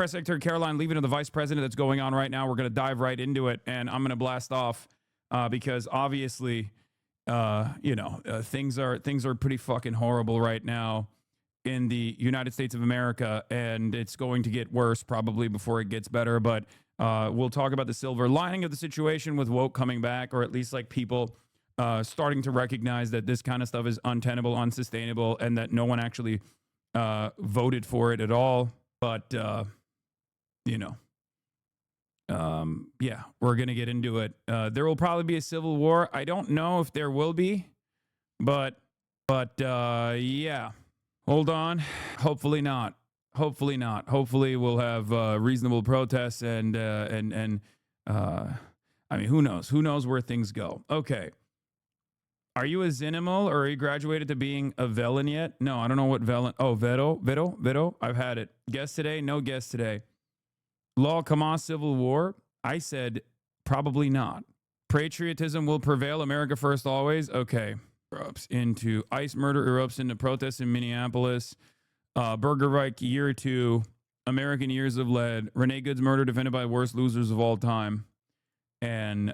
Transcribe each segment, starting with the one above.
Press Secretary Caroline leaving to the vice president that's going on right now. We're going to dive right into it, and I'm going to blast off because obviously, things are pretty fucking horrible right now in the United States of America, and it's going to get worse probably before it gets better. But we'll talk about the silver lining of the situation with woke coming back, or at least like people starting to recognize that this kind of stuff is untenable, unsustainable, and that no one actually voted for it at all. But yeah, we're going to get into it. There will probably be a civil war. I don't know if there will be, but yeah, hold on. Hopefully not. Hopefully we'll have reasonable protests and I mean, who knows where things go. Okay. Are you a Zinimal or are you graduated to being a Velen yet? No, I don't know what Velen. Oh, Veto. I've had it. Guess today? No guess today. Law, come on, civil war? I said probably not. Patriotism will prevail. America first always. Okay. Erupts into ICE murder, erupts into protests in Minneapolis. Burger Reich, year or two. American years of lead. Renee Good's murder defended by worst losers of all time. And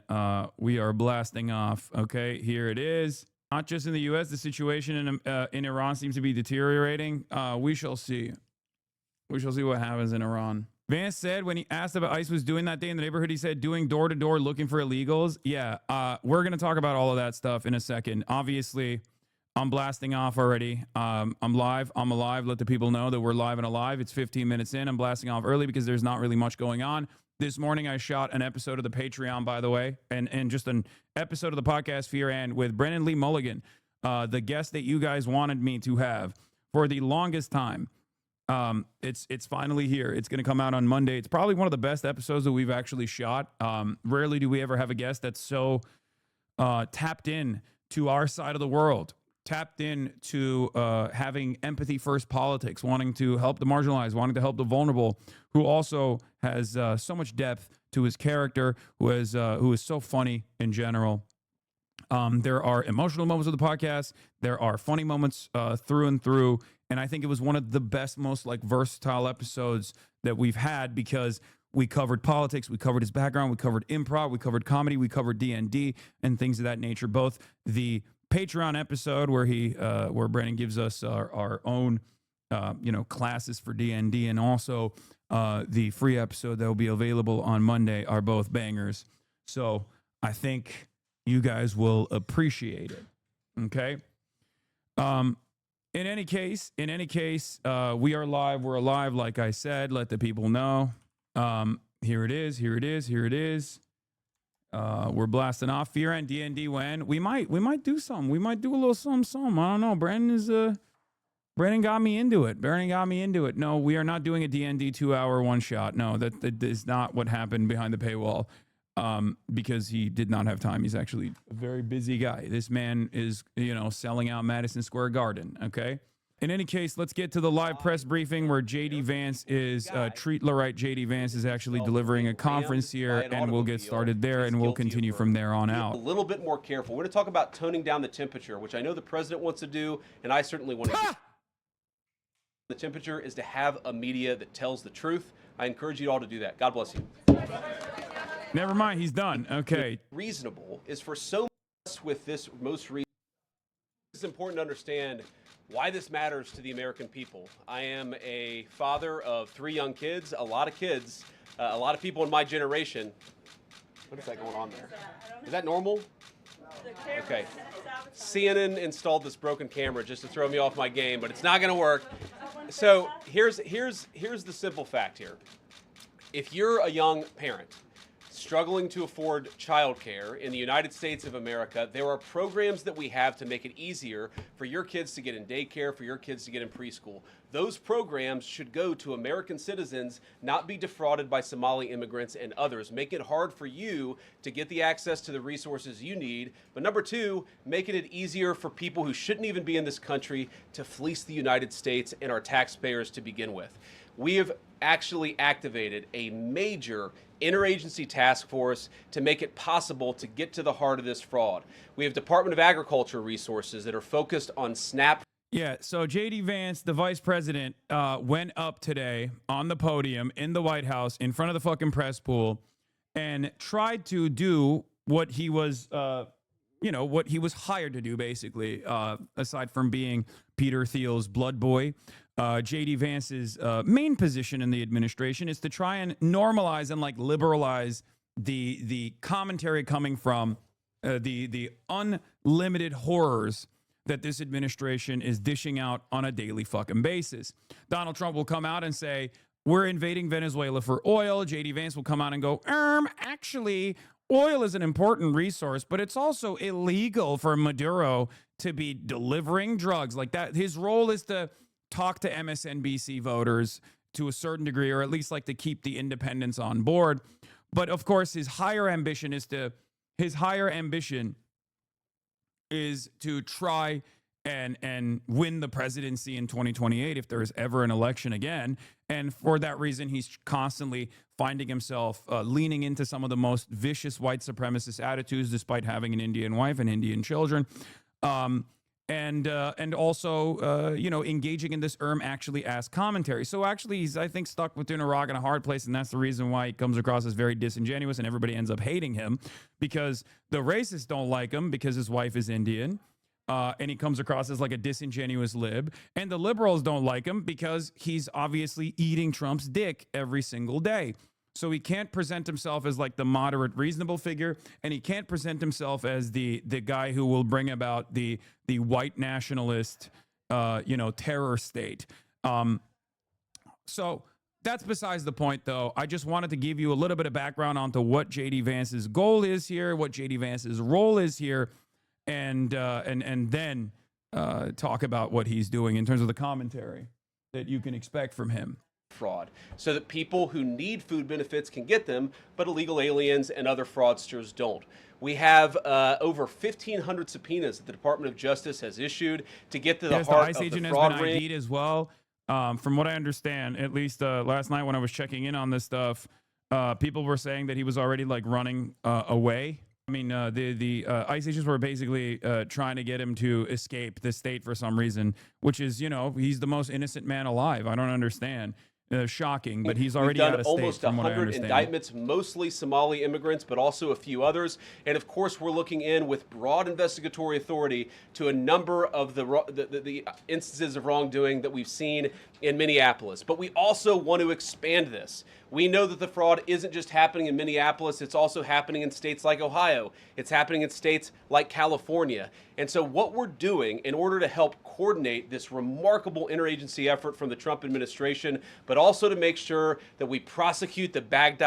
we are blasting off. Okay, here it is. Not just in the U.S., the situation in Iran seems to be deteriorating. We shall see. We shall see what happens in Iran. Vance said when he asked about ICE was doing that day in the neighborhood, he said doing door-to-door looking for illegals. Yeah, we're going to talk about all of that stuff in a second. Obviously, I'm blasting off already. I'm live. I'm alive. Let the people know that we're live and alive. It's 15 minutes in. I'm blasting off early because there's not really much going on. This morning, I shot an episode of the Patreon, by the way, and just an episode of the podcast Fear and with Brennan Lee Mulligan, the guest that you guys wanted me to have for the longest time. It's finally here. It's going to come out on Monday. It's probably one of the best episodes that we've actually shot. Rarely do we ever have a guest that's so tapped in to our side of the world, tapped in to having empathy first politics, wanting to help the marginalized, wanting to help the vulnerable, who also has so much depth to his character, who is so funny in general. There are emotional moments of the podcast. There are funny moments through and through. And I think it was one of the best, most like versatile episodes that we've had because we covered politics, we covered his background, we covered improv, we covered comedy, we covered D&D and things of that nature. Both the Patreon episode where Brandon gives us our own classes for D&D, and also the free episode that will be available on Monday are both bangers. So I think you guys will appreciate it. Okay. In any case, we are live. We're alive. Like I said, let the people know. Here it is. We're blasting off. Fear and D&D when we might do some. We might do a little some. I don't know. Brandon got me into it. No, we are not doing a D&D 2-hour one shot. No, that is not what happened behind the paywall. Because he did not have time. He's actually a very busy guy. This man is, selling out Madison Square Garden. Okay. In any case, let's get to the live press briefing where JD Vance is, treat Larite JD Vance is actually delivering a conference here, and we'll get started there, and we'll continue from there on out. A little bit more careful. We're going to talk about toning down the temperature, which I know the president wants to do, and I certainly want to do. The temperature is to have a media that tells the truth. I encourage you all to do that. God bless you. Never mind, he's done. Okay. Reasonable is for so much with this most recent. It's important to understand why this matters to the American people. I am a father of 3 young kids, a lot of people in my generation. What is that going on there? Is that normal? Okay. CNN installed this broken camera just to throw me off my game, but it's not going to work. So here's the simple fact here. If you're a young parent struggling to afford childcare in the United States of America, there are programs that we have to make it easier for your kids to get in daycare, for your kids to get in preschool. Those programs should go to American citizens, not be defrauded by Somali immigrants and others. Make it hard for you to get the access to the resources you need. But number 2, making it easier for people who shouldn't even be in this country to fleece the United States and our taxpayers to begin with. We have actually activated a major interagency task force to make it possible to get to the heart of this fraud. We have Department of Agriculture resources that are focused on SNAP Yeah, so JD Vance, the vice president, went up today on the podium in the White House in front of the fucking press pool and tried to do what he was, what he was hired to do, basically, aside from being Peter Thiel's blood boy. JD Vance's main position in the administration is to try and normalize and like liberalize the commentary coming from the unlimited horrors that this administration is dishing out on a daily fucking basis. Donald Trump will come out and say, we're invading Venezuela for oil. JD Vance will come out and go, actually, oil is an important resource, but it's also illegal for Maduro to be delivering drugs like that. His role is to talk to MSNBC voters to a certain degree, or at least like to keep the independents on board. But of course, his higher ambition is to try and win the presidency in 2028 if there is ever an election again. And for that reason, he's constantly finding himself leaning into some of the most vicious white supremacist attitudes, despite having an Indian wife and Indian children. And also, engaging in this actually as commentary. So actually, he's, I think, stuck between a rock and a hard place, and that's the reason why he comes across as very disingenuous, and everybody ends up hating him because the racists don't like him because his wife is Indian, and he comes across as like a disingenuous lib, and the liberals don't like him because he's obviously eating Trump's dick every single day. So he can't present himself as like the moderate, reasonable figure, and he can't present himself as the guy who will bring about the white nationalist, terror state. So that's besides the point, though. I just wanted to give you a little bit of background onto what JD Vance's goal is here, what JD Vance's role is here, and then talk about what he's doing in terms of the commentary that you can expect from him. Fraud, so that people who need food benefits can get them, but illegal aliens and other fraudsters don't. We have over 1,500 subpoenas that the Department of Justice has issued to get to the heart ICE of the agent fraud has been ring. ID'd as well. From what I understand, at least last night when I was checking in on this stuff, people were saying that he was already like running away. I mean, the ICE agents were basically trying to get him to escape the state for some reason, which is, he's the most innocent man alive. I don't understand. Shocking, but he's already out of state. Almost from what I 100 understand. indictments, mostly Somali immigrants, but also a few others. And of course, we're looking in with broad investigatory authority to a number of the instances of wrongdoing that we've seen in Minneapolis. But we also want to expand this. We know that the fraud isn't just happening in Minneapolis, it's also happening in states like Ohio. It's happening in states like California. And so what we're doing in order to help coordinate this remarkable interagency effort from the Trump administration, but also to make sure that we prosecute the bad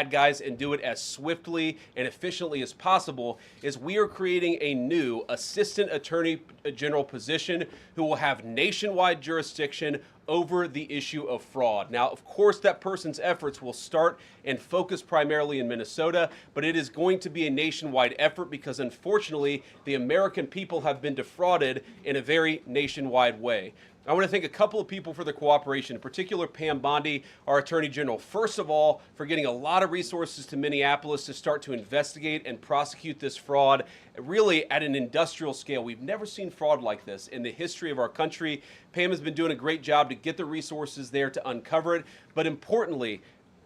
guys and do it as swiftly and efficiently as possible, is we are creating a new Assistant Attorney General position who will have nationwide jurisdiction over the issue of fraud. Now, of course, that person's efforts will start and focus primarily in Minnesota, but it is going to be a nationwide effort because, unfortunately, the American people have been defrauded in a very nationwide way. I want to thank a couple of people for their cooperation, in particular Pam Bondi, our Attorney General, first of all, for getting a lot of resources to Minneapolis to start to investigate and prosecute this fraud, really at an industrial scale. We've never seen fraud like this in the history of our country. Pam has been doing a great job to get the resources there to uncover it, but importantly,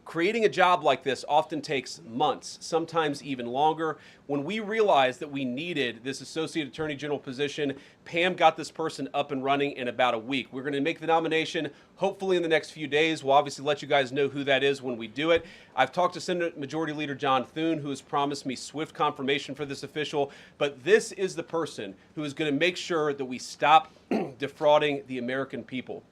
creating a job like this often takes months, sometimes even longer. When we realized that we needed this Associate Attorney General position, Pam got this person up and running in about a week. We're going to make the nomination hopefully in the next few days. We'll obviously let you guys know who that is when we do it. I've talked to Senate Majority Leader John Thune, who has promised me swift confirmation for this official, but this is the person who is going to make sure that we stop defrauding the American people.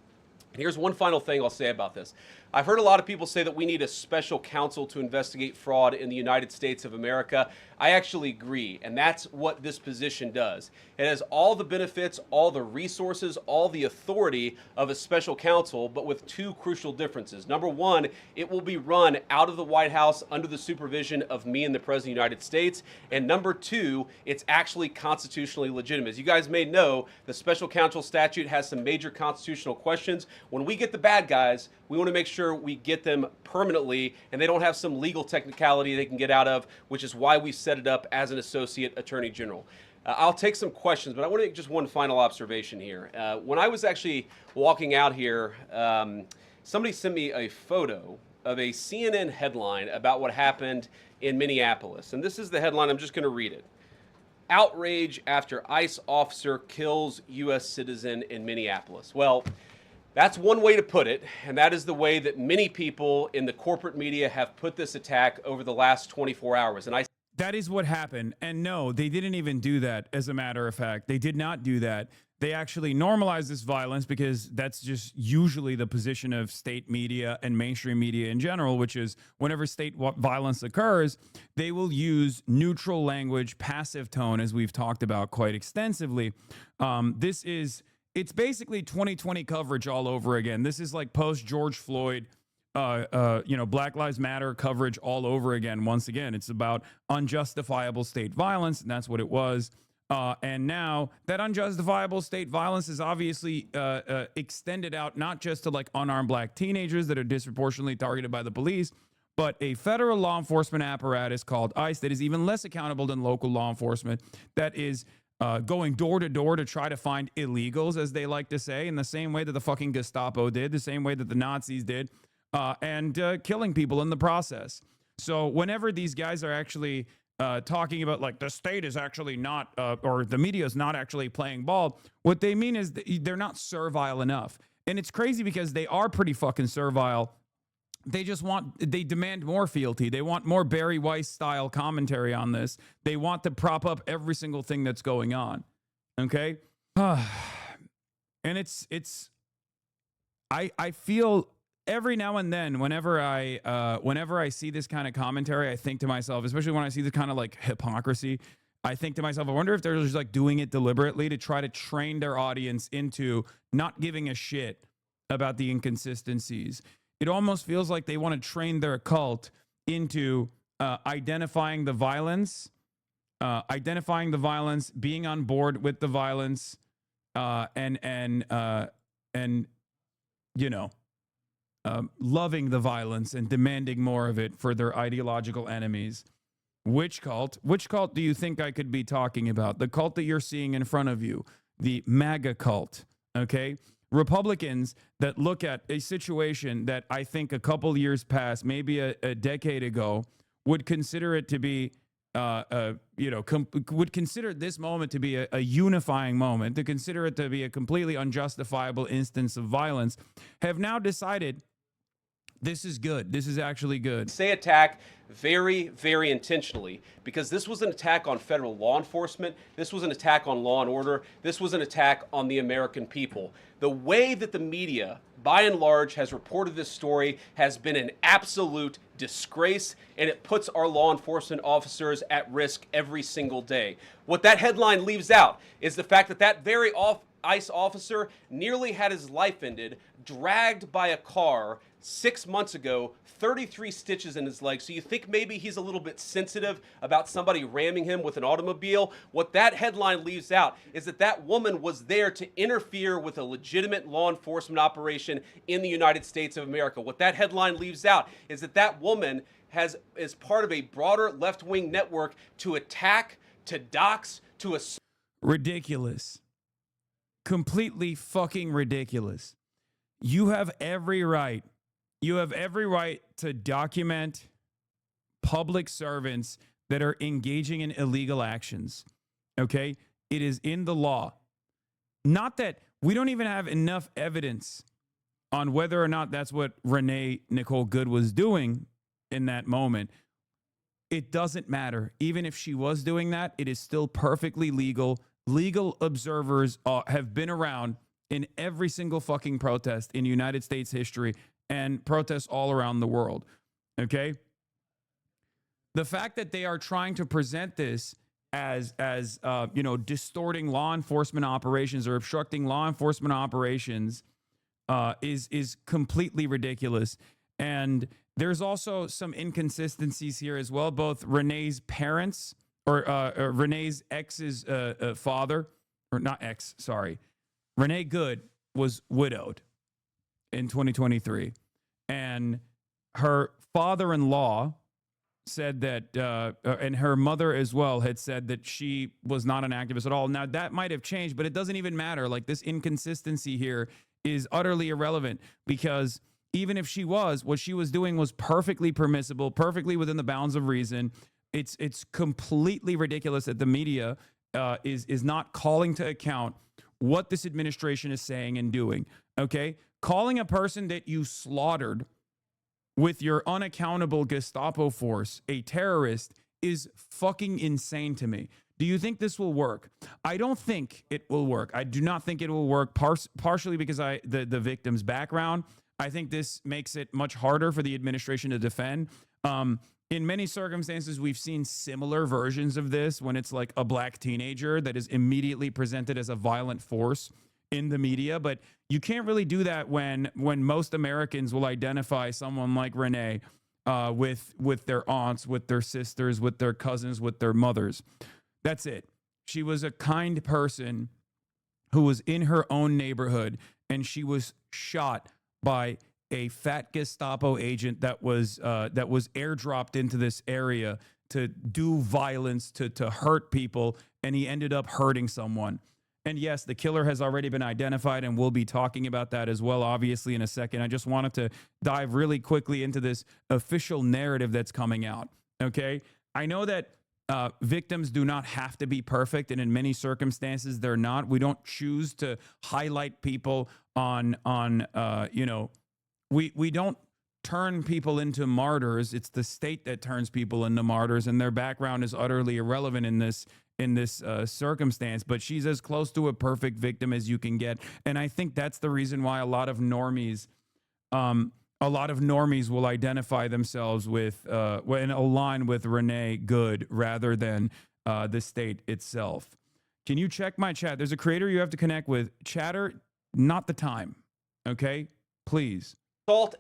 Here's one final thing I'll say about this. I've heard a lot of people say that we need a special counsel to investigate fraud in the United States of America. I actually agree, and that's what this position does. It has all the benefits, all the resources, all the authority of a special counsel, but with two crucial differences. Number one, it will be run out of the White House under the supervision of me and the President of the United States. And number two, it's actually constitutionally legitimate. As you guys may know, the special counsel statute has some major constitutional questions. When we get the bad guys, we want to make sure we get them permanently and they don't have some legal technicality they can get out of, which is why we set it up as an Associate Attorney General. I'll take some questions, but I want to make just one final observation here. When I was actually walking out here, somebody sent me a photo of a CNN headline about what happened in Minneapolis. And this is the headline. I'm just going to read it. Outrage after ICE officer kills U.S. citizen in Minneapolis. Well, that's one way to put it, and that is the way that many people in the corporate media have put this attack over the last 24 hours. And That is what happened. And no, they didn't even do that, as a matter of fact. They did not do that. They actually normalized this violence because that's just usually the position of state media and mainstream media in general, which is whenever state violence occurs, they will use neutral language, passive tone, as we've talked about quite extensively. It's basically 2020 coverage all over again. This is like post George Floyd, Black Lives Matter coverage all over again. Once again, it's about unjustifiable state violence, and that's what it was. And now that unjustifiable state violence is obviously extended out not just to like unarmed black teenagers that are disproportionately targeted by the police, but a federal law enforcement apparatus called ICE that is even less accountable than local law enforcement, that is going door to door to try to find illegals, as they like to say, in the same way that the fucking Gestapo did, the same way that the Nazis did, and killing people in the process. So whenever these guys are actually talking about like the state is actually not, or the media is not actually playing ball, what they mean is they're not servile enough. And it's crazy because they are pretty fucking servile. They demand more fealty. They want more Barry Weiss style commentary on this. They want to prop up every single thing that's going on. Okay. And I feel every now and then, whenever I see this kind of commentary, I think to myself, especially when I see the kind of like hypocrisy, I think to myself, I wonder if they're just like doing it deliberately to try to train their audience into not giving a shit about the inconsistencies. It almost feels like they want to train their cult into identifying the violence, being on board with the violence, and loving the violence and demanding more of it for their ideological enemies. Which cult? Which cult do you think I could be talking about? The cult that you're seeing in front of you, the MAGA cult, okay? Republicans that look at a situation that I think a couple years past, maybe a decade ago, would consider it to be, would consider this moment to be a unifying moment, to consider it to be a completely unjustifiable instance of violence, have now decided this is good. This is actually good. Say attack very, very intentionally, because this was an attack on federal law enforcement. This was an attack on law and order. This was an attack on the American people. The way that the media, by and large, has reported this story has been an absolute disgrace, and it puts our law enforcement officers at risk every single day. What that headline leaves out is the fact that that very ICE officer nearly had his life ended, dragged by a car 6 months ago, 33 stitches in his leg. So you think maybe he's a little bit sensitive about somebody ramming him with an automobile? What that headline leaves out is that that woman was there to interfere with a legitimate law enforcement operation in the United States of America. What that headline leaves out is that that woman is part of a broader left-wing network to attack, to dox, to assault. Ridiculous. Completely fucking ridiculous. You have every right. You have every right to document public servants that are engaging in illegal actions. Okay? It is in the law. Not that we don't even have enough evidence on whether or not that's what Renee Nicole Good was doing in that moment. It doesn't matter. Even if she was doing that, it is still perfectly legal. Legal observers have been around in every single fucking protest in United States history and protests all around the world. Okay? The fact that they are trying to present this as distorting law enforcement operations or obstructing law enforcement operations is completely ridiculous. And there's also some inconsistencies here as well. Both Renee's parents or Renee's ex's father, or not ex, sorry. Renee Good was widowed in 2023. And her father-in-law said that, and her mother as well had said that she was not an activist at all. Now, that might have changed, but it doesn't even matter. Like, this inconsistency here is utterly irrelevant, because even if she was, what she was doing was perfectly permissible, perfectly within the bounds of reason. It's completely ridiculous that the media is not calling to account what this administration is saying and doing. Okay, calling a person that you slaughtered with your unaccountable Gestapo force a terrorist is fucking insane to me. Do you think this will work? I don't think it will work. I do not think it will work, partially because the victim's background. I think this makes it much harder for the administration to defend. In many circumstances, we've seen similar versions of this when it's like a black teenager that is immediately presented as a violent force in the media, but you can't really do that when most Americans will identify someone like Renee with their aunts, with their sisters, with their cousins, with their mothers. That's it. She was a kind person who was in her own neighborhood, and she was shot by a fat Gestapo agent that was airdropped into this area to do violence, to hurt people, and he ended up hurting someone. And yes, the killer has already been identified, and we'll be talking about that as well, obviously, in a second. I just wanted to dive really quickly into this official narrative that's coming out, okay? I know that victims do not have to be perfect, and in many circumstances, they're not. We don't choose to highlight people on we don't turn people into martyrs. It's the state that turns people into martyrs, and their background is utterly irrelevant in this circumstance. But she's as close to a perfect victim as you can get, and I think that's the reason why a lot of normies will identify themselves with and align with Renee Good rather than the state itself. Can you check my chat? There's a creator you have to connect with. Chatter, not the time. Okay, please.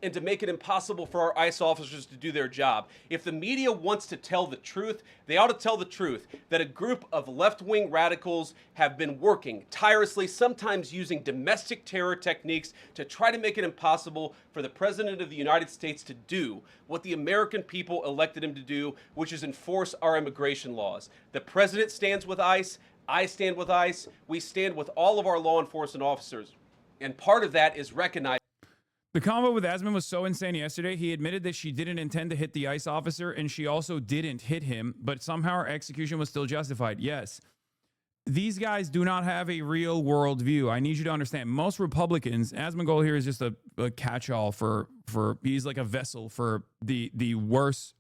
And to make it impossible for our ICE officers to do their job. If the media wants to tell the truth, they ought to tell the truth that a group of left-wing radicals have been working tirelessly, sometimes using domestic terror techniques to try to make it impossible for the President of the United States to do what the American people elected him to do, which is enforce our immigration laws. The President stands with ICE. I stand with ICE. We stand with all of our law enforcement officers. And part of that is recognizing. The combo with Asman was so insane yesterday. He admitted that she didn't intend to hit the ICE officer, and she also didn't hit him, but somehow her execution was still justified. Yes. These guys do not have a real world view. I need you to understand. Most Republicans, Asmongold here is just a catch-all for he's like a vessel for the worst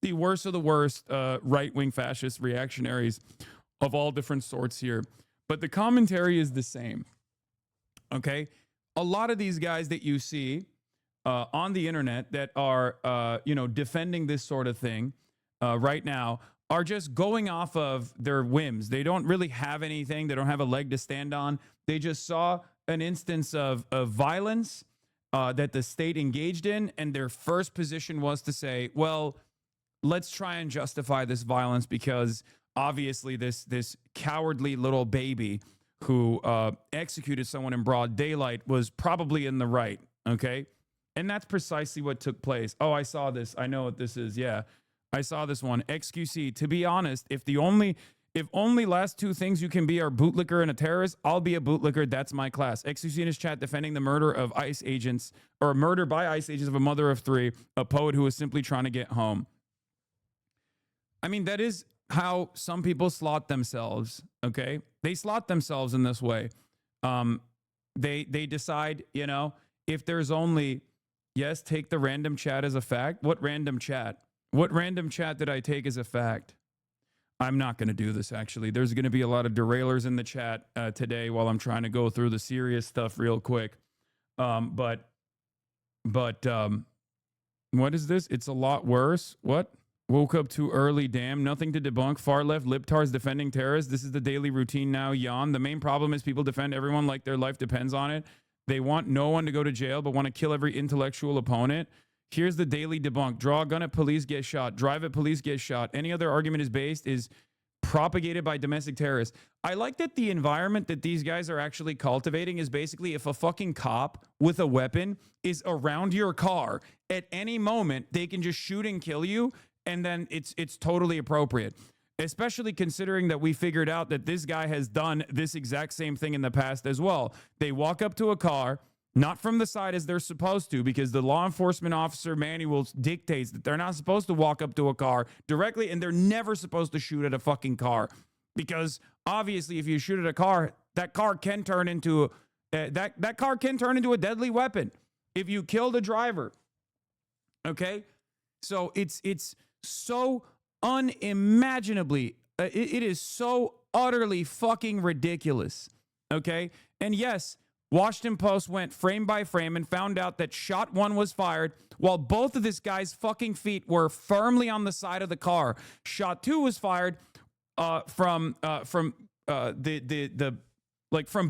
of the worst right-wing fascist reactionaries of all different sorts here. But the commentary is the same. Okay? A lot of these guys that you see on the internet that are, defending this sort of thing right now are just going off of their whims. They don't really have anything. They don't have a leg to stand on. They just saw an instance of violence that the state engaged in, and their first position was to say, well, let's try and justify this violence because obviously this cowardly little baby who executed someone in broad daylight was probably in the right, okay? And that's precisely what took place. Oh, I saw this. I know what this is. Yeah, I saw this one. XQC, to be honest, if only last two things you can be are bootlicker and a terrorist, I'll be a bootlicker. That's my class. XQC in his chat defending the murder of ICE agents, or murder by ICE agents of a mother of three, a poet who was simply trying to get home. I mean, that is how some people slot themselves, okay? They slot themselves in this way. They decide, if there's only, yes, take the random chat as a fact. What random chat? What random chat did I take as a fact? I'm not going to do this, actually. There's going to be a lot of derailers in the chat today while I'm trying to go through the serious stuff real quick. But what is this? It's a lot worse. What? Woke up too early, damn. Nothing to debunk. Far left libtards defending terrorists. This is the daily routine now, yawn. The main problem is people defend everyone like their life depends on it. They want no one to go to jail, but want to kill every intellectual opponent. Here's the daily debunk. Draw a gun at police, get shot. Drive at police, get shot. Any other argument is based is propagated by domestic terrorists. I like that the environment that these guys are actually cultivating is basically if a fucking cop with a weapon is around your car at any moment, they can just shoot and kill you, and then it's totally appropriate. Especially considering that we figured out that this guy has done this exact same thing in the past as well. They walk up to a car, not from the side as they're supposed to, because the law enforcement officer manual dictates that they're not supposed to walk up to a car directly, and they're never supposed to shoot at a fucking car, because obviously if you shoot at a car, that car can turn into that car can turn into a deadly weapon if you kill the driver. Okay, so it's so unimaginably, it is so utterly fucking ridiculous. Okay, and yes, Washington Post went frame by frame and found out that shot one was fired while both of this guy's fucking feet were firmly on the side of the car. Shot two was fired from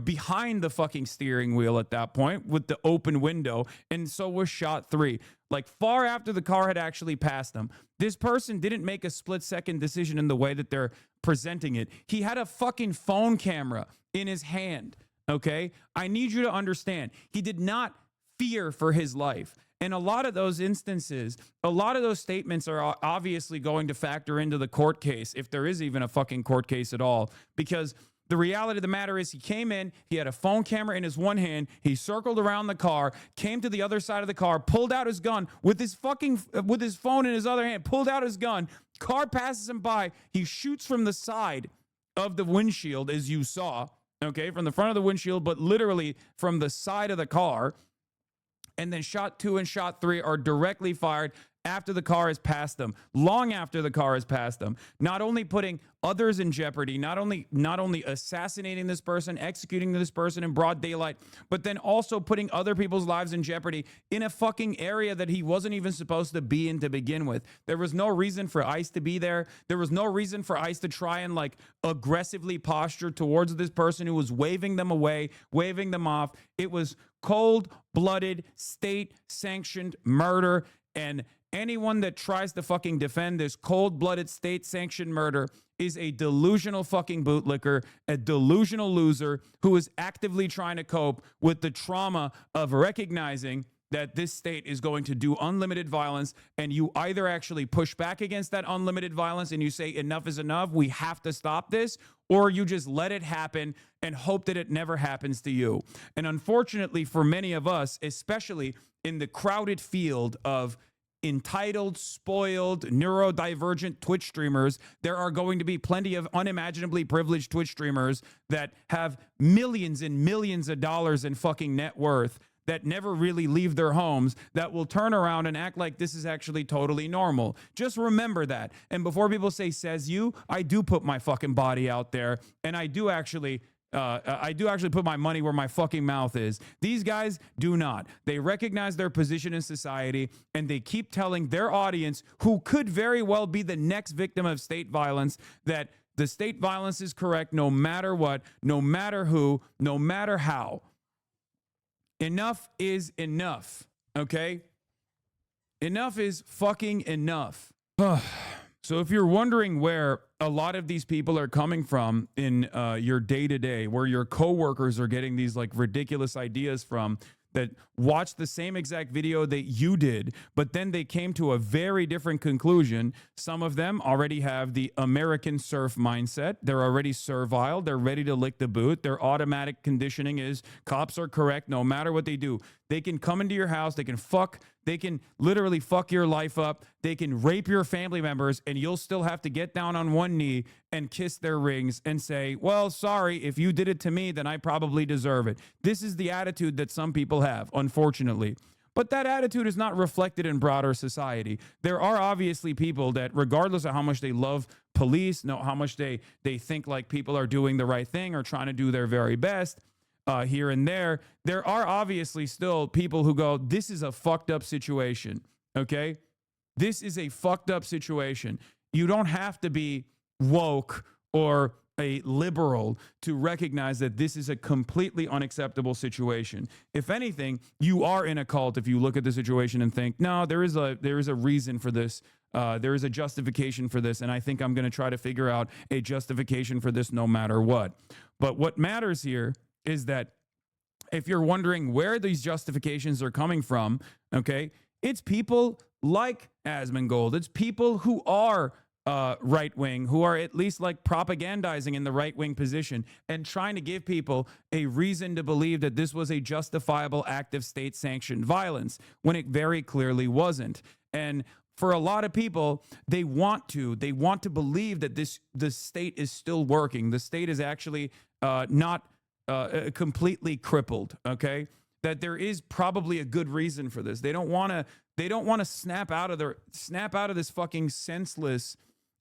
behind the fucking steering wheel at that point with the open window, and so was shot three, like far after the car had actually passed them. This person didn't make a split-second decision in the way that they're presenting it. He had a fucking phone camera in his hand. Okay, I need you to understand, he did not fear for his life. And a lot of those instances, a lot of those statements are obviously going to factor into the court case, if there is even a fucking court case at all, because the reality of the matter is he came in, he had a phone camera in his one hand, he circled around the car, came to the other side of the car, pulled out his gun with his phone in his other hand, pulled out his gun, car passes him by, he shoots from the side of the windshield, as you saw. Okay, from the front of the windshield, but literally from the side of the car. And then shot two and shot three are directly fired after the car has passed them, long after the car has passed them, not only putting others in jeopardy, not only assassinating this person, executing this person in broad daylight, but then also putting other people's lives in jeopardy in a fucking area that he wasn't even supposed to be in to begin with. There was no reason for ICE to be there. There was no reason for ICE to try and like aggressively posture towards this person who was waving them away, waving them off. It was cold-blooded, state-sanctioned murder, and anyone that tries to fucking defend this cold-blooded, state-sanctioned murder is a delusional fucking bootlicker, a delusional loser who is actively trying to cope with the trauma of recognizing that this state is going to do unlimited violence, and you either actually push back against that unlimited violence and you say enough is enough, we have to stop this, or you just let it happen and hope that it never happens to you. And unfortunately for many of us, especially in the crowded field of entitled, spoiled, neurodivergent Twitch streamers, there are going to be plenty of unimaginably privileged Twitch streamers that have millions and millions of dollars in fucking net worth that never really leave their homes, that will turn around and act like this is actually totally normal. Just remember that. And before people say, says you, I do put my fucking body out there, and I do actually put my money where my fucking mouth is. These guys do not. They recognize their position in society, and they keep telling their audience, who could very well be the next victim of state violence, that the state violence is correct no matter what, no matter who, no matter how. Enough is enough, okay? Enough is fucking enough. So if you're wondering where a lot of these people are coming from in your day-to-day, where your coworkers are getting these like ridiculous ideas from, that watched the same exact video that you did, but then they came to a very different conclusion. Some of them already have the American serf mindset. They're already servile. They're ready to lick the boot. Their automatic conditioning is cops are correct no matter what they do. They can come into your house. They can literally fuck your life up. They can rape your family members, and you'll still have to get down on one knee and kiss their rings and say, well, sorry, if you did it to me, then I probably deserve it. This is the attitude that some people have, unfortunately. But that attitude is not reflected in broader society. There are obviously people that, regardless of how much they love police, how much they think like people are doing the right thing or trying to do their very best, here and there are obviously still people who go, this is a fucked up situation, okay? This is a fucked up situation. You don't have to be woke or a liberal to recognize that this is a completely unacceptable situation. If anything, you are in a cult if you look at the situation and think, no, there is a reason for this. There is a justification for this, and I think I'm going to try to figure out a justification for this no matter what. But what matters here is that if you're wondering where these justifications are coming from, okay, it's people like Asmongold. It's people who are right wing, who are at least like propagandizing in the right wing position and trying to give people a reason to believe that this was a justifiable act of state sanctioned violence when it very clearly wasn't. And for a lot of people, they want to believe that the state is still working. The state is actually not completely crippled. Okay, that there is probably a good reason for this. They don't want to snap out of this fucking senseless,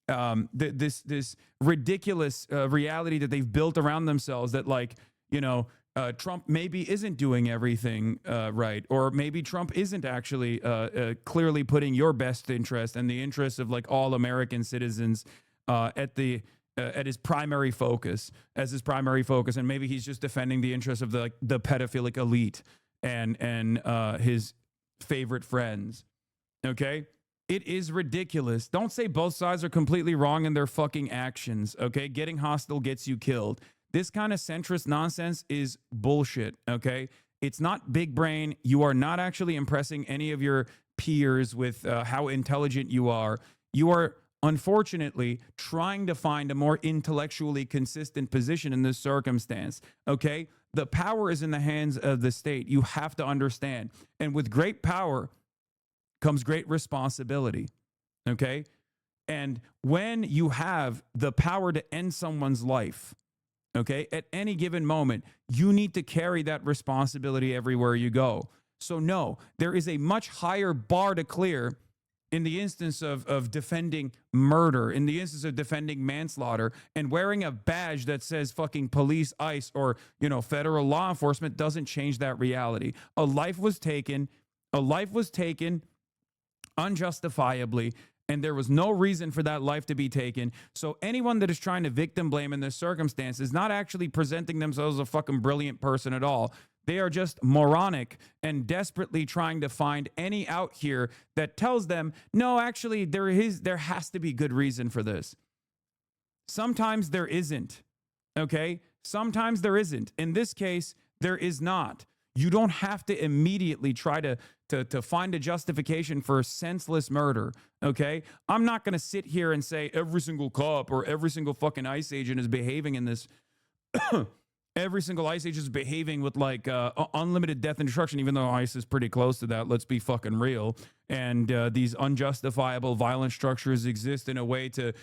this ridiculous reality that they've built around themselves. That, like, you know, Trump maybe isn't doing everything right, or maybe Trump isn't actually clearly putting your best interest and the interests of like all American citizens at his primary focus, and maybe he's just defending the interests of the pedophilic elite and his favorite friends. Okay, it is ridiculous. Don't say both sides are completely wrong in their fucking actions. Okay, getting hostile gets you killed. This kind of centrist nonsense is bullshit, okay? It's not big brain. You are not actually impressing any of your peers with how intelligent you are. You are, unfortunately, trying to find a more intellectually consistent position in this circumstance, okay? The power is in the hands of the state. You have to understand. And with great power comes great responsibility, okay? And when you have the power to end someone's life, okay, at any given moment, you need to carry that responsibility everywhere you go. So no, there is a much higher bar to clear in the instance of defending murder, in the instance of defending manslaughter, and wearing a badge that says fucking police, ICE, or, you know, federal law enforcement doesn't change that reality. A life was taken unjustifiably, and there was no reason for that life to be taken. So anyone that is trying to victim blame in this circumstance is not actually presenting themselves as a fucking brilliant person at all. They are just moronic and desperately trying to find any out here that tells them, no, actually, there has to be good reason for this. Sometimes there isn't, okay? Sometimes there isn't. In this case, there is not. You don't have to immediately try to find a justification for senseless murder, okay? I'm not going to sit here and say every single cop or every single fucking ICE agent is behaving in this. Every single ICE agent is behaving with like unlimited death and destruction, even though ICE is pretty close to that. Let's be fucking real. And these unjustifiable violent structures exist in a way to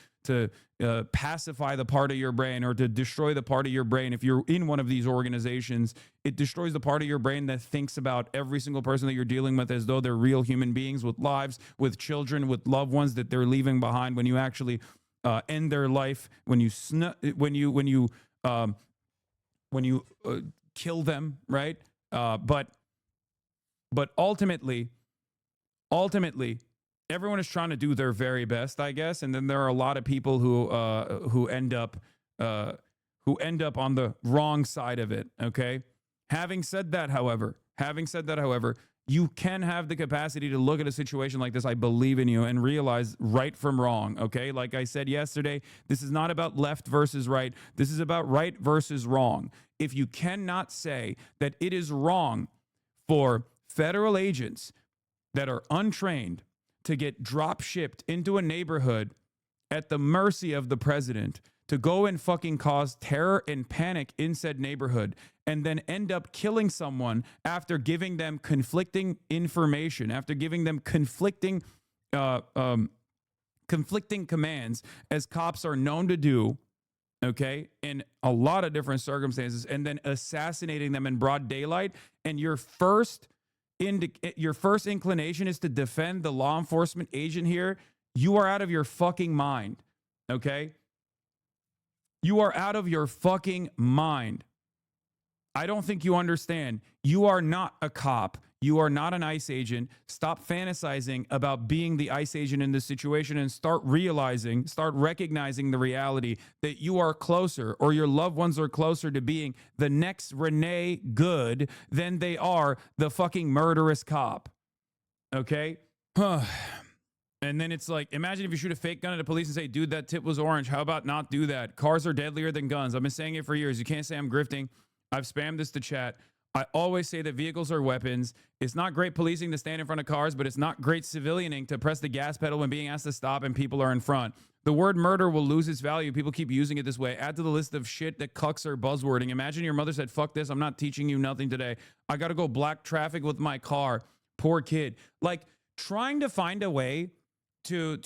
pacify the part of your brain, or to destroy the part of your brain. If you're in one of these organizations, it destroys the part of your brain that thinks about every single person that you're dealing with as though they're real human beings with lives, with children, with loved ones that they're leaving behind. When you actually end their life, when you kill them, right? But ultimately, everyone is trying to do their very best, I guess, and then there are a lot of people who end up on the wrong side of it. Okay. Having said that, however, you can have the capacity to look at a situation like this. I believe in you, and realize right from wrong. Okay. Like I said yesterday, this is not about left versus right. This is about right versus wrong. If you cannot say that it is wrong for federal agents that are untrained to get drop shipped into a neighborhood at the mercy of the president, to go and fucking cause terror and panic in said neighborhood, and then end up killing someone after giving them conflicting information, after giving them conflicting commands, as cops are known to do, okay, in a lot of different circumstances, and then assassinating them in broad daylight, and your first inclination is to defend the law enforcement agent here, you are out of your fucking mind, okay? You are out of your fucking mind. I don't think you understand. You are not a cop. You are not an ICE agent. Stop fantasizing about being the ICE agent in this situation and start recognizing the reality that you are closer, or your loved ones are closer to being the next Renee Good than they are the fucking murderous cop. Okay? And then it's like, imagine if you shoot a fake gun at a police and say, dude, that tip was orange. How about not do that? Cars are deadlier than guns. I've been saying it for years. You can't say I'm grifting. I've spammed this to chat. I always say that vehicles are weapons. It's not great policing to stand in front of cars, but it's not great civilianing to press the gas pedal when being asked to stop and people are in front. The word murder will lose its value. People keep using it this way. Add to the list of shit that cucks are buzzwording. Imagine your mother said, fuck this. I'm not teaching you nothing today. I got to go block traffic with my car. Poor kid. Like, trying to find a way to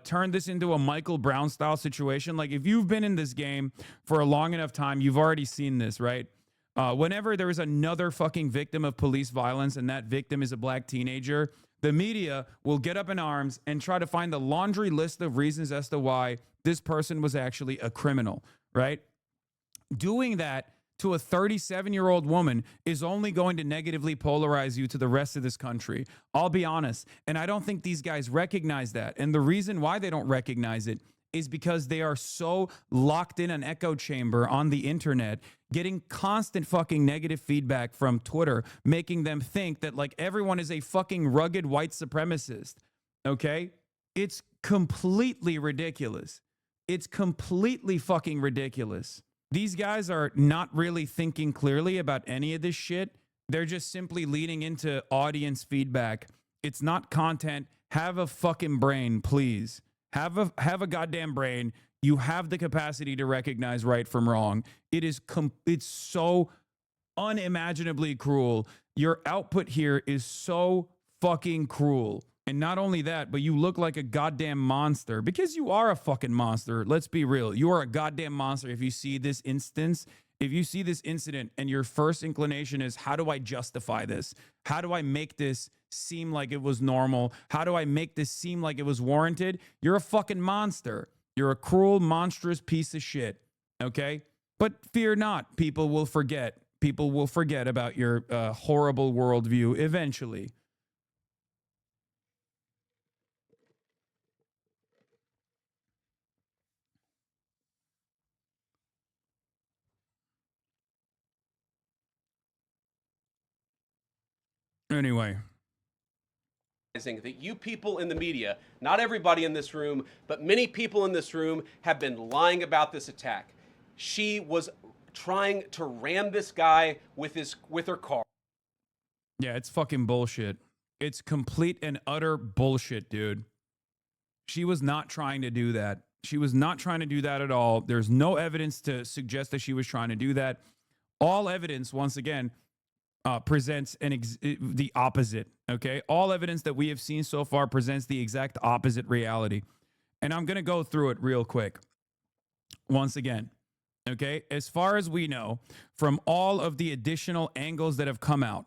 turn this into a Michael Brown style situation. Like, if you've been in this game for a long enough time, you've already seen this, right? Whenever there is another fucking victim of police violence and that victim is a black teenager, the media will get up in arms and try to find the laundry list of reasons as to why this person was actually a criminal, right? Doing that to a 37-year-old woman is only going to negatively polarize you to the rest of this country. I'll be honest. And I don't think these guys recognize that. And the reason why they don't recognize it is because they are so locked in an echo chamber on the internet, getting constant fucking negative feedback from Twitter, making them think that like everyone is a fucking rugged white supremacist. Okay? It's completely ridiculous. It's completely fucking ridiculous. These guys are not really thinking clearly about any of this shit. They're just simply leaning into audience feedback. It's not content. Have a fucking brain, please. Have a goddamn brain. You have the capacity to recognize right from wrong. It's so unimaginably cruel. Your output here is so fucking cruel. And not only that, but you look like a goddamn monster because you are a fucking monster. Let's be real. You are a goddamn monster if you see this instance. If you see this incident and your first inclination is, how do I justify this? How do I make this seem like it was normal? How do I make this seem like it was warranted? You're a fucking monster. You're a cruel, monstrous piece of shit. Okay? But fear not. People will forget. People will forget about your horrible worldview eventually. Anyway. That you people in the media, not everybody in this room, but many people in this room have been lying about this attack. She was trying to ram this guy with her car. Yeah, it's fucking bullshit. It's complete and utter bullshit, dude. She was not trying to do that. She was not trying to do that at all. There's no evidence to suggest that she was trying to do that. All evidence, once again, presents the opposite, okay? All evidence that we have seen so far presents the exact opposite reality. And I'm going to go through it real quick. Once again, okay? As far as we know, from all of the additional angles that have come out,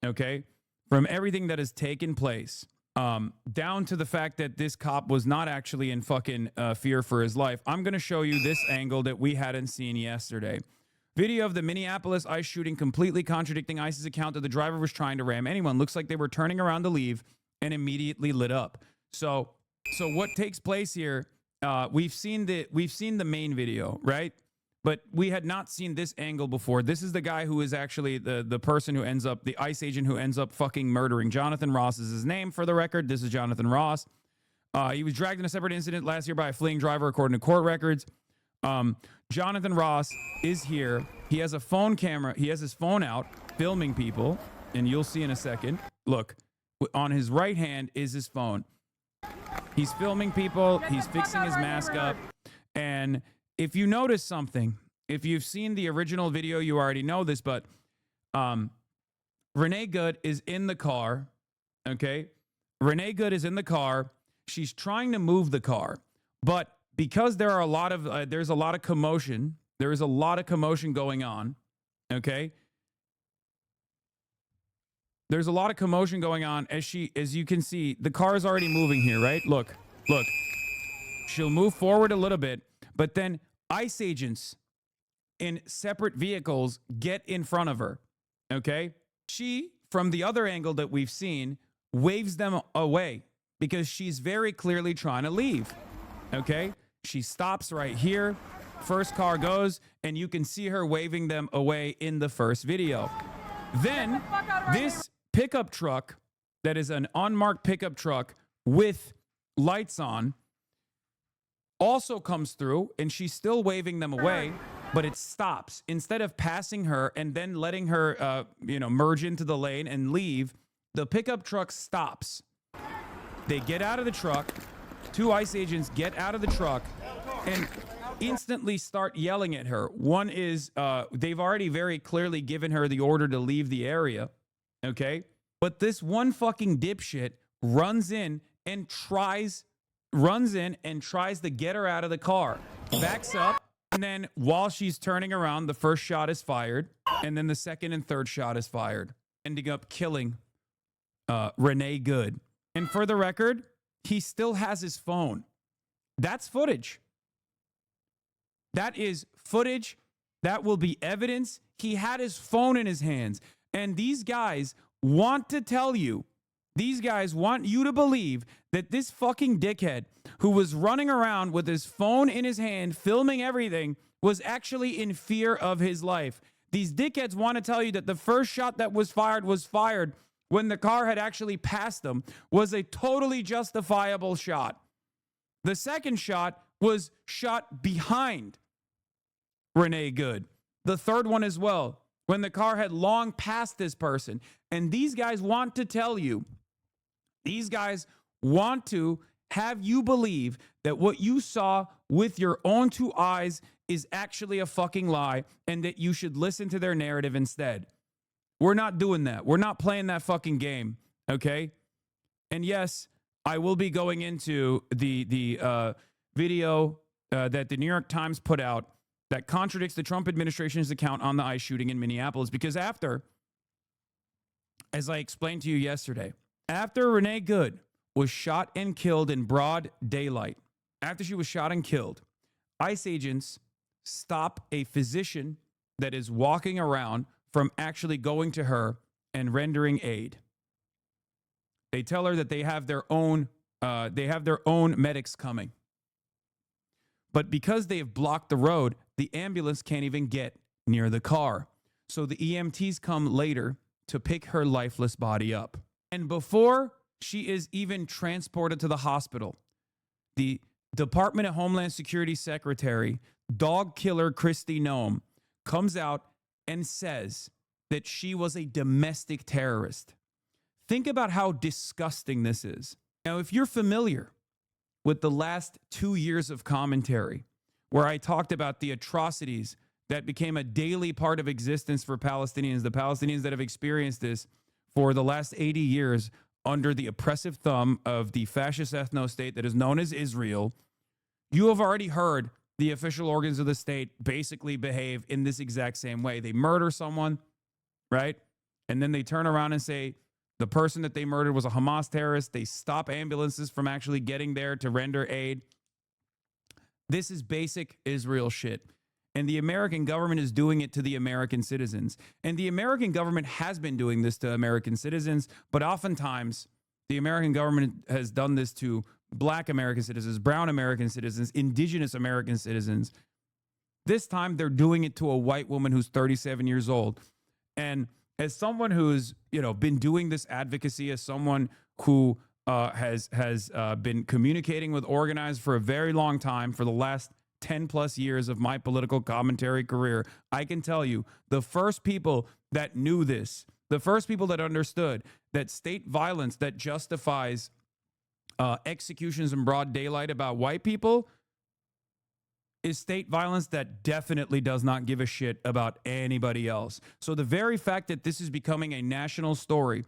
okay? From everything that has taken place, down to the fact that this cop was not actually in fucking fear for his life, I'm going to show you this angle that we hadn't seen yesterday. Video of the Minneapolis ICE shooting completely contradicting ICE's account that the driver was trying to ram anyone. Looks like they were turning around to leave and immediately lit up. So what takes place here? We've seen the main video, right? But we had not seen this angle before. This is the guy who is actually the person who ends up, the ICE agent who ends up fucking murdering. Jonathan Ross is his name, for the record. This is Jonathan Ross. He was dragged in a separate incident last year by a fleeing driver, according to court records. Jonathan Ross is here. He has a phone camera. He has his phone out filming people, and you'll see in a second. Look, on his right hand is his phone. He's filming people. He's fixing his mask up. And if you notice something, if you've seen the original video, you already know this, but Renee Good is in the car, okay? Renee Good is in the car. She's trying to move the car, but because there are there's a lot of commotion. There is a lot of commotion going on. Okay. There's a lot of commotion going on as you can see, the car is already moving here, right? Look. She'll move forward a little bit, but then ICE agents in separate vehicles get in front of her. Okay. She from the other angle that we've seen, waves them away because she's very clearly trying to leave. Okay? She stops right here. First car goes, and you can see her waving them away in the first video. Then this pickup truck that is an unmarked pickup truck with lights on also comes through, and she's still waving them away, but it stops. Instead of passing her and then letting her merge into the lane and leave, the pickup truck stops. They get out of the truck. Two ICE agents get out of the truck and instantly start yelling at her. One is they've already very clearly given her the order to leave the area, okay? But this one fucking dipshit runs in and tries to get her out of the car, backs up, and then while she's turning around, the first shot is fired, and then the second and third shot is fired, ending up killing Renee Good. And for the record, he still has his phone. That's footage. That is footage. That will be evidence. He had his phone in his hands. And these guys want to tell you, these guys want you to believe that this fucking dickhead who was running around with his phone in his hand, filming everything, was actually in fear of his life. These dickheads want to tell you that the first shot that was fired when the car had actually passed them, was a totally justifiable shot. The second shot was shot behind Renee Good. The third one as well, when the car had long passed this person. And these guys want to tell you, these guys want to have you believe that what you saw with your own two eyes is actually a fucking lie and that you should listen to their narrative instead. We're not doing that. We're not playing that fucking game, okay? And yes, I will be going into the video that the New York Times put out that contradicts the Trump administration's account on the ICE shooting in Minneapolis, because after, as I explained to you yesterday, after Renee Good was shot and killed in broad daylight, after she was shot and killed, ICE agents stop a physician that is walking around from actually going to her and rendering aid. They tell her that they have their own medics coming. But because they have blocked the road, the ambulance can't even get near the car. So the EMTs come later to pick her lifeless body up. And before she is even transported to the hospital, the Department of Homeland Security Secretary, dog killer Kristi Noem, comes out and says that she was a domestic terrorist. Think about how disgusting this is. Now, if you're familiar with the last 2 years of commentary, where I talked about the atrocities that became a daily part of existence for Palestinians, the Palestinians that have experienced this for the last 80 years under the oppressive thumb of the fascist ethno-state that is known as Israel, you have already heard the official organs of the state basically behave in this exact same way. They murder someone, right? And then they turn around and say the person that they murdered was a Hamas terrorist. They stop ambulances from actually getting there to render aid. This is basic Israel shit. And the American government is doing it to the American citizens. And the American government has been doing this to American citizens, but oftentimes the American government has done this to Black American citizens, brown American citizens, indigenous American citizens. This time they're doing it to a white woman who's 37 years old. And as someone who's, been doing this advocacy, as someone who has been communicating with organizers for a very long time, for the last 10 plus years of my political commentary career, I can tell you the first people that knew this, the first people that understood that state violence that justifies executions in broad daylight about white people is state violence that definitely does not give a shit about anybody else. So the very fact that this is becoming a national story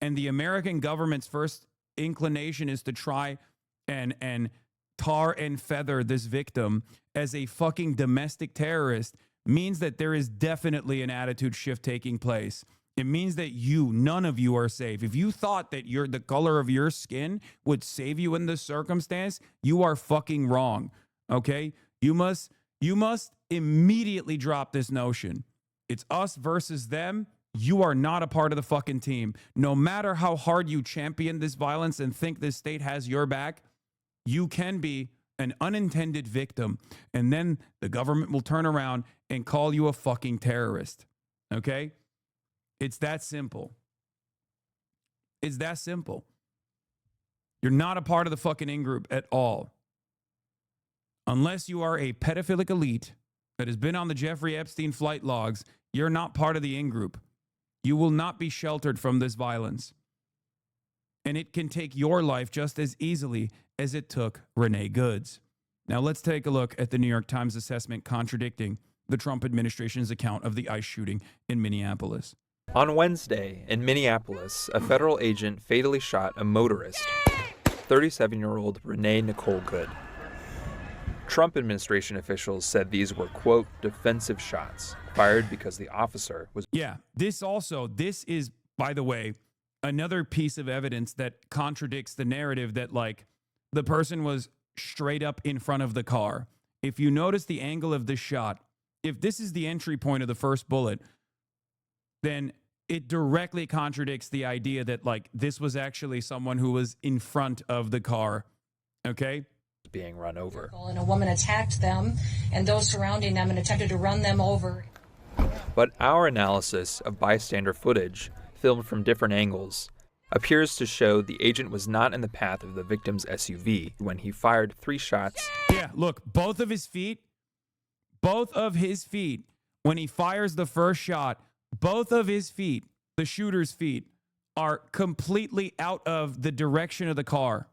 and the American government's first inclination is to try and tar and feather this victim as a fucking domestic terrorist means that there is definitely an attitude shift taking place. It means that none of you are safe. If you thought that the color of your skin would save you in this circumstance, you are fucking wrong. Okay? You must immediately drop this notion. It's us versus them. you are not a part of the fucking team. No matter how hard you champion this violence and think this state has your back, you can be an unintended victim. And then the government will turn around and call you a fucking terrorist. Okay? It's that simple. It's that simple. You're not a part of the fucking in-group at all. Unless you are a pedophilic elite that has been on the Jeffrey Epstein flight logs, you're not part of the in-group. You will not be sheltered from this violence. And it can take your life just as easily as it took Renee Good's. Now let's take a look at the New York Times assessment contradicting the Trump administration's account of the ICE shooting in Minneapolis. On Wednesday, in Minneapolis, a federal agent fatally shot a motorist, 37-year-old Renee Nicole Good. Trump administration officials said these were, quote, defensive shots fired because the officer was... Yeah, this is, by the way, another piece of evidence that contradicts the narrative that, like, the person was straight up in front of the car. If you notice the angle of this shot, if this is the entry point of the first bullet, then it directly contradicts the idea that, like, this was actually someone who was in front of the car, okay? Being run over. And a woman attacked them and those surrounding them and attempted to run them over. But our analysis of bystander footage, filmed from different angles, appears to show the agent was not in the path of the victim's SUV when he fired 3 shots. Yeah, look, both of his feet, when he fires the first shot, both of his feet, the shooter's feet, are completely out of the direction of the car,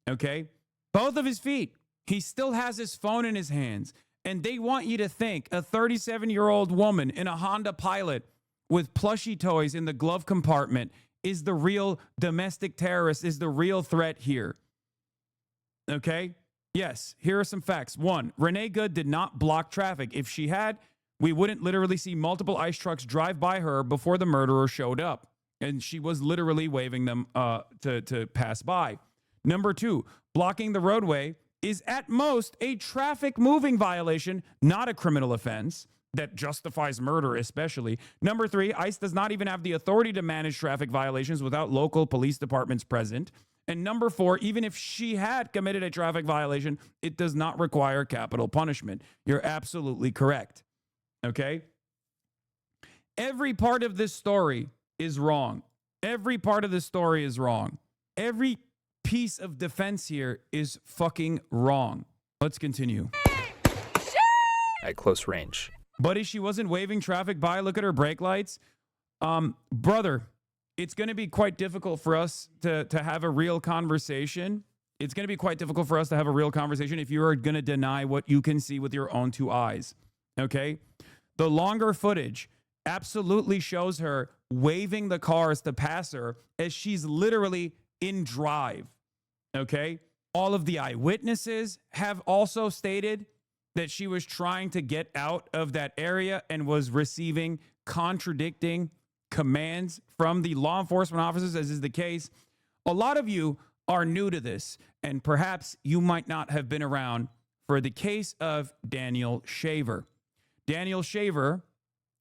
okay? Both of his feet. He still has his phone in his hands. And they want you to think a 37-year-old woman in a Honda Pilot with plushie toys in the glove compartment is the real domestic terrorist, is the real threat here. Okay? Yes, here are some facts. 1, Renee Good did not block traffic. If she had, we wouldn't literally see multiple ICE trucks drive by her before the murderer showed up. And she was literally waving them to pass by. Number 2, blocking the roadway is at most a traffic moving violation, not a criminal offense that justifies murder especially. Number 3, ICE does not even have the authority to manage traffic violations without local police departments present. And number 4, even if she had committed a traffic violation, it does not require capital punishment. You're absolutely correct. Okay? Every part of this story is wrong. Every part of this story is wrong. Every piece of defense here is fucking wrong. Let's continue. At close range. Buddy, she wasn't waving traffic by. Look at her brake lights. Brother, it's going to be quite difficult for us to have a real conversation. It's going to be quite difficult for us to have a real conversation if you are going to deny what you can see with your own 2 eyes. Okay? The longer footage absolutely shows her waving the cars to pass her as she's literally in drive. Okay? All of the eyewitnesses have also stated that she was trying to get out of that area and was receiving contradicting commands from the law enforcement officers, as is the case. A lot of you are new to this, and perhaps you might not have been around for the case of Daniel Shaver. Daniel Shaver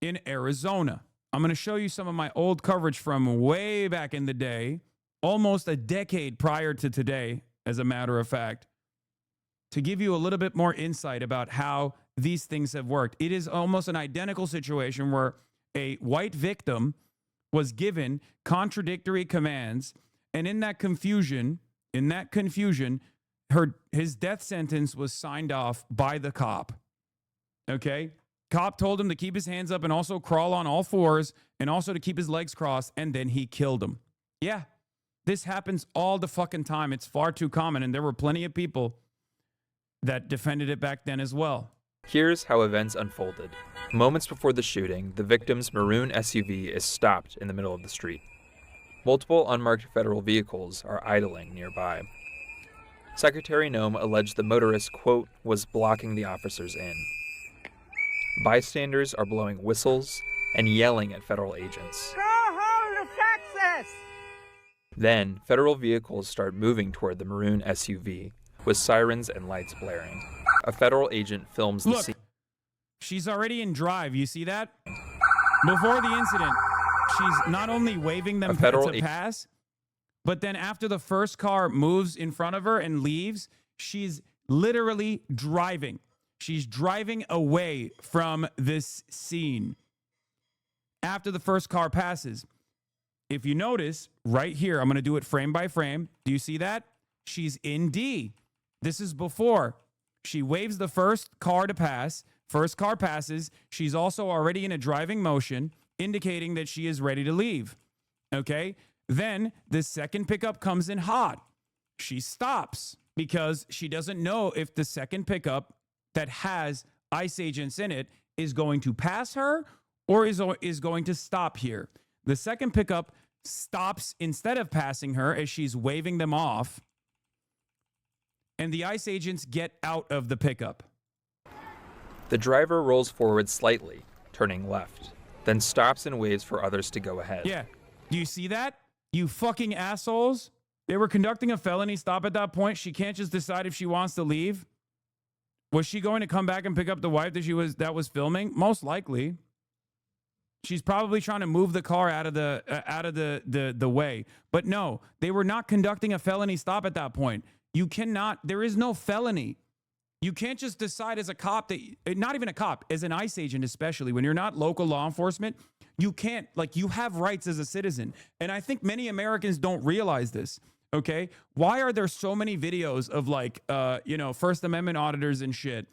in Arizona. I'm going to show you some of my old coverage from way back in the day, almost a decade prior to today, as a matter of fact, to give you a little bit more insight about how these things have worked. It is almost an identical situation where a white victim was given contradictory commands, and in that confusion, his death sentence was signed off by the cop. Okay? Cop told him to keep his hands up and also crawl on all fours and also to keep his legs crossed, and then he killed him. Yeah, this happens all the fucking time. It's far too common, and there were plenty of people that defended it back then as well. Here's how events unfolded. Moments before the shooting, the victim's maroon SUV is stopped in the middle of the street. Multiple unmarked federal vehicles are idling nearby. Secretary Noem alleged the motorist, quote, was blocking the officers in. Bystanders are blowing whistles and yelling at federal agents. Go home to Texas! Then, federal vehicles start moving toward the maroon SUV, with sirens and lights blaring. A federal agent films the scene. She's already in drive. You see that? Before the incident, she's not only waving them to pass, but then after the first car moves in front of her and leaves, she's literally driving. She's driving away from this scene after the first car passes. If you notice right here, I'm going to do it frame by frame. Do you see that? She's in D. This is before. She waves the first car to pass. First car passes. She's also already in a driving motion, indicating that she is ready to leave. Okay? Then the second pickup comes in hot. She stops because she doesn't know if the second pickup that has ICE agents in it is going to pass her or is going to stop here. The second pickup stops instead of passing her as she's waving them off, and the ICE agents get out of the pickup. The driver rolls forward slightly, turning left, then stops and waves for others to go ahead. Yeah. Do you see that? You fucking assholes. They were conducting a felony stop at that point. She can't just decide if she wants to leave. Was she going to come back and pick up the wife that was filming? Most likely. She's probably trying to move the car out of the way. But no, they were not conducting a felony stop at that point. You cannot, there is no felony. You can't just decide as a cop that, not even a cop, as an ICE agent especially, when you're not local law enforcement, you can't, like, you have rights as a citizen. And I think many Americans don't realize this, okay? Why are there so many videos of, like, First Amendment auditors and shit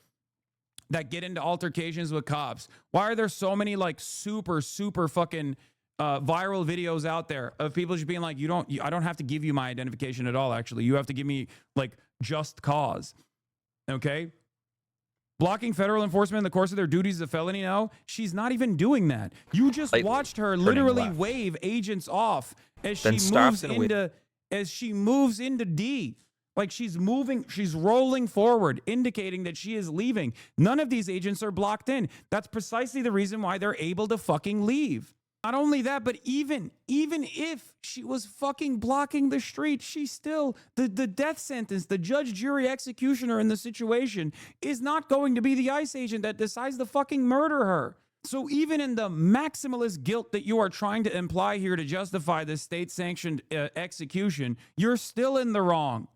that get into altercations with cops? Why are there so many, like, super fucking viral videos out there of people just being like, I don't have to give you my identification at all, actually. You have to give me, like, just cause. Okay? Blocking federal enforcement in the course of their duties is a felony? No, she's not even doing that. You just watched her literally wave agents off as she moves into D. Like, she's rolling forward, indicating that she is leaving. None of these agents are blocked in. That's precisely the reason why they're able to fucking leave. Not only that, but even if she was fucking blocking the street, she's still, the death sentence, the judge, jury, executioner in the situation is not going to be the ICE agent that decides to fucking murder her. So even in the maximalist guilt that you are trying to imply here to justify this state-sanctioned execution, you're still in the wrong.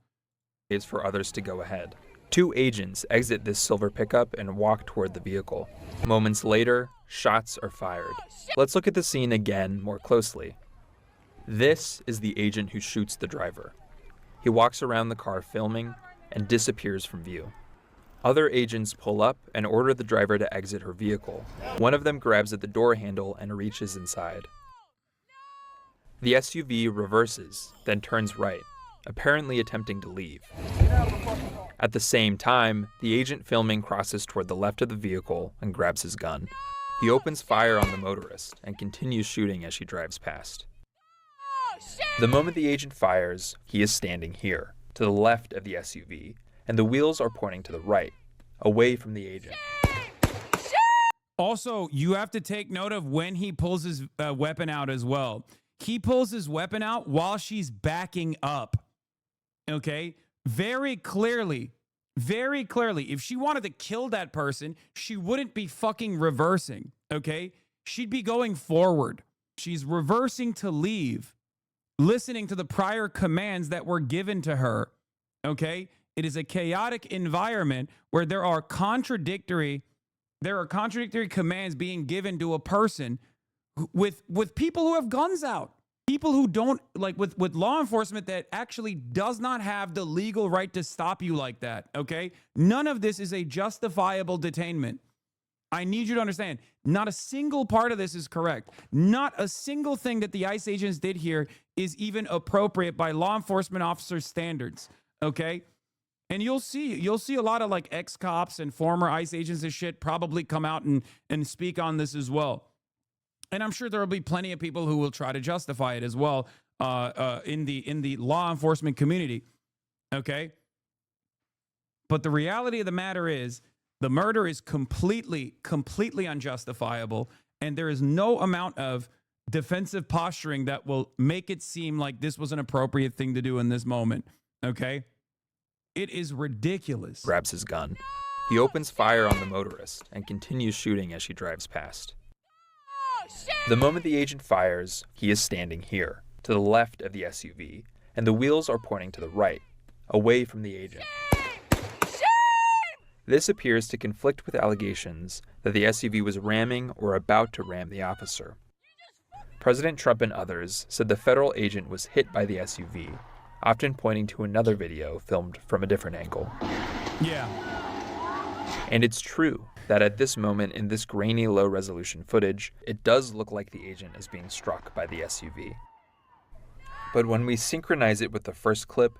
Is for others to go ahead. Two agents exit this silver pickup and walk toward the vehicle. Moments later, shots are fired. Let's look at the scene again more closely. This is the agent who shoots the driver. He walks around the car filming and disappears from view. Other agents pull up and order the driver to exit her vehicle. One of them grabs at the door handle and reaches inside. The SUV reverses, then turns right, apparently attempting to leave. At the same time, the agent filming crosses toward the left of the vehicle and grabs his gun. He opens fire on the motorist and continues shooting as she drives past. The moment the agent fires, he is standing here, to the left of the SUV, and the wheels are pointing to the right, away from the agent. Also, you have to take note of when he pulls his weapon out as well. He pulls his weapon out while she's backing up. Okay? Very clearly, if she wanted to kill that person, she wouldn't be fucking reversing, okay? She'd be going forward. She's reversing to leave, listening to the prior commands that were given to her, okay? It is a chaotic environment where there are contradictory commands being given to a person with people who have guns out. People who don't, like, with law enforcement that actually does not have the legal right to stop you like that, okay? None of this is a justifiable detainment. I need you to understand, not a single part of this is correct. Not a single thing that the ICE agents did here is even appropriate by law enforcement officer standards, okay? And you'll see a lot of, like, ex-cops and former ICE agents and shit probably come out and speak on this as well. And I'm sure there will be plenty of people who will try to justify it as well in the law enforcement community, okay? But the reality of the matter is the murder is completely unjustifiable, and there is no amount of defensive posturing that will make it seem like this was an appropriate thing to do in this moment, okay? It is ridiculous. Grabs his gun. He opens fire on the motorist and continues shooting as she drives past. The moment the agent fires, he is standing here, to the left of the SUV, and the wheels are pointing to the right, away from the agent. This appears to conflict with allegations that the SUV was ramming or about to ram the officer. President Trump and others said the federal agent was hit by the SUV, often pointing to another video filmed from a different angle. Yeah. And it's true that at this moment in this grainy low-resolution footage, it does look like the agent is being struck by the SUV. But when we synchronize it with the first clip,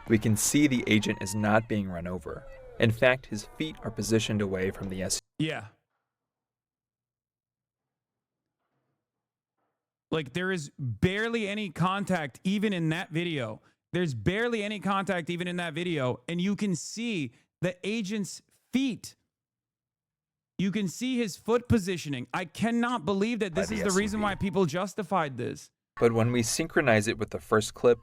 we can see the agent is not being run over. In fact, his feet are positioned away from the SUV. Yeah. Like, there is barely any contact even in that video. There's barely any contact even in that video, and you can see the agent's feet. You can see his foot positioning. I cannot believe that this is the reason why people justified this. But when we synchronize it with the first clip,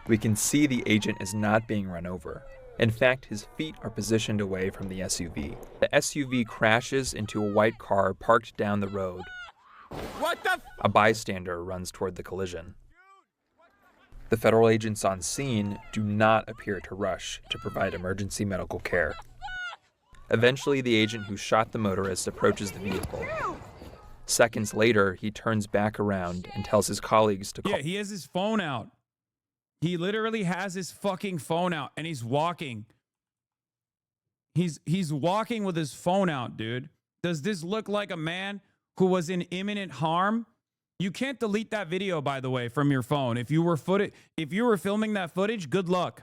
we can see the agent is not being run over. In fact, his feet are positioned away from the SUV. The SUV crashes into a white car parked down the road. What the? A bystander runs toward the collision. The federal agents on scene do not appear to rush to provide emergency medical care. Eventually, the agent who shot the motorist approaches the vehicle. Seconds later, he turns back around and tells his colleagues to call. Yeah, he has his phone out. He literally has his fucking phone out, and he's walking. He's walking with his phone out, dude. Does this look like a man who was in imminent harm? You can't delete that video, by the way, from your phone. If you were filming that footage, good luck.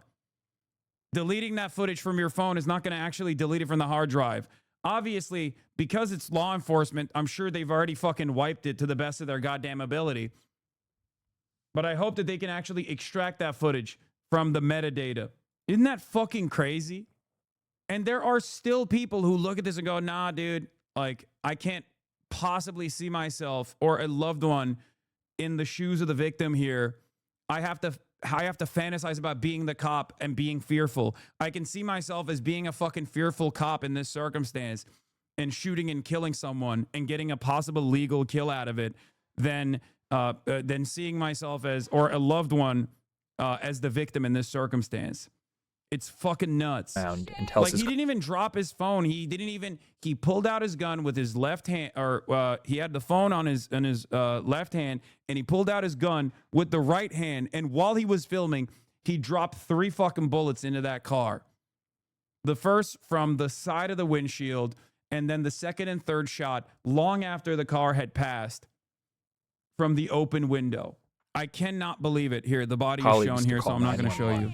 Deleting that footage from your phone is not going to actually delete it from the hard drive. Obviously, because it's law enforcement, I'm sure they've already fucking wiped it to the best of their goddamn ability. But I hope that they can actually extract that footage from the metadata. Isn't that fucking crazy? And there are still people who look at this and go, nah, dude, like, I can't possibly see myself or a loved one in the shoes of the victim here. I have to fantasize about being the cop and being fearful. I can see myself as being a fucking fearful cop in this circumstance and shooting and killing someone and getting a possible legal kill out of it than seeing myself as, or a loved one as the victim in this circumstance. It's fucking nuts. And tells like, he didn't even drop his phone. He pulled out his gun with his left hand, or he had the phone on his left hand, and he pulled out his gun with the right hand. And while he was filming, he dropped 3 fucking bullets into that car. The first from the side of the windshield, and then the second and third shot long after the car had passed from the open window. I cannot believe it. Here, the body is shown here, so I'm not going to show you.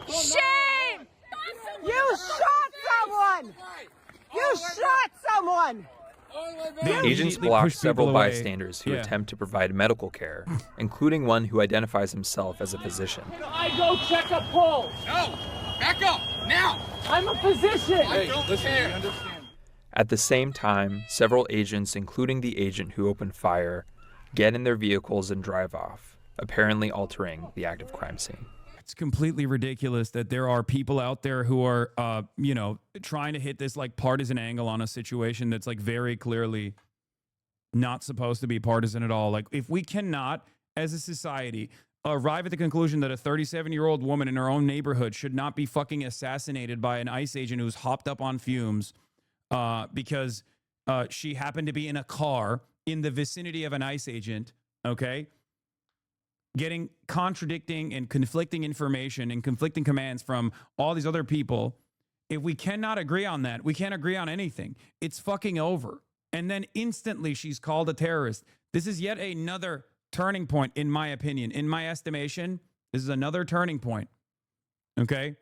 Shame! You shot someone! You shot someone! Agents block several bystanders who attempt to provide medical care, including one who identifies himself as a physician. I go check a pulse! No! Back up! Now! I'm a physician! I don't care! At the same time, several agents, including the agent who opened fire, get in their vehicles and drive off, apparently altering the active crime scene. It's completely ridiculous that there are people out there who are, trying to hit this like partisan angle on a situation that's like very clearly not supposed to be partisan at all. Like, if we cannot, as a society, arrive at the conclusion that a 37-year-old woman in her own neighborhood should not be fucking assassinated by an ICE agent who's hopped up on fumes because she happened to be in a car in the vicinity of an ICE agent, okay? Getting contradicting and conflicting information and conflicting commands from all these other people. If we cannot agree on that, we can't agree on anything. It's fucking over. And then instantly she's called a terrorist. This is yet another turning point, in my opinion. In my estimation, this is another turning point. Okay?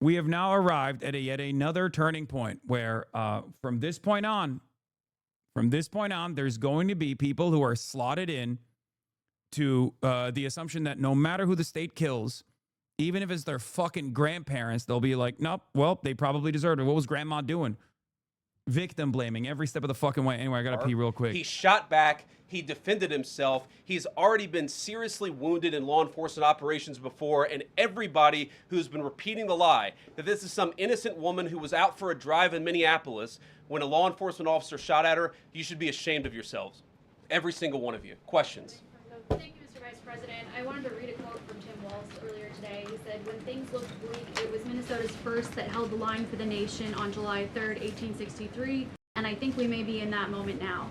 We have now arrived at yet another turning point where from this point on, there's going to be people who are slotted in to the assumption that no matter who the state kills, even if it's their fucking grandparents, they'll be like, nope, well, they probably deserved it. What was grandma doing? Victim blaming every step of the fucking way. Anyway, I gotta pee real quick. He shot back. He defended himself. He's already been seriously wounded in law enforcement operations before, and everybody who's been repeating the lie that this is some innocent woman who was out for a drive in Minneapolis when a law enforcement officer shot at her, you should be ashamed of yourselves. Every single one of you. Questions? Thank you, Mr. Vice President. I wanted to read a quote from Tim Walz earlier today. He said, "When things looked bleak, it was Minnesota's first that held the line for the nation on July 3rd, 1863, and I think we may be in that moment now."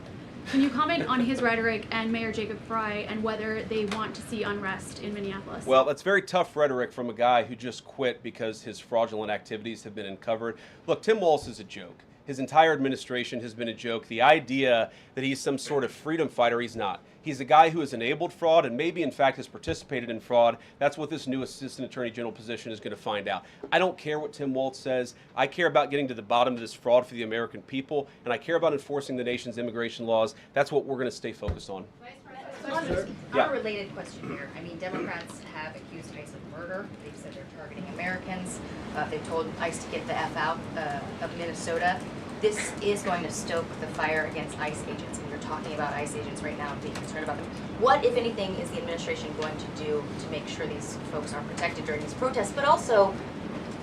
Can you comment on his rhetoric and Mayor Jacob Frey and whether they want to see unrest in Minneapolis? Well, that's very tough rhetoric from a guy who just quit because his fraudulent activities have been uncovered. Look, Tim Walz is a joke. His entire administration has been a joke. The idea that he's some sort of freedom fighter, he's not. He's a guy who has enabled fraud and maybe, in fact, has participated in fraud. That's what this new Assistant Attorney General position is going to find out. I don't care what Tim Walz says. I care about getting to the bottom of this fraud for the American people, and I care about enforcing the nation's immigration laws. That's what we're going to stay focused on. A related question here. I mean, Democrats have accused ICE of murder. They've said they're targeting Americans. They've told ICE to get the F out of Minnesota. This is going to stoke the fire against ICE agents, and you're talking about ICE agents right now and being concerned about them. What, if anything, is the administration going to do to make sure these folks are protected during these protests? But also,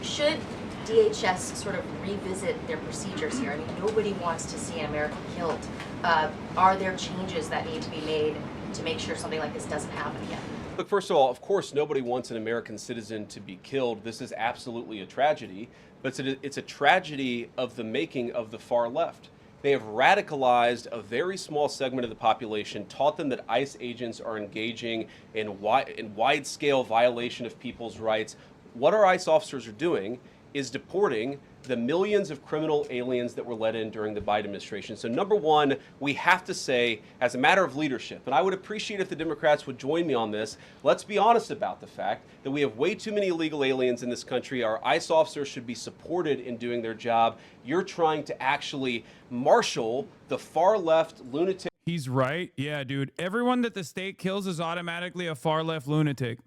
should DHS sort of revisit their procedures here? I mean, nobody wants to see an American killed. Are there changes that need to be made to make sure something like this doesn't happen again? Look, first of all, of course, nobody wants an American citizen to be killed. This is absolutely a tragedy, but it's a tragedy of the making of the far left. They have radicalized a very small segment of the population, taught them that ICE agents are engaging in wide-scale violation of people's rights. What our ICE officers are doing is deporting the millions of criminal aliens that were let in during the Biden administration. So number one, we have to say, as a matter of leadership, and I would appreciate if the Democrats would join me on this, let's be honest about the fact that we have way too many illegal aliens in this country. Our ICE officers should be supported in doing their job. You're trying to actually marshal the far left lunatic. He's right. Yeah, dude. Everyone that the state kills is automatically a far left lunatic.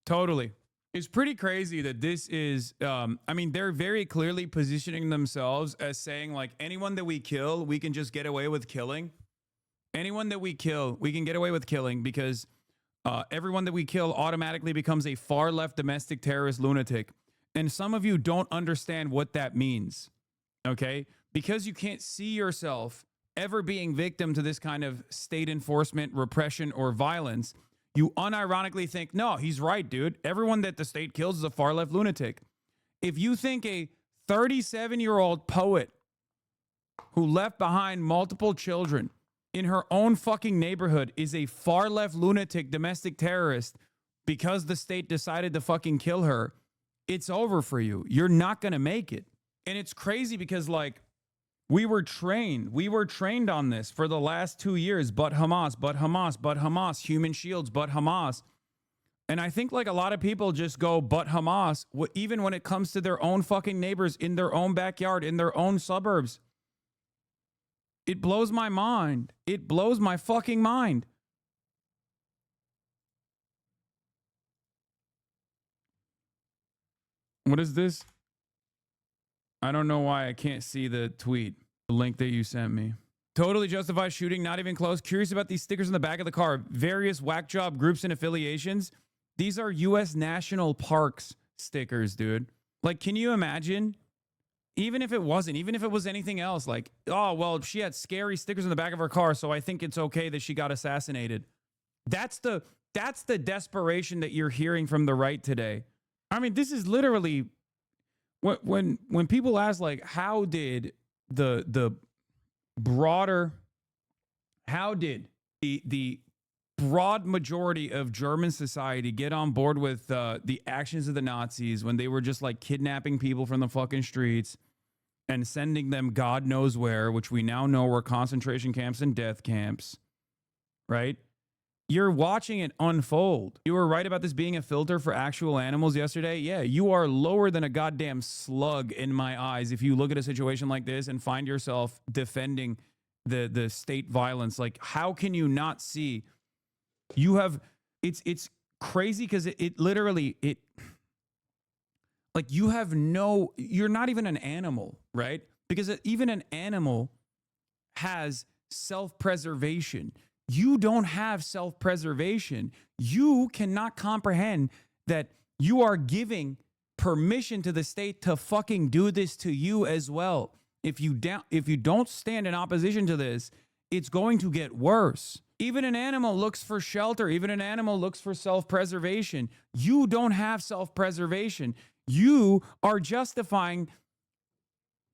Totally. It's pretty crazy that this is, I mean, they're very clearly positioning themselves as saying, like, anyone that we kill, we can just get away with killing. Anyone that we kill, we can get away with killing because everyone that we kill automatically becomes a far left domestic terrorist lunatic. And some of you don't understand what that means, okay? Because you can't see yourself ever being victim to this kind of state enforcement, repression, or violence, you unironically think, no, he's right, dude. Everyone that the state kills is a far left lunatic. If you think a 37-year-old poet who left behind multiple children in her own fucking neighborhood is a far left lunatic domestic terrorist because the state decided to fucking kill her, it's over for you. You're not going to make it. And it's crazy because, like, we were trained on this for the last 2 years, but Hamas, human shields, but Hamas. And I think, like, a lot of people just go, but Hamas, even when it comes to their own fucking neighbors in their own backyard, in their own suburbs. It blows my mind. It blows my fucking mind. What is this? I don't know why I can't see the tweet, the link that you sent me. Totally justified shooting, not even close. Curious about these stickers on the back of the car. Various whack job groups and affiliations. These are U.S. National Parks stickers, dude. Like, can you imagine? Even if it wasn't, even if it was anything else, like, oh, well, she had scary stickers on the back of her car, so I think it's okay that she got assassinated. That's the desperation that you're hearing from the right today. I mean, this is literally when people ask, like, how did the broad majority of German society get on board with the actions of the Nazis when they were just, like, kidnapping people from the fucking streets and sending them God knows where, which we now know were concentration camps and death camps, right? You're watching it unfold. You were right about this being a filter for actual animals yesterday. Yeah, you are lower than a goddamn slug in my eyes if you look at a situation like this and find yourself defending the state violence. Like, how can you not see? You have, it's crazy because it literally, like, you have you're not even an animal, right? because even an animal has self-preservation. You don't have self-preservation. You cannot comprehend that you are giving permission to the state to fucking do this to you as well. If you don't stand in opposition to this, it's going to get worse. Even an animal looks for shelter. Even an animal looks for self-preservation. You don't have self-preservation. You are justifying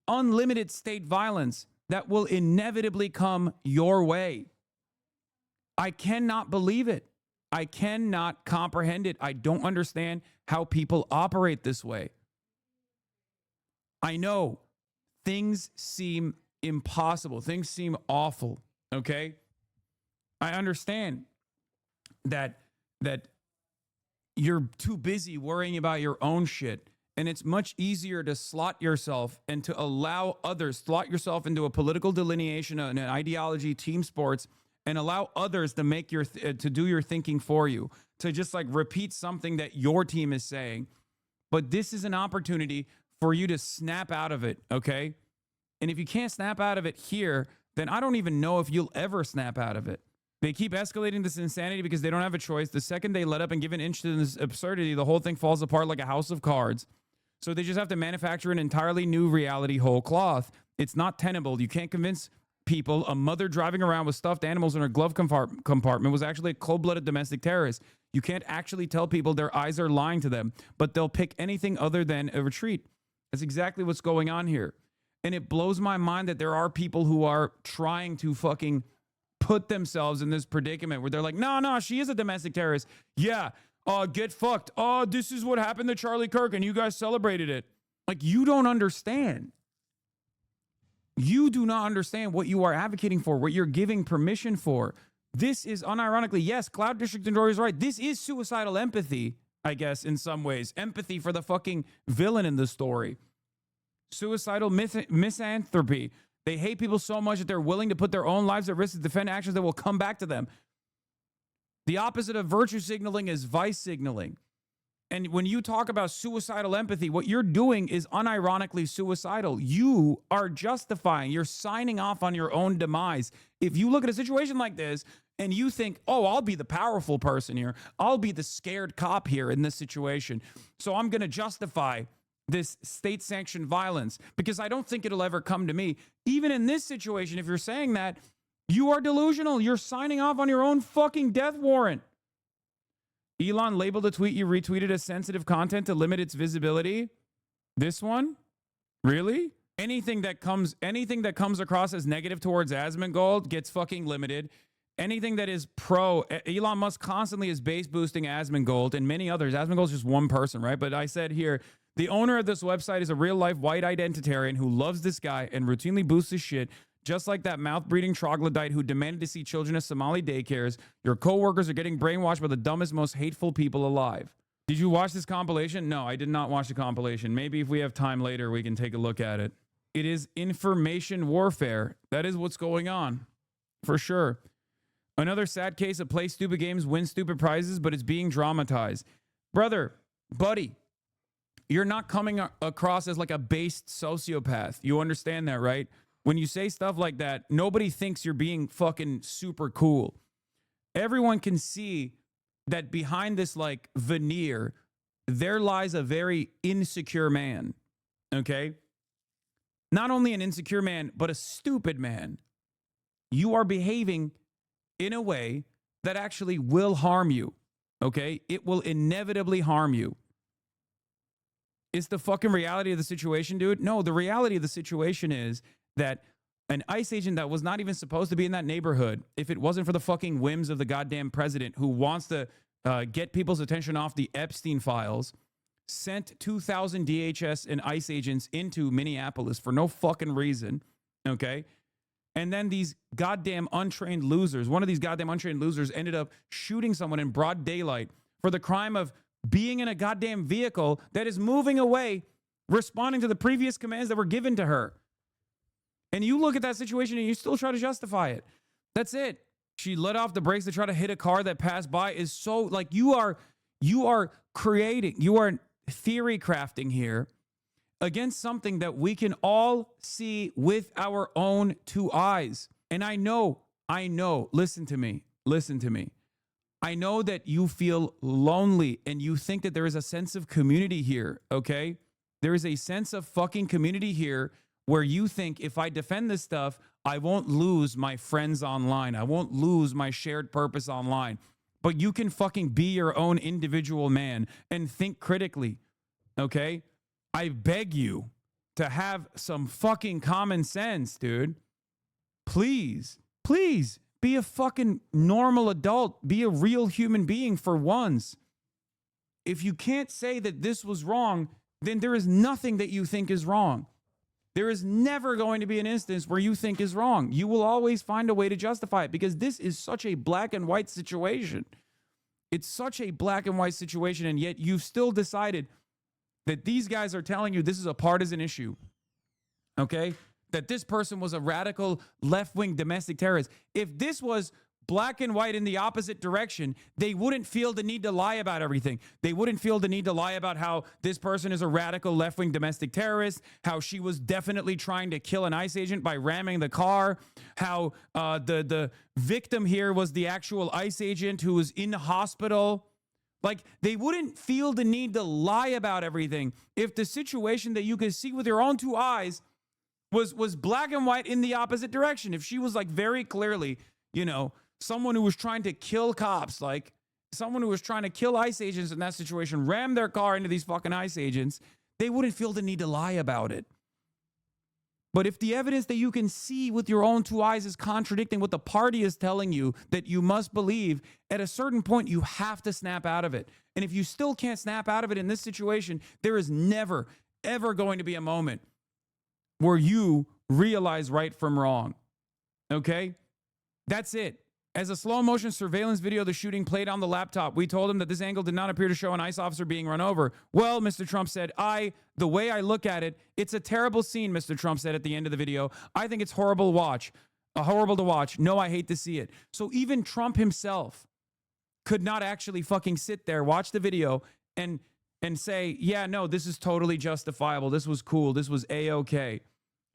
unlimited state violence that will inevitably come your way. I cannot believe it. I cannot comprehend it. I don't understand how people operate this way. I know things seem impossible. Things seem awful, okay? I understand that you're too busy worrying about your own shit, and it's much easier to slot yourself and to allow others, slot yourself into a political delineation, an ideology, team sports, and allow others to make to do your thinking for you, to just like repeat something that your team is saying. But this is an opportunity for you to snap out of it, okay? And if you can't snap out of it here, then I don't even know if you'll ever snap out of it. They keep escalating this insanity because they don't have a choice. The second they let up and give an inch to this absurdity, the whole thing falls apart like a house of cards. So they just have to manufacture an entirely new reality whole cloth. It's not tenable. You can't convince people a mother driving around with stuffed animals in her glove compartment was actually a cold-blooded domestic terrorist. You can't actually tell people their eyes are lying to them, but they'll pick anything other than a retreat. That's exactly what's going on here. And it blows my mind that there are people who are trying to fucking put themselves in this predicament where they're like, no, she is a domestic terrorist. Yeah, get fucked. Oh, this is what happened to Charlie Kirk and you guys celebrated it. Like, you don't understand. You do not understand what you are advocating for, what you're giving permission for. This is unironically, yes, Cloud District Enjoyer is right. This is suicidal empathy, I guess, in some ways. Empathy for the fucking villain in the story. Suicidal misanthropy. They hate people so much that they're willing to put their own lives at risk to defend actions that will come back to them. The opposite of virtue signaling is vice signaling. And when you talk about suicidal empathy, what you're doing is unironically suicidal. You are justifying, you're signing off on your own demise. If you look at a situation like this and you think, oh, I'll be the powerful person here, I'll be the scared cop here in this situation, so I'm going to justify this state-sanctioned violence because I don't think it'll ever come to me. Even in this situation, if you're saying that, you are delusional. You're signing off on your own fucking death warrant. Elon labeled a tweet you retweeted as sensitive content to limit its visibility. This one? Really? Anything that comes across as negative towards Asmongold gets fucking limited. Anything that is pro, Elon Musk constantly is base boosting Asmongold and many others. Asmongold is just one person, right? But I said here, the owner of this website is a real-life white identitarian who loves this guy and routinely boosts his shit, just like that mouth-breathing troglodyte who demanded to see children at Somali daycares. Your co-workers are getting brainwashed by the dumbest, most hateful people alive. Did you watch this compilation? No, I did not watch the compilation. Maybe if we have time later, we can take a look at it. It is information warfare. That is what's going on, for sure. Another sad case of play stupid games, win stupid prizes, but it's being dramatized. Brother, buddy, you're not coming across as like a based sociopath. You understand that, right? When you say stuff like that, nobody thinks you're being fucking super cool. Everyone can see that behind this like veneer, there lies a very insecure man, okay? Not only an insecure man, but a stupid man. You are behaving in a way that actually will harm you, okay? It will inevitably harm you. Is the fucking reality of the situation, dude? No, the reality of the situation is that an ICE agent that was not even supposed to be in that neighborhood, if it wasn't for the fucking whims of the goddamn president who wants to get people's attention off the Epstein files, sent 2,000 DHS and ICE agents into Minneapolis for no fucking reason, okay? And then these goddamn untrained losers, one of these goddamn untrained losers ended up shooting someone in broad daylight for the crime of being in a goddamn vehicle that is moving away, responding to the previous commands that were given to her. And you look at that situation and you still try to justify it. That's it. She let off the brakes to try to hit a car that passed by. Is so like you are theory crafting here against something that we can all see with our own two eyes. And I know, listen to me. I know that you feel lonely and you think that there is a sense of community here, okay? There is a sense of fucking community here where you think if I defend this stuff, I won't lose my friends online. I won't lose my shared purpose online. But you can fucking be your own individual man and think critically, okay? I beg you to have some fucking common sense, dude. Please be a fucking normal adult. Be a real human being for once. If you can't say that this was wrong, then there is nothing that you think is wrong. There is never going to be an instance where you think is wrong. You will always find a way to justify it because this is such a black and white situation. It's such a black and white situation, and yet you've still decided that these guys are telling you this is a partisan issue, okay? That this person was a radical left-wing domestic terrorist. If this was black and white in the opposite direction, they wouldn't feel the need to lie about everything. They wouldn't feel the need to lie about how this person is a radical left-wing domestic terrorist, how she was definitely trying to kill an ICE agent by ramming the car, how the victim here was the actual ICE agent who was in the hospital. Like, they wouldn't feel the need to lie about everything if the situation that you could see with your own two eyes was black and white in the opposite direction. If she was like very clearly, you know, someone who was trying to kill cops, like someone who was trying to kill ICE agents in that situation, ram their car into these fucking ICE agents, they wouldn't feel the need to lie about it. But if the evidence that you can see with your own two eyes is contradicting what the party is telling you that you must believe, at a certain point, you have to snap out of it. And if you still can't snap out of it in this situation, there is never, ever going to be a moment where you realize right from wrong. Okay? That's it. As a slow motion surveillance video of the shooting played on the laptop, we told him that this angle did not appear to show an ICE officer being run over. Well, Mr. Trump said, the way I look at it, it's a terrible scene, Mr. Trump said at the end of the video. I think it's horrible to watch. No, I hate to see it. So even Trump himself could not actually fucking sit there, watch the video, and say, yeah, no, this is totally justifiable. This was cool. This was A-okay.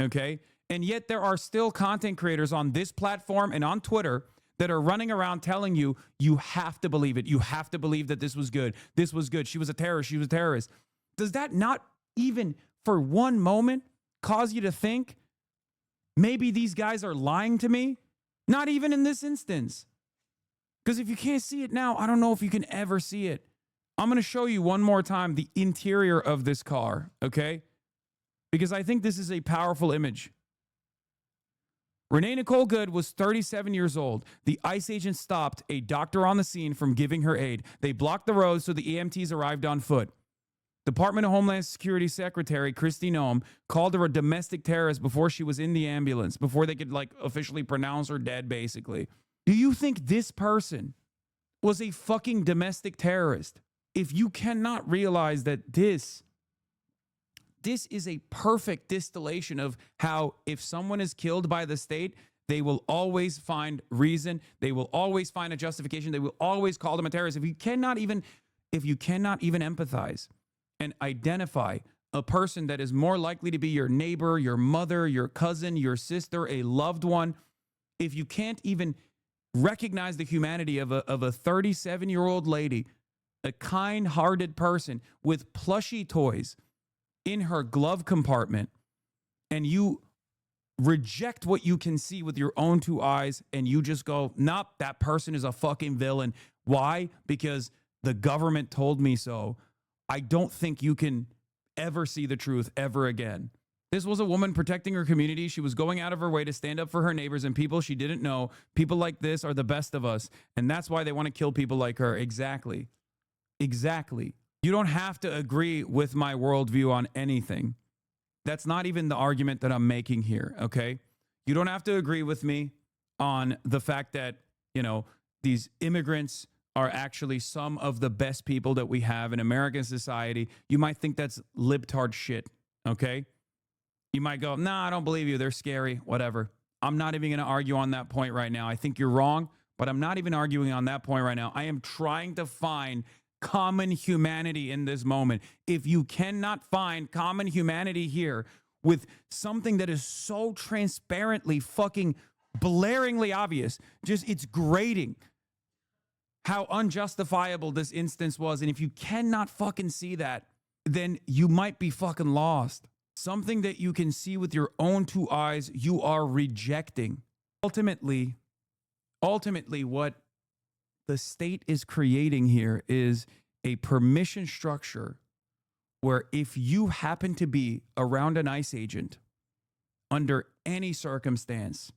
Okay? And yet there are still content creators on this platform and on Twitter that are running around telling you, you have to believe it. You have to believe that this was good. This was good. She was a terrorist. She was a terrorist. Does that not even for one moment cause you to think maybe these guys are lying to me? Not even in this instance. Because if you can't see it now, I don't know if you can ever see it. I'm going to show you one more time the interior of this car, okay? Because I think this is a powerful image. Renee Nicole Good was 37 years old. The ICE agent stopped a doctor on the scene from giving her aid. They blocked the road so the EMTs arrived on foot. Department of Homeland Security Secretary Kristi Noem called her a domestic terrorist before she was in the ambulance, before they could officially pronounce her dead, basically. Do you think this person was a fucking domestic terrorist? If you cannot realize that this is a perfect distillation of how if someone is killed by the state, they will always find reason. They will always find a justification. They will always call them a terrorist. If you cannot even empathize and identify a person that is more likely to be your neighbor, your mother, your cousin, your sister, a loved one, if you can't even recognize the humanity of a 37-year-old lady, a kind-hearted person with plushy toys in her glove compartment, and you reject what you can see with your own two eyes, and you just go, nope, that person is a fucking villain. Why? Because the government told me so. I don't think you can ever see the truth ever again. This was a woman protecting her community. She was going out of her way to stand up for her neighbors and people she didn't know. People like this are the best of us, and that's why they want to kill people like her. Exactly. You don't have to agree with my worldview on anything. That's not even the argument that I'm making here, okay? You don't have to agree with me on the fact that, these immigrants are actually some of the best people that we have in American society. You might think that's libtard shit, okay? You might go, nah, I don't believe you. They're scary, whatever. I'm not even going to argue on that point right now. I think you're wrong, but I'm not even arguing on that point right now. I am trying to find common humanity in this moment, if you cannot find common humanity here with something that is so transparently fucking blaringly obvious, just it's grating how unjustifiable this instance was. And if you cannot fucking see that, then you might be fucking lost. Something that you can see with your own two eyes, you are rejecting. Ultimately, what the state is creating here is a permission structure where if you happen to be around an ICE agent under any circumstance,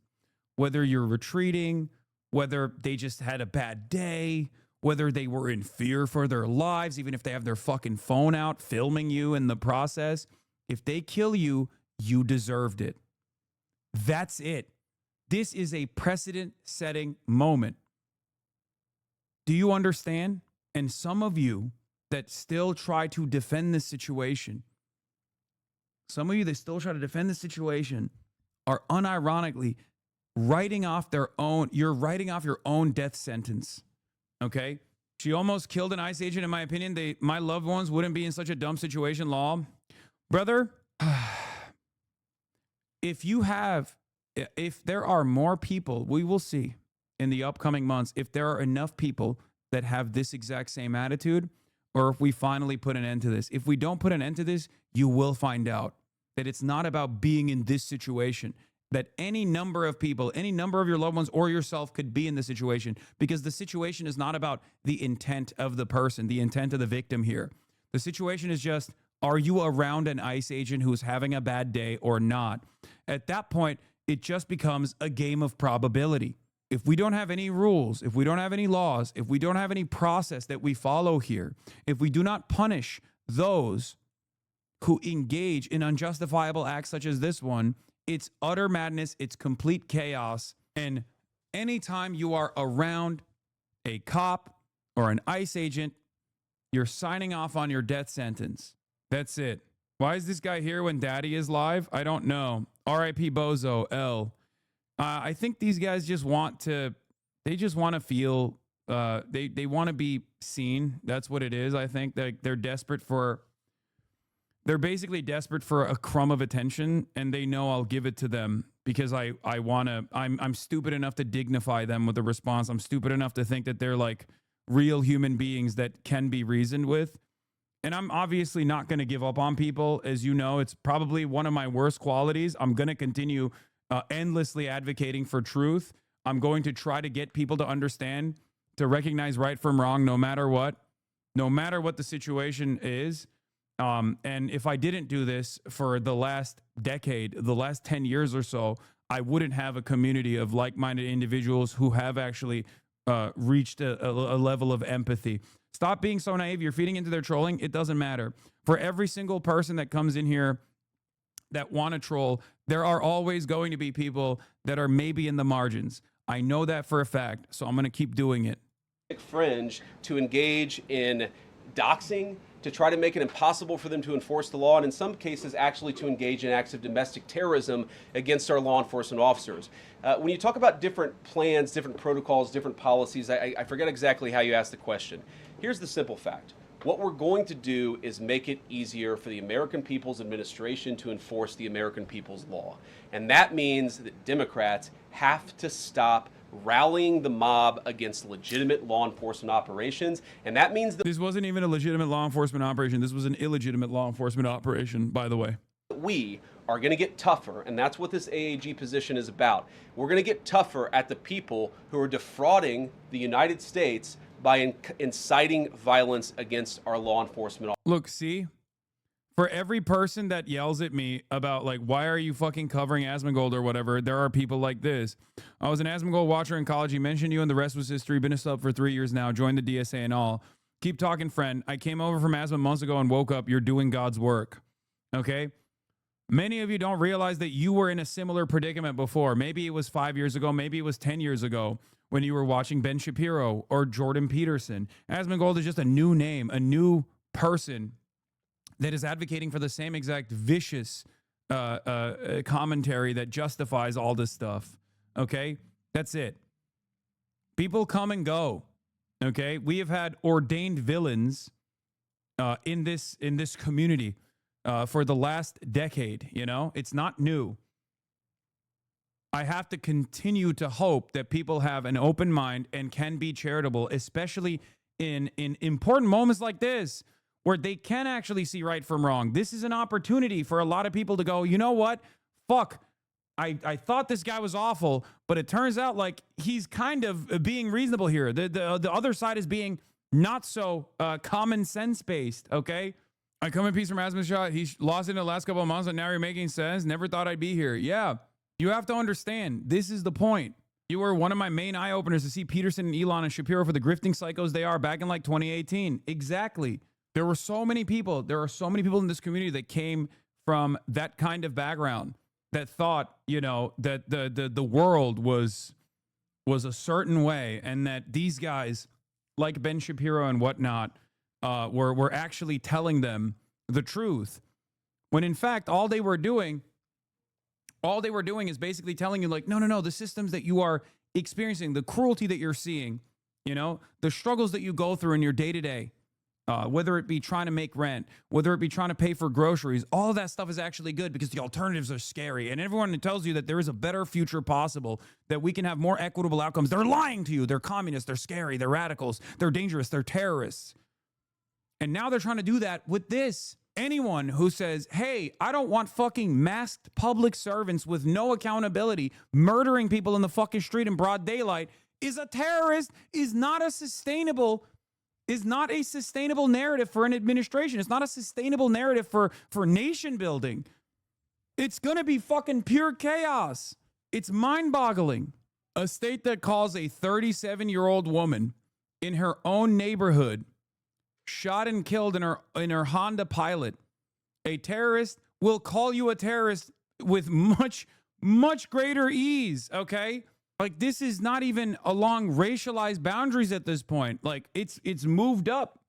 whether you're retreating, whether they just had a bad day, whether they were in fear for their lives, even if they have their fucking phone out filming you in the process, if they kill you, you deserved it. That's it. This is a precedent-setting moment. Do you understand? And some of you that still try to defend this situation, are unironically writing off you're writing off your own death sentence. Okay? She almost killed an ICE agent, in my opinion. My loved ones wouldn't be in such a dumb situation, law. Brother, if there are more people, we will see in the upcoming months if there are enough people that have this exact same attitude, or if we finally put an end to this. If we don't put an end to this, you will find out that it's not about being in this situation, that any number of people, any number of your loved ones or yourself could be in the situation, because the situation is not about the intent of the person, the intent of the victim here. The situation is just, are you around an ICE agent who's having a bad day or not? At that point, it just becomes a game of probability. If we don't have any rules, if we don't have any laws, if we don't have any process that we follow here, if we do not punish those who engage in unjustifiable acts such as this one, it's utter madness, it's complete chaos. And anytime you are around a cop or an ICE agent, you're signing off on your death sentence. That's it. Why is this guy here when daddy is live? I don't know. R.I.P. Bozo, L. I think these guys just want to feel, they want to be seen. That's what it is. I think they're basically desperate for a crumb of attention, and they know I'll give it to them because I'm stupid enough to dignify them with a response. I'm stupid enough to think that they're like real human beings that can be reasoned with. And I'm obviously not going to give up on people. As you know, it's probably one of my worst qualities. I'm going to continue endlessly advocating for truth. I'm going to try to get people to understand, to recognize right from wrong, no matter what the situation is. And if I didn't do this for the last decade, the last 10 years or so, I wouldn't have a community of like-minded individuals who have actually reached a level of empathy. Stop being so naive. You're feeding into their trolling. It doesn't matter. For every single person that comes in here that want to troll, there are always going to be people that are maybe in the margins. I know that for a fact, so I'm going to keep doing it. Fringe to engage in doxing, to try to make it impossible for them to enforce the law, and in some cases actually to engage in acts of domestic terrorism against our law enforcement officers. When you talk about different plans, different protocols, different policies, I forget exactly how you asked the question. Here's the simple fact. What we're going to do is make it easier for the American People's Administration to enforce the American People's law. And that means that Democrats have to stop rallying the mob against legitimate law enforcement operations. And that means that this wasn't even a legitimate law enforcement operation. This was an illegitimate law enforcement operation, by the way. We are going to get tougher, and that's what this AAG position is about. We're going to get tougher at the people who are defrauding the United States by inciting violence against our law enforcement. Look, see, for every person that yells at me about, like, why are you fucking covering Asmongold or whatever, there are people like this. I was an Asmongold watcher in college. He mentioned you, and the rest was history. Been a sub for 3 years now. Joined the DSA and all. Keep talking, friend. I came over from Asmon months ago and woke up. You're doing God's work. Okay? Many of you don't realize that you were in a similar predicament before. Maybe it was 5 years ago. Maybe it was 10 years ago when you were watching Ben Shapiro or Jordan Peterson. Asmongold is just a new name, a new person that is advocating for the same exact vicious commentary that justifies all this stuff. Okay? That's it. People come and go. Okay, we have had ordained villains in this community for the last decade. You know, it's not new. I have to continue to hope that people have an open mind and can be charitable, especially in important moments like this, where they can actually see right from wrong. This is an opportunity for a lot of people to go, you know what? Fuck. I thought this guy was awful, but it turns out like he's kind of being reasonable here. The other side is being not so common sense based, okay? I come in peace from Asmus Shot. He lost it in the last couple of months, and now you're making sense. Never thought I'd be here. Yeah, you have to understand. This is the point. You were one of my main eye openers to see Peterson and Elon and Shapiro for the grifting psychos they are back in like 2018. Exactly. There were so many people. There are so many people in this community that came from that kind of background that thought, you know, that the world was a certain way, and that these guys like Ben Shapiro and whatnot were actually telling them the truth, when in fact all they were doing is basically telling you like, no, the systems that you are experiencing, the cruelty that you're seeing, you know, the struggles that you go through in your day-to-day, whether it be trying to make rent, whether it be trying to pay for groceries, all of that stuff is actually good because the alternatives are scary. And everyone that tells you that there is a better future possible, that we can have more equitable outcomes, they're lying to you. They're communists, they're scary, they're radicals, they're dangerous, they're terrorists. And now they're trying to do that with this. Anyone who says, hey, I don't want fucking masked public servants with no accountability murdering people in the fucking street in broad daylight is a terrorist, is not a sustainable narrative for an administration. It's not a sustainable narrative for nation building. It's going to be fucking pure chaos. It's mind-boggling. A state that calls a 37-year-old woman in her own neighborhood shot and killed in her Honda Pilot a terrorist will call you a terrorist with much, much greater ease, okay? Like, this is not even along racialized boundaries at this point. Like, it's moved up.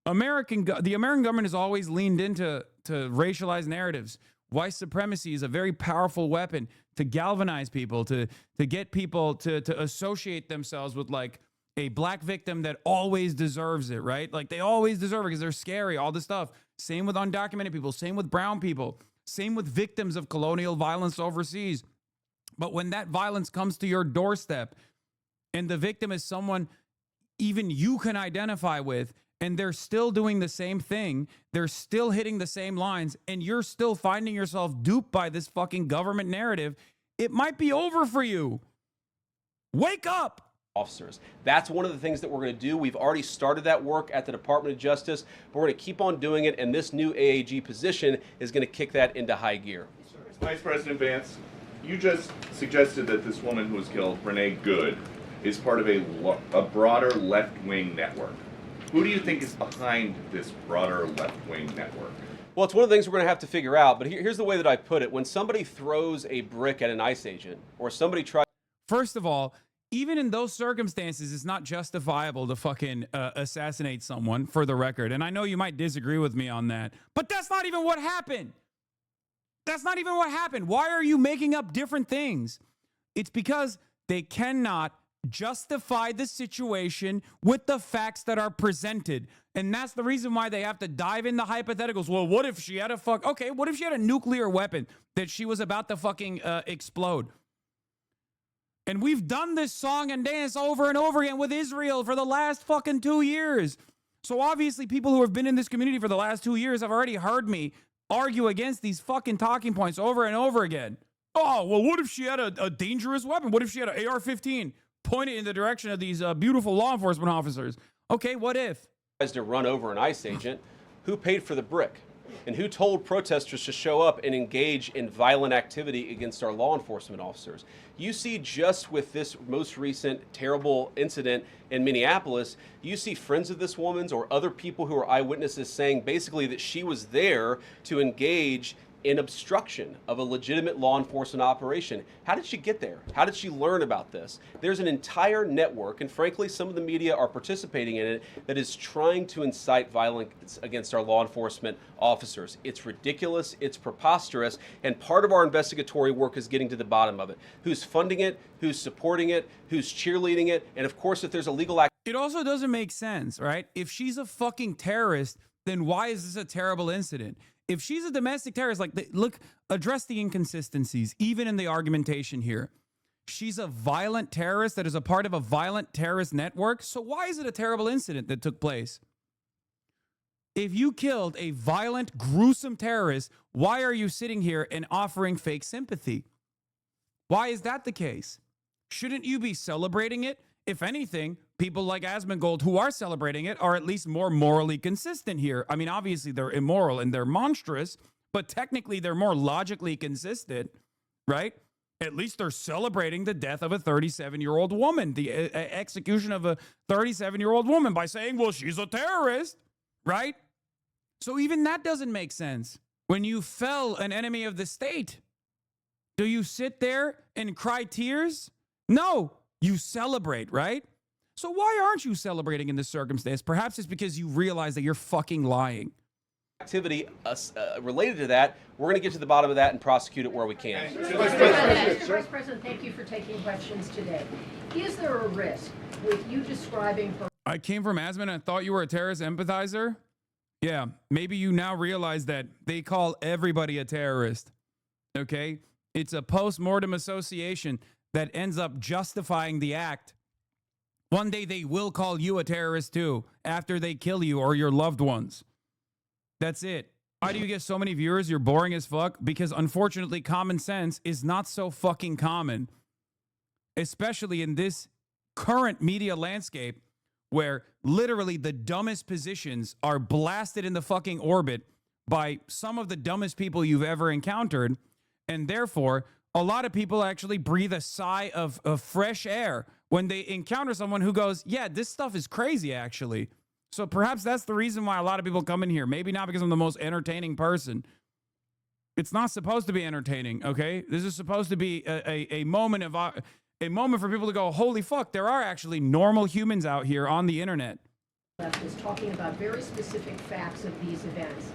The American government has always leaned into racialized narratives. White supremacy is a very powerful weapon to galvanize people, to get people to associate themselves with, like, a black victim that always deserves it, right? Like, they always deserve it because they're scary, all this stuff. Same with undocumented people, same with brown people, same with victims of colonial violence overseas. But when that violence comes to your doorstep and the victim is someone even you can identify with, and they're still doing the same thing, they're still hitting the same lines, and you're still finding yourself duped by this fucking government narrative, it might be over for you. Wake up! Officers. That's one of the things that we're going to do. We've already started that work at the Department of Justice, but we're going to keep on doing it, and this new AAG position is going to kick that into high gear. Vice President Vance, you just suggested that this woman who was killed, Renee Good, is part of a broader left-wing network. Who do you think is behind this broader left-wing network? Well, it's one of the things we're going to have to figure out, but here's the way that I put it. When somebody throws a brick at an ICE agent, or somebody tries... First of all, even in those circumstances, it's not justifiable to fucking assassinate someone, for the record. And I know you might disagree with me on that, but that's not even what happened. That's not even what happened. Why are you making up different things? It's because they cannot justify the situation with the facts that are presented. And that's the reason why they have to dive into hypotheticals. Well, what if she had what if she had a nuclear weapon that she was about to fucking explode? And we've done this song and dance over and over again with Israel for the last fucking 2 years. So obviously people who have been in this community for the last 2 years have already heard me argue against these fucking talking points over and over again. Oh, well, what if she had a dangerous weapon? What if she had an AR-15 pointed in the direction of these beautiful law enforcement officers? Okay, what if? Tries to run over an ICE agent. Who paid for the brick? And who told protesters to show up and engage in violent activity against our law enforcement officers? You see, just with this most recent terrible incident in Minneapolis, you see friends of this woman's or other people who are eyewitnesses saying basically that she was there to engage in obstruction of a legitimate law enforcement operation. How did she get there? How did she learn about this? There's an entire network, and frankly, some of the media are participating in it, that is trying to incite violence against our law enforcement officers. It's ridiculous, it's preposterous, and part of our investigatory work is getting to the bottom of it. Who's funding it, who's supporting it, who's cheerleading it, and of course, if there's a legal act. It also doesn't make sense, right? If she's a fucking terrorist, then why is this a terrible incident? If she's a domestic terrorist, like, look, address the inconsistencies, even in the argumentation here. She's a violent terrorist that is a part of a violent terrorist network. So why is it a terrible incident that took place? If you killed a violent, gruesome terrorist, why are you sitting here and offering fake sympathy? Why is that the case? Shouldn't you be celebrating it? If anything, people like Asmongold who are celebrating it are at least more morally consistent here. I mean, obviously they're immoral and they're monstrous, but technically they're more logically consistent, right? At least they're celebrating the death of a 37-year-old woman, the execution of a 37-year-old woman by saying, well, she's a terrorist, right? So even that doesn't make sense. When you fell an enemy of the state, do you sit there and cry tears? No, you celebrate, right? So why aren't you celebrating in this circumstance? Perhaps it's because you realize that you're fucking lying. Activity related to that, we're going to get to the bottom of that and prosecute it where we can. Mr. Vice President, thank you for taking questions today. Is there a risk with you describing... I came from Asman and I thought you were a terrorist empathizer? Yeah, maybe you now realize that they call everybody a terrorist, okay? It's a post-mortem association that ends up justifying the act. One day they will call you a terrorist too, after they kill you or your loved ones. That's it. Why do you get so many viewers? You're boring as fuck. Because unfortunately, common sense is not so fucking common. Especially in this current media landscape where literally the dumbest positions are blasted in the fucking orbit by some of the dumbest people you've ever encountered. And therefore, a lot of people actually breathe a sigh of fresh air when they encounter someone who goes, yeah, this stuff is crazy, actually. So perhaps that's the reason why a lot of people come in here. Maybe not because I'm the most entertaining person. It's not supposed to be entertaining, okay? This is supposed to be a moment of a moment for people to go, holy fuck, there are actually normal humans out here on the internet. ...is talking about very specific facts of these events.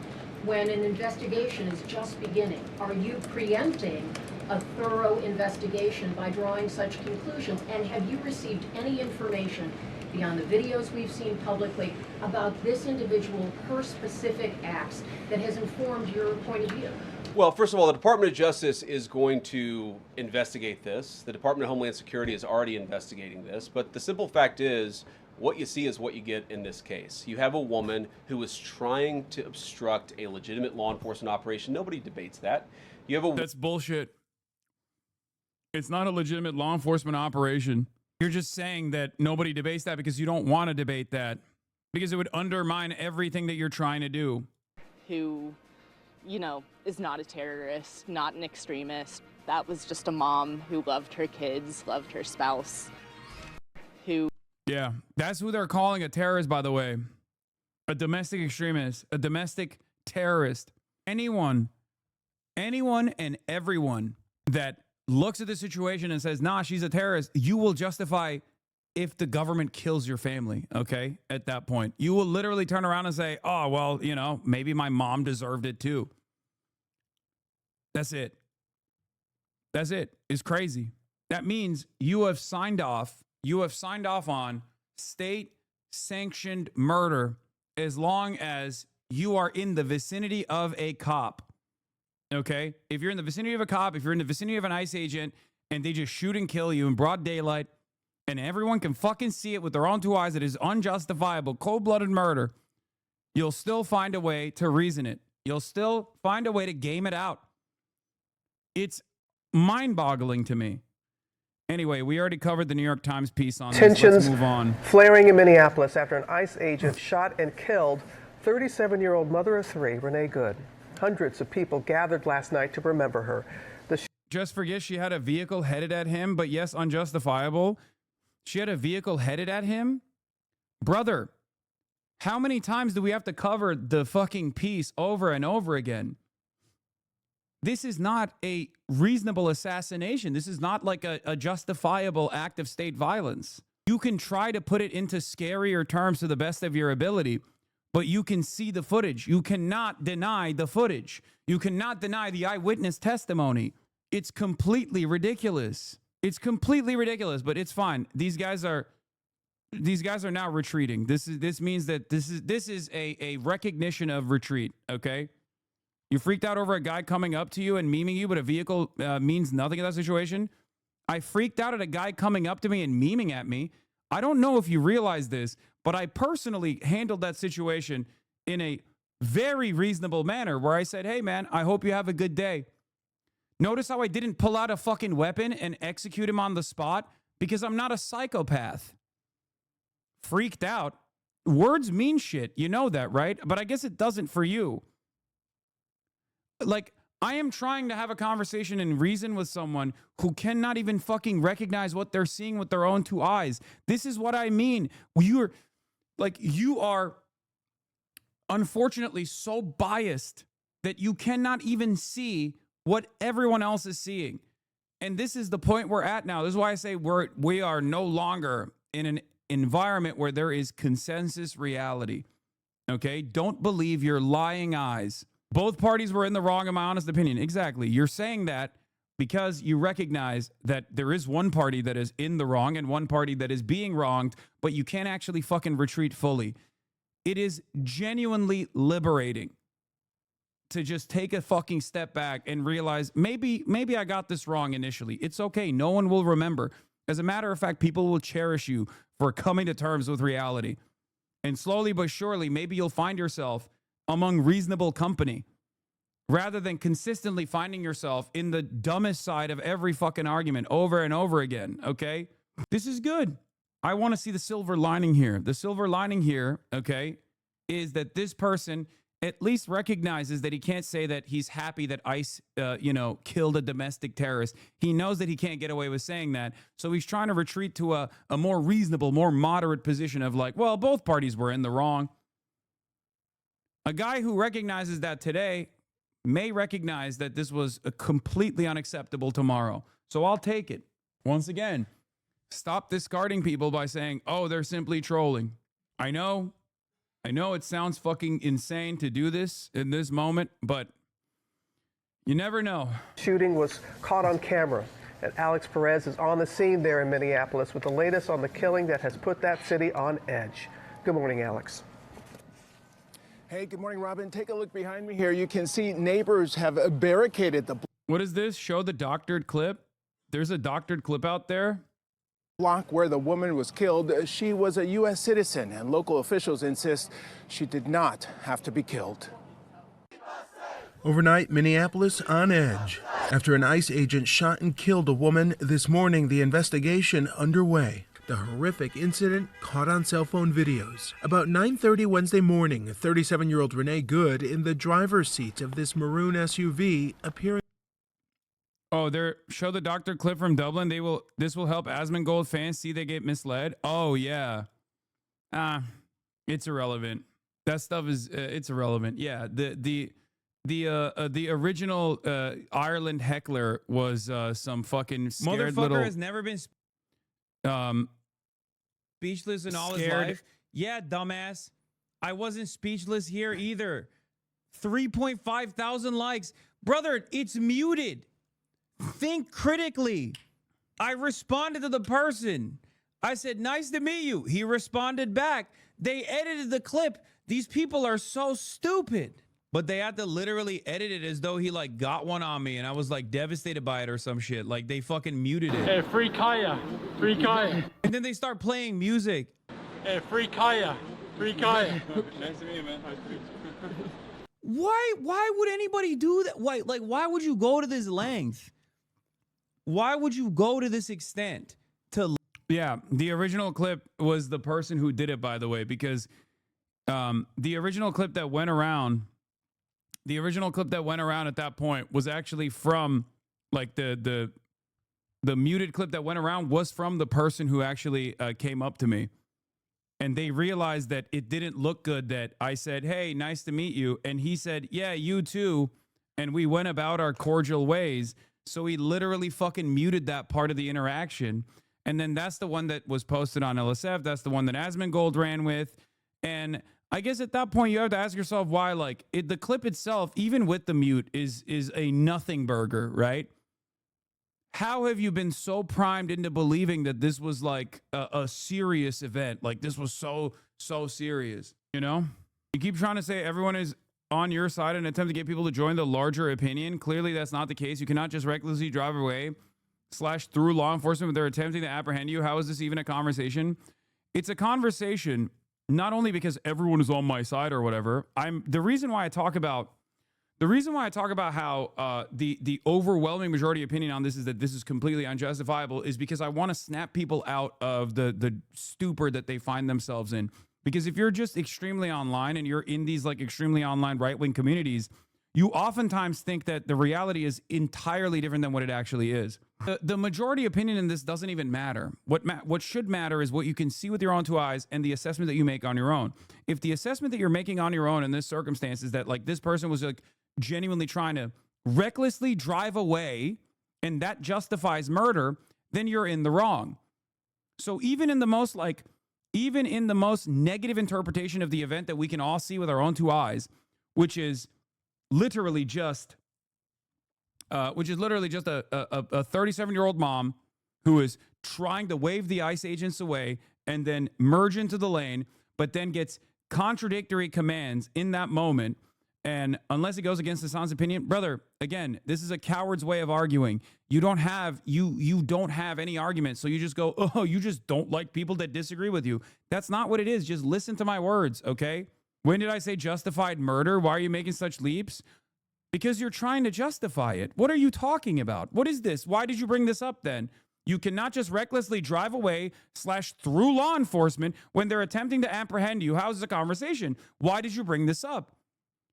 When an investigation is just beginning, are you preempting a thorough investigation by drawing such conclusions? And have you received any information beyond the videos we've seen publicly about this individual, her specific acts that has informed your point of view? Well, first of all, the Department of Justice is going to investigate this. The Department of Homeland Security is already investigating this. But the simple fact is, what you see is what you get in this case. You have a woman who is trying to obstruct a legitimate law enforcement operation. Nobody debates that. You have a... That's bullshit. It's not a legitimate law enforcement operation. You're just saying that nobody debates that because you don't want to debate that. Because it would undermine everything that you're trying to do. Who, you know, is not a terrorist, not an extremist. That was just a mom who loved her kids, loved her spouse. Who... Yeah, that's who they're calling a terrorist, by the way. A domestic extremist, a domestic terrorist. Anyone and everyone that looks at the situation and says, nah, she's a terrorist, you will justify if the government kills your family, okay? At that point, you will literally turn around and say, oh, well, you know, maybe my mom deserved it too. That's it. That's it. It's crazy. That means you have signed off on state-sanctioned murder as long as you are in the vicinity of a cop. Okay? If you're in the vicinity of a cop, if you're in the vicinity of an ICE agent, and they just shoot and kill you in broad daylight, and everyone can fucking see it with their own two eyes, it is unjustifiable, cold-blooded murder, you'll still find a way to reason it. You'll still find a way to game it out. It's mind-boggling to me. Anyway, we already covered the New York Times piece on this. Let's move on. Flaring in Minneapolis after an ICE agent shot and killed 37-year-old mother of three, Renee Good. Hundreds of people gathered last night to remember her. Just forget she had a vehicle headed at him, but yes, unjustifiable. She had a vehicle headed at him? Brother, how many times do we have to cover the fucking piece over and over again? This is not a reasonable assassination. This is not like a justifiable act of state violence. You can try to put it into scarier terms to the best of your ability, but you can see the footage. You cannot deny the footage. You cannot deny the eyewitness testimony. It's completely ridiculous. It's completely ridiculous, but it's fine. These guys are these guys are now retreating. This means that this is a recognition of retreat. Okay, you freaked out over a guy coming up to you and memeing you, but a vehicle means nothing in that situation. I freaked out at a guy coming up to me and memeing at me. I don't know if you realize this, but I personally handled that situation in a very reasonable manner where I said, hey, man, I hope you have a good day. Notice how I didn't pull out a fucking weapon and execute him on the spot because I'm not a psychopath. Freaked out. Words mean shit. You know that, right? But I guess it doesn't for you. Like, I am trying to have a conversation and reason with someone who cannot even fucking recognize what they're seeing with their own two eyes. This is what I mean. You are unfortunately so biased that you cannot even see what everyone else is seeing. And this is the point we're at now. This is why I say we are no longer in an environment where there is consensus reality. Okay? Don't believe your lying eyes. Both parties were in the wrong, in my honest opinion. Exactly. You're saying that because you recognize that there is one party that is in the wrong and one party that is being wronged, but you can't actually fucking retreat fully. It is genuinely liberating to just take a fucking step back and realize maybe I got this wrong initially. It's okay. No one will remember. As a matter of fact, people will cherish you for coming to terms with reality. And slowly but surely, maybe you'll find yourself among reasonable company rather than consistently finding yourself in the dumbest side of every fucking argument over and over again, okay? This is good. I want to see the silver lining here. The silver lining here, okay, is that this person at least recognizes that he can't say that he's happy that ICE, killed a domestic terrorist. He knows that he can't get away with saying that. So he's trying to retreat to a more reasonable, more moderate position of like, well, both parties were in the wrong. A guy who recognizes that today may recognize that this was completely unacceptable tomorrow. So I'll take it. Once again, stop discarding people by saying, oh, they're simply trolling. I know it sounds fucking insane to do this in this moment, but you never know. Shooting was caught on camera, and Alex Perez is on the scene there in Minneapolis with the latest on the killing that has put that city on edge. Good morning, Alex. Hey, good morning, Robin. Take a look behind me here. You can see neighbors have barricaded the What is this? Show the doctored clip? There's a doctored clip out there? block where the woman was killed. She was a U.S. citizen, and local officials insist she did not have to be killed. Overnight, Minneapolis on edge. After an ICE agent shot and killed a woman, this morning the investigation underway. The horrific incident caught on cell phone videos. About 9:30 Wednesday morning, 37-year-old Renee Good in the driver's seat of this maroon SUV appearing. Oh, show the doctor clip from Dublin. This will help Asmongold fans see they get misled. Oh yeah. It's irrelevant. That stuff is it's irrelevant. Yeah, the original Ireland heckler was some fucking scared motherfucker little has never been speechless in all his scared. life. Yeah, dumbass. I wasn't speechless here either. 3.5 thousand likes. Brother, it's muted. Think critically. I responded to the person. I said, nice to meet you. He responded back. They edited the clip. These people are so stupid. But they had to literally edit it as though he like got one on me and I was like devastated by it or some shit. Like they fucking muted it. Hey, free Kaya. Free Kaya. And then they start playing music. Hey, free Kaya. Free Kaya. Nice to meet you, man. Why would anybody do that? Why would you go to this length? Why would you go to this extent to? Yeah, the original clip was the person who did it, by the way, because the original clip that went around at that point was actually from like the muted clip that went around was from the person who actually came up to me. And they realized that it didn't look good that I said, hey, nice to meet you. And he said, yeah, you too. And we went about our cordial ways. So he literally fucking muted that part of the interaction. And then that's the one that was posted on LSF. That's the one that Asmongold ran with. And I guess at that point, you have to ask yourself why, like, the clip itself, even with the mute, is a nothing burger, right? how have you been so primed into believing that this was like a serious event? Like this was so serious, you know? You keep trying to say everyone is on your side in an attempt to get people to join the larger opinion. Clearly that's not the case. You cannot just recklessly drive away / through law enforcement when they're attempting to apprehend you. How is this even a conversation? It's a conversation not only because everyone is on my side or whatever. The reason why I talk about how the overwhelming majority opinion on this is that this is completely unjustifiable is because I want to snap people out of the stupor that they find themselves in. Because if you're just extremely online and you're in these like extremely online right-wing communities, you oftentimes think that the reality is entirely different than what it actually is. The majority opinion in this doesn't even matter. What should matter is what you can see with your own two eyes and the assessment that you make on your own. If the assessment that you're making on your own in this circumstance is that like this person was like genuinely trying to recklessly drive away and that justifies murder, then you're in the wrong. So even in the most negative interpretation of the event that we can all see with our own two eyes, which is literally just a 37-year-old mom who is trying to wave the ICE agents away and then merge into the lane, but then gets contradictory commands in that moment. And unless it goes against Hassan's opinion, brother, again, this is a coward's way of arguing. You don't have any argument. So you just go, oh, you just don't like people that disagree with you. That's not what it is. Just listen to my words, okay? When did I say justified murder? Why are you making such leaps? Because you're trying to justify it. What are you talking about? What is this? Why did you bring this up then? You cannot just recklessly drive away / through law enforcement when they're attempting to apprehend you. How's the conversation? Why did you bring this up?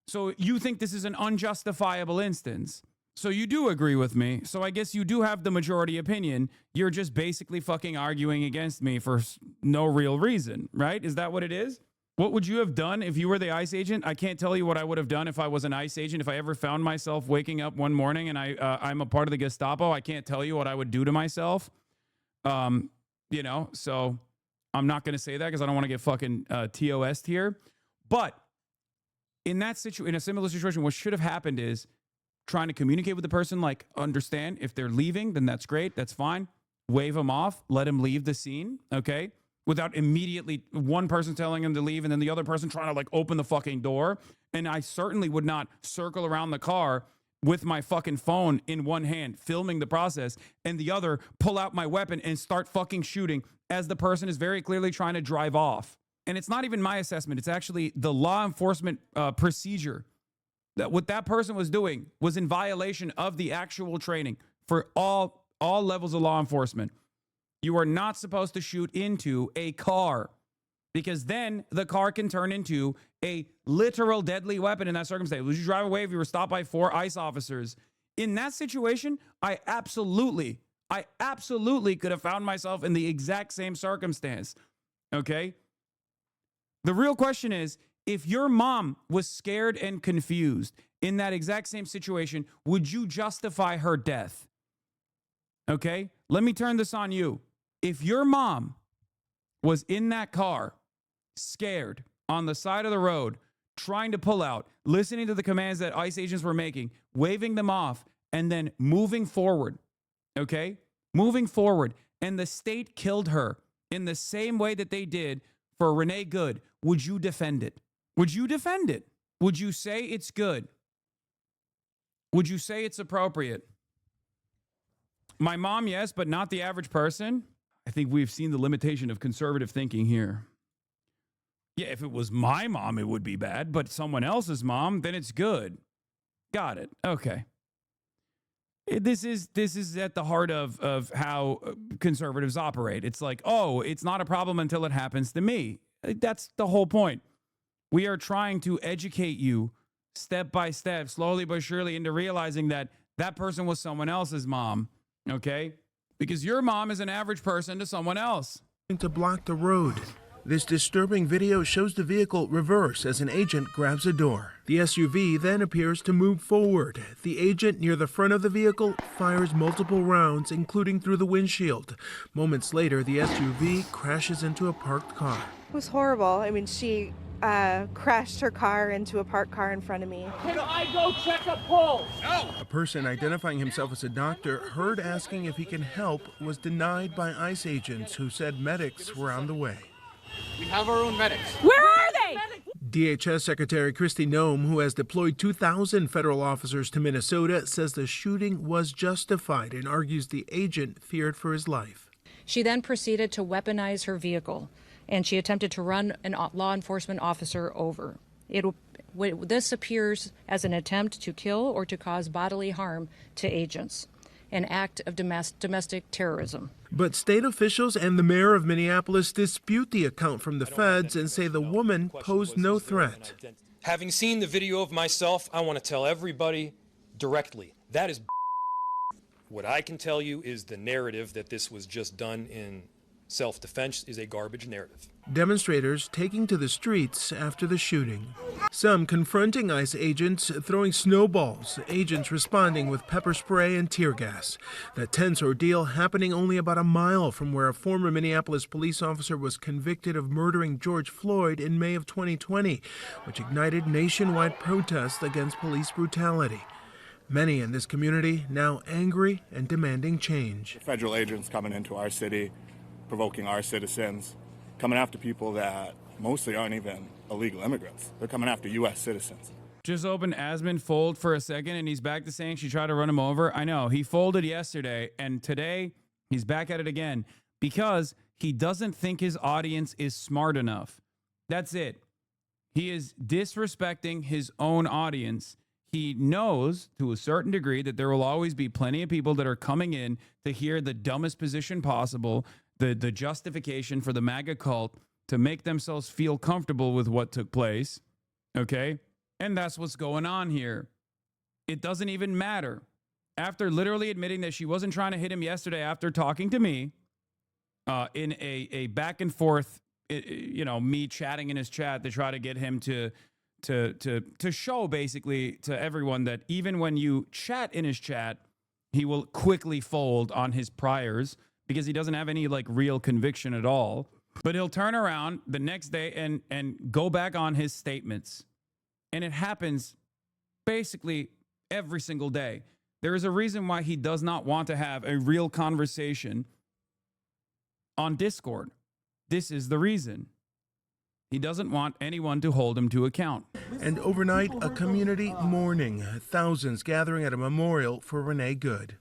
So you think this is an unjustifiable instance. So you do agree with me. So I guess you do have the majority opinion. You're just basically fucking arguing against me for no real reason, right? Is that what it is? What would you have done if you were the ICE agent? I can't tell you what I would have done if I was an ICE agent. If I ever found myself waking up one morning and I'm a part of the Gestapo, I can't tell you what I would do to myself. So I'm not going to say that because I don't want to get fucking TOS'd here. But in a similar situation, what should have happened is trying to communicate with the person, like understand if they're leaving, then that's great. That's fine. Wave them off. Let them leave the scene. Okay. Without immediately one person telling him to leave and then the other person trying to like open the fucking door. And I certainly would not circle around the car with my fucking phone in one hand, filming the process, and the other pull out my weapon and start fucking shooting as the person is very clearly trying to drive off. And it's not even my assessment. It's actually the law enforcement procedure that what that person was doing was in violation of the actual training for all levels of law enforcement. You are not supposed to shoot into a car because then the car can turn into a literal deadly weapon in that circumstance. Would you drive away if you were stopped by 4 ICE officers? In that situation, I absolutely could have found myself in the exact same circumstance. Okay? The real question is, if your mom was scared and confused in that exact same situation, would you justify her death? Okay? Let me turn this on you. If your mom was in that car, scared, on the side of the road, trying to pull out, listening to the commands that ICE agents were making, waving them off, and then moving forward, okay? Moving forward, and the state killed her in the same way that they did for Renee Good, would you defend it? Would you defend it? Would you say it's good? Would you say it's appropriate? My mom, yes, but not the average person. I think we've seen the limitation of conservative thinking here. Yeah, if it was my mom, it would be bad, but someone else's mom, then it's good. Got it. Okay. This is at the heart of how conservatives operate. It's like, oh, it's not a problem until it happens to me. That's the whole point. We are trying to educate you step by step, slowly but surely, into realizing that that person was someone else's mom. Okay? Because your mom is an average person to someone else. To block the road. This disturbing video shows the vehicle reverse as an agent grabs a door. The SUV then appears to move forward. The agent near the front of the vehicle fires multiple rounds, including through the windshield. Moments later, the SUV crashes into a parked car. It was horrible. I mean, she crashed her car into a parked car in front of me. Can I go check a pulse? No. A person identifying himself as a doctor heard asking if he can help was denied by ICE agents who said medics were on the way. We have our own medics. Where are they? DHS Secretary Kristi Noem, who has deployed 2,000 federal officers to Minnesota, says the shooting was justified and argues the agent feared for his life. She then proceeded to weaponize her vehicle, and she attempted to run a law enforcement officer over. This appears as an attempt to kill or to cause bodily harm to agents, an act of domestic terrorism. But state officials and the mayor of Minneapolis dispute the account from the feds and say the woman posed no threat. Having seen the video of myself, I want to tell everybody directly, that is what I can tell you is the narrative that this was just done in self-defense is a garbage narrative. Demonstrators taking to the streets after the shooting. Some confronting ICE agents, throwing snowballs, agents responding with pepper spray and tear gas. That tense ordeal happening only about a mile from where a former Minneapolis police officer was convicted of murdering George Floyd in May of 2020, which ignited nationwide protests against police brutality. Many in this community now angry and demanding change. Federal agents coming into our city, provoking our citizens, coming after people that mostly aren't even illegal immigrants. They're coming after U.S. citizens. Just opened Asmund fold for a second, and he's back to saying she tried to run him over. I know. He folded yesterday, and today he's back at it again because he doesn't think his audience is smart enough. That's it. He is disrespecting his own audience. He knows to a certain degree that there will always be plenty of people that are coming in to hear the dumbest position possible, the justification for the MAGA cult to make themselves feel comfortable with what took place. Okay? And that's what's going on here. It doesn't even matter. After literally admitting that she wasn't trying to hit him yesterday after talking to me in a back and forth, me chatting in his chat to try to get him to show basically to everyone that even when you chat in his chat, he will quickly fold on his priors because he doesn't have any like real conviction at all. But he'll turn around the next day and go back on his statements. And it happens basically every single day. There is a reason why he does not want to have a real conversation on Discord. This is the reason. He doesn't want anyone to hold him to account. And overnight, a community mourning, thousands gathering at a memorial for Renee Good.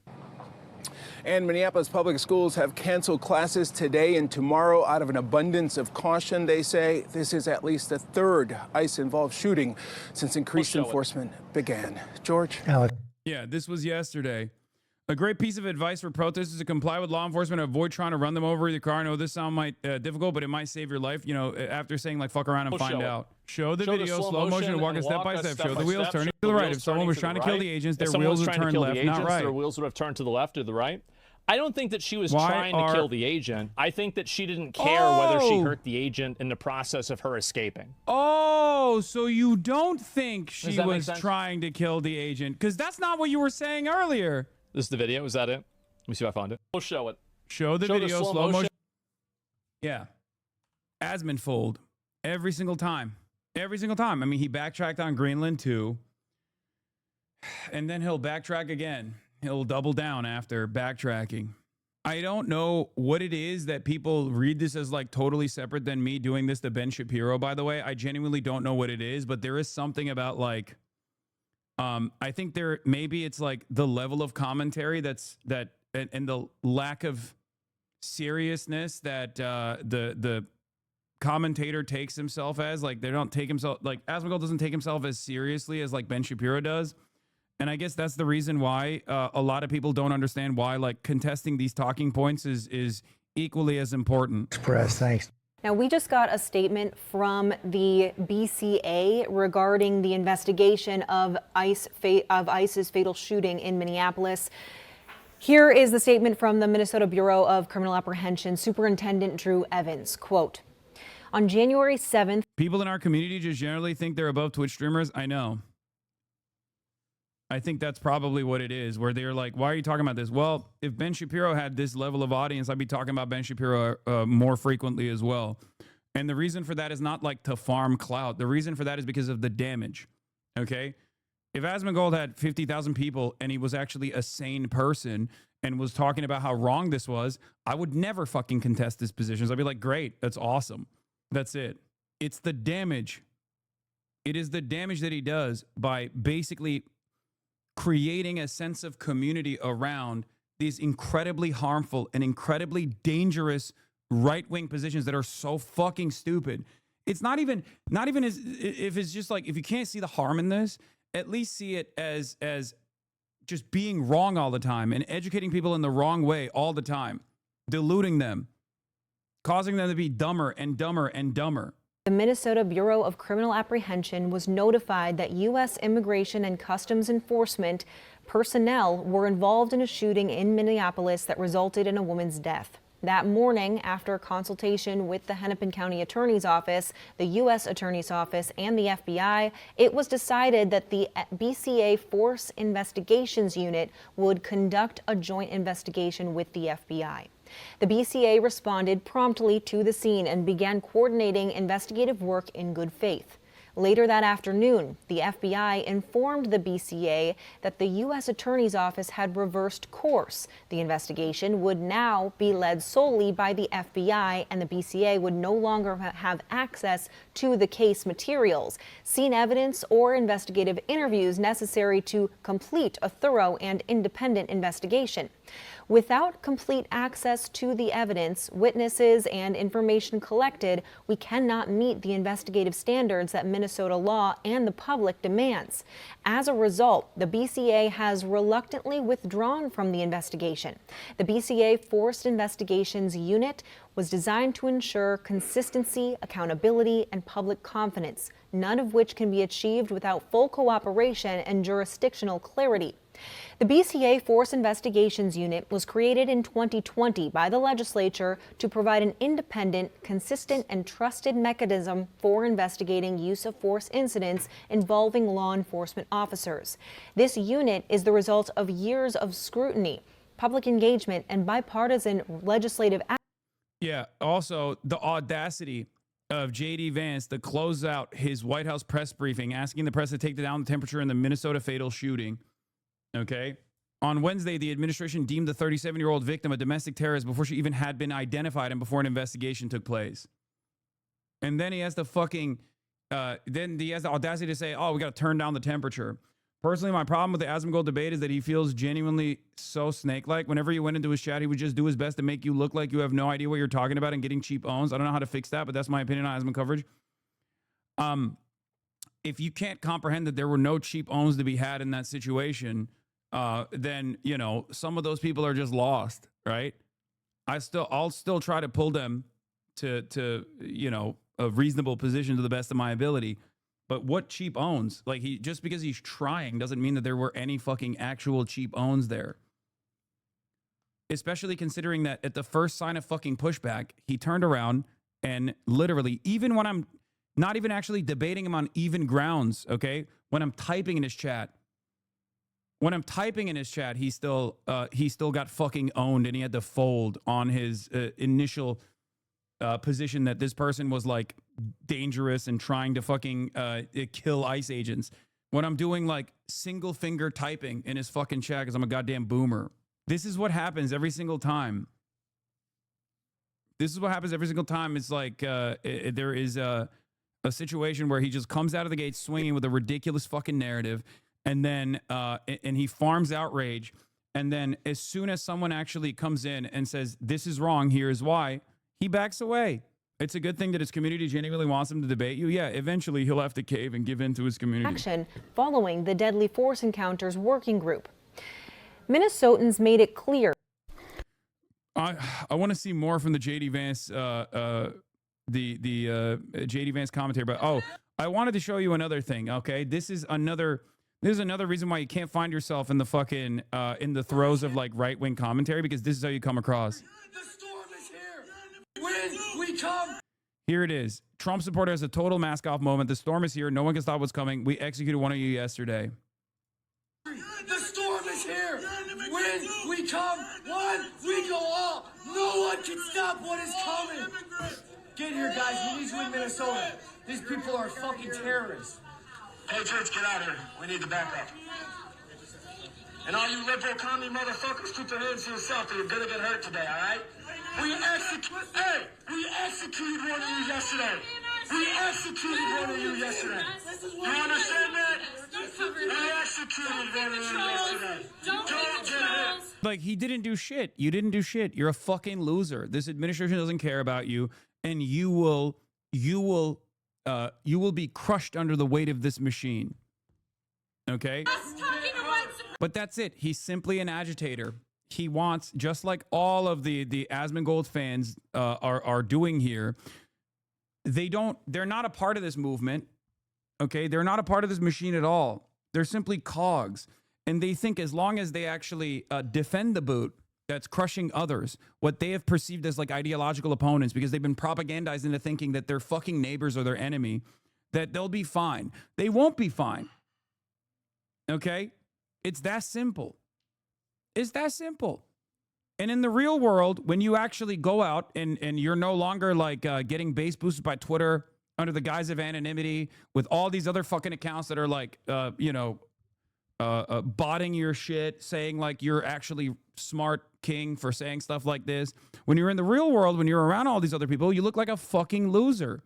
And Minneapolis public schools have canceled classes today and tomorrow out of an abundance of caution. They say this is at least the third ICE-involved shooting since increased enforcement began. George? Yeah, this was yesterday. A great piece of advice for protesters to comply with law enforcement, avoid trying to run them over with your car. I know this sound might difficult, but it might save your life. You know, after saying like fuck around and find out. Show the video, slow motion, and walk it step by step. Show the wheels turning to the right. If someone was trying to kill the agents, their wheels would turn left, not right. Their wheels would have turned to the left or the right. I don't think that she was trying to kill the agent. I think that she didn't care whether she hurt the agent in the process of her escaping. Oh, so you don't think she was trying to kill the agent? Because that's not what you were saying earlier. This is the video. Is that it? Let me see if I found it. We'll show it. Show the video, slow motion. Yeah. Asmund fold. Every single time. Every single time. I mean, he backtracked on Greenland too. And then he'll backtrack again. He'll double down after backtracking. I don't know what it is that people read this as like totally separate than me doing this to Ben Shapiro, by the way. I genuinely don't know what it is, but there is something about like, I think maybe it's like the level of commentary and the lack of seriousness that the commentator takes himself as. Like they don't take himself, like Asmund doesn't take himself as seriously as like Ben Shapiro does. And I guess that's the reason why a lot of people don't understand why like contesting these talking points is equally as important. Express, thanks. Now, we just got a statement from the BCA regarding the investigation of ICE's fatal shooting in Minneapolis. Here is the statement from the Minnesota Bureau of Criminal Apprehension, Superintendent Drew Evans, quote, on January 7th. People in our community just generally think they're above Twitch streamers. I know. I think that's probably what it is, where they're like, why are you talking about this? Well, if Ben Shapiro had this level of audience, I'd be talking about Ben Shapiro more frequently as well. And the reason for that is not like to farm clout. The reason for that is because of the damage. Okay? If Asmongold had 50,000 people and he was actually a sane person and was talking about how wrong this was, I would never fucking contest his positions. I'd be like, great, that's awesome. That's it. It's the damage. It is the damage that he does by basically creating a sense of community around these incredibly harmful and incredibly dangerous right-wing positions that are so fucking stupid. It's not even as if it's just like, if you can't see the harm in this, at least see it as just being wrong all the time and educating people in the wrong way all the time, deluding them, causing them to be dumber and dumber and dumber. The Minnesota Bureau of Criminal Apprehension was notified that U.S. Immigration and Customs Enforcement personnel were involved in a shooting in Minneapolis that resulted in a woman's death. That morning, after consultation with the Hennepin County Attorney's Office, the U.S. Attorney's Office, and the FBI, it was decided that the BCA Force Investigations Unit would conduct a joint investigation with the FBI. The BCA responded promptly to the scene and began coordinating investigative work in good faith. Later that afternoon, the FBI informed the BCA that the U.S. Attorney's Office had reversed course. The investigation would now be led solely by the FBI, and the BCA would no longer have access to the case materials, scene evidence, or investigative interviews necessary to complete a thorough and independent investigation. Without complete access to the evidence, witnesses, and information collected, we cannot meet the investigative standards that Minnesota law and the public demands. As a result, the BCA has reluctantly withdrawn from the investigation. The BCA Forced Investigations Unit was designed to ensure consistency, accountability, and public confidence, none of which can be achieved without full cooperation and jurisdictional clarity. The BCA Force Investigations Unit was created in 2020 by the legislature to provide an independent, consistent, and trusted mechanism for investigating use of force incidents involving law enforcement officers. This unit is the result of years of scrutiny, public engagement, and bipartisan legislative action. Yeah, also the audacity of J.D. Vance to close out his White House press briefing asking the press to take down the temperature in the Minnesota fatal shooting. Okay. On Wednesday, the administration deemed the 37-year-old victim a domestic terrorist before she even had been identified and before an investigation took place. And then he has the audacity to say, oh, we got to turn down the temperature. Personally, my problem with the Asmongold debate is that he feels genuinely so snake-like. Whenever you went into his chat, he would just do his best to make you look like you have no idea what you're talking about and getting cheap owns. I don't know how to fix that, but that's my opinion on Asmon coverage. If you can't comprehend that there were no cheap owns to be had in that situation, then, you know, some of those people are just lost, right? I'll still try to pull them to you know, a reasonable position to the best of my ability. But what cheap owns? Like, just because he's trying doesn't mean that there were any fucking actual cheap owns there. Especially considering that at the first sign of fucking pushback, he turned around and literally, even when I'm not even actually debating him on even grounds, okay? When I'm typing in his chat, he still got fucking owned, and he had to fold on his initial position that this person was like dangerous and trying to fucking kill ICE agents. When I'm doing like single finger typing in his fucking chat because I'm a goddamn boomer. This is what happens every single time. It's like there is a situation where he just comes out of the gate swinging with a ridiculous fucking narrative. And then and he farms outrage. And then as soon as someone actually comes in and says, this is wrong, here's why, he backs away. It's a good thing that his community genuinely wants him to debate you. Yeah, eventually he'll have to cave and give in to his community. Action following the deadly force encounters working group. Minnesotans made it clear. I want to see more from the J.D. Vance, J.D. Vance commentary. But I wanted to show you another thing. Okay, this is another reason why you can't find yourself in the fucking in the throes of like right wing commentary, because this is how you come across. The storm is here. When we come. Here it is. Trump supporter has a total mask off moment. The storm is here. No one can stop what's coming. We executed one of you yesterday. The storm is here. When we come, one, we go all. No one can stop what is coming. Get here, guys. We need you in Minnesota. These people are fucking terrorists. Patriots, get out here. We need the backup. And all you liberal commie motherfuckers, keep your hands to yourself or you're gonna get hurt today, all right? We executed one of you yesterday. We executed one of you yesterday. You understand that? We executed one of you yesterday. Don't get hurt. Like, he didn't do shit. You didn't do shit. You're a fucking loser. This administration doesn't care about you, and you will be crushed under the weight of this machine. Okay? But that's it. He's simply an agitator. He wants, just like all of the Asmongold fans are doing here, they're not a part of this movement. Okay? They're not a part of this machine at all. They're simply cogs. And they think as long as they actually defend the boot that's crushing others, what they have perceived as like ideological opponents, because they've been propagandized into thinking that their fucking neighbors are their enemy, that they'll be fine. They won't be fine. Okay? It's that simple. It's that simple. And in the real world, when you actually go out and you're no longer like getting base boosted by Twitter under the guise of anonymity with all these other fucking accounts that are like, botting your shit, saying like you're actually smart king for saying stuff like this. When you're in the real world, when you're around all these other people, you look like a fucking loser.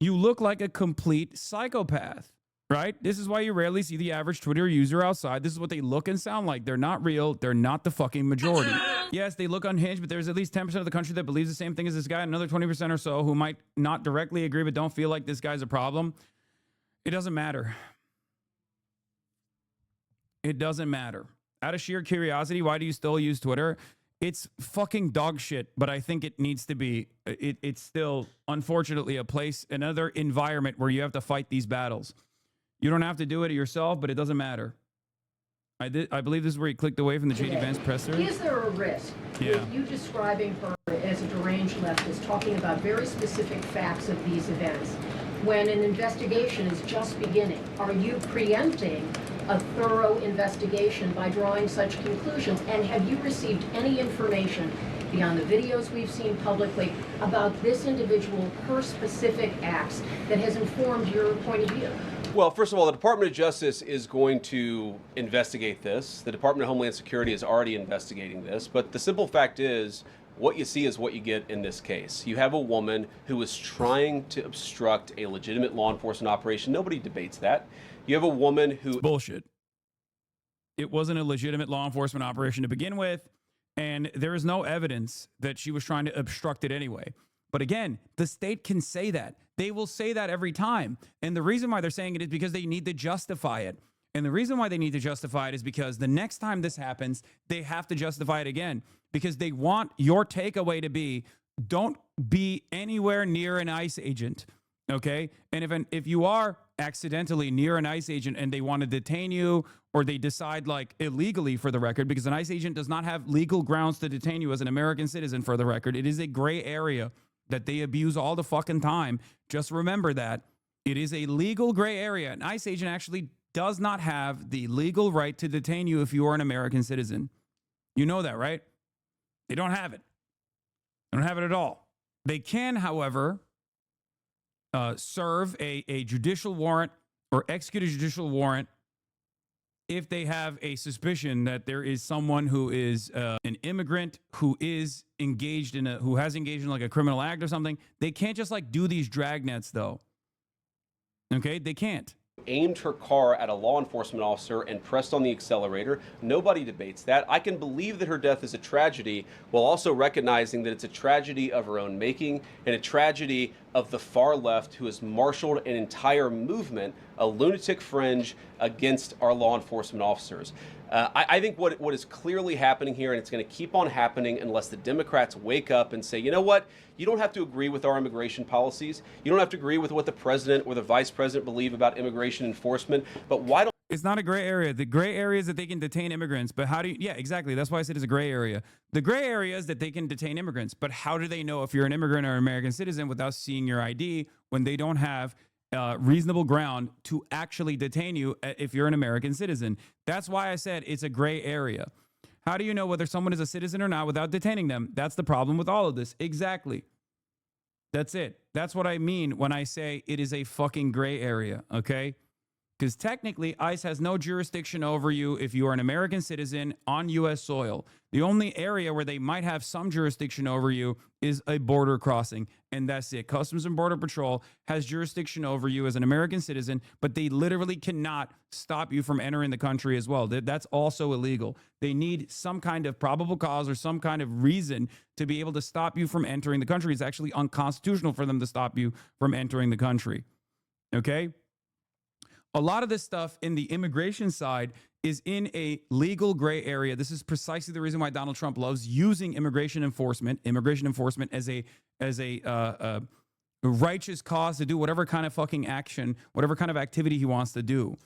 You look like a complete psychopath, right? This is why you rarely see the average Twitter user outside. This is what they look and sound like. They're not real. They're not the fucking majority. Yes, they look unhinged, but there's at least 10% of the country that believes the same thing as this guy, and another 20% or so who might not directly agree but don't feel like this guy's a problem. It doesn't matter. It doesn't matter. Out of sheer curiosity, why do you still use Twitter? It's fucking dog shit, but I think it needs to be. It's still, unfortunately, a place, another environment where you have to fight these battles. You don't have to do it yourself, but it doesn't matter. I believe this is where he clicked away from the JD Vance presser. Is there a risk with you describing her as a deranged leftist, talking about very specific facts of these events, when an investigation is just beginning? Are you preempting a thorough investigation by drawing such conclusions? And have you received any information beyond the videos we've seen publicly about this individual, her specific acts, that has informed your point of view? Well, first of all, the Department of Justice is going to investigate this. The Department of Homeland Security is already investigating this. But the simple fact is, what you see is what you get in this case. You have a woman who was trying to obstruct a legitimate law enforcement operation. Nobody debates that. You have a woman who... It's bullshit. It wasn't a legitimate law enforcement operation to begin with, and there is no evidence that she was trying to obstruct it anyway. But again, the state can say that. They will say that every time. And the reason why they're saying it is because they need to justify it. And the reason why they need to justify it is because the next time this happens, they have to justify it again. Because they want your takeaway to be, don't be anywhere near an ICE agent. Okay? And if you are accidentally near an ICE agent and they want to detain you, or they decide, like, illegally, for the record, because an ICE agent does not have legal grounds to detain you as an American citizen, for the record. It is a gray area that they abuse all the fucking time. Just remember that. It is a legal gray area. An ICE agent actually does not have the legal right to detain you if you are an American citizen. You know that, right? They don't have it. They don't have it at all. They can, however, serve a judicial warrant or execute a judicial warrant if they have a suspicion that there is someone who is an immigrant who is engaged in who has engaged in like a criminal act or something. They can't just like do these dragnets though. Okay, they can't. Aimed her car at a law enforcement officer and pressed on the accelerator. Nobody debates that. I can believe that her death is a tragedy while also recognizing that it's a tragedy of her own making and a tragedy of the far left who has marshaled an entire movement, a lunatic fringe against our law enforcement officers. I think what is clearly happening here, and it's going to keep on happening unless the Democrats wake up and say, you know what, you don't have to agree with our immigration policies. You don't have to agree with what the president or the vice president believe about immigration enforcement. But why don't... It's not a gray area. The gray area is that they can detain immigrants. But how do you... Yeah, exactly. That's why I said it's a gray area. The gray area is that they can detain immigrants. But how do they know if you're an immigrant or an American citizen without seeing your ID when they don't have reasonable ground to actually detain you if you're an American citizen? That's why I said it's a gray area. How do you know whether someone is a citizen or not without detaining them? That's the problem with all of this. Exactly. That's it. That's what I mean when I say it is a fucking gray area, okay? Because technically, ICE has no jurisdiction over you if you are an American citizen on U.S. soil. The only area where they might have some jurisdiction over you is a border crossing, and that's it. Customs and Border Patrol has jurisdiction over you as an American citizen, but they literally cannot stop you from entering the country as well. That's also illegal. They need some kind of probable cause or some kind of reason to be able to stop you from entering the country. It's actually unconstitutional for them to stop you from entering the country, okay? A lot of this stuff in the immigration side is in a legal gray area. This is precisely the reason why Donald Trump loves using immigration enforcement as a righteous cause to do whatever kind of fucking action, whatever kind of activity he wants to do.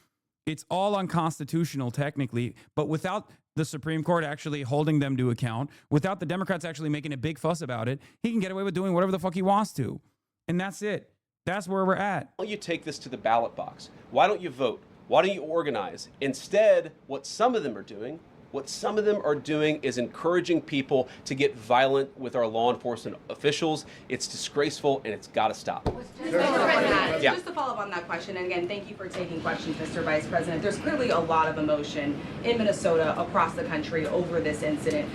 It's all unconstitutional technically, but without the Supreme Court actually holding them to account, without the Democrats actually making a big fuss about it, he can get away with doing whatever the fuck he wants to. And that's it. That's where we're at. Why don't you take this to the ballot box? Why don't you vote? Why don't you organize? Instead, what some of them are doing is encouraging people to get violent with our law enforcement officials. It's disgraceful and it's got to stop. Just to follow up on that question, and again, thank you for taking questions, Mr. Vice President. There's clearly a lot of emotion in Minnesota, across the country, over this incident.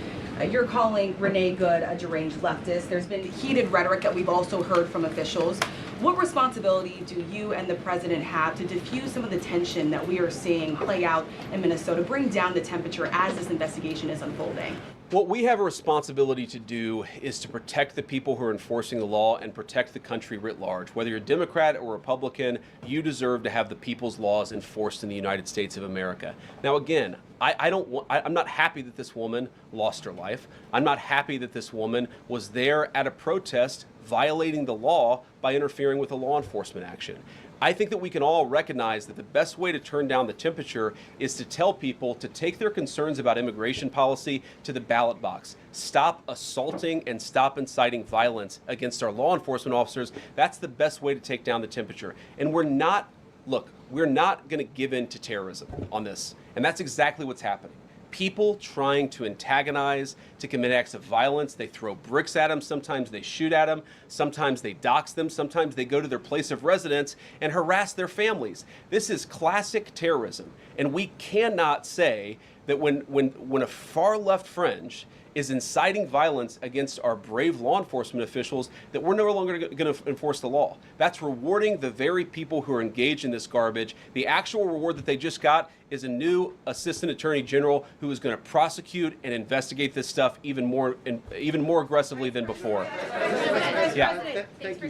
You're calling Renee Good a deranged leftist. There's been heated rhetoric that we've also heard from officials. What responsibility do you and the president have to diffuse some of the tension that we are seeing play out in Minnesota, bring down the temperature as this investigation is unfolding? What we have a responsibility to do is to protect the people who are enforcing the law and protect the country writ large. Whether you're Democrat or Republican, you deserve to have the people's laws enforced in the United States of America. Now, again, I'm not happy that this woman lost her life. I'm not happy that this woman was there at a protest violating the law by interfering with a law enforcement action. I think that we can all recognize that the best way to turn down the temperature is to tell people to take their concerns about immigration policy to the ballot box. Stop assaulting and stop inciting violence against our law enforcement officers. That's the best way to take down the temperature. And we're not going to give in to terrorism on this. And that's exactly what's happening. People trying to antagonize, to commit acts of violence. They throw bricks at them. Sometimes they shoot at them. Sometimes they dox them. Sometimes they go to their place of residence and harass their families. This is classic terrorism. And we cannot say that when a far left fringe is inciting violence against our brave law enforcement officials, that we're no longer going to enforce the law. That's rewarding the very people who are engaged in this garbage. The actual reward that they just got is a new assistant attorney general who is going to prosecute and investigate this stuff even more aggressively than before. Yeah. Thanks for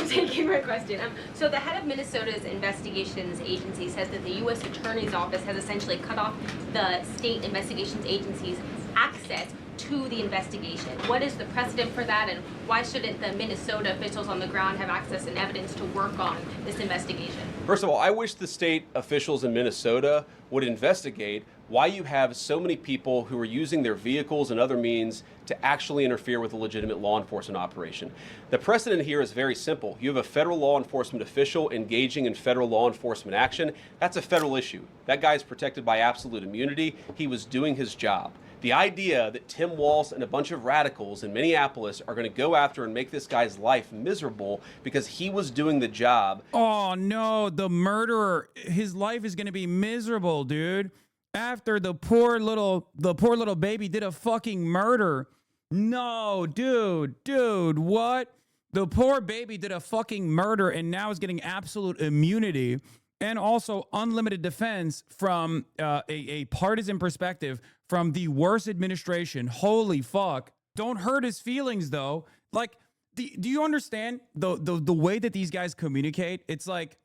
taking my question. So the head of Minnesota's investigations agency says that the U.S. Attorney's Office has essentially cut off the state investigations agency's access to the investigation. What is the precedent for that, and why shouldn't the Minnesota officials on the ground have access and evidence to work on this investigation? First of all, I wish the state officials in Minnesota would investigate why you have so many people who are using their vehicles and other means to actually interfere with a legitimate law enforcement operation. The precedent here is very simple. You have a federal law enforcement official engaging in federal law enforcement action. That's a federal issue. That guy is protected by absolute immunity. He was doing his job. The idea that Tim Walz and a bunch of radicals in Minneapolis are going to go after and make this guy's life miserable because he was doing the job. Oh no, the murderer, his life is going to be miserable, dude. After the poor little baby did a fucking murder. No, dude, what? The poor baby did a fucking murder and now is getting absolute immunity and also unlimited defense from a partisan perspective from the worst administration. Holy fuck. Don't hurt his feelings though. Like, do you understand the way that these guys communicate? It's like,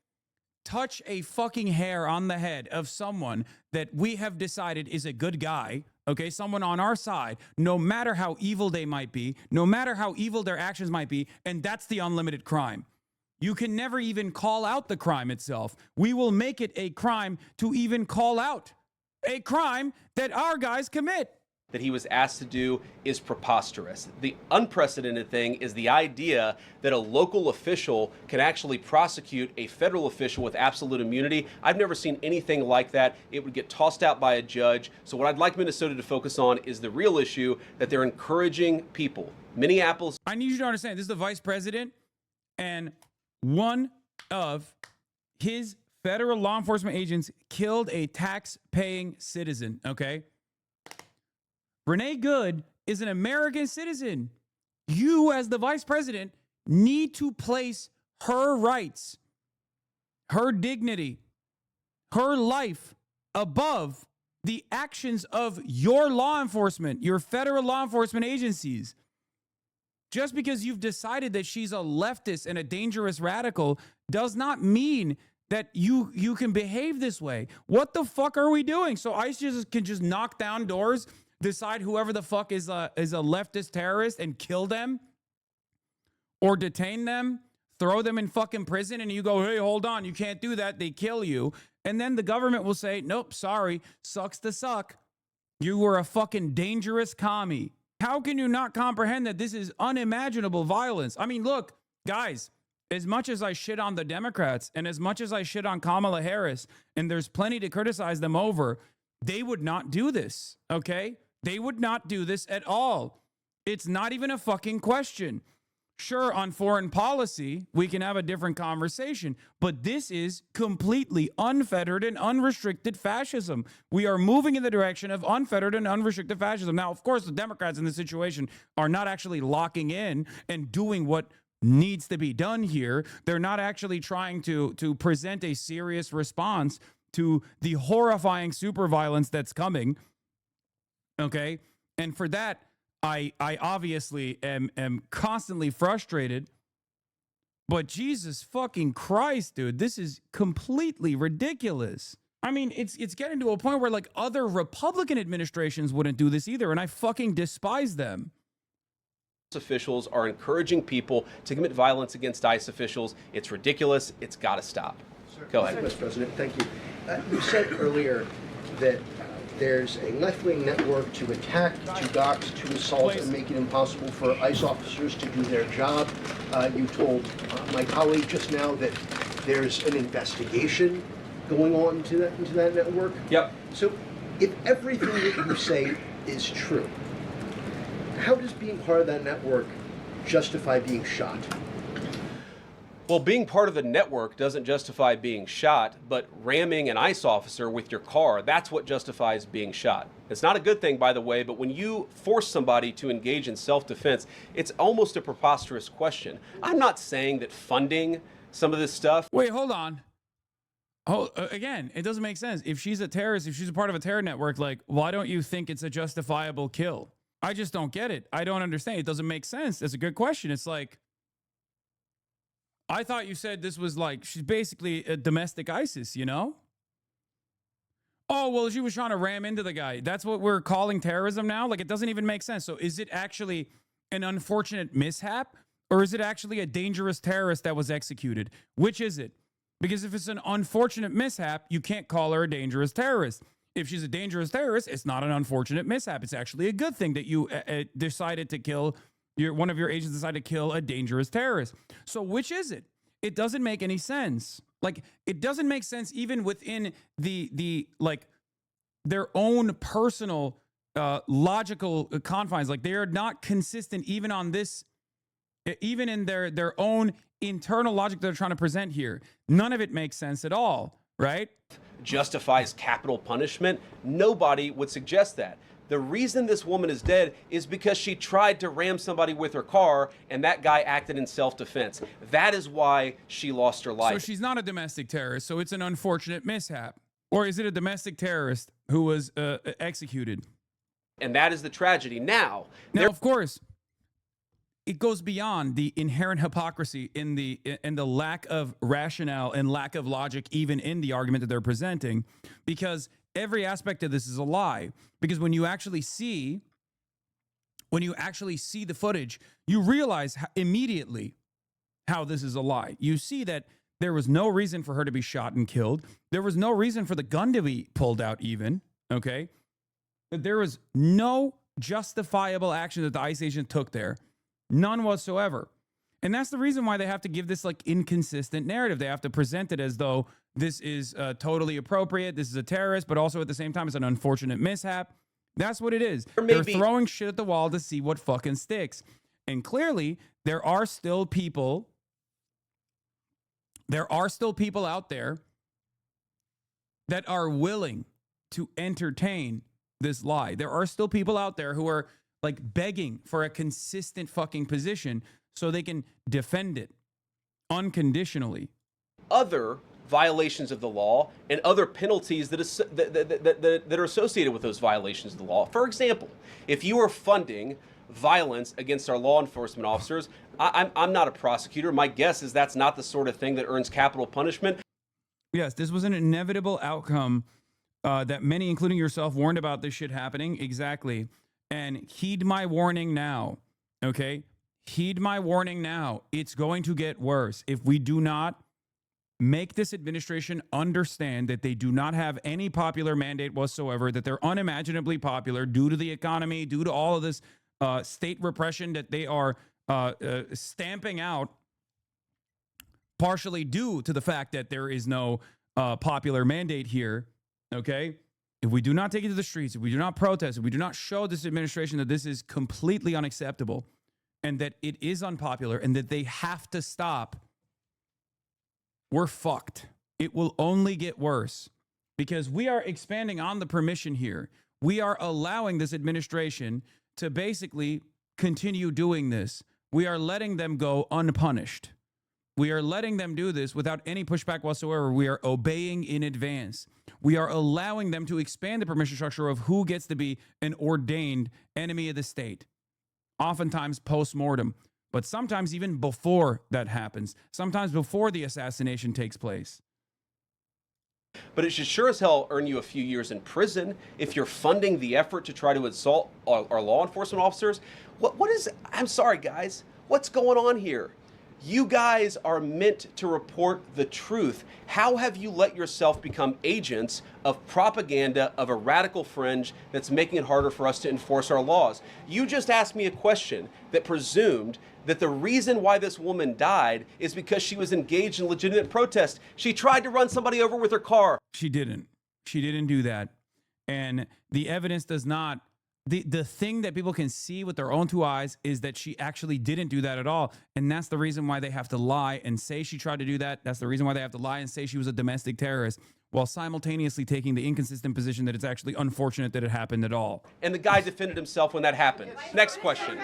touch a fucking hair on the head of someone that we have decided is a good guy, okay? Someone on our side, no matter how evil they might be, no matter how evil their actions might be, and that's the unlimited crime. You can never even call out the crime itself. We will make it a crime to even call out a crime that our guys commit. that he was asked to do is preposterous. The unprecedented thing is the idea that a local official can actually prosecute a federal official with absolute immunity. I've never seen anything like that. It would get tossed out by a judge. So what I'd like Minnesota to focus on is the real issue, that they're encouraging people. Minneapolis. I need you to understand, this is the vice president, and one of his federal law enforcement agents killed a tax-paying citizen, okay? Renee Good is an American citizen. You, as the vice president, need to place her rights, her dignity, her life above the actions of your law enforcement, your federal law enforcement agencies. Just because you've decided that she's a leftist and a dangerous radical does not mean that you can behave this way. What the fuck are we doing? So ICE can just knock down doors, decide whoever the fuck is a leftist terrorist and kill them or detain them, throw them in fucking prison, and you go, hey, hold on, you can't do that. They kill you. And then the government will say, nope, sorry, sucks to suck. You were a fucking dangerous commie. How can you not comprehend that this is unimaginable violence? I mean, look, guys, as much as I shit on the Democrats and as much as I shit on Kamala Harris, and there's plenty to criticize them over, they would not do this, okay? They would not do this at all. It's not even a fucking question. Sure, on foreign policy, we can have a different conversation, but this is completely unfettered and unrestricted fascism. We are moving in the direction of unfettered and unrestricted fascism. Now, of course, the Democrats in this situation are not actually locking in and doing what needs to be done here. They're not actually trying to present a serious response to the horrifying super violence that's coming. Okay? And for that, I obviously am constantly frustrated. But Jesus fucking Christ, dude, this is completely ridiculous. I mean, it's getting to a point where like other Republican administrations wouldn't do this either, and I fucking despise them. Officials are encouraging people to commit violence against ICE officials. It's ridiculous. It's got to stop. Go ahead. Mr. President, thank you. You said earlier that there's a left-wing network to attack, to dox, to assault, and make it impossible for ICE officers to do their job. You told my colleague just now that there's an investigation going on into that network. Yep. So if everything that you say is true, how does being part of that network justify being shot? Well, being part of the network doesn't justify being shot, but ramming an ICE officer with your car, that's what justifies being shot. It's not a good thing, by the way, but when you force somebody to engage in self-defense, it's almost a preposterous question. I'm not saying that funding some of this stuff... Wait, hold on. Again, it doesn't make sense. If she's a terrorist, if she's a part of a terror network, like, why don't you think it's a justifiable kill? I just don't get it. I don't understand. It doesn't make sense. That's a good question. It's like, I thought you said this was like, she's basically a domestic ISIS, you know? Oh, well, she was trying to ram into the guy. That's what we're calling terrorism now? Like, it doesn't even make sense. So is it actually an unfortunate mishap? Or is it actually a dangerous terrorist that was executed? Which is it? Because if it's an unfortunate mishap, you can't call her a dangerous terrorist. If she's a dangerous terrorist, it's not an unfortunate mishap. It's actually a good thing that you decided to kill, one of your agents decided to kill a dangerous terrorist. So which is it? It doesn't make any sense. Like, it doesn't make sense even within the like their own personal logical confines. Like, they are not consistent even on this, even in their own internal logic they're trying to present here. None of it makes sense at all, right? Justifies capital punishment. Nobody would suggest that. The reason this woman is dead is because she tried to ram somebody with her car and that guy acted in self-defense. That is why she lost her life. So she's not a domestic terrorist, so it's an unfortunate mishap. Or is it a domestic terrorist who was executed? And that is the tragedy. Now, of course, it goes beyond the inherent hypocrisy in the lack of rationale and lack of logic even in the argument that they're presenting, because every aspect of this is a lie. Because when you actually see the footage, you realize immediately how this is a lie. You see that there was no reason for her to be shot and killed. There was no reason for the gun to be pulled out even, okay? That there was no justifiable action that the ICE agent took there. None whatsoever. And that's the reason why they have to give this like inconsistent narrative. They have to present it as though this is totally appropriate. This is a terrorist, but also at the same time, it's an unfortunate mishap. That's what it is. They're throwing shit at the wall to see what fucking sticks. And clearly, there are still people out there that are willing to entertain this lie. There are still people out there who are like begging for a consistent fucking position so they can defend it unconditionally. Other violations of the law and other penalties that are associated with those violations of the law. For example, if you are funding violence against our law enforcement officers, I'm not a prosecutor. My guess is that's not the sort of thing that earns capital punishment. Yes, this was an inevitable outcome that many, including yourself, warned about this shit happening. Exactly. And heed my warning now, okay? Heed my warning now. It's going to get worse if we do not make this administration understand that they do not have any popular mandate whatsoever, that they're unimaginably popular due to the economy, due to all of this state repression that they are stamping out, partially due to the fact that there is no popular mandate here, okay? If we do not take it to the streets, if we do not protest, if we do not show this administration that this is completely unacceptable and that it is unpopular and that they have to stop, we're fucked. It will only get worse because we are expanding on the permission here. We are allowing this administration to basically continue doing this. We are letting them go unpunished. We are letting them do this without any pushback whatsoever. We are obeying in advance. We are allowing them to expand the permission structure of who gets to be an ordained enemy of the state, oftentimes post-mortem, but sometimes even before that happens, sometimes before the assassination takes place. But it should sure as hell earn you a few years in prison if you're funding the effort to try to assault our law enforcement officers. What is, I'm sorry guys, what's going on here? You guys are meant to report the truth. How have you let yourself become agents of propaganda of a radical fringe that's making it harder for us to enforce our laws? You just asked me a question that presumed that the reason why this woman died is because she was engaged in legitimate protest. She tried to run somebody over with her car. She didn't. She didn't do that. And the evidence does not. The thing that people can see with their own two eyes is that she actually didn't do that at all. And that's the reason why they have to lie and say she tried to do that. That's the reason why they have to lie and say she was a domestic terrorist, while simultaneously taking the inconsistent position that it's actually unfortunate that it happened at all. And the guy defended himself when that happened. Next question.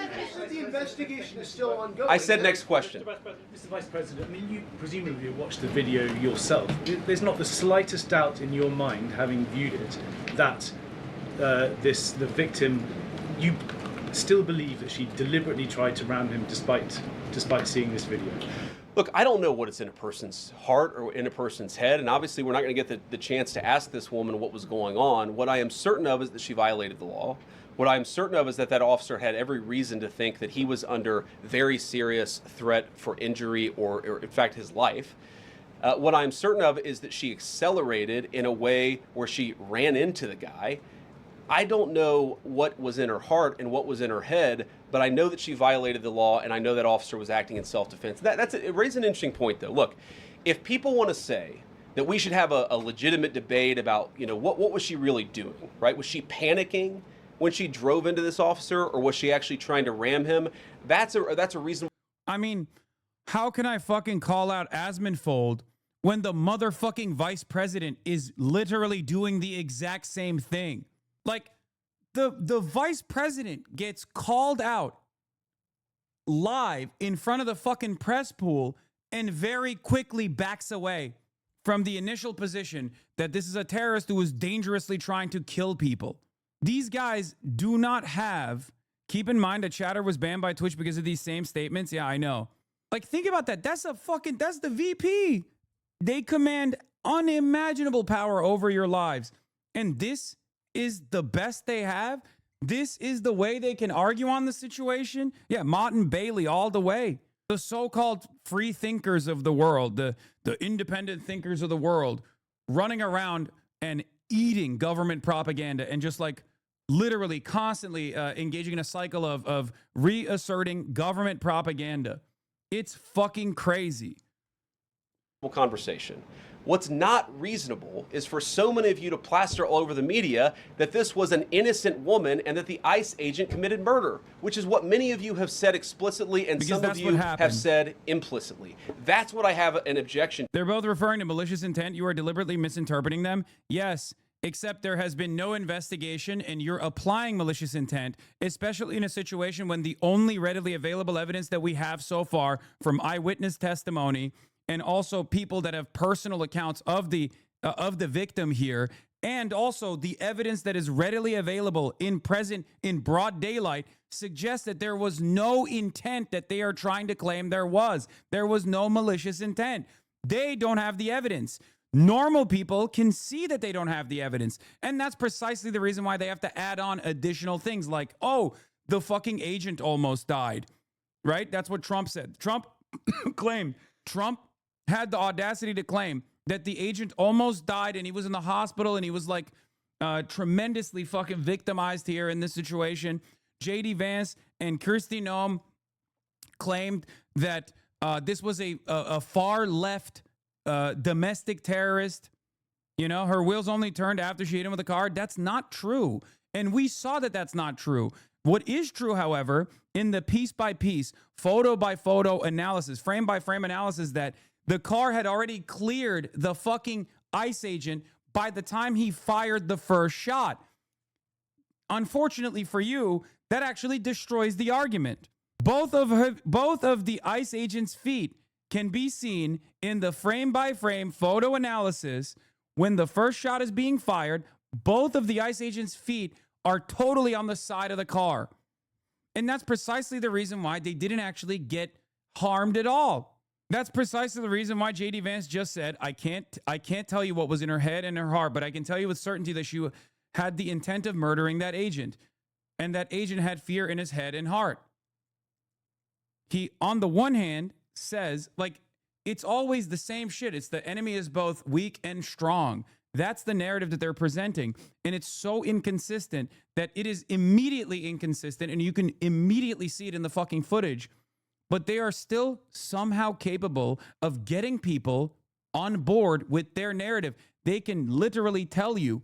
The investigation is still ongoing. I said next question. Mr. Vice President, I mean, you presumably watched the video yourself. There's not the slightest doubt in your mind, having viewed it, that the victim, you still believe that she deliberately tried to ram him despite seeing this video? Look, I don't know what is in a person's heart or in a person's head, and obviously we're not going to get the chance to ask this woman what was going on. What I am certain of is that she violated the law. What I'm certain of is that that officer had every reason to think that he was under very serious threat for injury or in fact, his life. What I'm certain of is that she accelerated in a way where she ran into the guy. I don't know what was in her heart and what was in her head, but I know that she violated the law, and I know that officer was acting in self-defense. It raises an interesting point, though. Look, if people want to say that we should have a legitimate debate about, you know, what was she really doing, right? Was she panicking when she drove into this officer, or was she actually trying to ram him? That's a reason. I mean, how can I fucking call out Asmonfold when the motherfucking vice president is literally doing the exact same thing? Like, the vice president gets called out live in front of the fucking press pool and very quickly backs away from the initial position that this is a terrorist who is dangerously trying to kill people. These guys do not have, keep in mind that Chatter was banned by Twitch because of these same statements. Yeah, I know. Like, think about that. That's the VP. They command unimaginable power over your lives. And this is the best they have. This is the way they can argue on the situation. Yeah, Mott and Bailey all the way. The so-called free thinkers of the world, the independent thinkers of the world, running around and eating government propaganda and just like literally constantly engaging in a cycle of reasserting government propaganda. It's fucking crazy. Conversation. What's not reasonable is for so many of you to plaster all over the media that this was an innocent woman and that the ICE agent committed murder, which is what many of you have said explicitly and some of you have said implicitly. That's what I have an objection. They're both referring to malicious intent. You are deliberately misinterpreting them. Yes, except there has been no investigation and you're applying malicious intent, especially in a situation when the only readily available evidence that we have so far from eyewitness testimony and also people that have personal accounts of the victim here, and also the evidence that is readily available in broad daylight suggests that there was no intent that they are trying to claim there was. There was no malicious intent. They don't have the evidence. Normal people can see that they don't have the evidence. And that's precisely the reason why they have to add on additional things like, oh, the fucking agent almost died, right? That's what Trump said. Trump claimed. Trump had the audacity to claim that the agent almost died and he was in the hospital and he was like tremendously fucking victimized here in this situation. J.D. Vance and Kristi Noem claimed that this was a far left domestic terrorist. You know, her wheels only turned after she hit him with a car. That's not true. And we saw that that's not true. What is true, however, in the piece by piece, photo by photo analysis, frame by frame analysis, that the car had already cleared the fucking ICE agent by the time he fired the first shot. Unfortunately for you, that actually destroys the argument. Both of the ICE agent's feet can be seen in the frame by frame photo analysis. When the first shot is being fired, both of the ICE agent's feet are totally on the side of the car. And that's precisely the reason why they didn't actually get harmed at all. That's precisely the reason why J.D. Vance just said, I can't tell you what was in her head and her heart, but I can tell you with certainty that she had the intent of murdering that agent. And that agent had fear in his head and heart. He, on the one hand, says, like, it's always the same shit. It's the enemy is both weak and strong. That's the narrative that they're presenting. And it's so inconsistent that it is immediately inconsistent, and you can immediately see it in the fucking footage. But they are still somehow capable of getting people on board with their narrative. They can literally tell you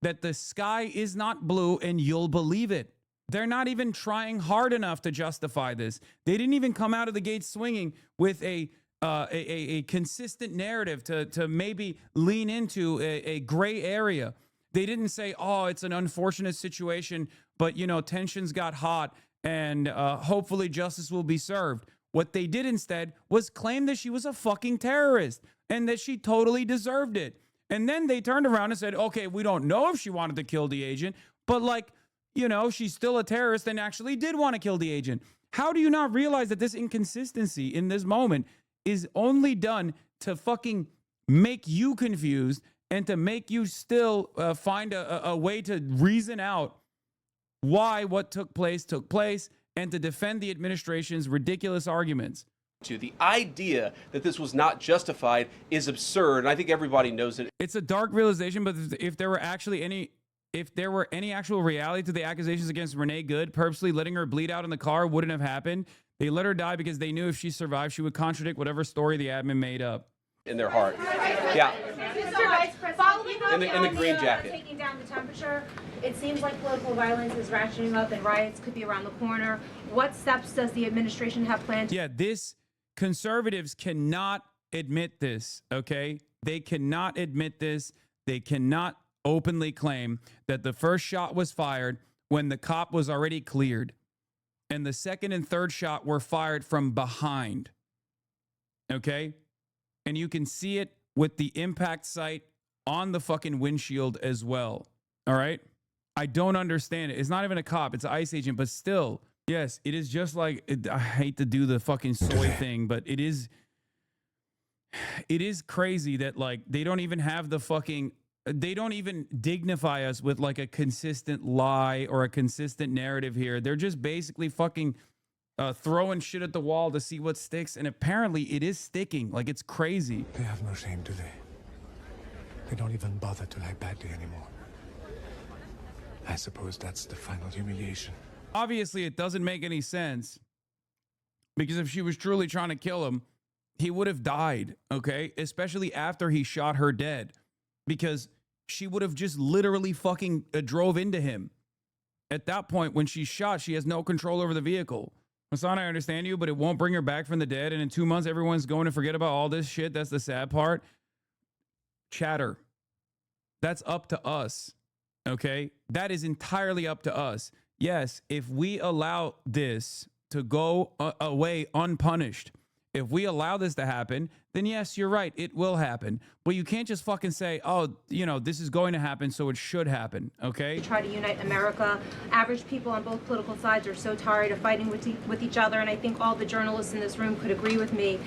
that the sky is not blue and you'll believe it. They're not even trying hard enough to justify this. They didn't even come out of the gate swinging with a consistent narrative to maybe lean into a gray area. They didn't say, oh, it's an unfortunate situation, but, you know, tensions got hot and hopefully justice will be served. What they did instead was claim that she was a fucking terrorist and that she totally deserved it. And then they turned around and said, okay, we don't know if she wanted to kill the agent, but, like, you know, she's still a terrorist and actually did want to kill the agent. How do you not realize that this inconsistency in this moment is only done to fucking make you confused and to make you still find a way to reason out why what took place and to defend the administration's ridiculous arguments? The idea that this was not justified is absurd, and I think everybody knows it. It's a dark realization, but if there were any actual reality to the accusations against Renee Good, purposely letting her bleed out in the car wouldn't have happened. They let her die because they knew if she survived, she would contradict whatever story the admin made up. In their heart. Yeah. Mr. Vice President, following up in the green jacket. Taking down the temperature, it seems like political violence is ratcheting up and riots could be around the corner. What steps does the administration have planned? Yeah, conservatives cannot admit this, okay? They cannot admit this. They cannot openly claim that the first shot was fired when the cop was already cleared and the second and third shot were fired from behind, okay? And you can see it with the impact site on the fucking windshield as well, all right? I don't understand it. It's not even a cop. It's an ICE agent, but still, yes, it is just like, I hate to do the fucking soy thing, but it is crazy that, like, they don't even have they don't even dignify us with, like, a consistent lie or a consistent narrative here. They're just basically fucking throwing shit at the wall to see what sticks, and apparently it is sticking. Like, it's crazy. They have no shame, do they? They don't even bother to lie badly anymore. I suppose that's the final humiliation. Obviously, it doesn't make any sense, because if she was truly trying to kill him, he would have died, okay? Especially after he shot her dead, because she would have just literally fucking drove into him. At that point, when she's shot, she has no control over the vehicle. Hassan, I understand you, but it won't bring her back from the dead. And in 2 months, everyone's going to forget about all this shit. That's the sad part. Chatter. That's up to us. Okay? That is entirely up to us. Yes, if we allow this to go away unpunished, if we allow this to happen, then yes, you're right, it will happen. But you can't just fucking say, oh, you know, this is going to happen, so it should happen, okay? Try to unite America. Average people on both political sides are so tired of fighting with each other, and I think all the journalists in this room could agree with me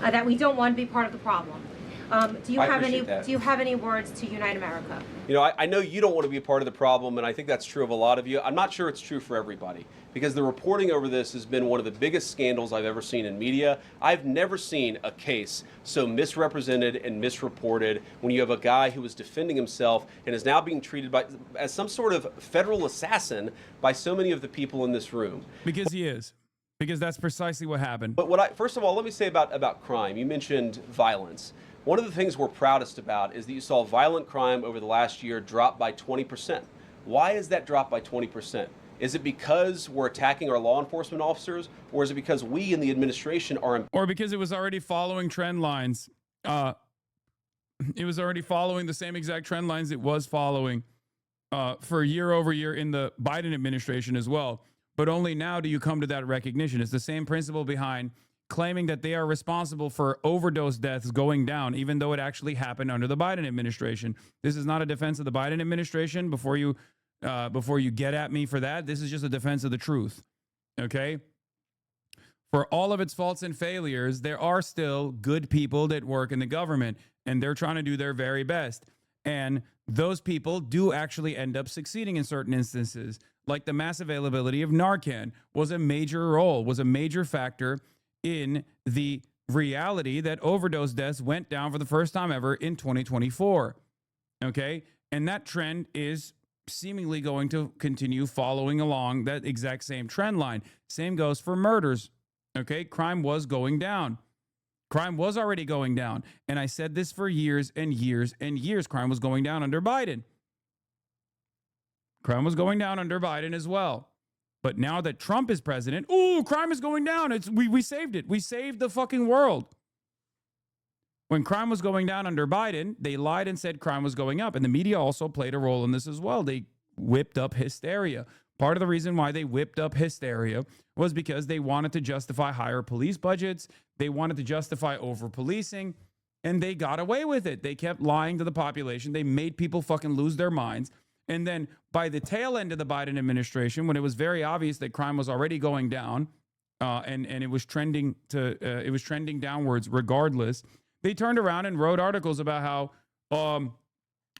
that we don't want to be part of the problem. Do you have any words to unite America? You know, I know you don't want to be a part of the problem, and I think that's true of a lot of you. I'm not sure it's true for everybody, because the reporting over this has been one of the biggest scandals I've ever seen in media. I've never seen a case so misrepresented and misreported when you have a guy who was defending himself and is now being treated as some sort of federal assassin by so many of the people in this room. Because he is. Because that's precisely what happened. But first of all, let me say about crime. You mentioned violence. One of the things we're proudest about is that you saw violent crime over the last year drop by 20%. Why is that drop by 20%? Is it because we're attacking our law enforcement officers, or is it because we in the administration are... Or because it was already following trend lines. It was already following the same exact trend lines it was following for year over year in the Biden administration as well. But only now do you come to that recognition. It's the same principle behind claiming that they are responsible for overdose deaths going down, even though it actually happened under the Biden administration. This is not a defense of the Biden administration. Before you get at me for that, this is just a defense of the truth. Okay? For all of its faults and failures, there are still good people that work in the government, and they're trying to do their very best. And those people do actually end up succeeding in certain instances, like the mass availability of Narcan was a major factor in the reality that overdose deaths went down for the first time ever in 2024. Okay? And that trend is seemingly going to continue following along that exact same trend line. Same goes for murders. Okay? Crime was going down. Crime was already going down. And I said this for years and years and years. Crime was going down under Biden. Crime was going down under Biden as well. But now that Trump is president, ooh, crime is going down. We saved it. We saved the fucking world. When crime was going down under Biden, they lied and said crime was going up. And the media also played a role in this as well. They whipped up hysteria. Part of the reason why they whipped up hysteria was because they wanted to justify higher police budgets. They wanted to justify over-policing. And they got away with it. They kept lying to the population. They made people fucking lose their minds. And then by the tail end of the Biden administration, when it was very obvious that crime was already going down, and it was trending downwards regardless, they turned around and wrote articles about how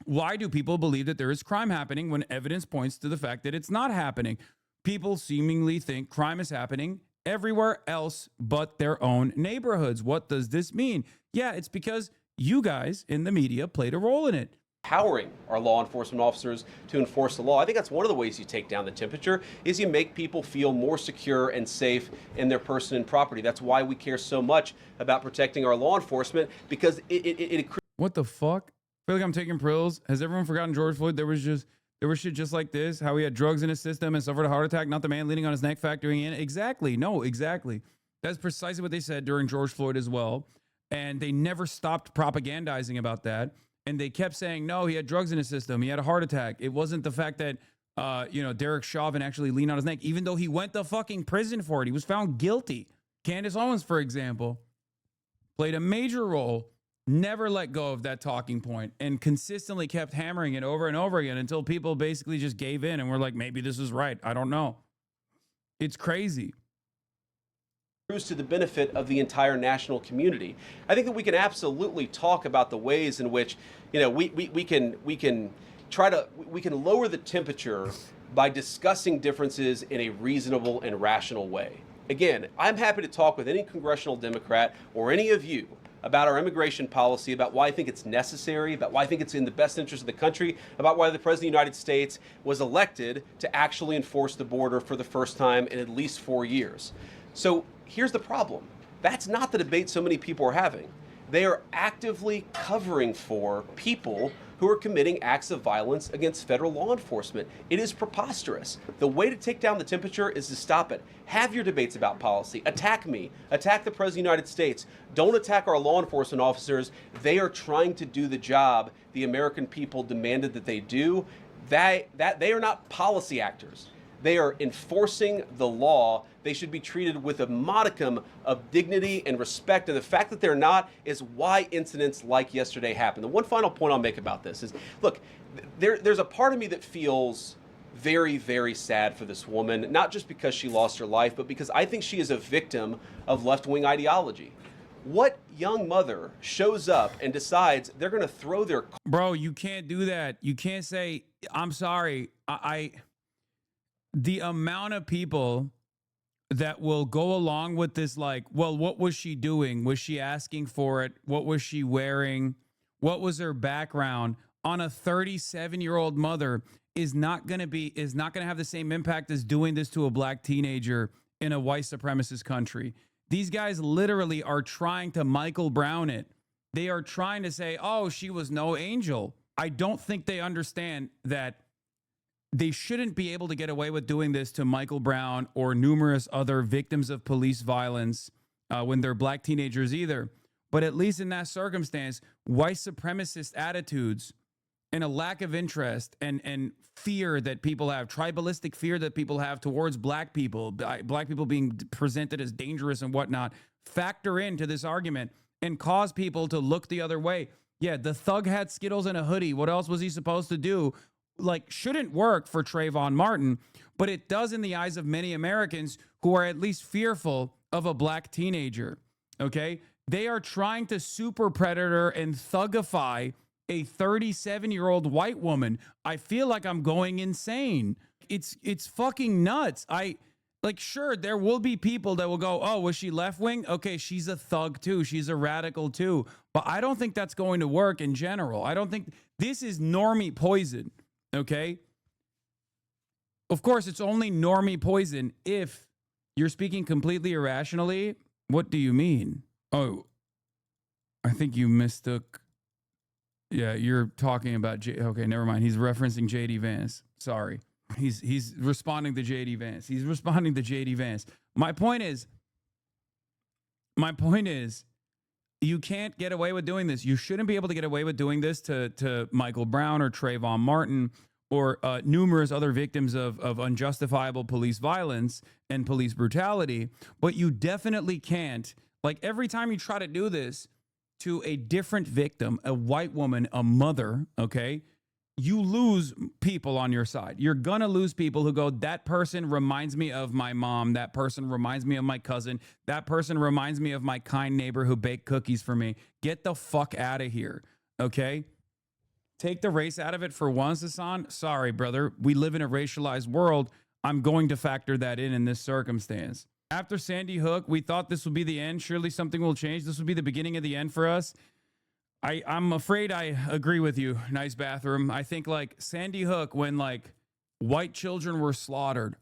why do people believe that there is crime happening when evidence points to the fact that it's not happening? People seemingly think crime is happening everywhere else but their own neighborhoods. What does this mean? Yeah, it's because you guys in the media played a role in it. Empowering our law enforcement officers to enforce the law. I think that's one of the ways you take down the temperature, is you make people feel more secure and safe in their person and property. That's why we care so much about protecting our law enforcement, because it What the fuck? I feel like I'm taking pills. Has everyone forgotten George Floyd? There was shit just like this, how he had drugs in his system and suffered a heart attack, not the man leaning on his neck factoring in. Exactly. No, exactly. That's precisely what they said during George Floyd as well. And they never stopped propagandizing about that. And they kept saying, no, he had drugs in his system. He had a heart attack. It wasn't the fact that, Derek Chauvin actually leaned on his neck, even though he went to fucking prison for it. He was found guilty. Candace Owens, for example, played a major role, never let go of that talking point, and consistently kept hammering it over and over again until people basically just gave in and were like, maybe this is right. I don't know. It's crazy. To the benefit of the entire national community. I think that we can absolutely talk about the ways in which, we can lower the temperature by discussing differences in a reasonable and rational way. Again, I'm happy to talk with any congressional Democrat or any of you about our immigration policy, about why I think it's necessary, about why I think it's in the best interest of the country, about why the President of the United States was elected to actually enforce the border for the first time in at least 4 years. So here's the problem. That's not the debate so many people are having. They are actively covering for people who are committing acts of violence against federal law enforcement. It is preposterous. The way to take down the temperature is to stop it. Have your debates about policy. Attack me. Attack the President of the United States. Don't attack our law enforcement officers. They are trying to do the job the American people demanded that they do. They are not policy actors. They are enforcing the law. They should be treated with a modicum of dignity and respect. And the fact that they're not is why incidents like yesterday happened. The one final point I'll make about this is, look, there's a part of me that feels very, very sad for this woman, not just because she lost her life, but because I think she is a victim of left-wing ideology. What young mother shows up and decides they're going to throw their... Bro, you can't do that. You can't say, I'm sorry, the amount of people that will go along with this, like, well, what was she doing? Was she asking for it? What was she wearing? What was her background? On a 37-year-old mother is not going to have the same impact as doing this to a black teenager in a white supremacist country. These guys literally are trying to Michael Brown it. They are trying to say, oh, she was no angel. I don't think they understand that they shouldn't be able to get away with doing this to Michael Brown or numerous other victims of police violence when they're black teenagers either. But at least in that circumstance, white supremacist attitudes and a lack of interest and fear that people have, tribalistic fear that people have towards black people being presented as dangerous and whatnot, factor into this argument and cause people to look the other way. Yeah, the thug had Skittles and a hoodie. What else was he supposed to do? Like, shouldn't work for Trayvon Martin, but it does in the eyes of many Americans who are at least fearful of a black teenager, okay? They are trying to super predator and thugify a 37-year-old white woman. I feel like I'm going insane. It's fucking nuts. Sure, there will be people that will go, oh, was she left wing? Okay, she's a thug too. She's a radical too. But I don't think that's going to work in general. I don't think this is normie poison. Okay. Of course, it's only normie poison if you're speaking completely irrationally. What do you mean? Oh, I think you mistook. Yeah, you're talking about okay, never mind. He's referencing JD Vance. Sorry. He's responding to JD Vance. He's responding to JD Vance. My point is, you can't get away with doing this. You shouldn't be able to get away with doing this to Michael Brown or Trayvon Martin or numerous other victims of unjustifiable police violence and police brutality. But you definitely can't, like, every time you try to do this to a different victim, a white woman, a mother, okay, you lose people on your side. You're going to lose people who go, that person reminds me of my mom. That person reminds me of my cousin. That person reminds me of my kind neighbor who baked cookies for me. Get the fuck out of here, okay? Take the race out of it for once, Hassan. Sorry, brother. We live in a racialized world. I'm going to factor that in this circumstance. After Sandy Hook, we thought this would be the end. Surely something will change. This will be the beginning of the end for us. I'm afraid I agree with you, Nice Bathroom. I think, like, Sandy Hook, when, like, white children were slaughtered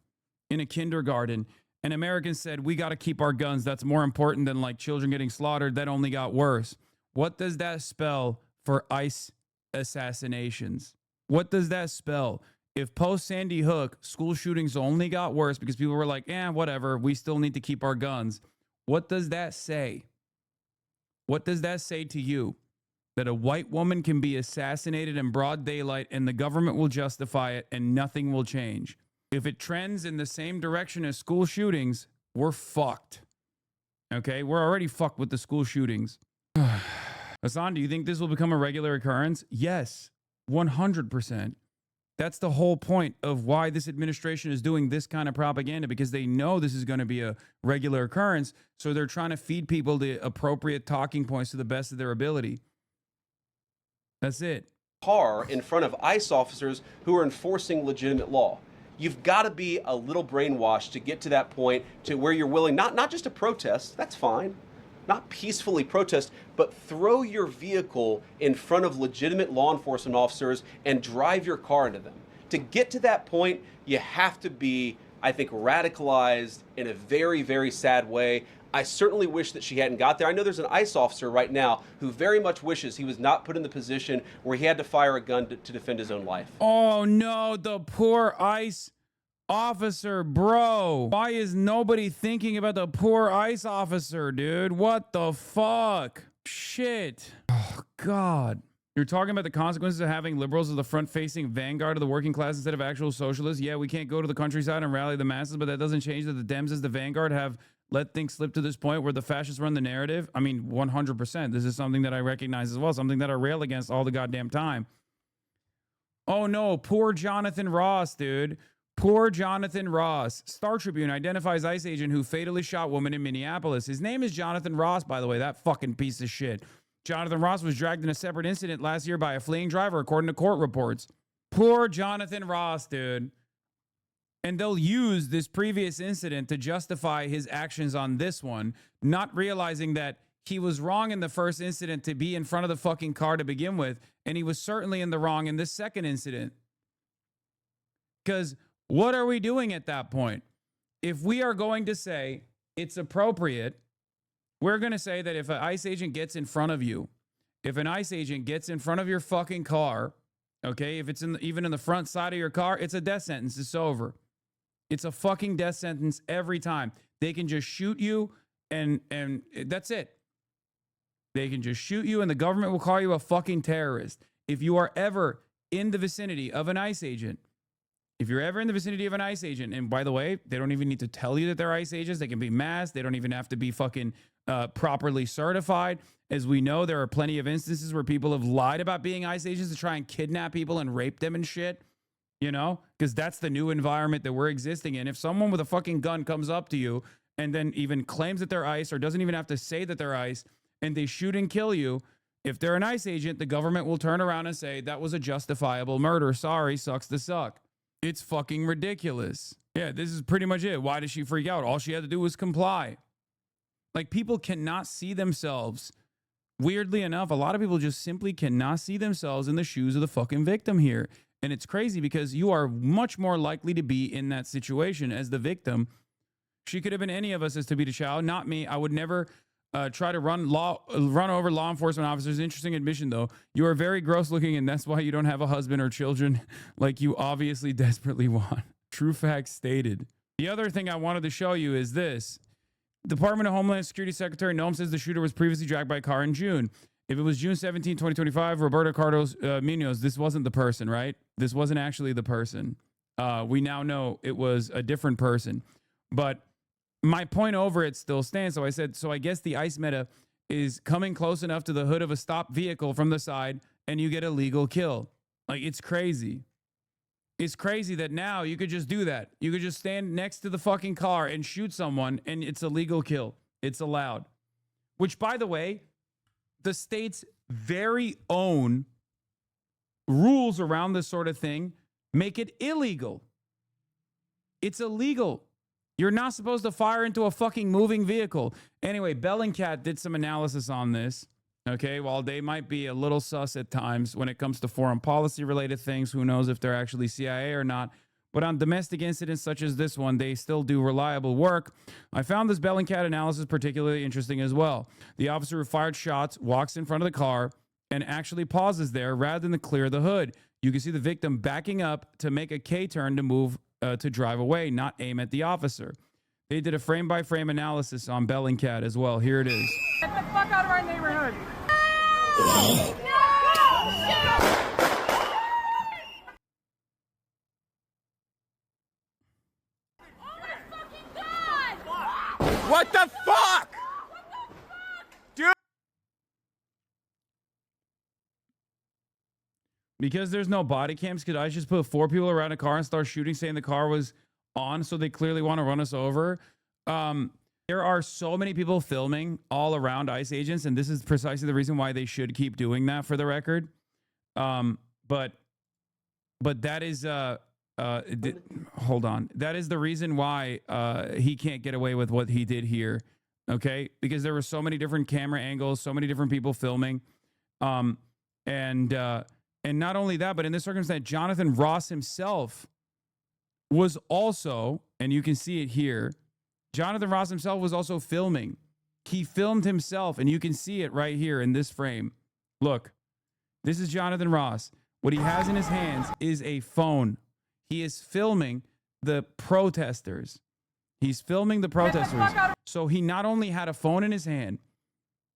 in a kindergarten and Americans said, we got to keep our guns. That's more important than, like, children getting slaughtered. That only got worse. What does that spell for ICE assassinations? What does that spell? If post Sandy Hook, school shootings only got worse because people were like, whatever, we still need to keep our guns. What does that say? What does that say to you? That a white woman can be assassinated in broad daylight and the government will justify it and nothing will change. If it trends in the same direction as school shootings, we're fucked. Okay? We're already fucked with the school shootings. Hassan, do you think this will become a regular occurrence? Yes, 100%. That's the whole point of why this administration is doing this kind of propaganda, because they know this is going to be a regular occurrence. So they're trying to feed people the appropriate talking points to the best of their ability. That's it. Car in front of ICE officers who are enforcing legitimate law. You've got to be a little brainwashed to get to that point to where you're willing not just to protest, that's fine, not peacefully protest, but throw your vehicle in front of legitimate law enforcement officers and drive your car into them. To get to that point, you have to be, I think, radicalized in a very, very sad way. I certainly wish that she hadn't got there. I know there's an ICE officer right now who very much wishes he was not put in the position where he had to fire a gun to defend his own life. Oh no, the poor ICE officer, bro. Why is nobody thinking about the poor ICE officer, dude? What the fuck? Shit. Oh, God. You're talking about the consequences of having liberals as the front-facing vanguard of the working class instead of actual socialists. Yeah, we can't go to the countryside and rally the masses, but that doesn't change that the Dems as the vanguard have let things slip to this point where the fascists run the narrative. I mean, 100%. This is something that I recognize as well, something that I rail against all the goddamn time. Oh no, poor Jonathan Ross, dude. Poor Jonathan Ross. Star Tribune identifies ICE agent who fatally shot woman in Minneapolis. His name is Jonathan Ross, by the way, that fucking piece of shit. Jonathan Ross was dragged in a separate incident last year by a fleeing driver, according to court reports. Poor Jonathan Ross, dude. And they'll use this previous incident to justify his actions on this one, not realizing that he was wrong in the first incident to be in front of the fucking car to begin with, and he was certainly in the wrong in this second incident. Because what are we doing at that point? If we are going to say it's appropriate, we're going to say that if an ICE agent gets in front of you, if an ICE agent gets in front of your fucking car, okay, if it's even in the front side of your car, it's a death sentence. It's over. It's a fucking death sentence every time. They can just shoot you and that's it. They can just shoot you and the government will call you a fucking terrorist. If you are ever in the vicinity of an ICE agent, and by the way, they don't even need to tell you that they're ICE agents. They can be masked. They don't even have to be fucking properly certified. As we know, there are plenty of instances where people have lied about being ICE agents to try and kidnap people and rape them and shit. You know, because that's the new environment that we're existing in. If someone with a fucking gun comes up to you and then even claims that they're ICE or doesn't even have to say that they're ICE and they shoot and kill you, if they're an ICE agent, the government will turn around and say that was a justifiable murder. Sorry, sucks to suck. It's fucking ridiculous. Yeah, this is pretty much it. Why did she freak out? All she had to do was comply. Like, people cannot see themselves. Weirdly enough, a lot of people just simply cannot see themselves in the shoes of the fucking victim here. And it's crazy because you are much more likely to be in that situation as the victim. She could have been any of us as Tabitha Chow, not me. I would never try to run over law enforcement officers. Interesting admission, though. You are very gross looking, and that's why you don't have a husband or children like you obviously desperately want. True facts stated. The other thing I wanted to show you is this. Department of Homeland Security Secretary Noam says the shooter was previously dragged by a car in June. If it was June 17, 2025, Roberto Carlos Munoz, this wasn't the person, right? This wasn't actually the person. We now know it was a different person. But my point over it still stands. So I said, so I guess the ICE meta is coming close enough to the hood of a stopped vehicle from the side and you get a legal kill. Like, it's crazy. It's crazy that now you could just do that. You could just stand next to the fucking car and shoot someone and it's a legal kill. It's allowed. Which, by the way, the state's very own rules around this sort of thing make it illegal. It's illegal. You're not supposed to fire into a fucking moving vehicle. Anyway, Bellingcat did some analysis on this. Okay, while they might be a little sus at times when it comes to foreign policy related things, who knows if they're actually CIA or not. But on domestic incidents such as this one, they still do reliable work. I found this Bellingcat analysis particularly interesting as well. The officer who fired shots walks in front of the car and actually pauses there rather than to clear the hood. You can see the victim backing up to make a K-turn to move to drive away, not aim at the officer. They did a frame-by-frame analysis on Bellingcat as well. Here it is. Get the fuck out of our neighborhood! What the fuck? Dude. Because there's no body cams, could I just put 4 people around a car and start shooting, saying the car was on, so they clearly want to run us over? There are so many people filming all around ICE agents, and this is precisely the reason why they should keep doing that, for the record. But that is hold on. That is the reason why he can't get away with what he did here. okay? Because there were so many different camera angles, so many different people filming. And not only that, but in this circumstance, Jonathan Ross himself was also, and you can see it here, Jonathan Ross himself was also filming. He filmed himself, and you can see it right here in this frame. Look, this is Jonathan Ross. What he has in his hands is a phone. He is filming the protesters. He's filming the protesters. So he not only had a phone in his hand,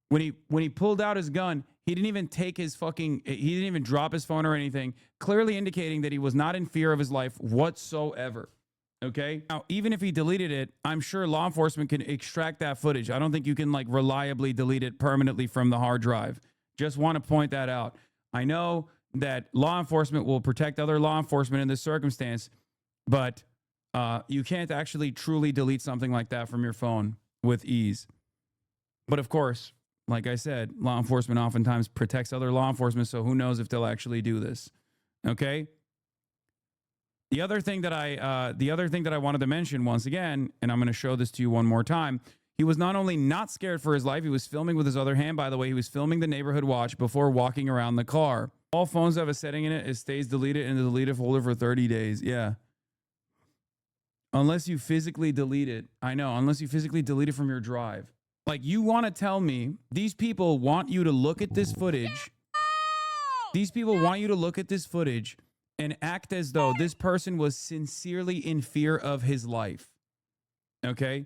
when he pulled out his gun, he didn't even take his he didn't even drop his phone or anything, clearly indicating that he was not in fear of his life whatsoever. Okay? Now, even if he deleted it, I'm sure law enforcement can extract that footage. I don't think you can like reliably delete it permanently from the hard drive. Just want to point that out. I know that law enforcement will protect other law enforcement in this circumstance, but you can't actually truly delete something like that from your phone with ease. But of course, like I said, law enforcement oftentimes protects other law enforcement, so who knows if they'll actually do this. Okay? The other thing that I wanted to mention once again, and I'm going to show this to you one more time, he was not only not scared for his life, he was filming with his other hand. By the way, he was filming the neighborhood watch before walking around the car. All phones have a setting in it. It stays deleted in the deleted folder for 30 days. Yeah. Unless you physically delete it. I know, unless you physically delete it from your drive. Like, you want to tell me these people want you to look at this footage. These people want you to look at this footage and act as though this person was sincerely in fear of his life. Okay?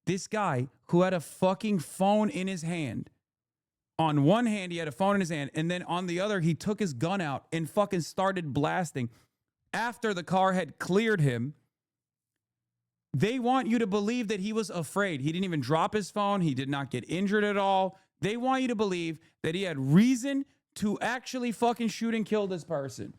This guy who had a fucking phone in his hand. On one hand, he had a phone in his hand, and then on the other, he took his gun out and fucking started blasting. After the car had cleared him, they want you to believe that he was afraid. He didn't even drop his phone. He did not get injured at all. They want you to believe that he had reason to actually fucking shoot and kill this person.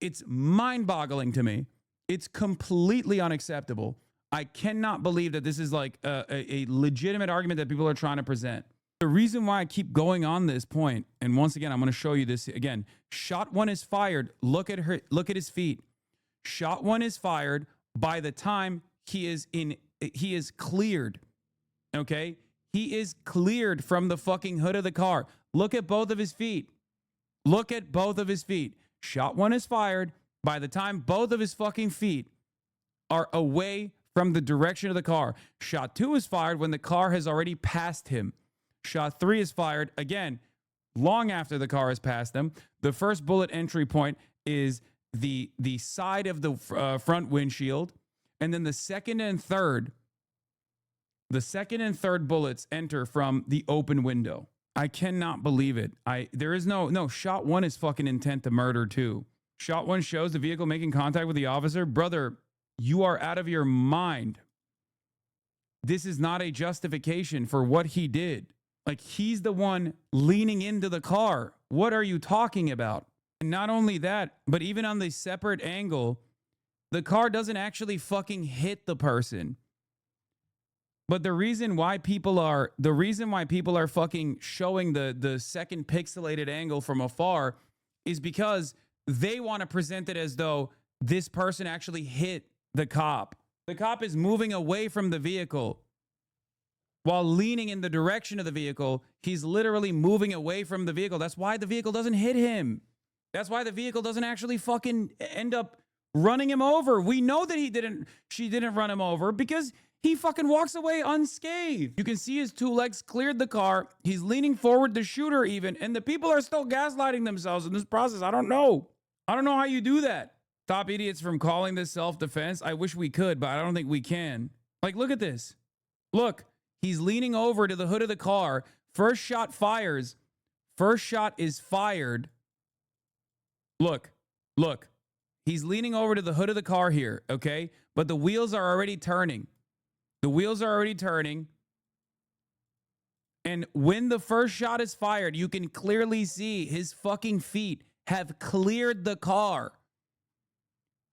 It's mind-boggling to me. It's completely unacceptable. I cannot believe that this is like a legitimate argument that people are trying to present. The reason why I keep going on this point, and once again, I'm going to show you this again. Shot one is fired. Look at his feet. Shot one is fired by the time he is cleared. Okay? He is cleared from the fucking hood of the car. Look at both of his feet. Look at both of his feet. Shot one is fired by the time both of his fucking feet are away from the direction of the car. Shot two is fired when the car has already passed him. Shot three is fired, again, long after the car has passed them. The first bullet entry point is the side of the front windshield. And then the second and third bullets enter from the open window. I cannot believe it. There is no, shot one is fucking intent to murder too. Shot one shows the vehicle making contact with the officer. Brother, you are out of your mind. This is not a justification for what he did. Like, he's the one leaning into the car. What are you talking about? And not only that, but even on the separate angle, the car doesn't actually fucking hit the person. But the reason why people are fucking showing the second pixelated angle from afar is because they want to present it as though this person actually hit the cop. The cop is moving away from the vehicle. While leaning in the direction of the vehicle, he's literally moving away from the vehicle. That's why the vehicle doesn't hit him. That's why the vehicle doesn't actually fucking end up running him over. We know that she didn't run him over because he fucking walks away unscathed. You can see his two legs cleared the car. He's leaning forward to shoot her even, and the people are still gaslighting themselves in this process. I don't know how you do that. Stop idiots from calling this self-defense. I wish we could, but I don't think we can. Like, look at this. Look. He's leaning over to the hood of the car. First shot fires. First shot is fired. Look. He's leaning over to the hood of the car here, okay? But the wheels are already turning. And when the first shot is fired, you can clearly see his fucking feet have cleared the car.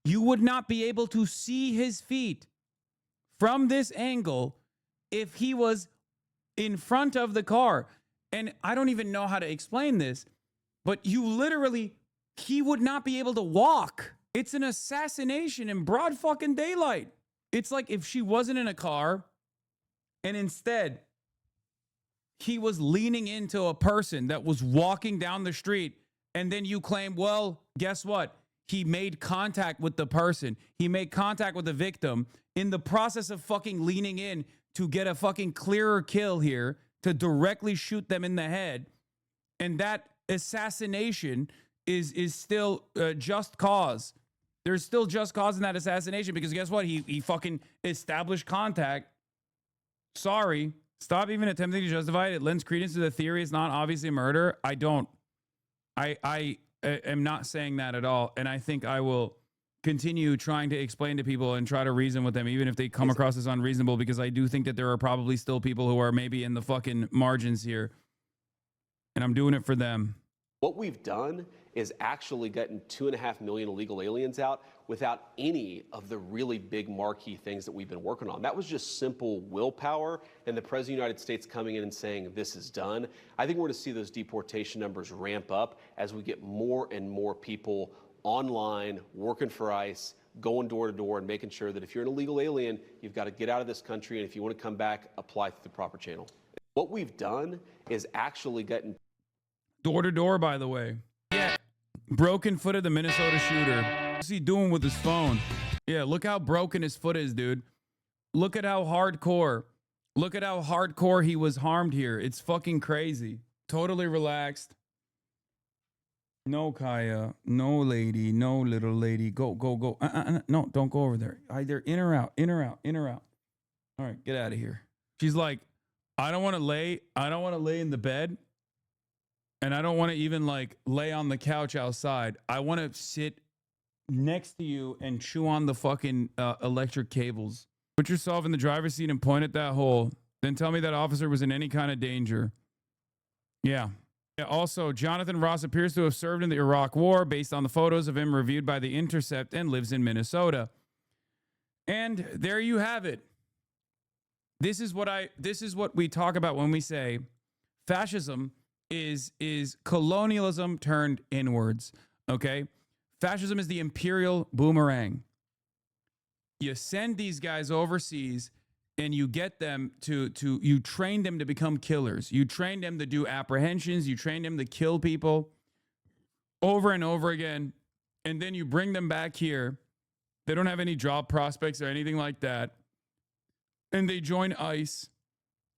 You would not be able to see his feet from this angle if he was in front of the car. And I don't even know how to explain this, but he would not be able to walk. It's an assassination in broad fucking daylight. It's like if she wasn't in a car And instead, he was leaning into a person that was walking down the street. And then you claim, well, guess what? He made contact with the person. He made contact with the victim in the process of fucking leaning in to get a fucking clearer kill here, to directly shoot them in the head. And that assassination is still just cause. There's still just cause in that assassination because guess what? He fucking established contact. Sorry. Stop even attempting to justify it. It lends credence to the theory it's not obviously murder. I am not saying that at all. And I think I will continue trying to explain to people and try to reason with them, even if they come across as unreasonable, because I do think that there are probably still people who are maybe in the fucking margins here. And I'm doing it for them. What we've done is actually gotten 2.5 million illegal aliens out without any of the really big marquee things that we've been working on. That was just simple willpower and the President of the United States coming in and saying, this is done. I think we're going to see those deportation numbers ramp up as we get more and more people online, working for ICE, going door to door and making sure that if you're an illegal alien, you've got to get out of this country. And if you want to come back, apply through the proper channel. What we've done is actually gotten door to door, by the way. Yeah. Broken foot of the Minnesota shooter. What's he doing with his phone? Yeah, look how broken his foot is, dude. Look at how hardcore. Look at how hardcore he was harmed here. It's fucking crazy. Totally relaxed. No, Kaya. No, lady. No, little lady. Go, go, go. No, don't go over there. Either in or out, in or out, in or out. All right, get out of here. She's like, I don't want to lay in the bed. And I don't want to even like lay on the couch outside. I want to sit next to you and chew on the fucking electric cables. Put yourself in the driver's seat and point at that hole. Then tell me that officer was in any kind of danger. Yeah. Also, Jonathan Ross appears to have served in the Iraq War based on the photos of him reviewed by The Intercept and lives in Minnesota. And there you have it. This is what we talk about when we say fascism is colonialism turned inwards, okay? Fascism is the imperial boomerang. You send these guys overseas and you get them you train them to become killers. You train them to do apprehensions. You train them to kill people over and over again. And then you bring them back here. They don't have any job prospects or anything like that. And they join ICE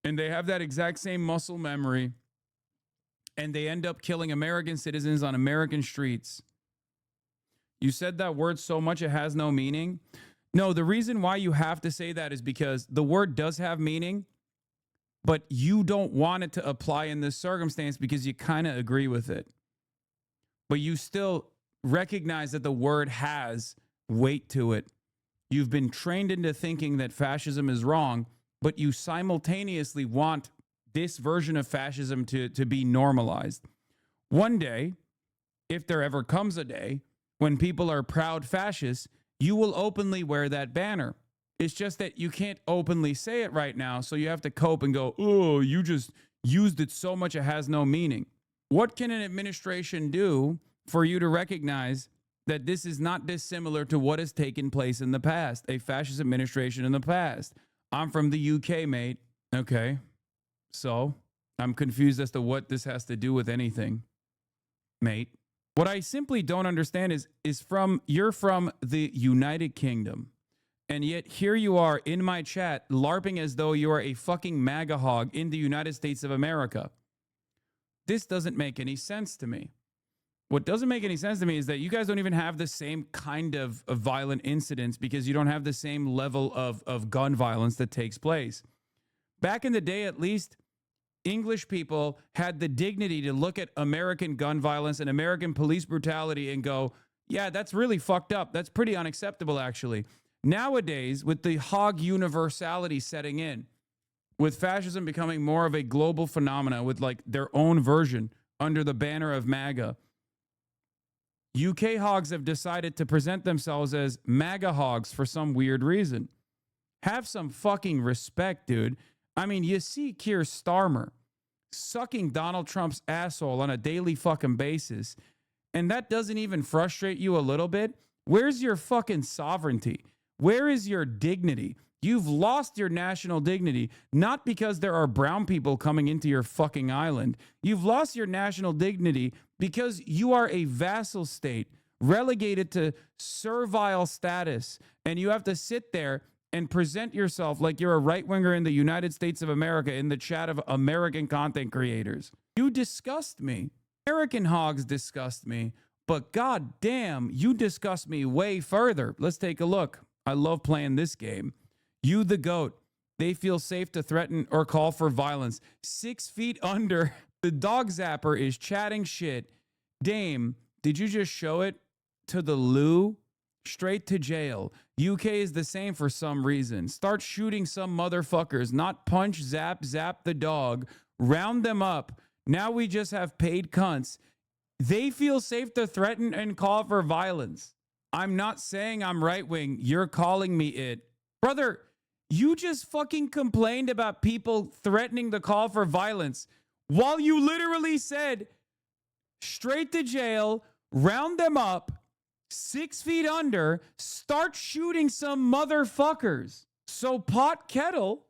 and they have that exact same muscle memory. And they end up killing American citizens on American streets. You said that word so much it has no meaning. No, the reason why you have to say that is because the word does have meaning, but you don't want it to apply in this circumstance because you kind of agree with it. But you still recognize that the word has weight to it. You've been trained into thinking that fascism is wrong, but you simultaneously want this version of fascism to be normalized. One day, if there ever comes a day when people are proud fascists, you will openly wear that banner. It's just that you can't openly say it right now, so you have to cope and go, oh, you just used it so much it has no meaning. What can an administration do for you to recognize that this is not dissimilar to what has taken place in the past, a fascist administration in the past? I'm from the UK, mate. Okay. So I'm confused as to what this has to do with anything, mate. What I simply don't understand is you're from the United Kingdom, and yet here you are in my chat LARPing as though you are a fucking MAGA hog in the United States of America. This doesn't make any sense to me. What doesn't make any sense to me is that you guys don't even have the same kind of violent incidents because you don't have the same level of gun violence that takes place. Back in the day, at least, English people had the dignity to look at American gun violence and American police brutality and go, yeah, that's really fucked up. That's pretty unacceptable, actually. Nowadays, with the hog universality setting in, with fascism becoming more of a global phenomena with like their own version under the banner of MAGA, UK hogs have decided to present themselves as MAGA hogs for some weird reason. Have some fucking respect, dude. I mean, you see Keir Starmer sucking Donald Trump's asshole on a daily fucking basis, and that doesn't even frustrate you a little bit? Where's your fucking sovereignty? Where is your dignity? You've lost your national dignity, not because there are brown people coming into your fucking island. You've lost your national dignity because you are a vassal state, relegated to servile status, and you have to sit there and present yourself like you're a right-winger in the United States of America in the chat of American content creators. You disgust me. American hogs disgust me, but god damn, you disgust me way further. Let's take a look. I love playing this game. You the goat. They feel safe to threaten or call for violence. 6 feet under. The dog zapper is chatting shit. Dame, did you just show it to the loo? Straight to jail. UK is the same for some reason. Start shooting some motherfuckers, not punch, zap the dog. Round them up. Now we just have paid cunts. They feel safe to threaten and call for violence. I'm not saying I'm right wing. You're calling me it. Brother, you just fucking complained about people threatening the call for violence while you literally said straight to jail, round them up, 6 feet under, start shooting some motherfuckers. So pot kettle,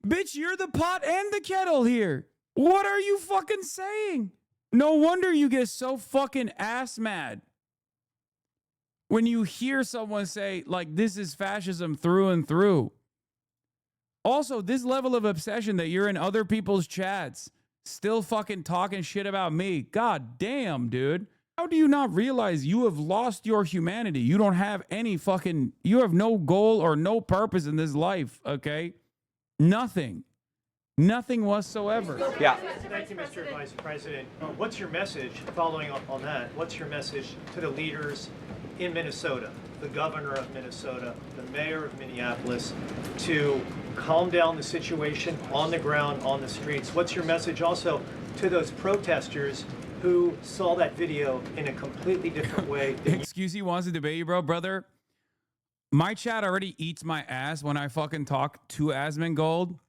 bitch, you're the pot and the kettle here. What are you fucking saying? No wonder you get so fucking ass mad when you hear someone say, like, this is fascism through and through. Also, this level of obsession that you're in other people's chats, still fucking talking shit about me. God damn, dude. How do you not realize you have lost your humanity? You don't have any fucking, you have no goal or no purpose in this life, okay? Nothing. Nothing whatsoever. Yeah. Thank you, Mr. Vice President. What's your message, following up on that, what's your message to the leaders in Minnesota, the governor of Minnesota, the mayor of Minneapolis, to calm down the situation on the ground, on the streets? What's your message also to those protesters who saw that video in a completely different way? Excuse he wants to debate you, bro. Brother, my chat already eats my ass when I fucking talk to Asmongold.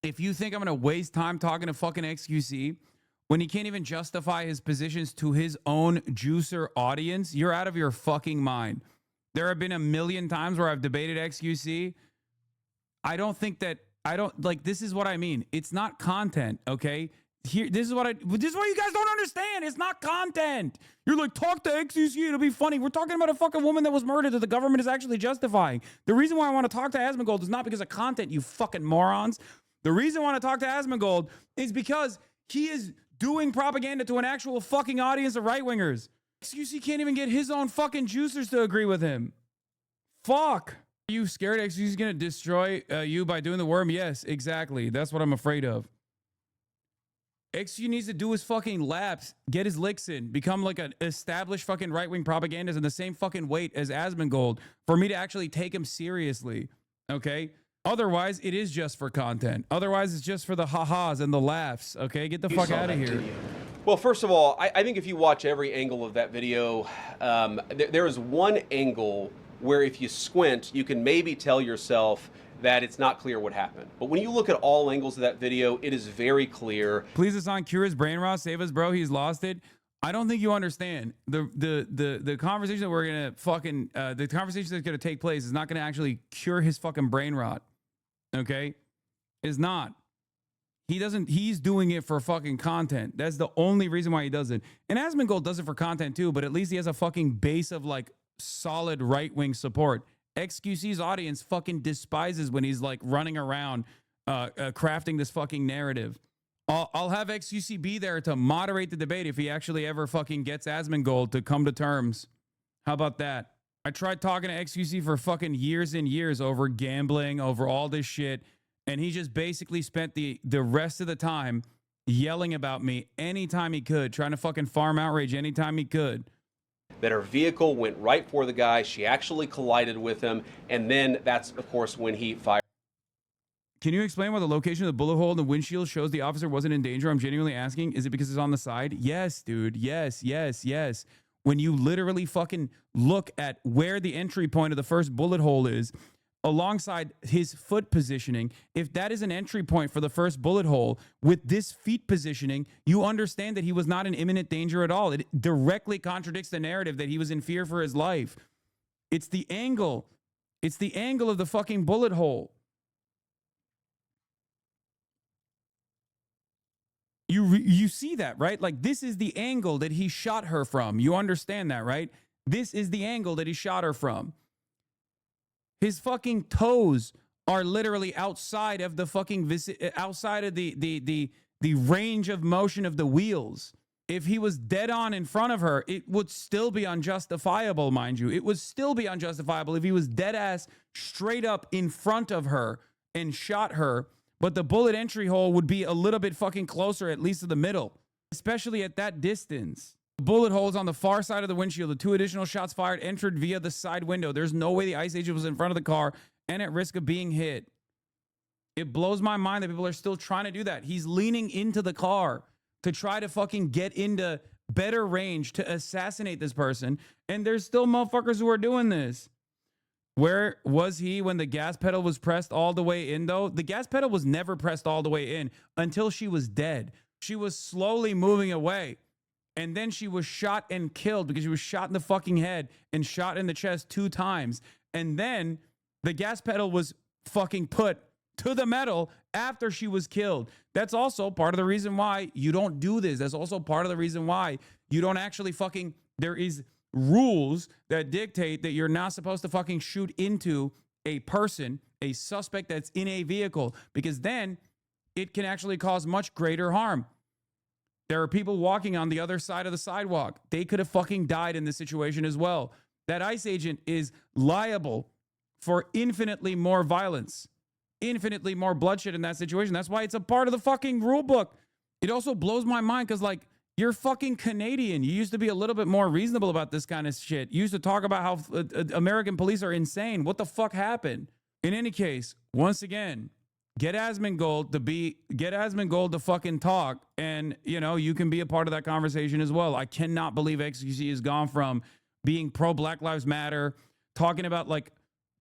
If you think I'm going to waste time talking to fucking XQC when he can't even justify his positions to his own juicer audience, you're out of your fucking mind. There have been a million times where I've debated XQC. I don't think that, this is what I mean. It's not content, okay? This is what you guys don't understand. It's not content. You're like, talk to XQC, it'll be funny. We're talking about a fucking woman that was murdered that the government is actually justifying. The reason why I want to talk to Asmongold is not because of content, you fucking morons. The reason I want to talk to Asmongold is because he is doing propaganda to an actual fucking audience of right-wingers. XQC can't even get his own fucking juicers to agree with him. Fuck. Are you scared XQC is going to destroy you by doing the worm? Yes, exactly. That's what I'm afraid of. XQC needs to do his fucking laps, get his licks in, become like an established fucking right-wing propagandist in the same fucking weight as Asmongold for me to actually take him seriously, okay? Otherwise, it is just for content. Otherwise, it's just for the ha-has and the laughs, okay? Get the fuck out of here. Well, first of all, I think if you watch every angle of that video, there is one angle where if you squint, you can maybe tell yourself that it's not clear what happened. But when you look at all angles of that video, it is very clear. Please, Hassan, cure his brain rot. Save us, bro. He's lost it. I don't think you understand. The conversation that we're gonna fucking the conversation that's gonna take place is not gonna actually cure his fucking brain rot. Okay? Is not. He's doing it for fucking content. That's the only reason why he does it. And Asmongold does it for content too, but at least he has a fucking base of like solid right-wing support. XQC's audience fucking despises when he's like running around crafting this fucking narrative. I'll have XQC be there to moderate the debate if he actually ever fucking gets Asmongold to come to terms. How about that? I tried talking to XQC for fucking years and years over gambling, over all this shit, and he just basically spent the rest of the time yelling about me anytime he could, trying to fucking farm outrage anytime he could. That her vehicle went right for the guy. She actually collided with him, and then that's, of course, when he fired. Can you explain why the location of the bullet hole in the windshield shows the officer wasn't in danger? I'm genuinely asking. Is it because it's on the side? Yes, dude. Yes. When you literally fucking look at where the entry point of the first bullet hole is, alongside his foot positioning, if that is an entry point for the first bullet hole, with this feet positioning, you understand that he was not in imminent danger at all. It directly contradicts the narrative that he was in fear for his life. It's the angle. It's the angle of the fucking bullet hole. You see that, right? Like, this is the angle that he shot her from. You understand that, right? This is the angle that he shot her from. His fucking toes are literally outside of the fucking outside of the range of motion of the wheels. If he was dead on in front of her, it would still be unjustifiable, mind you. It would still be unjustifiable if he was dead ass straight up in front of her and shot her. But the bullet entry hole would be a little bit fucking closer, at least to the middle, especially at that distance. The bullet holes on the far side of the windshield. The 2 additional shots fired entered via the side window. There's no way the ICE agent was in front of the car and at risk of being hit. It blows my mind that people are still trying to do that. He's leaning into the car to try to fucking get into better range to assassinate this person. And there's still motherfuckers who are doing this. Where was he when the gas pedal was pressed all the way in, though? The gas pedal was never pressed all the way in until she was dead. She was slowly moving away. And then she was shot and killed because she was shot in the fucking head and shot in the chest 2 times. And then the gas pedal was fucking put to the metal after she was killed. That's also part of the reason why you don't do this. That's also part of the reason why you don't actually fucking... There is rules that dictate that you're not supposed to fucking shoot into a person, a suspect that's in a vehicle, because then it can actually cause much greater harm. There are people walking on the other side of the sidewalk. They could have fucking died in this situation as well. That ICE agent is liable for infinitely more violence, infinitely more bloodshed in that situation. That's why it's a part of the fucking rule book. It also blows my mind because, like, you're fucking Canadian. You used to be a little bit more reasonable about this kind of shit. You used to talk about how American police are insane. What the fuck happened? In any case, once again, get Asmongold to fucking talk, and, you know, you can be a part of that conversation as well. I cannot believe XQC has gone from being pro Black Lives Matter, talking about like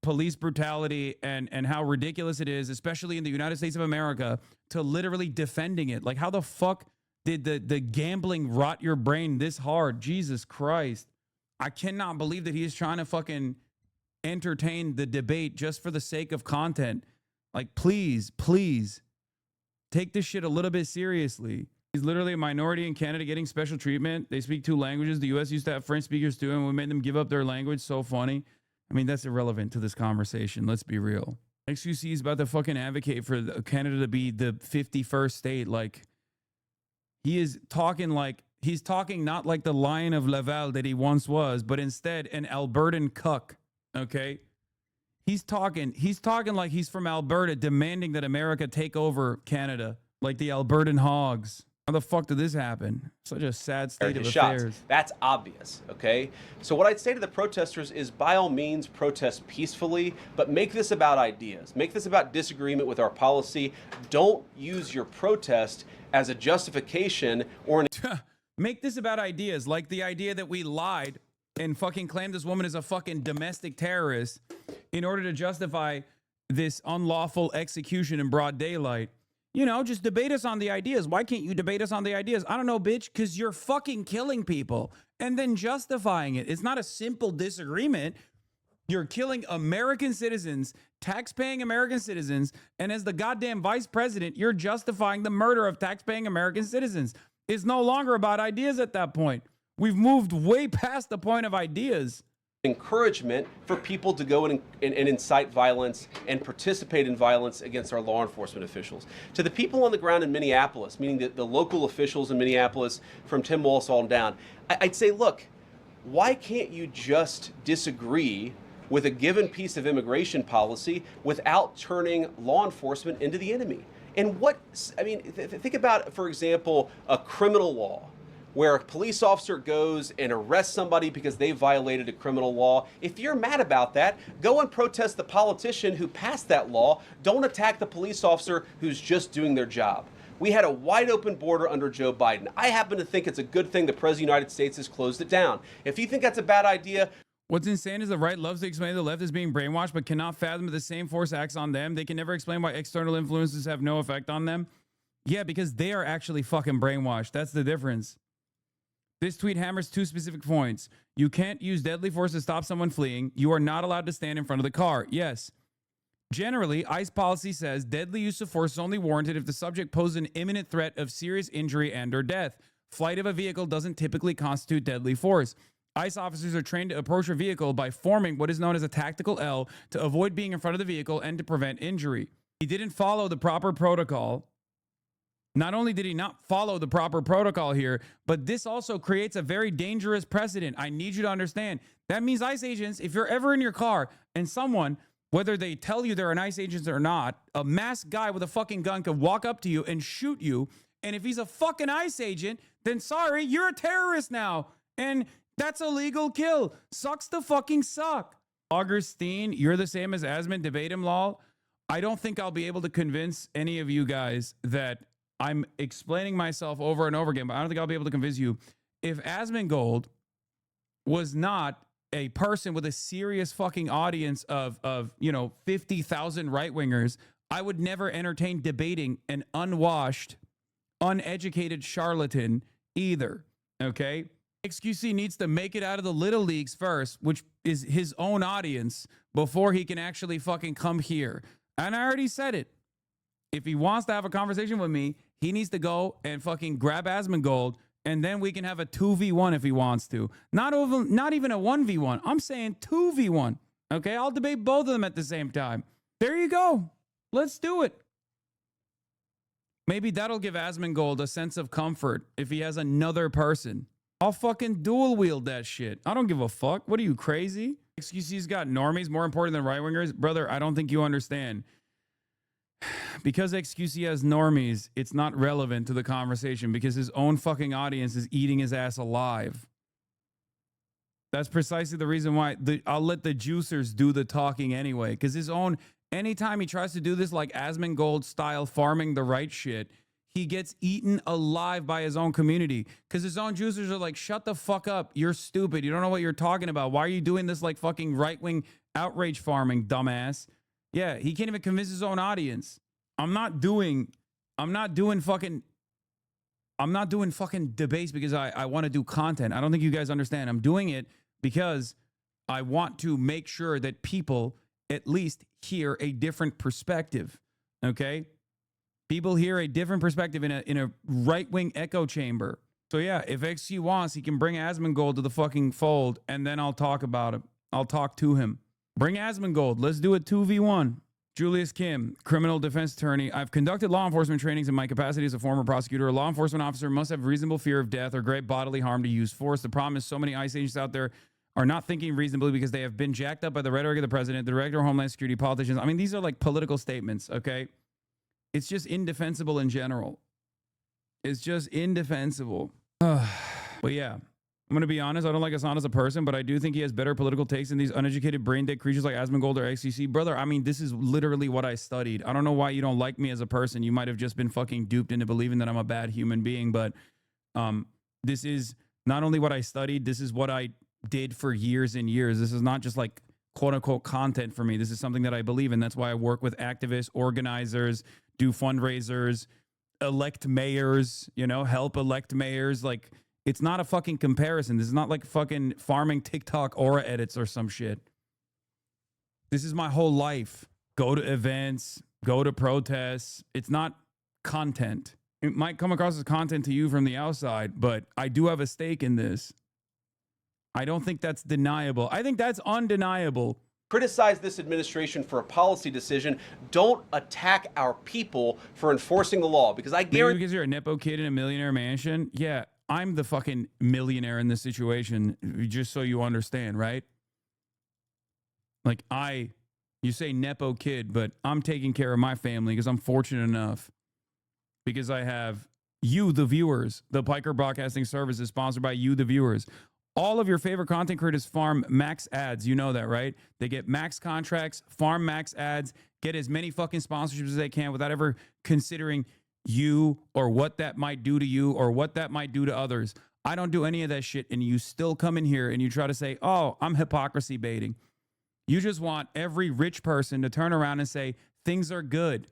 police brutality and how ridiculous it is, especially in the United States of America, to literally defending it. Like, how the fuck did the gambling rot your brain this hard? Jesus Christ. I cannot believe that he is trying to fucking entertain the debate just for the sake of content. Like, please, please take this shit a little bit seriously. He's literally a minority in Canada getting special treatment. They speak 2 languages. The U.S. used to have French speakers too, and we made them give up their language. So funny. I mean, that's irrelevant to this conversation. Let's be real. XQC is about to fucking advocate for Canada to be the 51st state. Like, he's talking not like the Lion of Laval that he once was, but instead an Albertan cuck. Okay. He's talking like he's from Alberta, demanding that America take over Canada, like the Albertan hogs. How the fuck did this happen? Such a sad state of affairs. That's obvious, okay? So what I'd say to the protesters is, by all means, protest peacefully, but make this about ideas. Make this about disagreement with our policy. Don't use your protest as a justification or make this about ideas, like the idea that we lied and fucking claimed this woman is a fucking domestic terrorist in order to justify this unlawful execution in broad daylight. You know, just debate us on the ideas. Why can't you debate us on the ideas? I don't know, bitch, because you're fucking killing people and then justifying it. It's not a simple disagreement. You're killing American citizens, tax-paying American citizens, and as the goddamn vice president, you're justifying the murder of tax-paying American citizens. It's no longer about ideas at that point. We've moved way past the point of ideas. Encouragement for people to go and incite violence and participate in violence against our law enforcement officials. To the people on the ground in Minneapolis, meaning the local officials in Minneapolis from Tim Walz on down, I'd say, look, why can't you just disagree with a given piece of immigration policy without turning law enforcement into the enemy? And think about, for example, a criminal law, where a police officer goes and arrests somebody because they violated a criminal law. If you're mad about that, go and protest the politician who passed that law. Don't attack the police officer who's just doing their job. We had a wide open border under Joe Biden. I happen to think it's a good thing the President of the United States has closed it down. If you think that's a bad idea... What's insane is the right loves to explain the left as being brainwashed, but cannot fathom that the same force acts on them. They can never explain why external influences have no effect on them. Yeah, because they are actually fucking brainwashed. That's the difference. This tweet hammers 2 specific points. You can't use deadly force to stop someone fleeing. You are not allowed to stand in front of the car. Yes. Generally, ICE policy says deadly use of force is only warranted if the subject poses an imminent threat of serious injury and or death. Flight of a vehicle doesn't typically constitute deadly force. ICE officers are trained to approach a vehicle by forming what is known as a tactical L to avoid being in front of the vehicle and to prevent injury. He didn't follow the proper protocol. Not only did he not follow the proper protocol here, but this also creates a very dangerous precedent. I need you to understand. That means ICE agents, if you're ever in your car and someone, whether they tell you they're an ICE agent or not, a masked guy with a fucking gun could walk up to you and shoot you. And if he's a fucking ICE agent, then sorry, you're a terrorist now. And that's a legal kill. Sucks to fucking suck. Augustine, you're the same as Asman. Debate him, lol. I don't think I'll be able to convince any of you guys that I'm explaining myself over and over again, but I don't think I'll be able to convince you. If Asmongold was not a person with a serious fucking audience of 50,000 right-wingers, I would never entertain debating an unwashed, uneducated charlatan either, okay? XQC needs to make it out of the little leagues first, which is his own audience, before he can actually fucking come here. And I already said it. If he wants to have a conversation with me, he needs to go and fucking grab Asmongold, and then we can have a 2v1 if he wants to. Not even a 1v1. I'm saying 2v1. Okay, I'll debate both of them at the same time. There you go. Let's do it. Maybe that'll give Asmongold a sense of comfort if he has another person. I'll fucking dual wield that shit. I don't give a fuck. What are you, crazy? XQC's got normies more important than right-wingers? Brother, I don't think you understand. Because XQC has normies, it's not relevant to the conversation because his own fucking audience is eating his ass alive. That's precisely the reason why I'll let the juicers do the talking anyway. Because his own, anytime he tries to do this like Asmongold style farming the right shit, he gets eaten alive by his own community. Because his own juicers are like, shut the fuck up. You're stupid. You don't know what you're talking about. Why are you doing this like fucking right-wing outrage farming, dumbass? Yeah, he can't even convince his own audience. I'm not doing fucking debates because I want to do content. I don't think you guys understand. I'm doing it because I want to make sure that people at least hear a different perspective. Okay? People hear a different perspective in a right-wing echo chamber. So yeah, if XC wants, he can bring Asmongold to the fucking fold, and then I'll talk about him. I'll talk to him. Bring Asmongold. Let's do it 2v1. Julius Kim, criminal defense attorney. I've conducted law enforcement trainings in my capacity as a former prosecutor. A law enforcement officer must have reasonable fear of death or great bodily harm to use force. The problem is so many ICE agents out there are not thinking reasonably because they have been jacked up by the rhetoric of the president, the director of Homeland Security, politicians. I mean, these are like political statements, okay? It's just indefensible in general. It's just indefensible. But yeah. I'm going to be honest, I don't like Hassan as a person, but I do think he has better political takes than these uneducated brain-dead creatures like Asmongold or XCC. Brother, I mean, this is literally what I studied. I don't know why you don't like me as a person. You might have just been fucking duped into believing that I'm a bad human being, but this is not only what I studied, this is what I did for years and years. This is not just like quote-unquote content for me. This is something that I believe in. That's why I work with activists, organizers, do fundraisers, elect mayors, help elect mayors, like... It's not a fucking comparison. This is not like fucking farming TikTok aura edits or some shit. This is my whole life. Go to events, go to protests. It's not content. It might come across as content to you from the outside, but I do have a stake in this. I don't think that's deniable. I think that's undeniable. Criticize this administration for a policy decision. Don't attack our people for enforcing the law, because I guarantee... Because you're a Nepo kid in a millionaire mansion? Yeah. I'm the fucking millionaire in this situation, just so you understand, right? Like you say Nepo kid, but I'm taking care of my family because I'm fortunate enough. Because I have you, the viewers. The Piker Broadcasting Service is sponsored by you, the viewers. All of your favorite content creators farm max ads. You know that, right? They get max contracts, farm max ads, get as many fucking sponsorships as they can without ever considering you or what that might do to you or what that might do to others. I don't do any of that shit, and you still come in here and you try to say, oh, I'm hypocrisy baiting. You just want every rich person to turn around and say, things are good.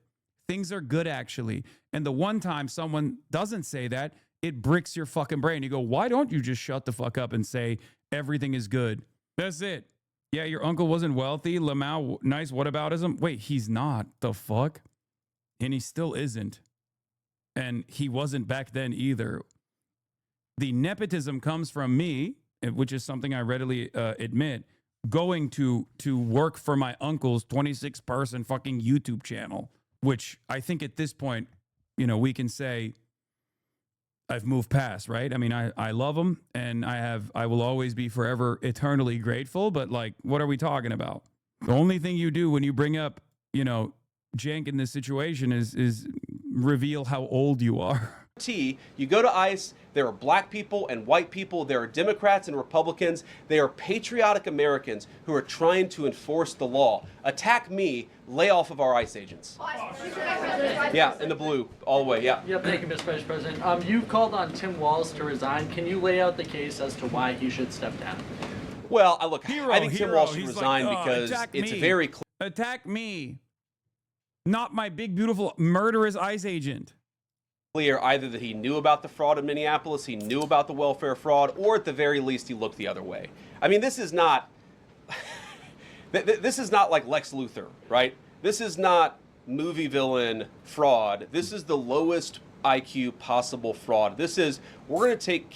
Things are good, actually. And the one time someone doesn't say that it bricks your fucking brain. You go, why don't you just shut the fuck up and say everything is good? That's it. Yeah, your uncle wasn't wealthy. Lamau, nice whataboutism. Wait, he's not. The fuck? And he still isn't. And he wasn't back then either. The nepotism comes from me, which is something I readily admit, going to work for my uncle's 26-person fucking YouTube channel, which I think at this point, you know, we can say I've moved past, right? I mean, I love him, and I will always be forever eternally grateful, but like, what are we talking about? The only thing you do when you bring up, you know, jank in this situation is reveal how old you are. You go to ICE, there are black people and white people, there are Democrats and Republicans, they are patriotic Americans who are trying to enforce the law. Attack me, lay off of our ICE agents. Yeah, in the blue, all the way, yeah. Yep, thank you, Mr. Vice President. You've called on Tim Walz to resign. Can you lay out the case as to why he should step down? Well, I think Tim Walz should resign because it's very clear. Attack me, not my big, beautiful, murderous ICE agent. Clear either that he knew about the fraud in Minneapolis, he knew about the welfare fraud, or at the very least he looked the other way. I mean, this is not this is not like Lex Luthor, right? This is not movie villain fraud. This is the lowest IQ possible fraud. This is, we're going to take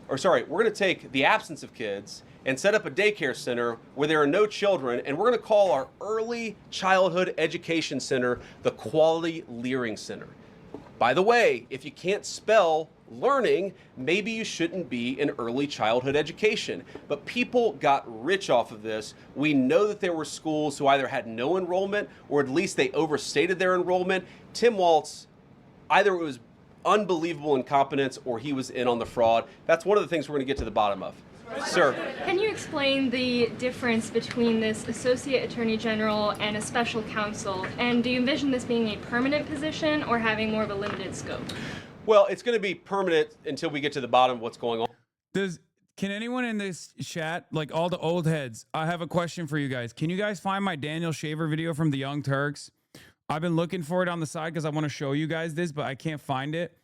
we're going to take the absence of kids and set up a daycare center where there are no children, and we're going to call our early childhood education center the Quality Leering Center. By the way, if you can't spell learning, maybe you shouldn't be in early childhood education. But people got rich off of this. We know that there were schools who either had no enrollment or at least they overstated their enrollment. Tim Walz, either it was unbelievable incompetence or he was in on the fraud. That's one of the things we're going to get to the bottom of. Sir. Can you explain the difference between this Associate Attorney General and a special counsel? And do you envision this being a permanent position or having more of a limited scope? Well, it's going to be permanent until we get to the bottom of what's going on. Can anyone in this chat, like all the old heads, I have a question for you guys. Can you guys find my Daniel Shaver video from the Young Turks? I've been looking for it on the side because I want to show you guys this, but I can't find it.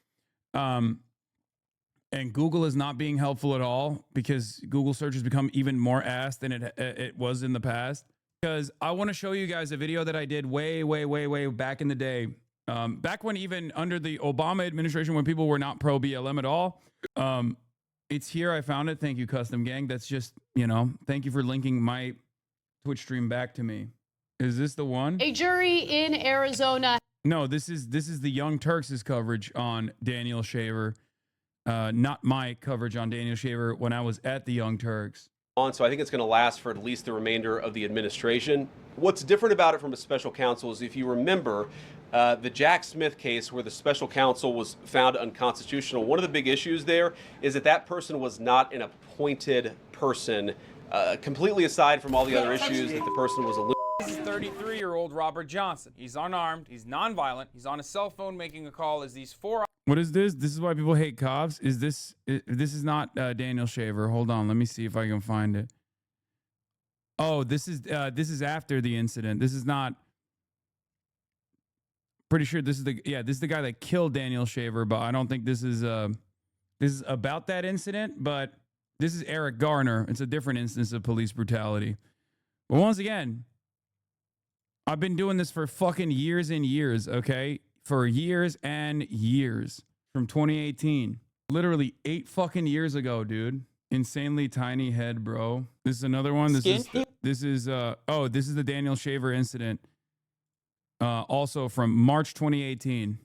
And Google is not being helpful at all because Google search has become even more ass than it was in the past. Because I want to show you guys a video that I did way back in the day. Back when even under the Obama administration, when people were not pro BLM at all. It's here. I found it. Thank you, Custom Gang. That's just, you know, thank you for linking my Twitch stream back to me. Is this the one? A jury in Arizona. No, this is the Young Turks' coverage on Daniel Shaver. Not my coverage on Daniel Shaver when I was at the Young Turks. So I think it's going to last for at least the remainder of the administration. What's different about it from a special counsel is, if you remember, the Jack Smith case where the special counsel was found unconstitutional, one of the big issues there is that that person was not an appointed person, completely aside from all the other issues that the person was a. This is 33-year-old Robert Johnson. He's unarmed, he's nonviolent, he's on a cell phone making a call as these four... What is this? This is why people hate cops? This is not Daniel Shaver. Hold on, let me see if I can find it. Oh, this is after the incident. This is not... Pretty sure this is the guy that killed Daniel Shaver, but I don't think this is about that incident, but this is Eric Garner. It's a different instance of police brutality. But once again, I've been doing this for fucking years and years, okay? For years and years. From 2018. Literally 8 fucking years ago, dude. Insanely tiny head, bro. This is another one. This is the Daniel Shaver incident. Also from March 2018.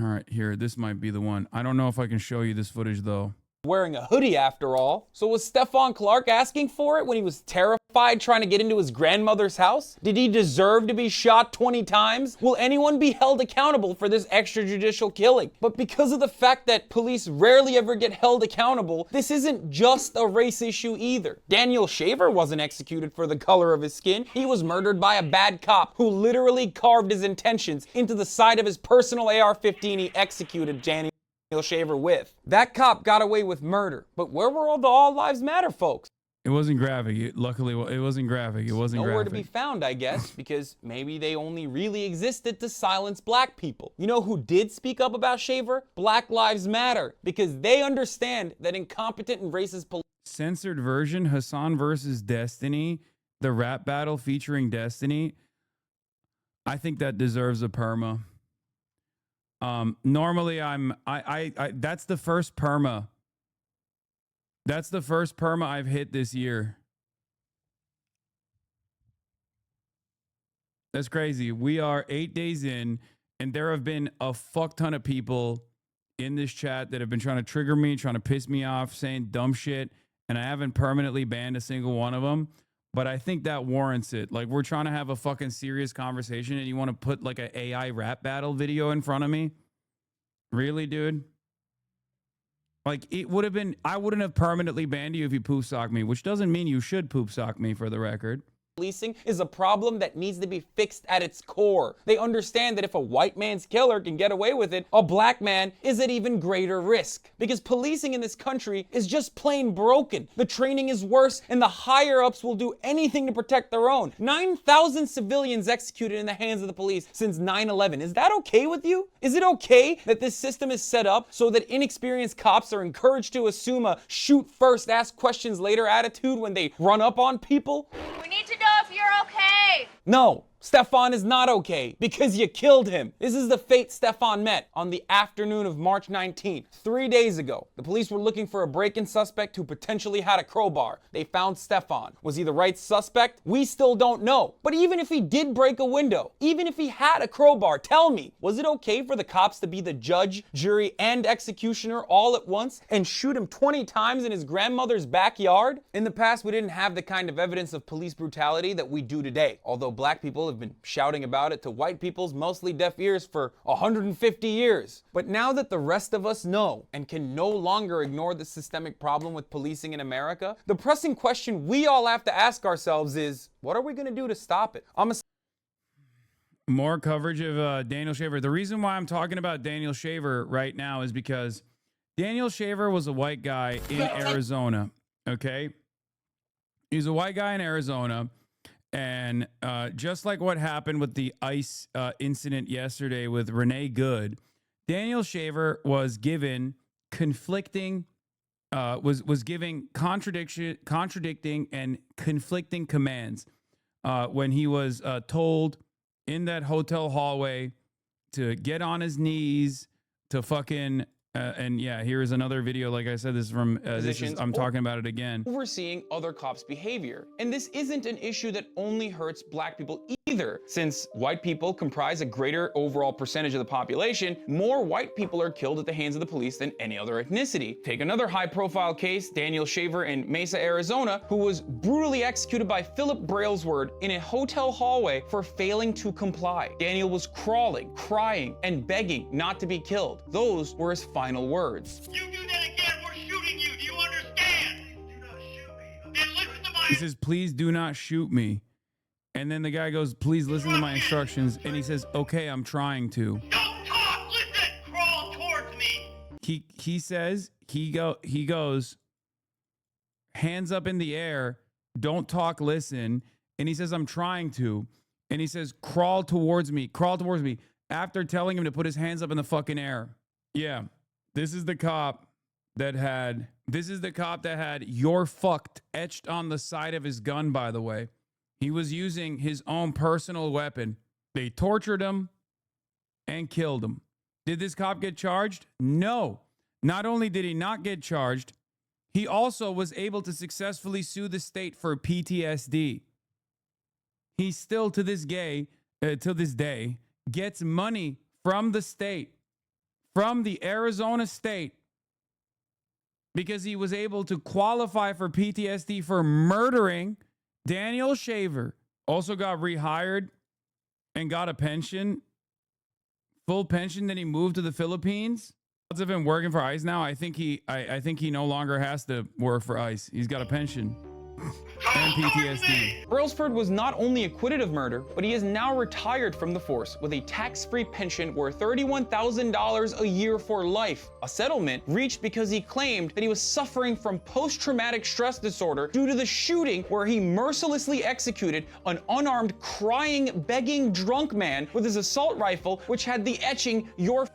All right, here. This might be the one. I don't know if I can show you this footage, though. Wearing a hoodie after all. So was Stephon Clark asking for it when he was terrified trying to get into his grandmother's house? Did he deserve to be shot 20 times? Will anyone be held accountable for this extrajudicial killing? But because of the fact that police rarely ever get held accountable, this isn't just a race issue either. Daniel Shaver wasn't executed for the color of his skin. He was murdered by a bad cop who literally carved his intentions into the side of his personal AR-15 he executed Daniel Shaver with. That cop got away with murder, but where were all the All Lives Matter folks? It wasn't graphic. Luckily, it wasn't graphic. It wasn't nowhere graphic. to be found, I guess, because maybe they only really existed to silence black people. You know who did speak up about Shaver? Black Lives Matter, because they understand that incompetent and racist police. Censored version, Hassan versus Destiny, the rap battle featuring Destiny. I think that deserves a perma. Normally I that's the first perma. That's the first perma I've hit this year. That's crazy. We are 8 days in, and there have been a fuck ton of people in this chat that have been trying to trigger me, trying to piss me off, saying dumb shit, and I haven't permanently banned a single one of them. But I think that warrants it. Like, we're trying to have a fucking serious conversation, and you want to put like an AI rap battle video in front of me? Really, dude? Like, it would have been, I wouldn't have permanently banned you if you poop sock me, which doesn't mean you should poop sock me, for the record. Policing is a problem that needs to be fixed at its core. They understand that if a white man's killer can get away with it, a black man is at even greater risk. Because policing in this country is just plain broken. The training is worse, and the higher-ups will do anything to protect their own. 9,000 civilians executed in the hands of the police since 9/11. Is that okay with you? Is it okay that this system is set up so that inexperienced cops are encouraged to assume a shoot first, ask questions later attitude when they run up on people? We need to know if you're okay. No, Stefan is not okay because you killed him. This is the fate Stefan met on the afternoon of March 19th, 3 days ago. The police were looking for a break-in suspect who potentially had a crowbar. They found Stefan. Was he the right suspect? We still don't know. But even if he did break a window, even if he had a crowbar, tell me, was it okay for the cops to be the judge, jury, and executioner all at once and shoot him 20 times in his grandmother's backyard? In the past, we didn't have the kind of evidence of police brutality that we do today, although black people have been shouting about it to white people's mostly deaf ears for 150 years. But now that the rest of us know and can no longer ignore the systemic problem with policing in America, the pressing question we all have to ask ourselves is, what are we going to do to stop it? More coverage of Daniel Shaver. The reason why I'm talking about Daniel Shaver right now is because Daniel Shaver was a white guy in Arizona, okay? He's a white guy in Arizona. And just like what happened with the ICE incident yesterday with Renee Good, Daniel Shaver was given conflicting, was giving contradicting and conflicting commands when he was told in that hotel hallway to get on his knees, to fucking. And yeah, here is another video. Like I said, this is from, I'm talking about it again. Overseeing other cops' behavior. And this isn't an issue that only hurts black people either. Since white people comprise a greater overall percentage of the population, more white people are killed at the hands of the police than any other ethnicity. Take another high-profile case, Daniel Shaver in Mesa, Arizona, who was brutally executed by Philip Brailsford in a hotel hallway for failing to comply. Daniel was crawling, crying, and begging not to be killed. Those were his final words. You do that again, we're shooting you. Do you understand? Do not shoot me. And listen to my... He says, please do not shoot me. And then the guy goes, please listen to my instructions. And he says, okay, I'm trying to. Don't talk, listen, crawl towards me. He says, he goes, hands up in the air, don't talk, listen. And he says, I'm trying to. And he says, crawl towards me, after telling him to put his hands up in the fucking air. Yeah, this is the cop that had "you're fucked" etched on the side of his gun, by the way. He was using his own personal weapon. They tortured him and killed him. Did this cop get charged? No. Not only did he not get charged, he also was able to successfully sue the state for PTSD. He still, to this day, gets money from the state, from the Arizona state, because he was able to qualify for PTSD for murdering Daniel Shaver. Also got rehired and got a pension, full pension. Then he moved to the Philippines. Lots of him working for ICE now. I think he no longer has to work for ICE. He's got a pension. and PTSD. Brailsford was not only acquitted of murder, but he is now retired from the force with a tax-free pension worth $31,000 a year for life. A settlement reached because he claimed that he was suffering from post-traumatic stress disorder due to the shooting where he mercilessly executed an unarmed, crying, begging drunk man with his assault rifle, which had the etching, "Your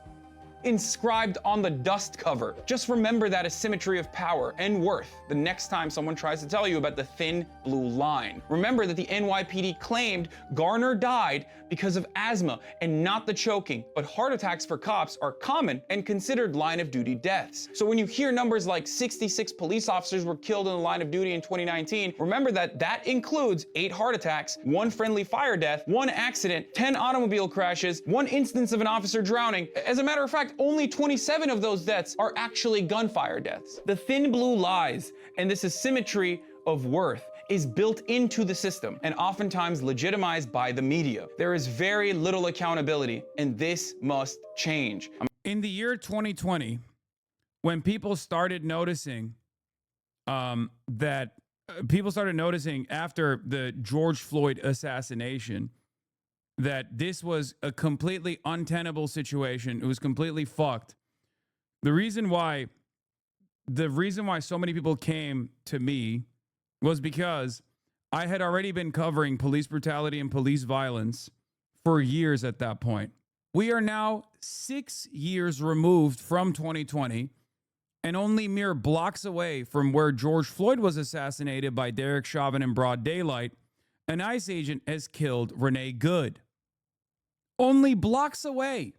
inscribed on the dust cover. Just remember that asymmetry of power and worth the next time someone tries to tell you about the thin blue line. Remember that the NYPD claimed Garner died because of asthma and not the choking, but heart attacks for cops are common and considered line of duty deaths. So when you hear numbers like 66 police officers were killed in the line of duty in 2019, remember that that includes 8 heart attacks, 1 friendly fire death, 1 accident, 10 automobile crashes, 1 instance of an officer drowning. As a matter of fact, only 27 of those deaths are actually gunfire deaths. The thin blue lies and this asymmetry of worth is built into the system and oftentimes legitimized by the media. There is very little accountability, and this must change. In the year 2020, when people started noticing people started noticing after the George Floyd assassination that this was a completely untenable situation. It was completely fucked. The reason why so many people came to me was because I had already been covering police brutality and police violence for years at that point. We are now 6 years removed from 2020 and only mere blocks away from where George Floyd was assassinated by Derek Chauvin in broad daylight. An ICE agent has killed Renee Good. Only blocks away.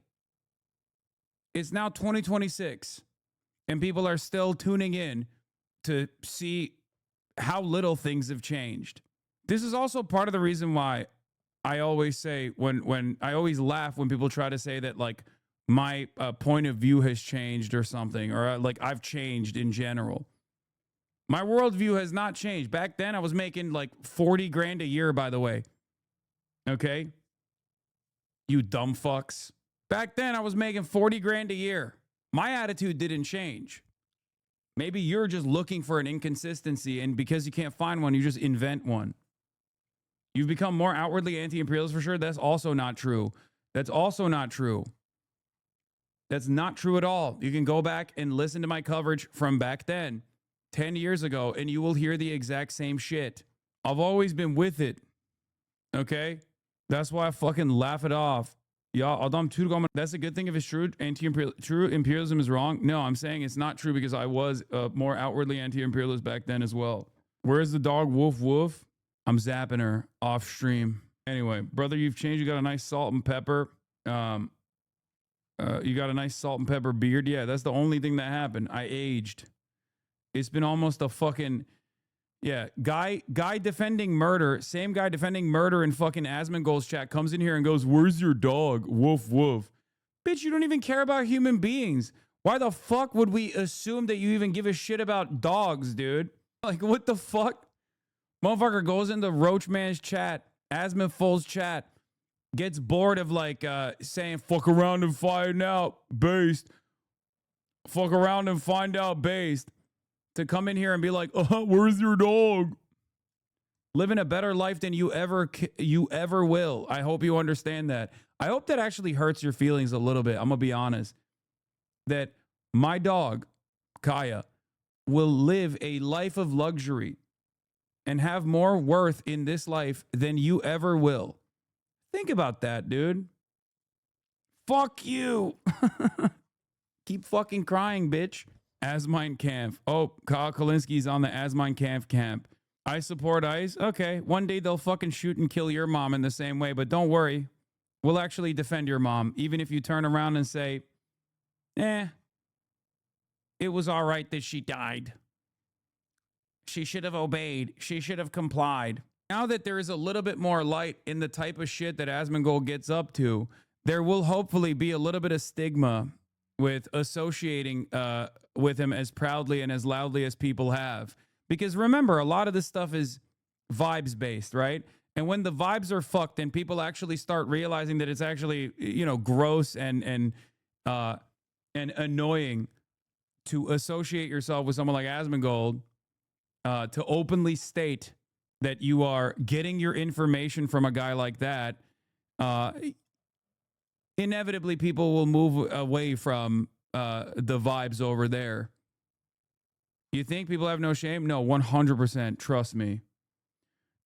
It's now 2026, and people are still tuning in to see how little things have changed. This is also part of the reason why I always say, when I always laugh when people try to say that like my point of view has changed or something, or like I've changed in general. My worldview has not changed. Back then I was making like 40 grand a year, by the way. Okay? You dumb fucks. Back then I was making 40 grand a year. My attitude didn't change. Maybe you're just looking for an inconsistency, and because you can't find one, you just invent one. You've become more outwardly anti-imperialist for sure. That's also not true. That's also not true. That's not true at all. You can go back and listen to my coverage from back then, 10 years ago, and you will hear the exact same shit. I've always been with it. Okay? That's why I fucking laugh it off. That's a good thing if it's true. True imperialism is wrong. No, I'm saying it's not true because I was more outwardly anti-imperialist back then as well. Where's the dog? Woof woof. I'm zapping her off stream. Anyway, brother, you've changed. You got a nice salt and pepper. You got a nice salt and pepper beard. Yeah, that's the only thing that happened. I aged. It's been almost a fucking... Yeah, guy defending murder, same guy defending murder in fucking Asmongold's chat comes in here and goes, "Where's your dog? Woof, woof." Bitch, you don't even care about human beings. Why the fuck would we assume that you even give a shit about dogs, dude? Like, what the fuck? Motherfucker goes into Roachman's chat, Asmonfold's chat, gets bored of like saying, "Fuck around and find out, based. Fuck around and find out, based." To come in here and be like, "Oh, where's your dog?" Living a better life than you ever will. I hope you understand that. I hope that actually hurts your feelings a little bit. I'm gonna be honest. That my dog, Kaya, will live a life of luxury and have more worth in this life than you ever will. Think about that, dude. Fuck you. Keep fucking crying, bitch. Asmine Kampf. Oh, Kyle Kalinski's on the Asmine Kampf camp. I support ICE. Okay, one day they'll fucking shoot and kill your mom in the same way, but don't worry. We'll actually defend your mom, even if you turn around and say, it was all right that she died. She should have obeyed. She should have complied. Now that there is a little bit more light in the type of shit that Asmongold gets up to, there will hopefully be a little bit of stigma with associating with him as proudly and as loudly as people have. Because remember, a lot of this stuff is vibes based, right? And when the vibes are fucked and people actually start realizing that it's actually, gross and annoying to associate yourself with someone like Asmongold, to openly state that you are getting your information from a guy like that, inevitably people will move away from the vibes over there. You think people have no shame? No, 100%. Trust me.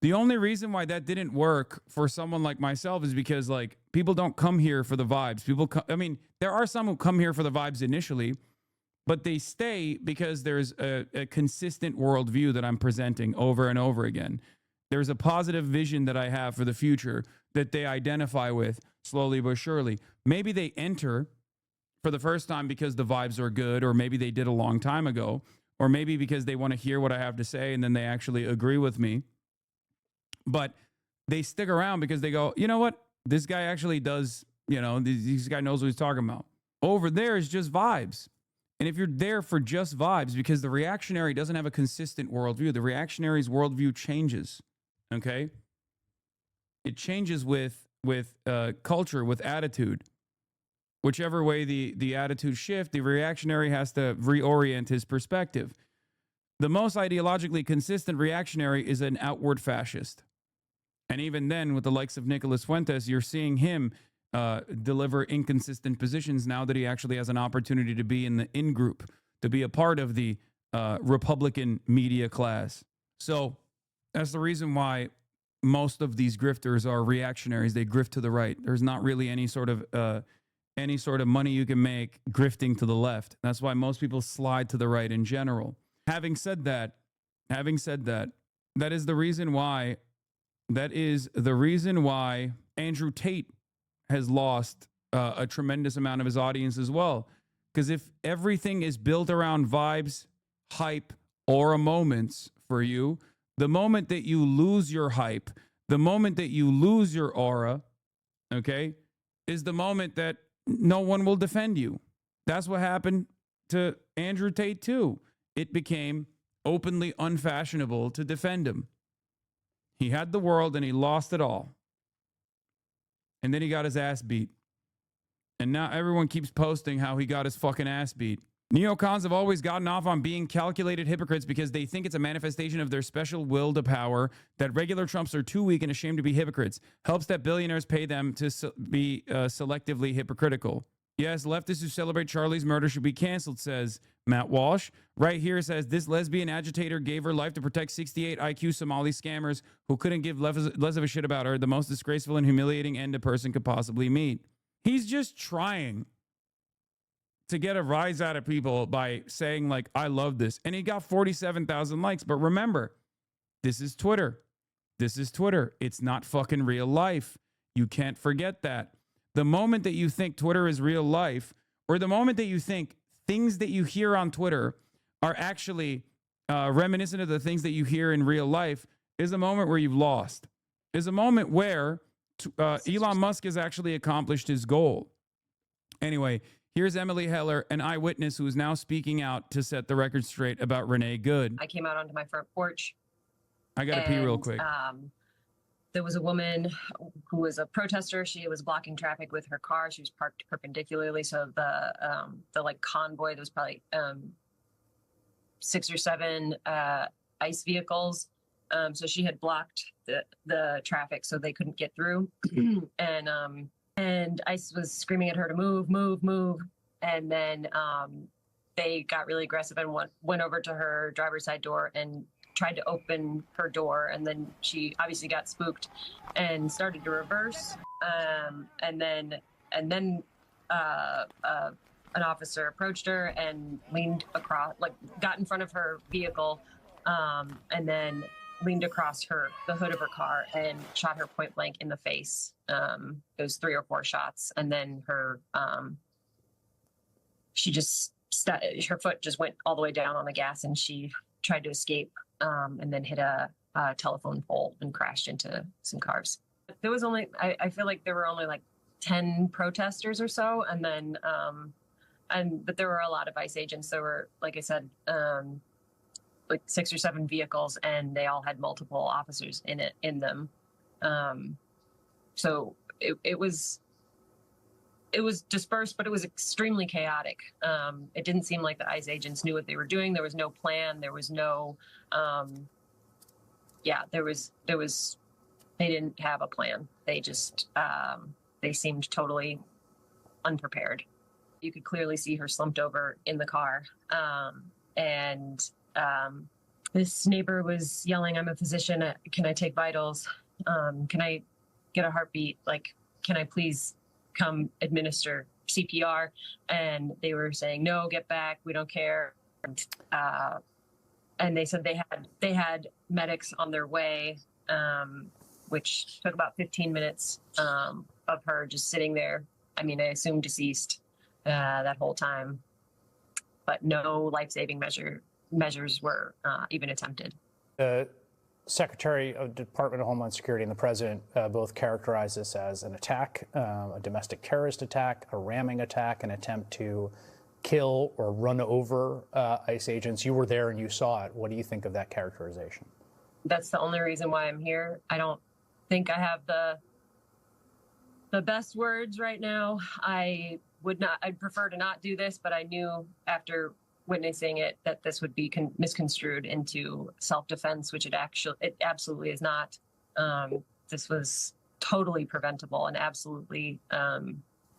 The only reason why that didn't work for someone like myself is because, like, people don't come here for the vibes. I mean, there are some who come here for the vibes initially, but they stay because there's a consistent worldview that I'm presenting over and over again. There's a positive vision that I have for the future that they identify with slowly but surely. Maybe they enter for the first time because the vibes are good, or maybe they did a long time ago, or maybe because they want to hear what I have to say and then they actually agree with me. But they stick around because they go, you know what? This guy actually does, this guy knows what he's talking about. Over there is just vibes. And if you're there for just vibes, because the reactionary doesn't have a consistent worldview, the reactionary's worldview changes, okay? It changes with culture, with attitude. Whichever way the attitude shift, the reactionary has to reorient his perspective. The most ideologically consistent reactionary is an outward fascist. And even then, with the likes of Nicolas Fuentes, you're seeing him deliver inconsistent positions now that he actually has an opportunity to be in the in-group, to be a part of the Republican media class. So that's the reason why most of these grifters are reactionaries. They grift to the right. There's not really any sort of money you can make grifting to the left. That's why most people slide to the right in general. Having said that, that is the reason why Andrew Tate has lost a tremendous amount of his audience as well. Because if everything is built around vibes, hype, aura moments for you, the moment that you lose your hype, the moment that you lose your aura, okay, is the moment that no one will defend you. That's what happened to Andrew Tate too. It became openly unfashionable to defend him. He had the world and he lost it all. And then he got his ass beat. And now everyone keeps posting how he got his fucking ass beat. Neocons have always gotten off on being calculated hypocrites because they think it's a manifestation of their special will to power, that regular Trumps are too weak and ashamed to be hypocrites. Helps that billionaires pay them to be selectively hypocritical. Yes, leftists who celebrate Charlie's murder should be canceled, says Matt Walsh. Right here says, this lesbian agitator gave her life to protect 68 IQ Somali scammers who couldn't give less of a shit about her, the most disgraceful and humiliating end a person could possibly meet. He's just trying to get a rise out of people by saying, like, I love this. And he got 47,000 likes. But remember, this is Twitter. This is Twitter. It's not fucking real life. You can't forget that. The moment that you think Twitter is real life, or the moment that you think things that you hear on Twitter are actually reminiscent of the things that you hear in real life, is a moment where you've lost. Is a moment where Elon Musk has actually accomplished his goal. Anyway, here's Emily Heller, an eyewitness who is now speaking out to set the record straight about Renee Good. I came out onto my front porch. I got to pee real quick. There was a woman who was a protester. She was blocking traffic with her car. She was parked perpendicularly. So the like convoy, there was probably 6 or 7 ICE vehicles. So she had blocked the traffic so they couldn't get through. And ICE was screaming at her to move, move, move. And then they got really aggressive and went over to her driver's side door and tried to open her door. And then she obviously got spooked and started to reverse. And then an officer approached her and leaned across, like got in front of her vehicle, and then leaned across the hood of her car and shot her point blank in the face. It was 3 or 4 shots. And then her foot just went all the way down on the gas and she tried to escape, and then hit a telephone pole and crashed into some cars. There was only, I feel like there were only like 10 protesters or so. And then, but there were a lot of ICE agents. There were, like I said, like 6 or 7 vehicles, and they all had multiple officers in them. So it was it was dispersed, but it was extremely chaotic. It didn't seem like the ICE agents knew what they were doing. There was no plan. There was no, they didn't have a plan. They just, they seemed totally unprepared. You could clearly see her slumped over in the car. This neighbor was yelling, "I'm a physician. Can I take vitals? Can I get a heartbeat? Like, can I please come administer CPR?" And they were saying, "No, get back. We don't care." And they said they had medics on their way, which took about 15 minutes of her just sitting there. I mean, I assume deceased that whole time, but no life-saving measures were even attempted. The Secretary of Department of Homeland Security and the President both characterized this as an attack, a domestic terrorist attack, a ramming attack, an attempt to kill or run over ICE agents. You were there and you saw it. What do you think of that characterization? That's the only reason why I'm here. I don't think I have the best words right now. I'd prefer to not do this, but I knew after witnessing it that this would be misconstrued into self-defense, which it absolutely is not. This was totally preventable and absolutely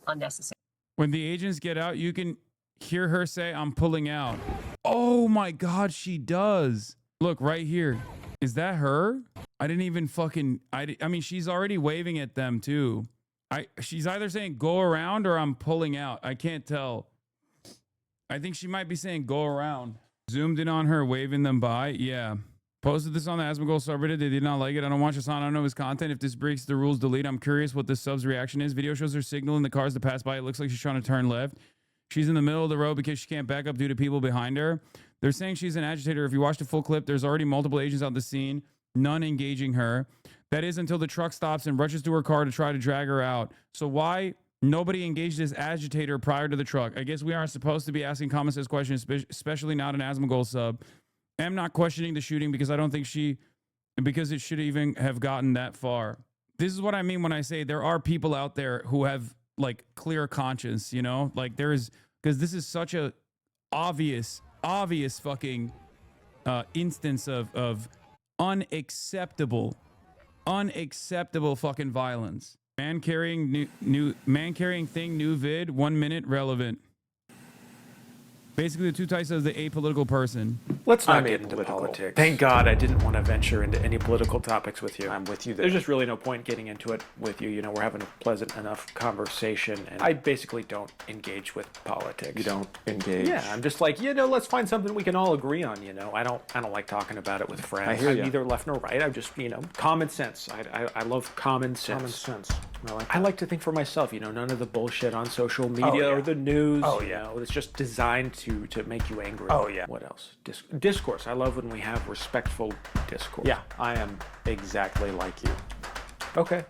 unnecessary. When the agents get out, you can hear her say, "I'm pulling out." Oh my God, she does. Look right here. Is that her? I didn't even fucking, I mean, she's already waving at them too. She's either saying go around or I'm pulling out. I can't tell. I think she might be saying go around. Zoomed in on her, waving them by. Yeah. Posted this on the Asmongold subreddit. They did not like it. I don't watch Hassan. I don't know his content. If this breaks the rules, delete. I'm curious what this sub's reaction is. Video shows her signaling the cars to pass by. It looks like she's trying to turn left. She's in the middle of the road because she can't back up due to people behind her. They're saying she's an agitator. If you watch the full clip, there's already multiple agents on the scene, none engaging her. That is until the truck stops and rushes to her car to try to drag her out. So why nobody engaged this agitator prior to the truck? I guess we aren't supposed to be asking common sense questions, especially not an Asmongold sub. I'm not questioning the shooting because I don't think because it should even have gotten that far. This is what I mean when I say there are people out there who have like clear conscience, you know, like there is, because this is such a obvious fucking instance of unacceptable fucking violence. Man carrying new vid, 1 minute relevant. Basically, the two types of the apolitical person. Let's not get into politics. Thank God I didn't want to venture into any political topics with you. I'm with you there. There's just really no point getting into it with you. You know, we're having a pleasant enough conversation, and I basically don't engage with politics. You don't engage? Yeah, I'm just like, you know, let's find something we can all agree on, you know. I don't like talking about it with friends. I hear you. I'm neither left nor right. I'm just, you know, common sense. I love common sense. Common sense. I like to think for myself, you know, none of the bullshit on social media or the news. Oh, yeah. You know, it's just designed to make you angry. Oh, yeah. What else? Discourse. I love when we have respectful discourse. Yeah, I am exactly like you. Okay.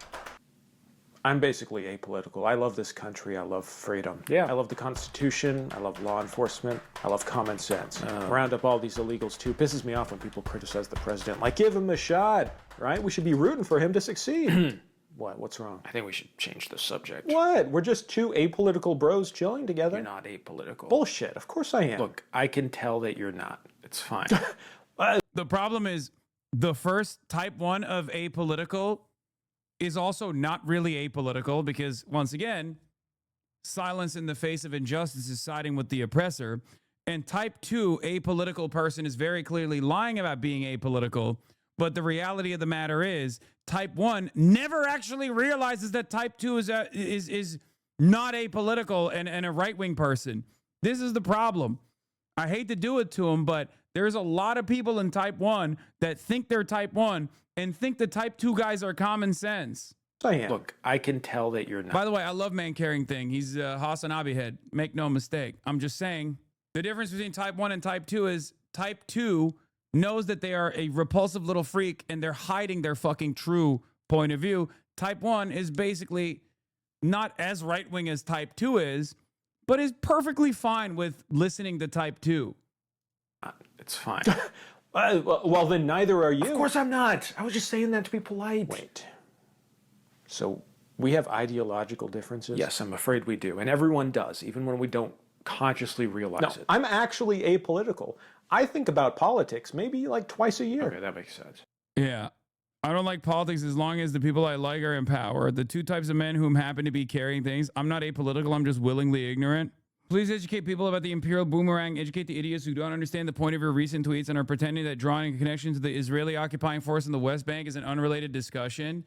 I'm basically apolitical. I love this country. I love freedom. Yeah. I love the Constitution. I love law enforcement. I love common sense. Round up all these illegals, too. Pisses me off when people criticize the president. Like, give him a shot, right? We should be rooting for him to succeed. What? What's wrong? I think we should change the subject. What? We're just two apolitical bros chilling together? You're not apolitical. Bullshit. Of course I am. Look, I can tell that you're not. It's fine. The problem is the first type 1 of apolitical is also not really apolitical because, once again, silence in the face of injustice is siding with the oppressor. And type 2 apolitical person is very clearly lying about being apolitical. But the reality of the matter is type 1 never actually realizes that type 2 is not apolitical and a right-wing person. This is the problem. I hate to do it to them, but there's a lot of people in type 1 that think they're type 1 and think the type 2 guys are common sense. I am. Look, I can tell that you're not. By the way, I love man carrying thing. He's a Hasanabi head. Make no mistake. I'm just saying the difference between type 1 and type 2 is type 2 knows that they are a repulsive little freak and they're hiding their fucking true point of view. Type 1 is basically not as right-wing as type 2 is, but is perfectly fine with listening to type 2. It's fine. Well, then neither are you. Of course I'm not. I was just saying that to be polite. Wait. So We have ideological differences. Yes, I'm afraid we do. And everyone does, even when we don't consciously realize it. I'm actually apolitical. I think about politics maybe like twice a year. Okay, that makes sense. Yeah. I don't like politics as long as the people I like are in power. The two types of men whom happen to be carrying things. I'm not apolitical. I'm just willingly ignorant. Please educate people about the imperial boomerang. Educate the idiots who don't understand the point of your recent tweets and are pretending that drawing a connection to the Israeli occupying force in the West Bank is an unrelated discussion,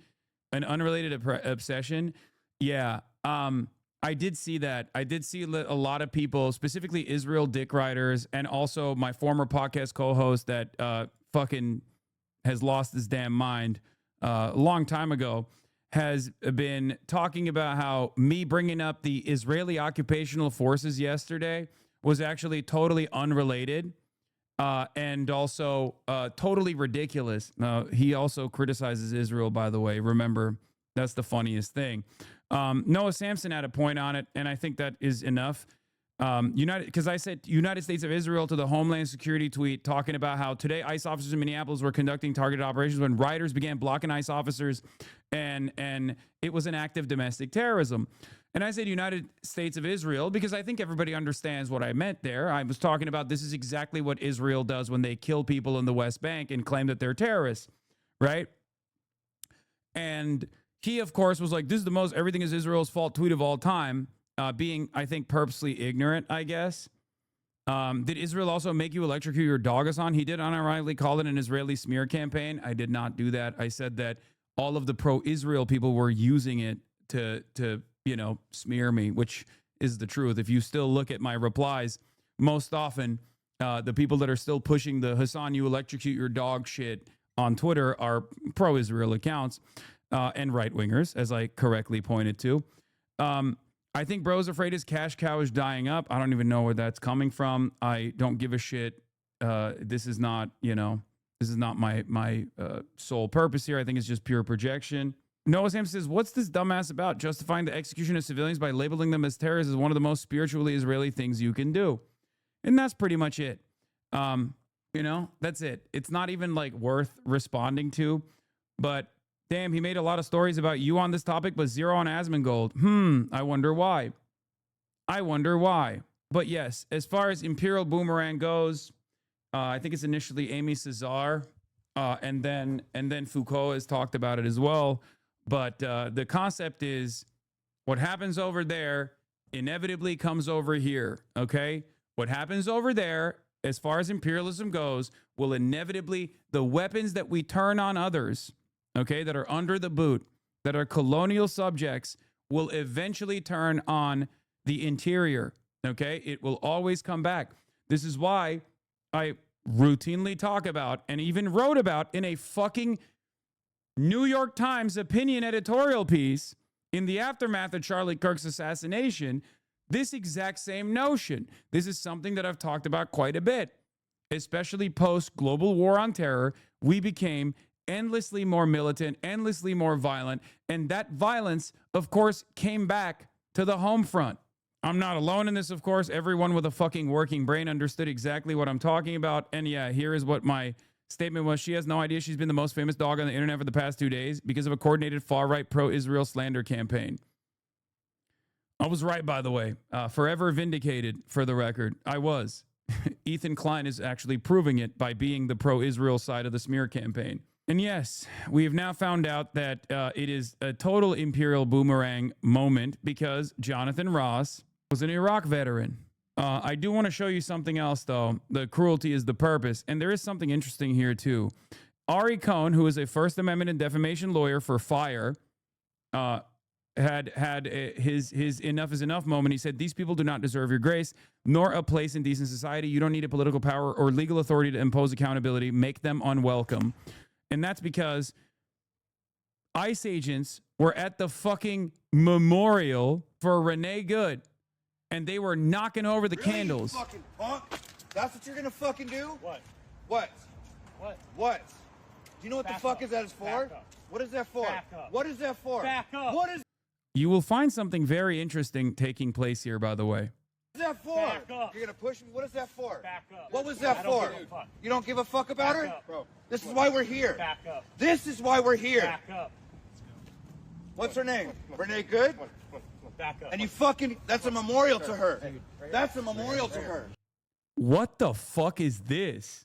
an unrelated obsession. Yeah. I did see that. I did see a lot of people, specifically Israel dick riders, and also my former podcast co-host that fucking has lost his damn mind a long time ago, has been talking about how me bringing up the Israeli occupational forces yesterday was actually totally unrelated and also totally ridiculous. He also criticizes Israel, by the way. Remember, that's the funniest thing. Noah Sampson had a point on it, and I think that is enough. Because I said United States of Israel to the Homeland Security tweet talking about how today ICE officers in Minneapolis were conducting targeted operations when rioters began blocking ICE officers, and it was an act of domestic terrorism. And I said United States of Israel because I think everybody understands what I meant there. I was talking about this is exactly what Israel does when they kill people in the West Bank and claim that they're terrorists, right? And he, of course, was like, this is the most everything is Israel's fault tweet of all time. Being, I think, purposely ignorant, I guess. Did Israel also make you electrocute your dog, Hassan? He did unironically call it an Israeli smear campaign. I did not do that. I said that all of the pro-Israel people were using it to smear me, which is the truth. If you still look at my replies, most often, the people that are still pushing the Hassan, you electrocute your dog shit on Twitter are pro-Israel accounts and right-wingers, as I correctly pointed to. I think bro's afraid his cash cow is dying up. I don't even know where that's coming from. I don't give a shit. This is not my sole purpose here. I think it's just pure projection. Noah Sam says, what's this dumbass about? Justifying the execution of civilians by labeling them as terrorists is one of the most spiritually Israeli things you can do. And that's pretty much it. That's it. It's not even like worth responding to, but damn, he made a lot of stories about you on this topic, but zero on Asmongold. I wonder why. But yes, as far as Imperial Boomerang goes, I think it's initially Amy Cesar, and then Foucault has talked about it as well. But the concept is what happens over there inevitably comes over here, okay? What happens over there, as far as imperialism goes, will inevitably, the weapons that we turn on others, okay, that are under the boot, that are colonial subjects, will eventually turn on the interior, okay? It will always come back. This is why I routinely talk about and even wrote about in a fucking New York Times opinion editorial piece in the aftermath of Charlie Kirk's assassination, this exact same notion. This is something that I've talked about quite a bit, especially post-global war on terror. We became endlessly more militant, endlessly more violent, and that violence, of course, came back to the home front. I'm not alone in this, of course. Everyone with a fucking working brain understood exactly what I'm talking about. And yeah, here is what my statement was. She has no idea she's been the most famous dog on the internet for the past 2 days because of a coordinated far-right pro-Israel slander campaign. I was right, by the way. Forever vindicated, for the record. I was. Ethan Klein is actually proving it by being the pro-Israel side of the smear campaign. And yes, we have now found out that it is a total Imperial Boomerang moment because Jonathan Ross was an Iraq veteran. I do want to show you something else, though. The cruelty is the purpose. And there is something interesting here, too. Ari Cohn, who is a First Amendment and defamation lawyer for FIRE, had his enough is enough moment. He said, these people do not deserve your grace, nor a place in decent society. You don't need a political power or legal authority to impose accountability. Make them unwelcome. And that's because ICE agents were at the fucking memorial for Renee Good, and they were knocking over the candles. You fucking punk? That's what you're gonna fucking do? What? What? What? What? Do you know what Back the fuck up. is that is for? Back up. What is that for? Back up. What is that for? Back up. What is You will find something very interesting taking place here, by the way. that for? Back up. You're gonna push me? What is that for? Back up. What was that I don't for? give a fuck. You don't give a fuck about Back her? up. Bro, this is why we're here. Back up. This is why we're here. Back up. What's her name? Renee Good? Back up. And you fucking, that's a memorial to her. That's a memorial to her. What the fuck is this?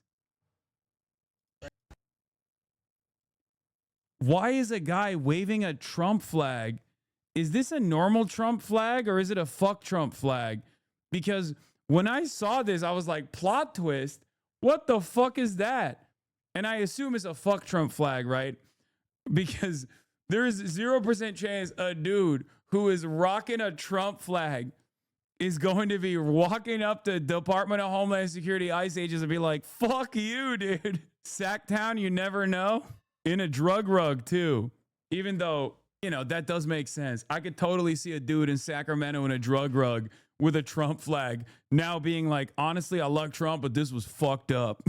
Why is a guy waving a Trump flag? Is this a normal Trump flag or is it a fuck Trump flag? Because when I saw this, I was like, plot twist. What the fuck is that? And I assume it's a fuck Trump flag, right? Because there's 0% chance a dude who is rocking a Trump flag is going to be walking up to Department of Homeland Security ICE agents and be like, fuck you, dude. Sacktown, you never know. In a drug rug, too. Even though, you know, that does make sense. I could totally see a dude in Sacramento in a drug rug with a Trump flag now being like, honestly, I love Trump, but this was fucked up.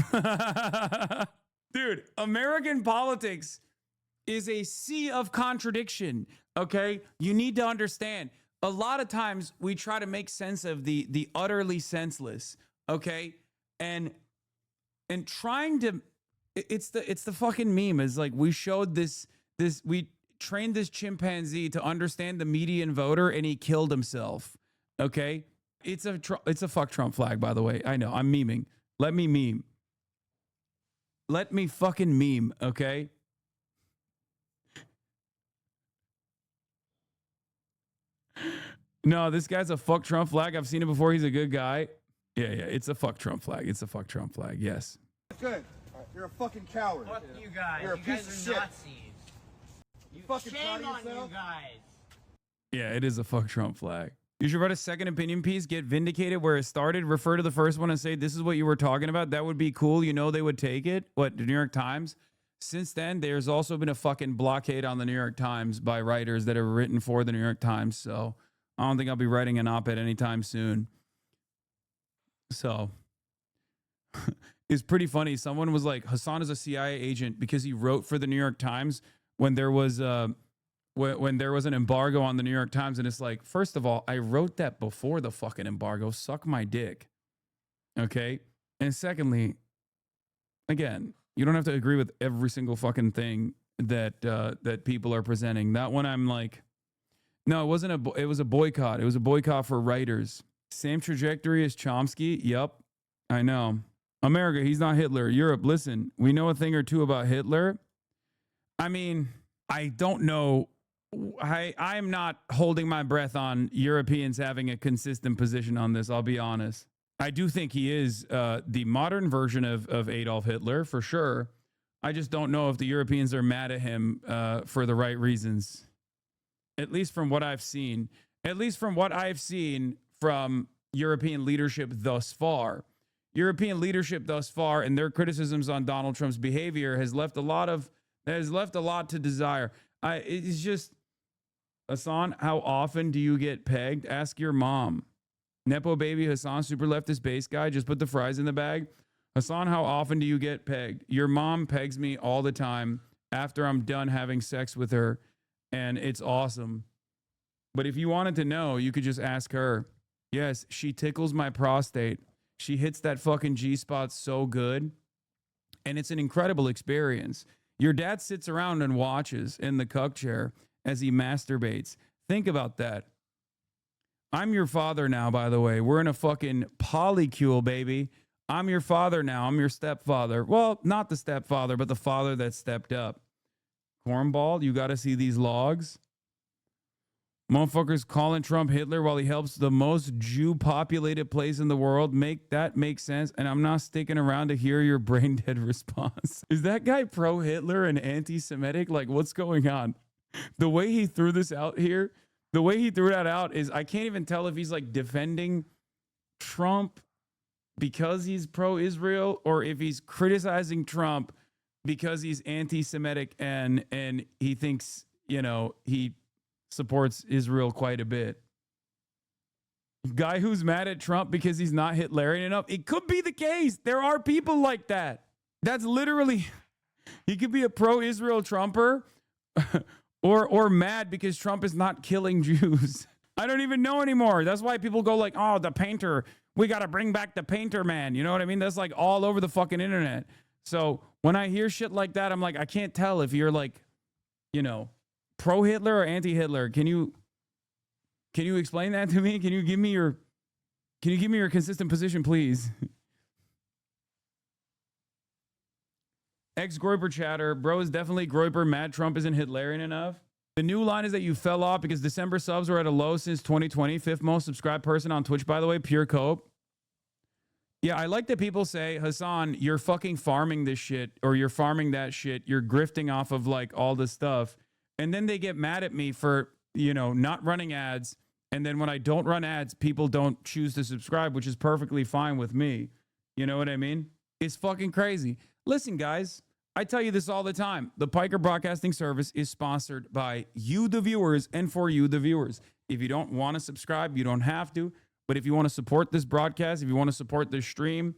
Dude, American politics is a sea of contradiction, okay? You need to understand. A lot of times we try to make sense of the utterly senseless, okay? And trying to, it's the fucking meme. Is like we showed we trained this chimpanzee to understand the median voter and he killed himself, okay? It's a fuck Trump flag, by the way. I know, I'm memeing. Let me meme. Let me fucking meme, okay? No, this guy's a fuck Trump flag. I've seen it before. He's a good guy. Yeah, it's a fuck Trump flag. It's a fuck Trump flag, yes. Good. You're a fucking coward. Fuck you guys. You're a You piece guys of are shit. Nazis. You fucking proud Shame of on you yourself? guys. Yeah, it is a fuck Trump flag. You should write a second opinion piece, get vindicated where it started, refer to the first one and say, this is what you were talking about. That would be cool. You know, they would take it. What, the New York Times? Since then, there's also been a fucking blockade on the New York Times by writers that have written for the New York Times. So I don't think I'll be writing an op-ed anytime soon. So it's pretty funny. Someone was like, Hassan is a CIA agent because he wrote for the New York Times when there was when there was an embargo on the New York Times. And it's like, first of all, I wrote that before the fucking embargo. Suck my dick. Okay. And secondly, again, you don't have to agree with every single fucking thing that that people are presenting. That one, I'm like, no, it wasn't it was a boycott. It was a boycott for writers. Same trajectory as Chomsky. Yup, I know. America, he's not Hitler. Europe, listen, we know a thing or two about Hitler. I mean, I don't know. I'm not holding my breath on Europeans having a consistent position on this. I'll be honest. I do think he is the modern version of Adolf Hitler, for sure. I just don't know if the Europeans are mad at him for the right reasons. At least from what I've seen. At least from what I've seen from European leadership thus far. European leadership thus far and their criticisms on Donald Trump's behavior has left a lot to desire. It's just, Hassan, how often do you get pegged? Ask your mom. Nepo baby Hassan, super leftist base guy, just put the fries in the bag. Hassan, how often do you get pegged? Your mom pegs me all the time after I'm done having sex with her, and it's awesome. But if you wanted to know, you could just ask her. Yes, she tickles my prostate. She hits that fucking G-spot so good, and it's an incredible experience. Your dad sits around and watches in the cuck chair as he masturbates. Think about that. I'm your father now, by the way. We're in a fucking polycule, baby. I'm your father now. I'm your stepfather. Well, not the stepfather, but the father that stepped up. Cornball, you got to see these logs. Motherfuckers calling Trump Hitler while he helps the most Jew-populated place in the world. Make sense. And I'm not sticking around to hear your brain-dead response. Is that guy pro-Hitler and anti-Semitic? Like, what's going on? The way he threw this out here, the way he threw that out is, I can't even tell if he's like defending Trump because he's pro-Israel or if he's criticizing Trump because he's anti-Semitic and he thinks, you know, he supports Israel quite a bit. Guy who's mad at Trump because he's not Hitlerian enough. It could be the case. There are people like that. That's literally, he could be a pro-Israel Trumper or mad because Trump is not killing Jews. I don't even know anymore. That's why people go like, oh, the painter. We got to bring back the painter man. You know what I mean? That's like all over the fucking internet. So when I hear shit like that, I'm like, I can't tell if you're like, you know, pro Hitler or anti Hitler? Can you explain that to me? Can you give me your consistent position, please? Ex-Groiper chatter. Bro is definitely Groiper. Mad Trump isn't Hitlerian enough. The new line is that you fell off because December subs were at a low since 2020. Fifth most subscribed person on Twitch, by the way. Pure cope. Yeah, I like that people say, Hassan, you're fucking farming this shit, or you're farming that shit. You're grifting off of like all this stuff. And then they get mad at me for, you know, not running ads. And then when I don't run ads, people don't choose to subscribe, which is perfectly fine with me. You know what I mean? It's fucking crazy. Listen, guys, I tell you this all the time. The Piker Broadcasting Service is sponsored by you, the viewers, and for you, the viewers. If you don't want to subscribe, you don't have to. But if you want to support this broadcast, if you want to support this stream,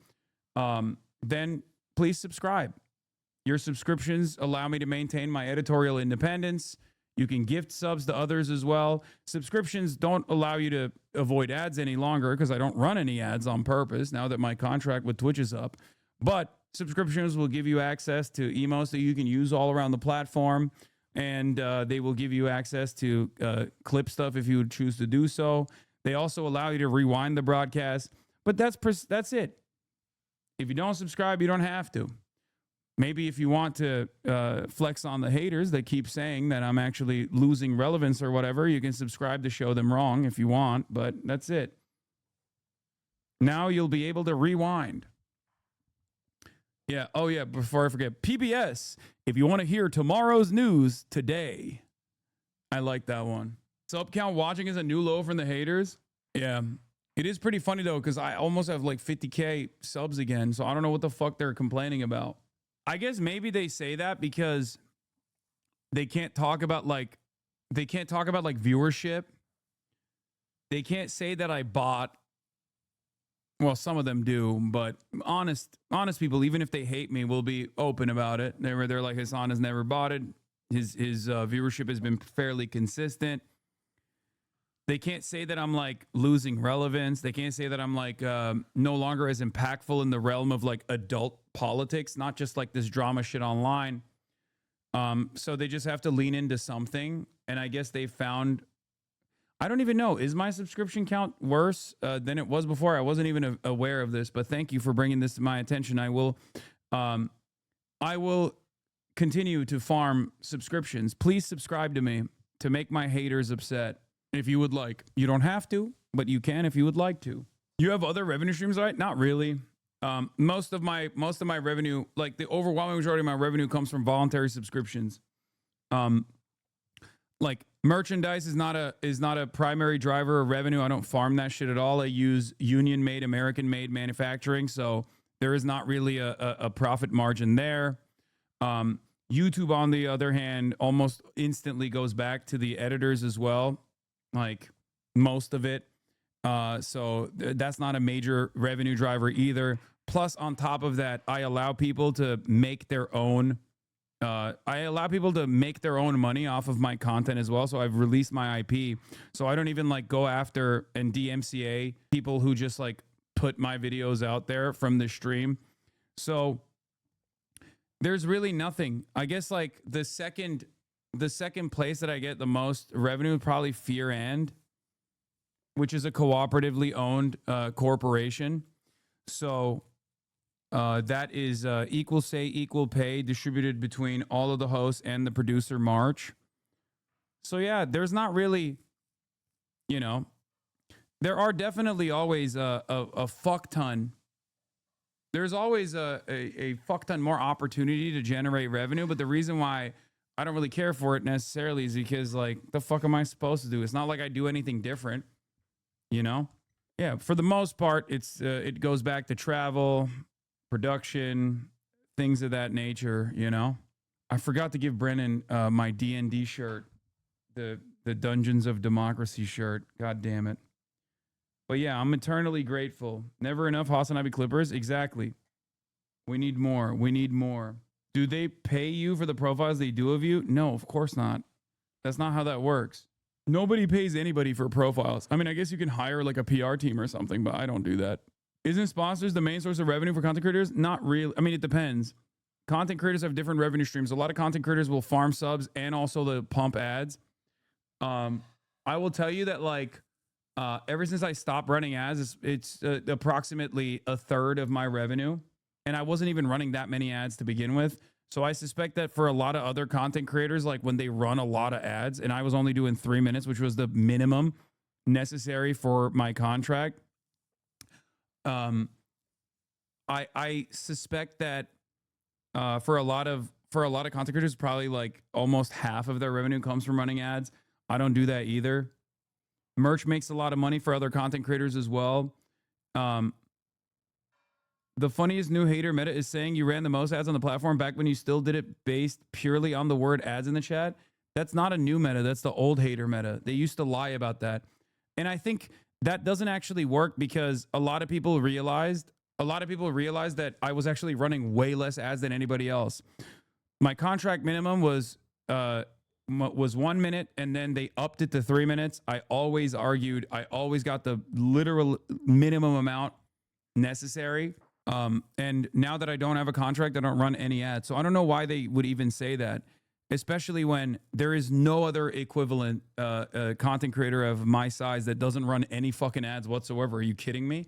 then please subscribe. Your subscriptions allow me to maintain my editorial independence. You can gift subs to others as well. Subscriptions don't allow you to avoid ads any longer because I don't run any ads on purpose now that my contract with Twitch is up. But subscriptions will give you access to emotes that you can use all around the platform. And they will give you access to clip stuff if you would choose to do so. They also allow you to rewind the broadcast. But that's it. If you don't subscribe, you don't have to. Maybe if you want to flex on the haters that keep saying that I'm actually losing relevance or whatever, you can subscribe to show them wrong if you want, but that's it. Now you'll be able to rewind. Yeah, oh yeah, before I forget, PBS, if you want to hear tomorrow's news today. I like that one. Sub count watching is a new low from the haters. Yeah. It is pretty funny though, because I almost have like 50K subs again, so I don't know what the fuck they're complaining about. I guess maybe they say that because they can't talk about like viewership. They can't say that I bought. Well, some of them do, but honest people, even if they hate me, will be open about it. They're like, Hassan has never bought it. His viewership has been fairly consistent. They can't say that I'm like losing relevance. They can't say that I'm like no longer as impactful in the realm of like adult politics, not just like this drama shit online. So they just have to lean into something. And I guess they found, I don't even know, is my subscription count worse than it was before? I wasn't even aware of this, but thank you for bringing this to my attention. I will continue to farm subscriptions. Please subscribe to me to make my haters upset. If you would like. You don't have to, but you can if you would like to. You have other revenue streams, right? Not really. Most of my revenue, like the overwhelming majority of my revenue, comes from voluntary subscriptions. Like merchandise is not a primary driver of revenue. I don't farm that shit at all. I use union-made, American-made manufacturing, so there is not really a profit margin there. YouTube, on the other hand, almost instantly goes back to the editors as well. Like most of it. So that's not a major revenue driver either. Plus, on top of that, I allow people to make their own money off of my content as well. So I've released my IP. So I don't even like go after and DMCA people who just like put my videos out there from the stream. So there's really nothing. I guess like the second place that I get the most revenue is probably Fear And, which is a cooperatively owned corporation. So that is equal say, equal pay distributed between all of the hosts and the producer, March. So yeah, there's not really, you know, there are definitely always a fuck ton. There's always a fuck ton more opportunity to generate revenue, but the reason why I don't really care for it necessarily is because, like, the fuck am I supposed to do? It's not like I do anything different, you know? Yeah, for the most part, it goes back to travel, production, things of that nature, you know? I forgot to give Brennan my D&D shirt, the Dungeons of Democracy shirt. God damn it. But yeah, I'm eternally grateful. Never enough Hasanabi Clippers? Exactly. We need more. We need more. Do they pay you for the profiles they do of you? No, of course not. That's not how that works. Nobody pays anybody for profiles. I mean, I guess you can hire like a PR team or something, but I don't do that. Isn't sponsors the main source of revenue for content creators? Not really. I mean, it depends. content creators have different revenue streams. A lot of content creators will farm subs and also the pump ads. I will tell you that like ever since I stopped running ads, it's approximately a third of my revenue. And I wasn't even running that many ads to begin with. So I suspect that for a lot of other content creators, like when they run a lot of ads, and I was only doing 3 minutes, which was the minimum necessary for my contract. I suspect that for a lot of content creators, probably like almost half of their revenue comes from running ads. I don't do that either. Merch makes a lot of money for other content creators as well. The funniest new hater meta is saying you ran the most ads on the platform back when you still did it based purely on the word ads in the chat. That's not a new meta. That's the old hater meta. They used to lie about that. And I think that doesn't actually work because a lot of people realized that I was actually running way less ads than anybody else. My contract minimum was 1 minute, and then they upped it to 3 minutes. I always argued. I always got the literal minimum amount necessary. And now that I don't have a contract, I don't run any ads. So I don't know why they would even say that, especially when there is no other equivalent content creator of my size that doesn't run any fucking ads whatsoever. Are you kidding me?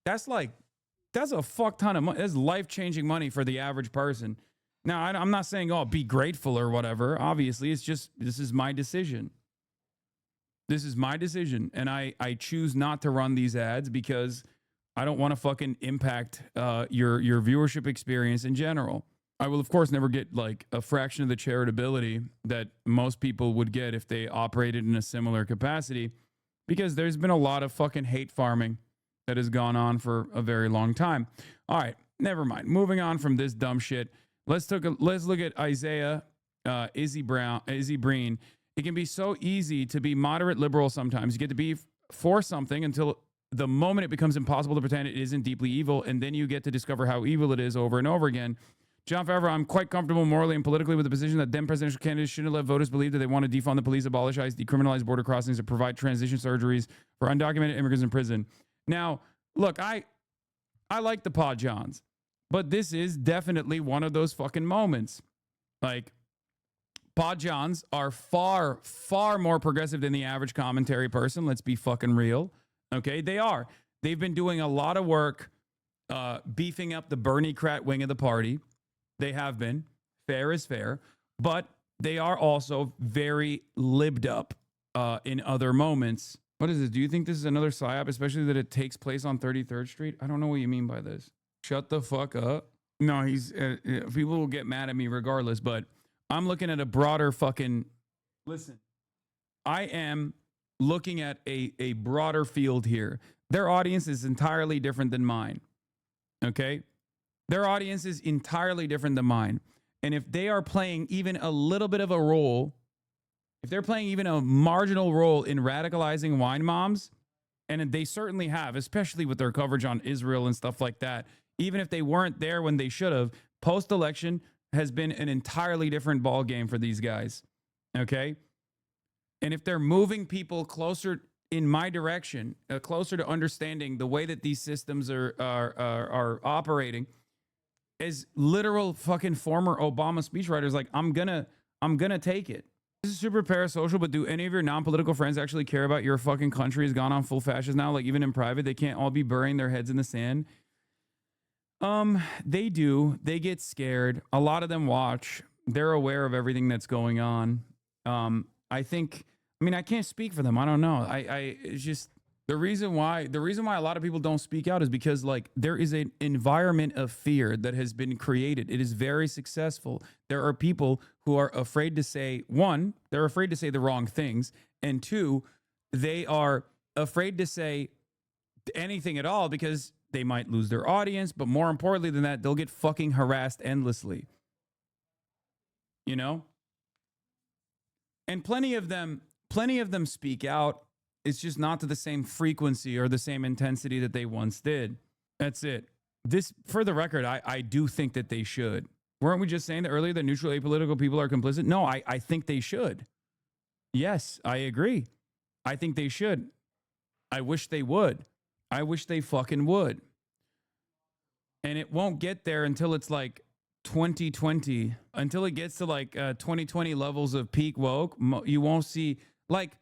That's a fuck ton of money. That's life-changing money for the average person. Now, I'm not saying, oh, be grateful or whatever. Obviously, it's just, this is my decision. This is my decision. And I choose not to run these ads because I don't want to fucking impact your viewership experience in general. I will, of course, never get like a fraction of the charitability that most people would get if they operated in a similar capacity, because there's been a lot of fucking hate farming that has gone on for a very long time. All right, never mind. Moving on from this dumb shit. Let's look at Isaiah Izzy Breen. It can be so easy to be moderate liberal sometimes. You get to be for something until the moment it becomes impossible to pretend it isn't deeply evil, and then you get to discover how evil it is over and over again. John Favreau, I'm quite comfortable morally and politically with the position that them presidential candidates shouldn't let voters believe that they want to defund the police, abolish ICE, decriminalize border crossings, and provide transition surgeries for undocumented immigrants in prison. Now, look, I like the Pod Johns, but this is definitely one of those fucking moments. Like, Pod Johns are far, far more progressive than the average commentary person. Let's be fucking real. Okay, they are. They've been doing a lot of work beefing up the Bernie-crat wing of the party. They have been. Fair is fair. But they are also very libbed up in other moments. What is this? Do you think this is another psyop, especially that it takes place on 33rd Street? I don't know what you mean by this. Shut the fuck up. No, he's people will get mad at me regardless, but I'm looking at a broader fucking... Listen, I am looking at a broader field here. Their audience is entirely different than mine. Okay? Their audience is entirely different than mine. And if they are playing even a little bit of a role, if they're playing even a marginal role in radicalizing wine moms, and they certainly have, especially with their coverage on Israel and stuff like that, even if they weren't there when they should have, post-election has been an entirely different ball game for these guys. Okay? And if they're moving people closer in my direction, closer to understanding the way that these systems are operating, as literal fucking former Obama speechwriters, like, I'm gonna take it. This is super parasocial, but do any of your non-political friends actually care about your fucking country has gone on full fascist now? Like, even in private, they can't all be burying their heads in the sand. They do. They get scared. A lot of them watch. They're aware of everything that's going on. I can't speak for them. I don't know. It's just the reason why a lot of people don't speak out is because, like, there is an environment of fear that has been created. It is very successful. There are people who are afraid to say, one, they're afraid to say the wrong things, and two, they are afraid to say anything at all because they might lose their audience, but more importantly than that, they'll get fucking harassed endlessly. You know? And plenty of them speak out. It's just not to the same frequency or the same intensity that they once did. That's it. This, for the record, I do think that they should. Weren't we just saying that earlier that neutral apolitical people are complicit? No, I think they should. Yes, I agree. I think they should. I wish they would. I wish they fucking would. and it won't get there until it's like 2020, until it gets to like 2020 levels of peak woke. You won't see, like,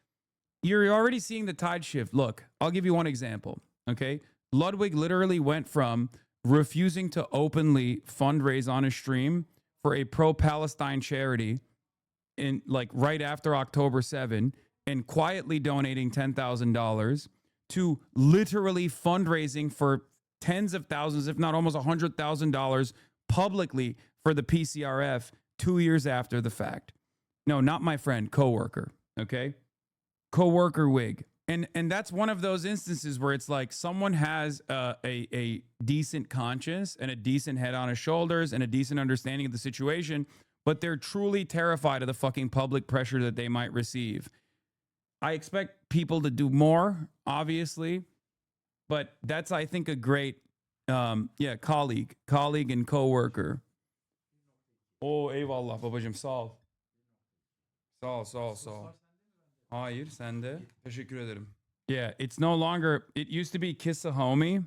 you're already seeing the tide shift. Look, I'll give you one example. Okay. Ludwig literally went from refusing to openly fundraise on his stream for a pro-Palestine charity in like right after October 7 and quietly donating $10,000 to literally fundraising for tens of thousands, if not almost $100,000 publicly for the PCRF 2 years after the fact. No, not my friend, coworker. Okay. Coworker wig. And that's one of those instances where it's like someone has a decent conscience and a decent head on his shoulders and a decent understanding of the situation, but they're truly terrified of the fucking public pressure that they might receive. I expect people to do more, obviously, but that's, I think, a great, colleague and coworker. Oh, eyvallah babacığım, sağ ol. Sağ ol. Hayır, sen de. Teşekkür ederim. Yeah, it's no longer, it used to be Kiss a Homie.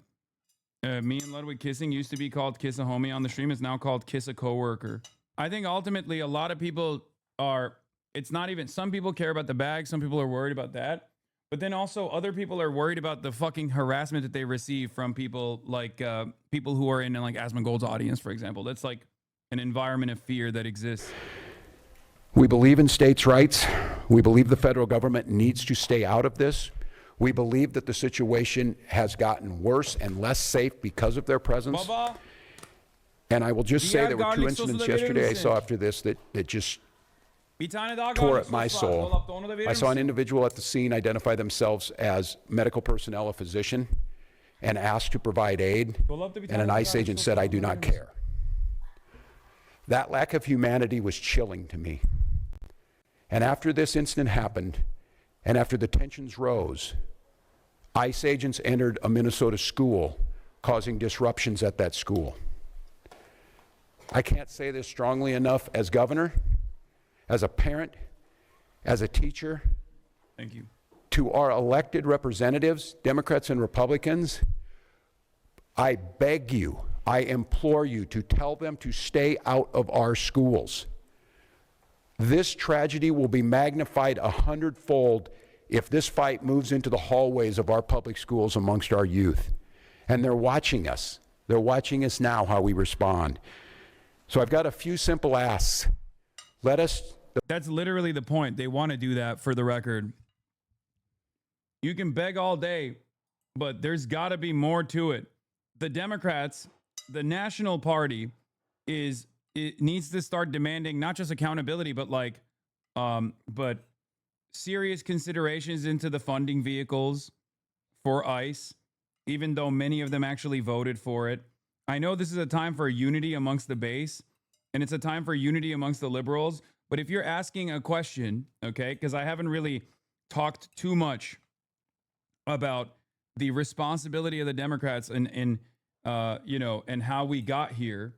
Me and Ludwig kissing used to be called Kiss a Homie on the stream. It's now called Kiss a Coworker. I think ultimately a lot of people are, it's not even, some people care about the bag. Some people are worried about that. But then also other people are worried about the fucking harassment that they receive from people like people who are in like Asmongold's audience, for example. That's like an environment of fear that exists. We believe in states' rights. We believe the federal government needs to stay out of this. We believe that the situation has gotten worse and less safe because of their presence. Baba, and I will just say there were two incidents yesterday I saw after this that just tore at my soul. I saw an individual at the scene identify themselves as medical personnel, a physician, and asked to provide aid, and an ICE agent said, "I do not care." That lack of humanity was chilling to me. And after this incident happened, and after the tensions rose, ICE agents entered a Minnesota school, causing disruptions at that school. I can't say this strongly enough as governor, as a parent, as a teacher. Thank you. To our elected representatives, Democrats and Republicans, I beg you, I implore you to tell them to stay out of our schools. This tragedy will be magnified 100-fold if this fight moves into the hallways of our public schools amongst our youth. And they're watching us. They're watching us now, how we respond. So I've got a few simple asks. That's literally the point. They want to do that, for the record. You can beg all day, but there's got to be more to it. The Democrats, the National Party, it needs to start demanding not just accountability, but but serious considerations into the funding vehicles for ICE, even though many of them actually voted for it. I know this is a time for unity amongst the base, and it's a time for unity amongst the liberals. But if you're asking a question, okay, because I haven't really talked too much about the responsibility of the Democrats and how we got here,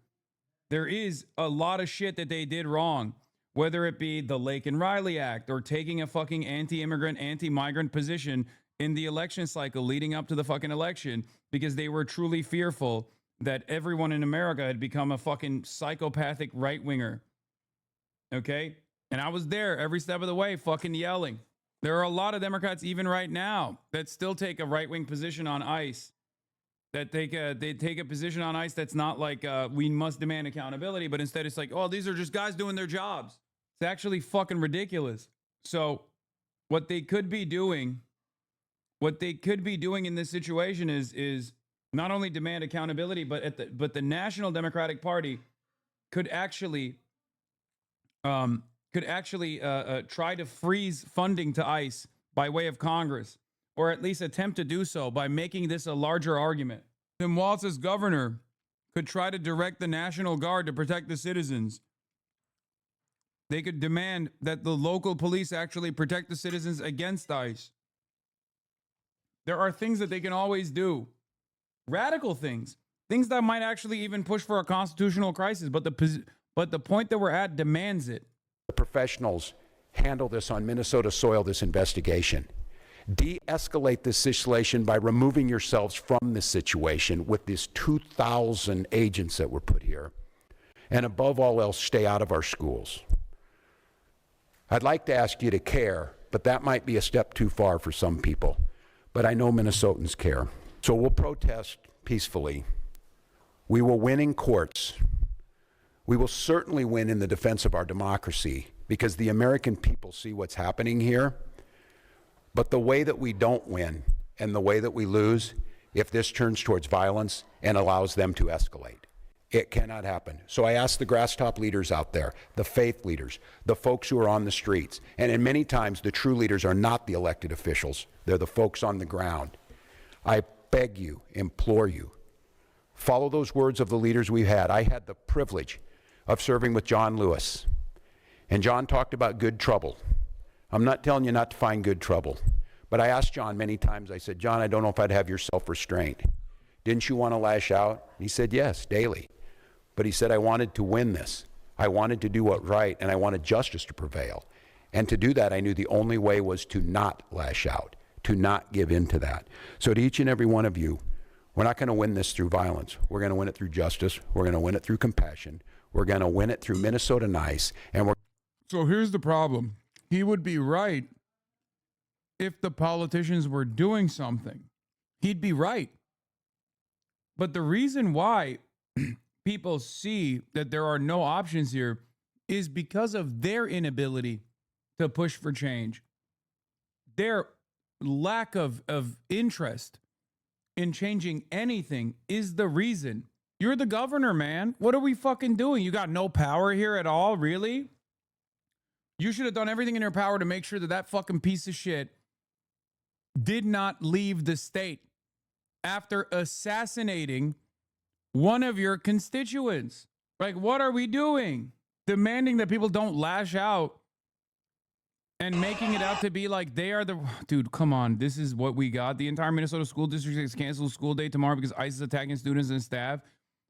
there is a lot of shit that they did wrong, whether it be the Lake and Riley Act or taking a fucking anti-immigrant, anti-migrant position in the election cycle leading up to the fucking election, because they were truly fearful that everyone in America had become a fucking psychopathic right-winger. Okay? And I was there every step of the way fucking yelling. There are a lot of Democrats even right now that still take a right-wing position on ICE. That they take a position on ICE that's not like we must demand accountability, but instead it's like, oh, these are just guys doing their jobs. It's actually fucking ridiculous. So what they could be doing in this situation is not only demand accountability, but the National Democratic Party could actually try to freeze funding to ICE by way of Congress, or at least attempt to do so by making this a larger argument. Tim Walz, as governor, could try to direct the National Guard to protect the citizens. They could demand that the local police actually protect the citizens against ICE. There are things that they can always do. Radical things. Things that might actually even push for a constitutional crisis, but the point that we're at demands it. The professionals handle this on Minnesota soil, this investigation. De-escalate this situation by removing yourselves from this situation with these 2,000 agents that were put here. And above all else, stay out of our schools. I'd like to ask you to care, but that might be a step too far for some people. But I know Minnesotans care. So we'll protest peacefully. We will win in courts. We will certainly win in the defense of our democracy because the American people see what's happening here. But the way that we don't win and the way that we lose, if this turns towards violence and allows them to escalate, it cannot happen. So I ask the grass top leaders out there, the faith leaders, the folks who are on the streets, and in many times the true leaders are not the elected officials, they're the folks on the ground. I beg you, implore you, follow those words of the leaders we've had. I had the privilege of serving with John Lewis, and John talked about good trouble. I'm not telling you not to find good trouble, but I asked John many times, I said, John, I don't know if I'd have your self-restraint. Didn't you want to lash out? He said, yes, daily. But he said, I wanted to win this. I wanted to do what's right, and I wanted justice to prevail. And to do that, I knew the only way was to not lash out, to not give in to that. So to each and every one of you, we're not going to win this through violence. We're going to win it through justice. We're going to win it through compassion. We're going to win it through Minnesota Nice. And we're. So here's the problem. He would be right if the politicians were doing something. He'd be right. But the reason why people see that there are no options here is because of their inability to push for change. Their lack of interest in changing anything is the reason. You're the governor, man. What are we fucking doing? You got no power here at all, really? You should have done everything in your power to make sure that that fucking piece of shit did not leave the state after assassinating one of your constituents. Like, what are we doing? Demanding that people don't lash out and making it out to be like they are the... Dude, come on. This is what we got. The entire Minnesota school district is canceled school day tomorrow because ICE is attacking students and staff.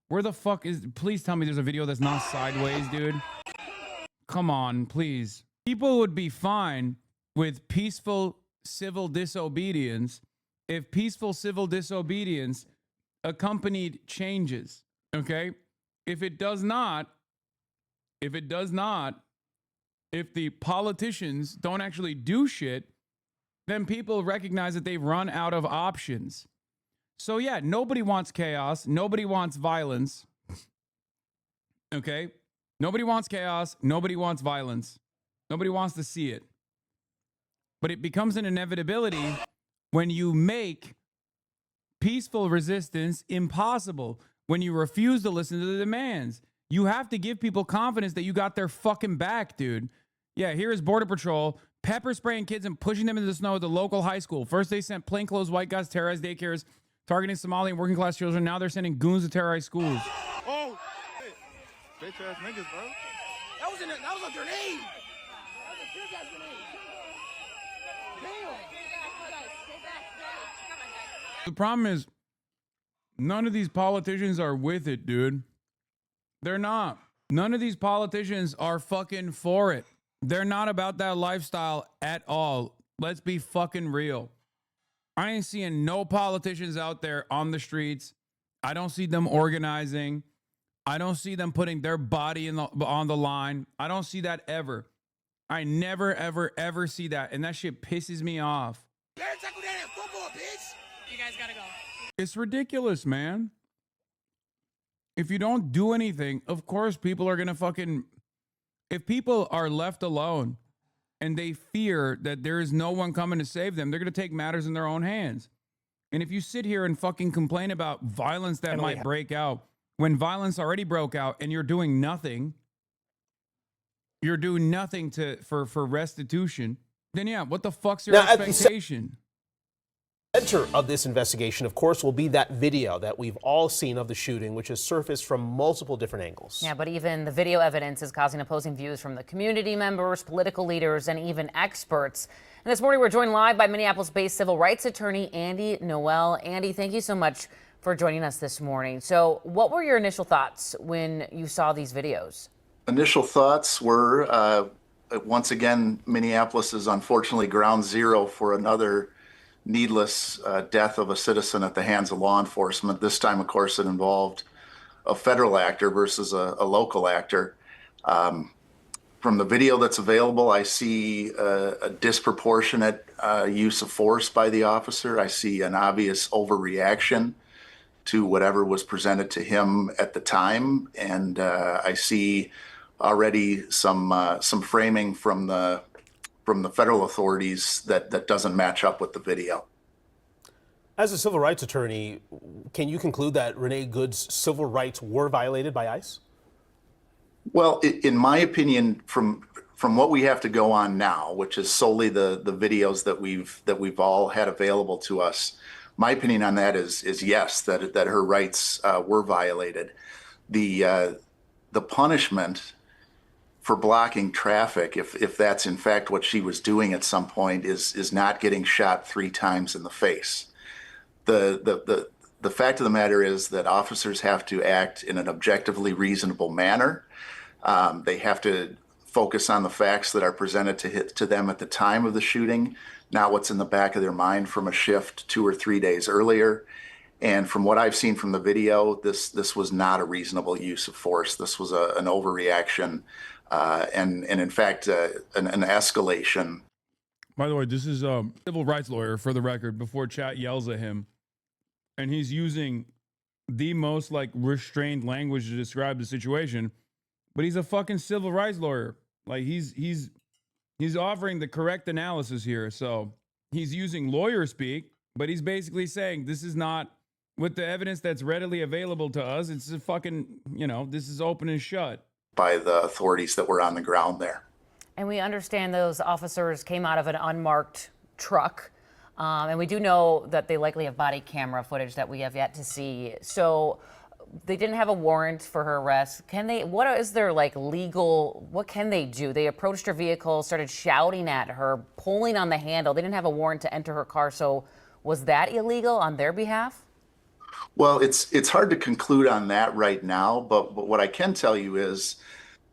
Where the fuck is... Please tell me there's a video that's not sideways, dude. Come on, please. People would be fine with peaceful civil disobedience if peaceful civil disobedience accompanied changes, okay? If the politicians don't actually do shit, then people recognize that they've run out of options. So yeah, nobody wants chaos. Nobody wants violence. Okay? Nobody wants chaos. Nobody wants violence. Nobody wants to see it. But it becomes an inevitability when you make peaceful resistance impossible, when you refuse to listen to the demands. You have to give people confidence that you got their fucking back, dude. Yeah, here is Border Patrol pepper spraying kids and pushing them into the snow at the local high school. First, they sent plainclothes white guys, terrorized daycares, targeting Somali and working class children. Now they're sending goons to terrorize schools. Oh, bitch ass niggas, bro. That was a grenade. That was a tear gas grenade. Damn. The problem is, none of these politicians are with it, dude. They're not. None of these politicians are fucking for it. They're not about that lifestyle at all. Let's be fucking real. I ain't seeing no politicians out there on the streets. I don't see them organizing. I don't see them putting their body on the line. I don't see that ever. I never, ever, ever see that. And that shit pisses me off. You guys gotta go. It's ridiculous, man. If you don't do anything, of course people are going to fucking... If people are left alone and they fear that there is no one coming to save them, they're going to take matters in their own hands. And if you sit here and fucking complain about violence that might break out, when violence already broke out and you're doing nothing for restitution, then yeah, what the fuck's your expectation? Center of this investigation, of course, will be that video that we've all seen of the shooting, which has surfaced from multiple different angles. Yeah, but even the video evidence is causing opposing views from the community members, political leaders, and even experts. And this morning, we're joined live by Minneapolis-based civil rights attorney Andy Noel. Andy, thank you so much for joining us this morning. So what were your initial thoughts when you saw these videos? Initial thoughts were, once again, Minneapolis is unfortunately ground zero for another needless death of a citizen at the hands of law enforcement. This time, of course, it involved a federal actor versus a local actor. From the video that's available, I see a disproportionate use of force by the officer. I see an obvious overreaction to whatever was presented to him at the time, and I see already some framing from the federal authorities that doesn't match up with the video. As a civil rights attorney, can you conclude that Renee Good's civil rights were violated by ICE? Well, in my opinion, from what we have to go on now, which is solely the videos that we've all had available to us, my opinion on that is yes, that her rights were violated. The punishment for blocking traffic, if that's in fact what she was doing at some point, is not getting shot 3 times in the face. The fact of the matter is that officers have to act in an objectively reasonable manner. They have to focus on the facts that are presented to them at the time of the shooting, not what's in the back of their mind from a shift 2 or 3 days earlier. And from what I've seen from the video, this was not a reasonable use of force. This was an overreaction, and in fact, an escalation. By the way, this is a civil rights lawyer, for the record, before chat yells at him. And he's using the most like restrained language to describe the situation. But he's a fucking civil rights lawyer. Like he's offering the correct analysis here. So he's using lawyer speak, but he's basically saying this is not, with the evidence that's readily available to us, it's a fucking, this is open and shut. By the authorities that were on the ground there. And we understand those officers came out of an unmarked truck. And we do know that they likely have body camera footage that we have yet to see. So they didn't have a warrant for her arrest. What is their what can they do? They approached her vehicle, started shouting at her, pulling on the handle. They didn't have a warrant to enter her car. So was that illegal on their behalf? Well, it's hard to conclude on that right now, but what I can tell you is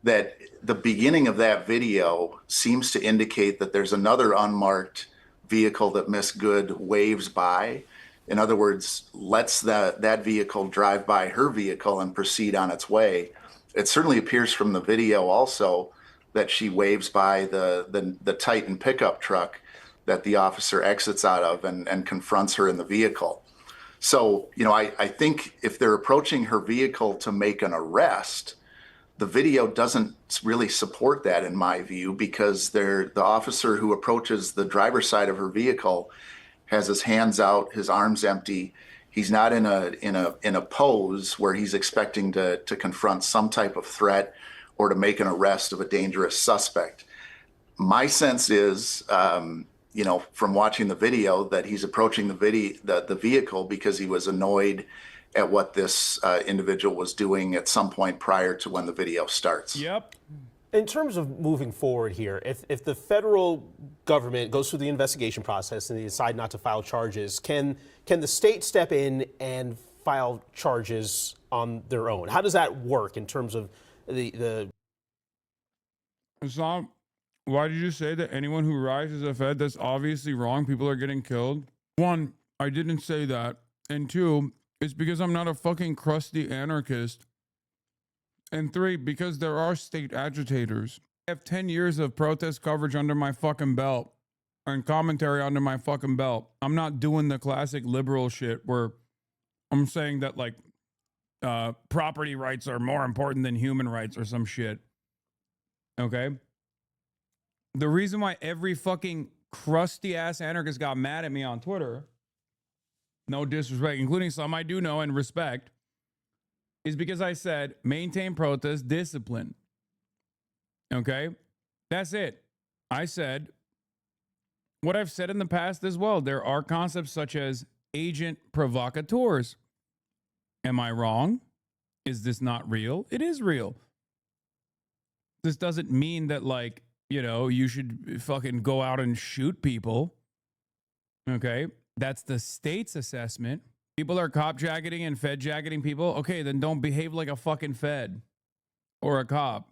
that the beginning of that video seems to indicate that there's another unmarked vehicle that Miss Good waves by. In other words, lets that vehicle drive by her vehicle and proceed on its way. It certainly appears from the video also that she waves by the Titan pickup truck that the officer exits out of and confronts her in the vehicle. So, I think if they're approaching her vehicle to make an arrest, the video doesn't really support that in my view, because the officer who approaches the driver's side of her vehicle has his hands out, his arms empty. He's not in a pose where he's expecting to confront some type of threat or to make an arrest of a dangerous suspect. My sense is, from watching the video, that he's approaching the vehicle because he was annoyed at what this individual was doing at some point prior to when the video starts. Yep. In terms of moving forward here, if the federal government goes through the investigation process and they decide not to file charges, can the state step in and file charges on their own? How does that work in terms of the Islam, why did you say that anyone who rises a Fed? That's obviously wrong. People are getting killed. 1, I didn't say that. And 2, it's because I'm not a fucking crusty anarchist. And 3, because there are state agitators. I have 10 years of protest coverage under my fucking belt and commentary under my fucking belt. I'm not doing the classic liberal shit where I'm saying that property rights are more important than human rights or some shit. Okay? The reason why every fucking crusty ass anarchist got mad at me on Twitter, no disrespect, including some I do know and respect, is because I said maintain protest discipline. Okay? That's it. I said what I've said in the past as well. There are concepts such as agent provocateurs. Am I wrong? Is this not real? It is real. This doesn't mean that you should fucking go out and shoot people. Okay? That's the state's assessment. People are cop jacketing and fed jacketing people. Okay, then don't behave like a fucking fed or a cop.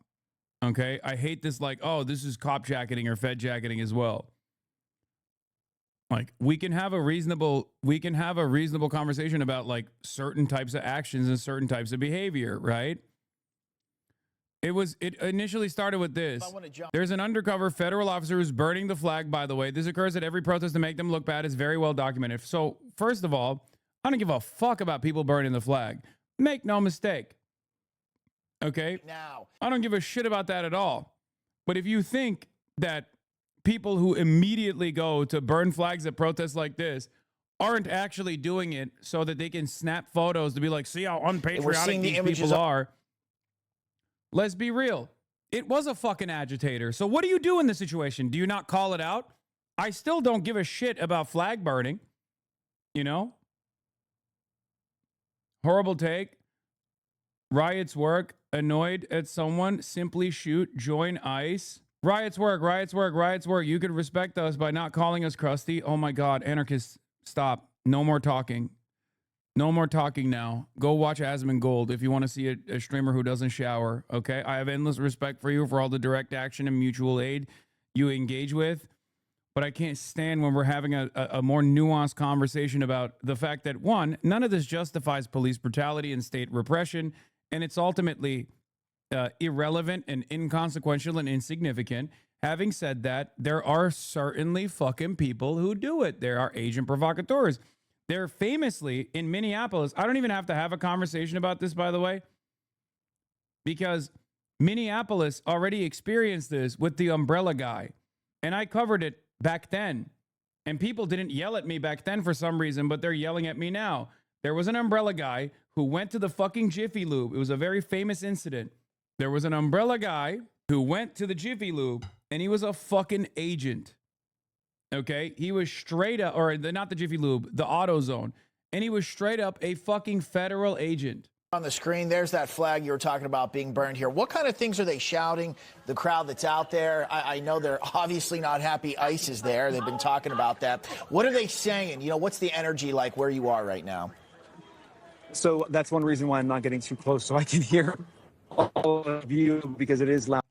Okay? I hate this this is cop jacketing or fed jacketing as well. Like we can have a reasonable conversation about like certain types of actions and certain types of behavior, right? It initially started with this. There's an undercover federal officer who's burning the flag, by the way. This occurs at every protest to make them look bad. It's very well documented. So, first of all, I don't give a fuck about people burning the flag. Make no mistake. Okay? Now, I don't give a shit about that at all. But if you think that people who immediately go to burn flags at protests like this aren't actually doing it so that they can snap photos to be like, see how unpatriotic these people are. Let's be real. It was a fucking agitator. So what do you do in this situation? Do you not call it out? I still don't give a shit about flag burning. You know? Horrible take. Riots work. Annoyed at someone. Simply shoot. Join ICE. Riots work. Riots work. Riots work. You could respect us by not calling us crusty. Oh my God. Anarchists, stop. No more talking. No more talking now. Go watch Asmongold if you want to see a streamer who doesn't shower, okay? I have endless respect for you for all the direct action and mutual aid you engage with, but I can't stand when we're having a more nuanced conversation about the fact that, one, none of this justifies police brutality and state repression, and it's ultimately irrelevant and inconsequential and insignificant. Having said that, there are certainly fucking people who do it. There are agent provocateurs. They're famously in Minneapolis. I don't even have to have a conversation about this, by the way, because Minneapolis already experienced this with the umbrella guy. And I covered it back then. And people didn't yell at me back then for some reason, but they're yelling at me now. There was an umbrella guy who went to the fucking Jiffy Lube. It was a very famous incident. There was an umbrella guy who went to the Jiffy Lube, and he was a fucking agent. Okay, he was straight up, or not the Jiffy Lube, the AutoZone. And he was straight up a fucking federal agent. On the screen, there's that flag you were talking about being burned here. What kind of things are they shouting? The crowd that's out there, I know they're obviously not happy ICE is there. They've been talking about that. What are they saying? You know, what's the energy like where you are right now? So that's one reason why I'm not getting too close, so I can hear all of you, because it is loud.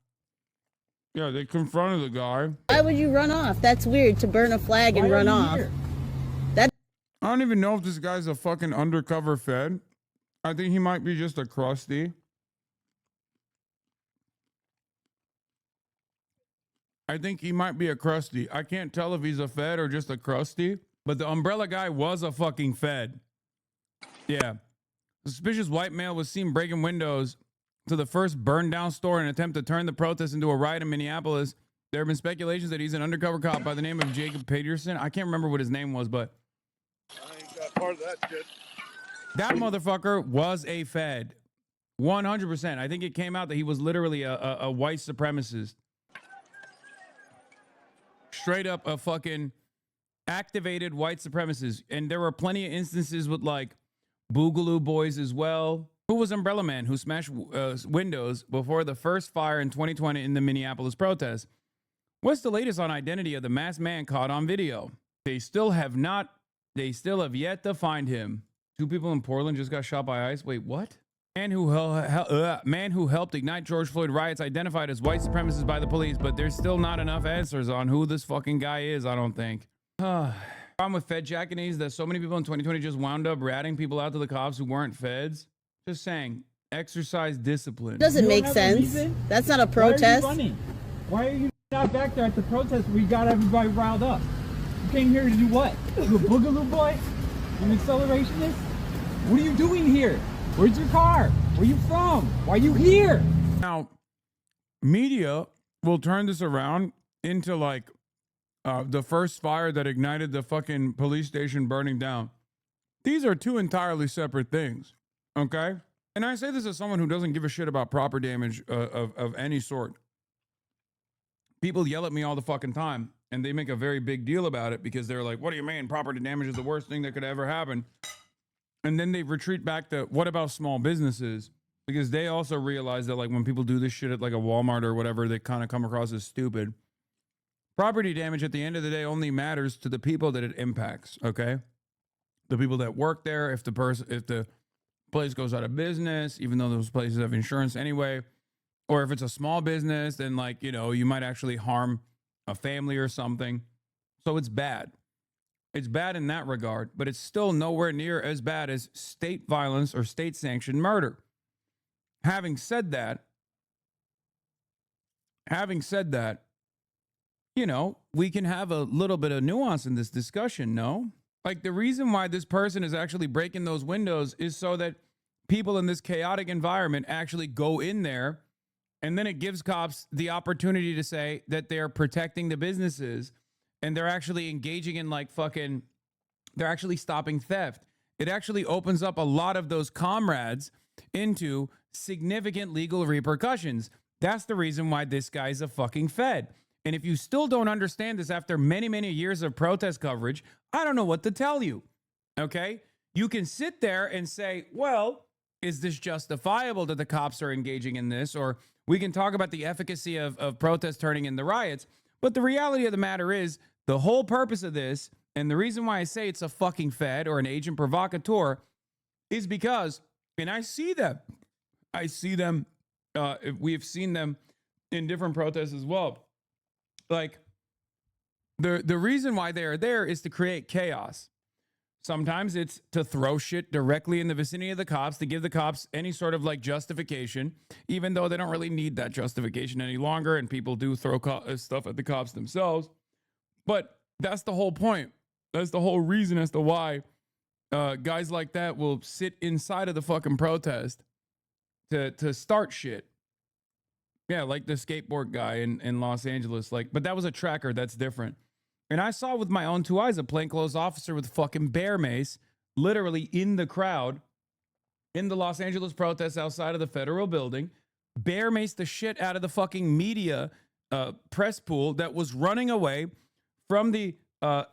Yeah, they confronted the guy. Why would you run off? That's weird, to burn a flag and run off. I don't even know if this guy's a fucking undercover Fed. I think he might be just a crusty. I think he might be a crusty. I can't tell if he's a Fed or just a crusty, but the umbrella guy was a fucking Fed. Yeah. The suspicious white male was seen breaking windows to the first burned down store in an attempt to turn the protest into a riot in Minneapolis. There have been speculations that he's an undercover cop by the name of Jacob Peterson. I can't remember what his name was, but I ain't got part of that shit. That motherfucker was a Fed. 100%. I think it came out that he was literally a white supremacist. Straight up a fucking activated white supremacist. And there were plenty of instances with like Boogaloo Boys as well. Who was Umbrella Man who smashed windows before the first fire in 2020 in the Minneapolis protests? What's the latest on identity of the masked man caught on video? They still have yet to find him. 2 people in Portland just got shot by ICE. Wait, what? Man who helped ignite George Floyd riots identified as white supremacists by the police, but there's still not enough answers on who this fucking guy is, I don't think. Problem with Fed jacking is that so many people in 2020 just wound up ratting people out to the cops who weren't Feds. Just saying, exercise discipline. Doesn't make sense. That's not a protest. Why are you running? Why are you not back there at the protest where you got everybody riled up? You came here to do what? You a boogaloo boy? You an accelerationist? What are you doing here? Where's your car? Where you from? Why are you here? Now, media will turn this around into like the first fire that ignited the fucking police station burning down. These are 2 entirely separate things. Okay? And I say this as someone who doesn't give a shit about property damage of any sort. People yell at me all the fucking time, and they make a very big deal about it because they're like, what do you mean property damage is the worst thing that could ever happen? And then they retreat back to, what about small businesses? Because they also realize that like when people do this shit at like a Walmart or whatever, they kind of come across as stupid. Property damage at the end of the day only matters to the people that it impacts, okay? The people that work there, if the place goes out of business, even though those places have insurance anyway, or if it's a small business, then like, you know, you might actually harm a family or something. So it's bad. It's bad in that regard, but it's still nowhere near as bad as state violence or state sanctioned murder. Having said that, you know, we can have a little bit of nuance in this discussion, no? Like, the reason why this person is actually breaking those windows is so that people in this chaotic environment actually go in there, and then it gives cops the opportunity to say that they're protecting the businesses and they're actually engaging in they're actually stopping theft. It actually opens up a lot of those comrades into significant legal repercussions. That's the reason why this guy's a fucking Fed. And if you still don't understand this after many, many years of protest coverage, I don't know what to tell you. Okay? You can sit there and say, well, is this justifiable that the cops are engaging in this? Or we can talk about the efficacy of protest turning into riots. But the reality of the matter is, the whole purpose of this, and the reason why I say it's a fucking Fed or an agent provocateur, is because, and I see them, we have seen them in different protests as well. Like, the reason why they are there is to create chaos. Sometimes it's to throw shit directly in the vicinity of the cops, to give the cops any sort of like justification, even though they don't really need that justification any longer, and people do throw stuff at the cops themselves. But that's the whole point. That's the whole reason as to why guys like that will sit inside of the fucking protest to start shit. Yeah, like the skateboard guy in Los Angeles. But that was a tracker. That's different. And I saw with my own two eyes a plainclothes officer with fucking bear mace literally in the crowd in the Los Angeles protests outside of the federal building, bear mace the shit out of the fucking media press pool that was running away from the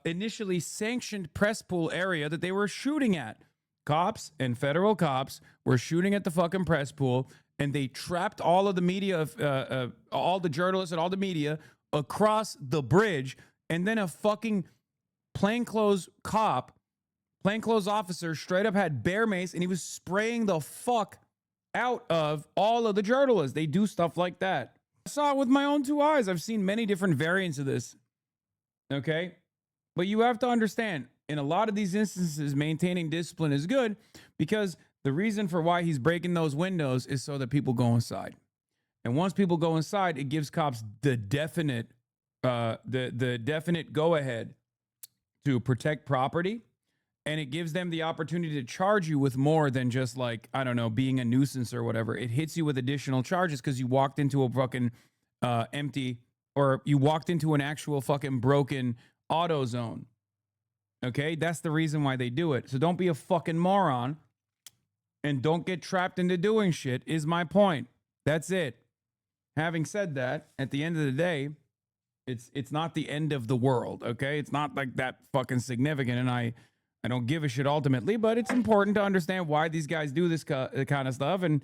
initially sanctioned press pool area that they were shooting at. Cops and federal cops were shooting at the fucking press pool, and they trapped all of the media, all the journalists and all the media across the bridge. And then a fucking plainclothes officer straight up had bear mace, and he was spraying the fuck out of all of the journalists. They do stuff like that. I saw it with my own two eyes. I've seen many different variants of this. Okay? But you have to understand, in a lot of these instances, maintaining discipline is good, because the reason for why he's breaking those windows is so that people go inside. And once people go inside, it gives cops the definite go ahead to protect property, and it gives them the opportunity to charge you with more than just, like, I don't know, being a nuisance or whatever. It hits you with additional charges because you walked into a fucking empty, or you walked into an actual fucking broken auto zone. Okay, that's the reason why they do it. So don't be a fucking moron and don't get trapped into doing shit, is my point. That's it. Having said that, at the end of the day, it's not the end of the world, okay? It's not like that fucking significant, and I don't give a shit ultimately, but it's important to understand why these guys do this kind of stuff, and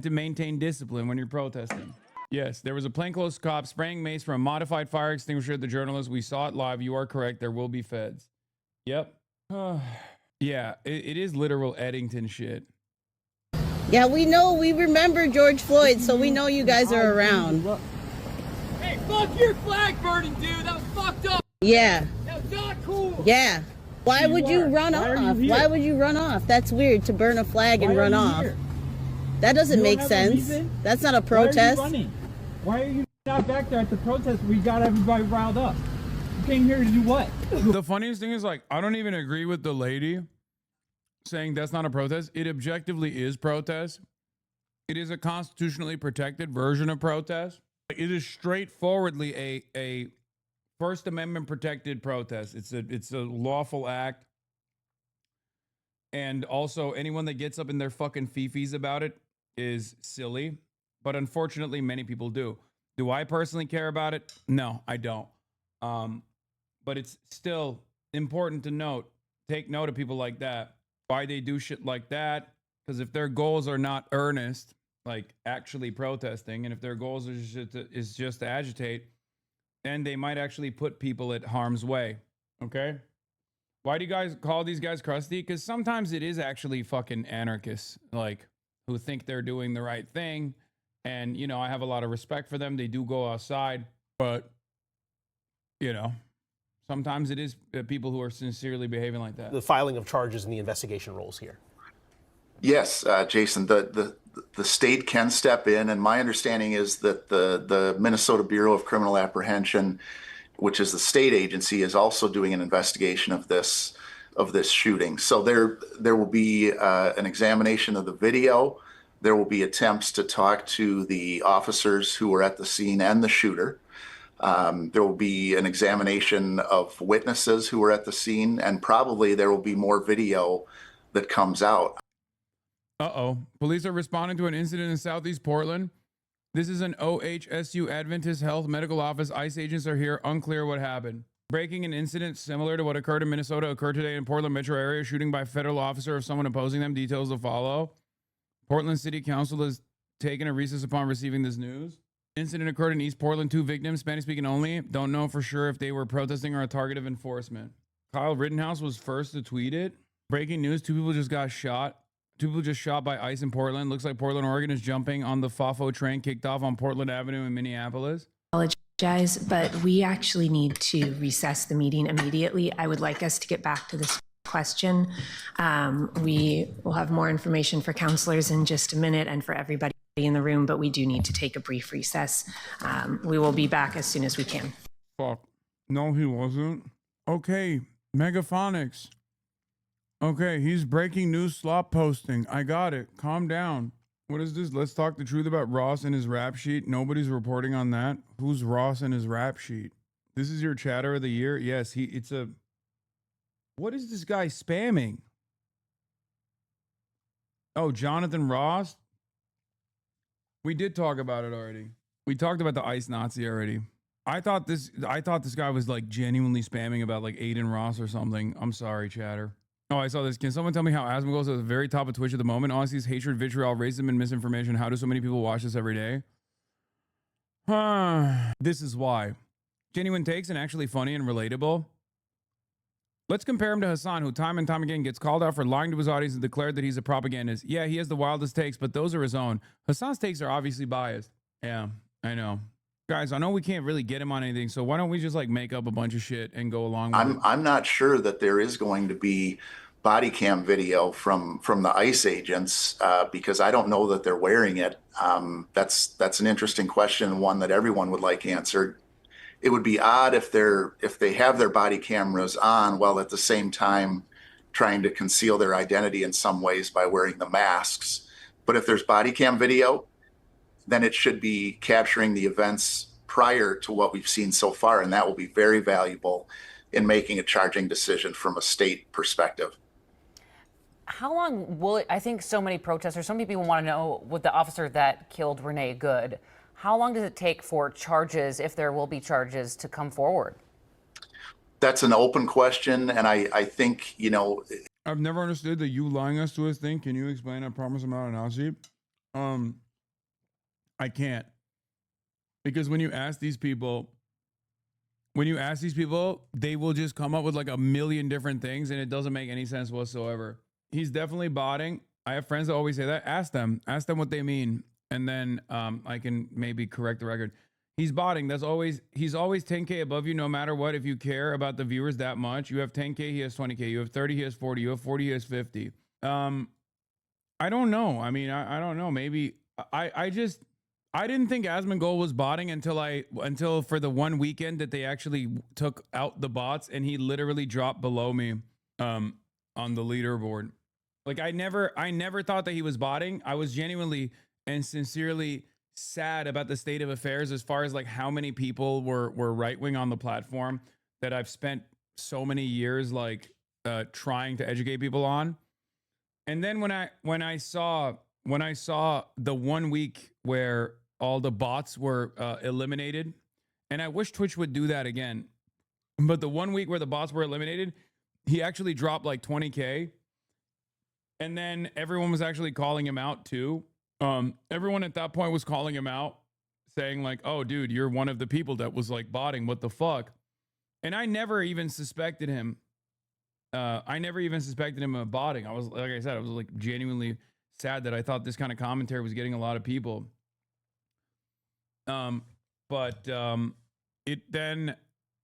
to maintain discipline when you're protesting. Yes, there was a plainclothes cop spraying mace from a modified fire extinguisher at the journalist. We saw it live. You are correct. There will be feds. Yep. Yeah, it is literal Eddington shit. Yeah, we know. We remember George Floyd, so we know you guys are around. Hey, fuck your flag burning, dude. That was fucked up. Yeah. That was not cool. Yeah. Why would you run off? Why would you run off? That's weird, to burn a flag and run off. That doesn't make sense. That's not a protest. Why are you not back there at the protest where you got everybody riled up? You came here to do what? The funniest thing is, like, I don't even agree with the lady saying that's not a protest. It objectively is protest. It is a constitutionally protected version of protest. It is straightforwardly a First Amendment protected protest. It's a lawful act. And also, anyone that gets up in their fucking fifis about it is silly. But unfortunately, many people do. Do I personally care about it? No, I don't. But it's still important to take note of people like that. Why they do shit like that. Because if their goals are not earnest, like actually protesting, and if their goals is just to agitate, then they might actually put people at harm's way. Okay? Why do you guys call these guys crusty? Because sometimes it is actually fucking anarchists, like, who think they're doing the right thing. And, you know, I have a lot of respect for them. They do go outside. But, you know, Sometimes it is people who are sincerely behaving like that. The filing of charges and the investigation roles here. Yes, Jason, the state can step in, and my understanding is that the Minnesota Bureau of Criminal Apprehension, which is the state agency, is also doing an investigation of this shooting. So there will be an examination of the video. There will be attempts to talk to the officers who were at the scene and the shooter. There will be an examination of witnesses who were at the scene, and probably there will be more video that comes out. Uh-oh. Police are responding to an incident in Southeast Portland. This is an OHSU Adventist Health Medical Office. ICE agents are here. Unclear what happened. Breaking an incident similar to what occurred in Minnesota occurred today in Portland metro area. Shooting by federal officer of someone opposing them. Details to follow. Portland City Council has taken a recess upon receiving this news. Incident occurred in East Portland. 2 victims, Spanish speaking only. Don't know for sure if they were protesting or a target of enforcement. Kyle Rittenhouse was first to tweet it. Breaking news, 2 people just got shot. 2 people just shot by ICE in Portland. Looks like Portland, Oregon is jumping on the FAFO train kicked off on Portland Avenue in Minneapolis. Apologize, but we actually need to recess the meeting immediately. I would like us to get back to this question. We will have more information for counselors in just a minute and for everybody in the room, but we do need to take a brief recess. We will be back as soon as we can. Fuck. No, he wasn't. Okay, Megaphonics. Okay, he's breaking news slop posting. I got it. Calm down. What is this? Let's talk the truth about Ross and his rap sheet. Nobody's reporting on that. Who's Ross and his rap sheet? This is your chatter of the year? Yes, it's a... What is this guy spamming? Oh, Jonathan Ross? We did talk about it already. We talked about the ICE Nazi already. I thought this guy was like genuinely spamming about like Aiden Ross or something. I'm sorry, chatter. Oh, I saw this. Can someone tell me how Asmongold is at the very top of Twitch at the moment? Honestly, it's hatred, vitriol, racism, and misinformation. How do so many people watch this every day? This is why. Genuine takes and actually funny and relatable. Let's compare him to Hassan, who time and time again gets called out for lying to his audience and declared that he's a propagandist. Yeah, he has the wildest takes, but those are his own. Hassan's takes are obviously biased. Yeah, I know. Guys, I know we can't really get him on anything, so why don't we just like make up a bunch of shit and go along with it? I'm not sure that there is going to be body cam video from the ICE agents because I don't know that they're wearing it. That's an interesting question, one that everyone would like answered. It would be odd if they have their body cameras on while at the same time trying to conceal their identity in some ways by wearing the masks. But if there's body cam video, then it should be capturing the events prior to what we've seen so far, and that will be very valuable in making a charging decision from a state perspective. How long will it, I think so many protesters, so many people want to know with the officer that killed Renee Good, how long does it take for charges, if there will be charges, to come forward? That's an open question, and I think, you know... I've never understood the you lying us to us thing. Can you explain? I promise I'm not an Aussie. I can't. Because when you ask these people, they will just come up with like a million different things, and it doesn't make any sense whatsoever. He's definitely botting. I have friends that always say that. Ask them what they mean. And then I can maybe correct the record. He's botting. He's always 10K above you no matter what. If you care about the viewers that much, you have 10K, he has 20K. You have 30, he has 40. You have 40, he has 50. I don't know. I mean, I don't know. Maybe I didn't think Asmongold was botting until for the one weekend that they actually took out the bots and he literally dropped below me on the leaderboard. Like I never thought that he was botting. I was genuinely and sincerely sad about the state of affairs as far as like how many people were right-wing on the platform that I've spent so many years like trying to educate people on. And then when I saw the 1 week where all the bots were eliminated, and I wish Twitch would do that again, but the 1 week where the bots were eliminated, he actually dropped like 20K. And then everyone was actually calling him out too. Everyone at that point was calling him out, saying like, oh dude, you're one of the people that was like botting, what the fuck? And I never even suspected him. Of botting. I was, like I said, I was like genuinely sad that I thought this kind of commentary was getting a lot of people. But it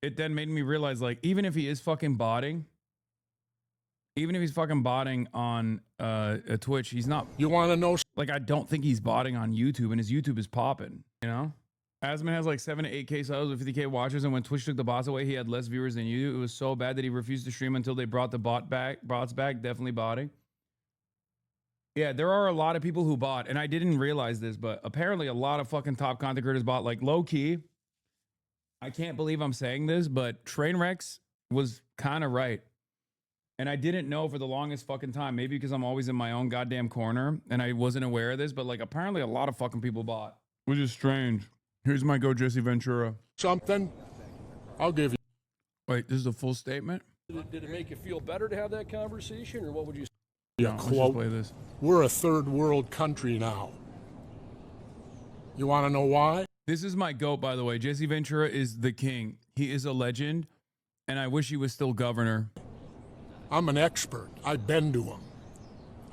it then made me realize, like, even if he is fucking botting, even if he's fucking botting on a Twitch, he's not. You want to know? Like, I don't think he's botting on YouTube, and his YouTube is popping, you know? Asman has like 7 to 8K subs with 50K watchers, and when Twitch took the bots away, he had less viewers than you. It was so bad that he refused to stream until they brought the bots back. Definitely botting. Yeah, there are a lot of people who bot, and I didn't realize this, but apparently a lot of fucking top content creators bot. Like, low key, I can't believe I'm saying this, but Trainwrecks was kind of right. And I didn't know for the longest fucking time, maybe because I'm always in my own goddamn corner and I wasn't aware of this, but like apparently a lot of fucking people bought, which is strange. Here's my Go Jesse Ventura. Something? I'll give you. Wait, this is a full statement? Did it make you feel better to have that conversation, or what would you say? Yeah, no, let's just play this. We're a third world country now. You want to know why? This is my GOAT, by the way. Jesse Ventura is the king. He is a legend, and I wish he was still governor. I'm an expert. I've been to him.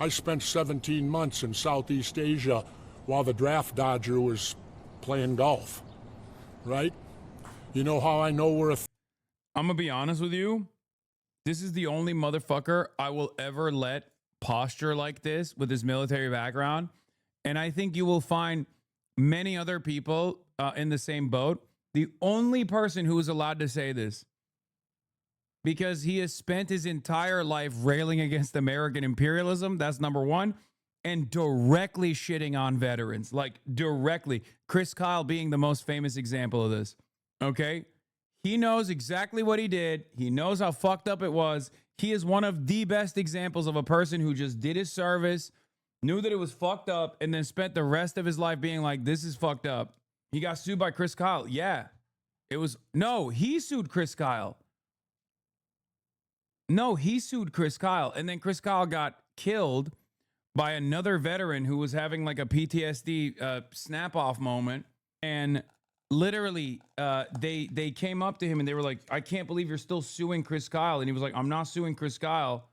I spent 17 months in Southeast Asia while the draft dodger was playing golf, right? You know how I know we're a... I'm going to be honest with you. This is the only motherfucker I will ever let posture like this with his military background. And I think you will find many other people in the same boat. The only person who is allowed to say this, because he has spent his entire life railing against American imperialism. That's number one. And directly shitting on veterans. Like, directly. Chris Kyle being the most famous example of this. Okay? He knows exactly what he did. He knows how fucked up it was. He is one of the best examples of a person who just did his service, knew that it was fucked up, and then spent the rest of his life being like, this is fucked up. He got sued by Chris Kyle. Yeah. It was... No, he sued Chris Kyle. No, he sued Chris Kyle, and then Chris Kyle got killed by another veteran who was having like a PTSD snap-off moment, and literally they came up to him and they were like, I can't believe you're still suing Chris Kyle. And he was like, I'm not suing Chris Kyle.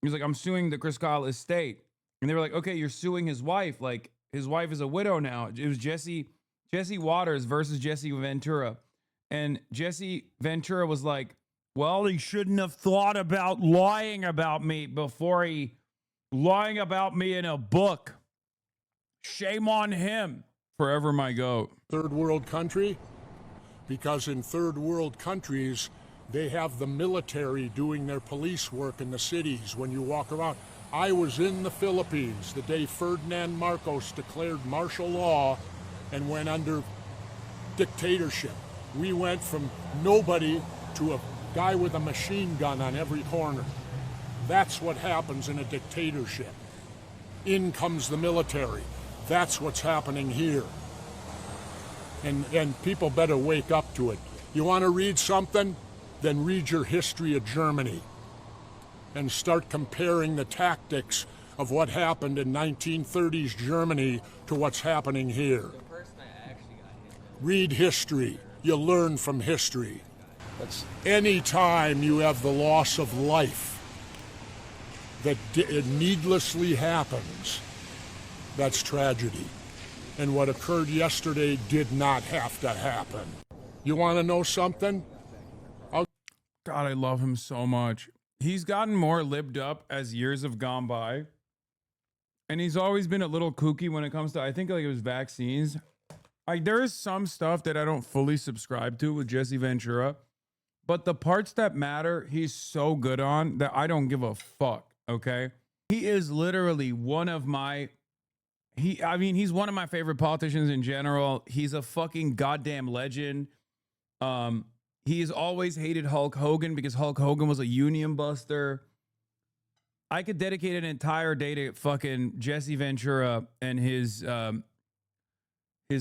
He was like, I'm suing the Chris Kyle estate. And they were like, okay, you're suing his wife. Like, his wife is a widow now. It was Jesse Waters versus Jesse Ventura. And Jesse Ventura was like, well, he shouldn't have thought about lying about me before he lying about me in a book. Shame on him. Forever my goat. Third world country? Because in third world countries, they have the military doing their police work in the cities when you walk around. I was in the Philippines the day Ferdinand Marcos declared martial law and went under dictatorship. We went from nobody to a guy with a machine gun on every corner. That's what happens in a dictatorship. In comes the military. That's what's happening here. And people better wake up to it. You want to read something? Then read your history of Germany and start comparing the tactics of what happened in 1930s Germany to what's happening here. Read history. You learn from history. Any time you have the loss of life that needlessly happens, that's tragedy. And what occurred yesterday did not have to happen. You want to know something? God, I love him so much. He's gotten more libbed up as years have gone by. And he's always been a little kooky when it comes to, I think, like, it was vaccines. Like, there is some stuff that I don't fully subscribe to with Jesse Ventura. But the parts that matter, he's so good on that I don't give a fuck, okay? He is literally one of my... he's one of my favorite politicians in general. He's a fucking goddamn legend. He's always hated Hulk Hogan because Hulk Hogan was a union buster. I could dedicate an entire day to fucking Jesse Ventura and his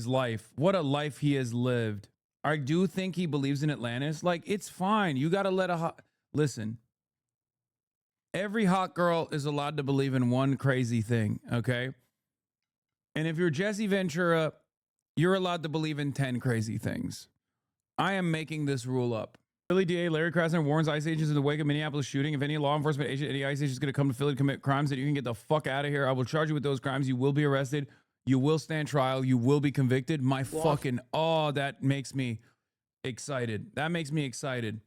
life. What a life he has lived. I do think he believes in Atlantis. Like, it's fine. You got to let listen. Every hot girl is allowed to believe in one crazy thing, okay? And if you're Jesse Ventura, you're allowed to believe in 10 crazy things. I am making this rule up. Philly DA Larry Krasner warns ICE agents in the wake of Minneapolis shooting. If any law enforcement agent, any ICE agent is going to come to Philly to commit crimes, that you can get the fuck out of here. I will charge you with those crimes. You will be arrested. You will stand trial. You will be convicted. My fucking, that makes me, excited. That makes me excited.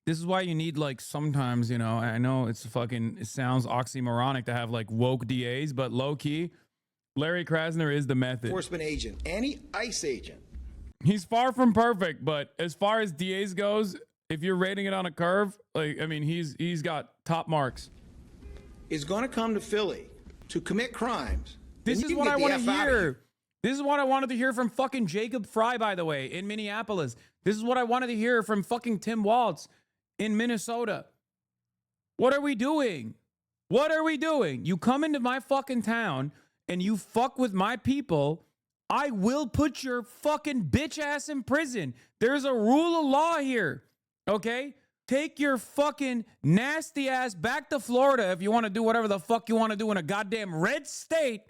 This is why you need, like, sometimes, you know, I know it sounds oxymoronic to have like woke DAs, but low key, Larry Krasner is the method. Enforcement agent, any ICE agent. He's far from perfect, but as far as DAs goes, if you're rating it on a curve, like, I mean, he's got top marks. Is going to come to Philly to commit crimes. This is what I want to hear. This is what I wanted to hear from fucking Jacob Fry, by the way, in Minneapolis. This is what I wanted to hear from fucking Tim Waltz in Minnesota. What are we doing? What are we doing? You come into my fucking town and you fuck with my people, I will put your fucking bitch ass in prison. There's a rule of law here, okay? Take your fucking nasty ass back to Florida if you want to do whatever the fuck you want to do in a goddamn red state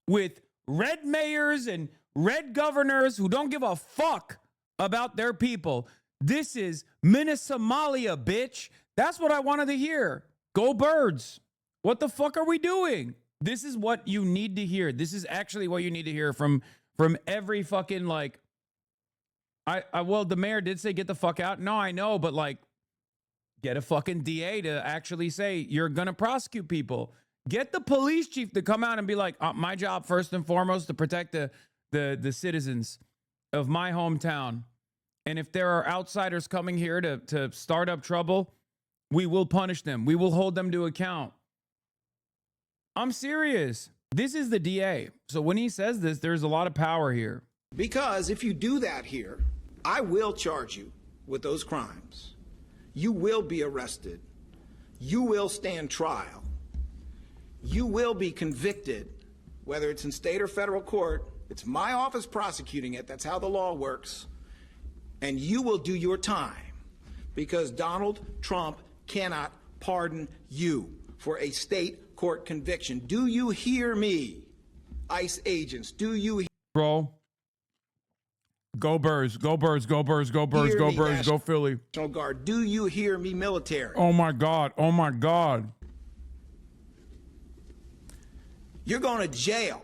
with red mayors and red governors who don't give a fuck about their people. This is Minnesomalia, bitch. That's what I wanted to hear. Go Birds. What the fuck are we doing? This is what you need to hear. This is actually what you need to hear from every fucking, like, well, the mayor did say get the fuck out. No, I know, but like, get a fucking DA to actually say you're gonna prosecute people. Get the police chief to come out and be like, my job first and foremost to protect the citizens of my hometown. And if there are outsiders coming here to start up trouble, we will punish them. We will hold them to account. I'm serious. This is the DA. So when he says this, there's a lot of power here. Because if you do that here, I will charge you with those crimes. You will be arrested. You will stand trial. You will be convicted, whether it's in state or federal court. It's my office prosecuting it. That's how the law works. And you will do your time because Donald Trump cannot pardon you for a state court conviction. Do you hear me, ICE agents? Do you hear? Bro, go Birds, go Birds, go Birds, go Birds, go Birds, go Philly. National Guard, do you hear me, military? Oh my God, oh my God. You're going to jail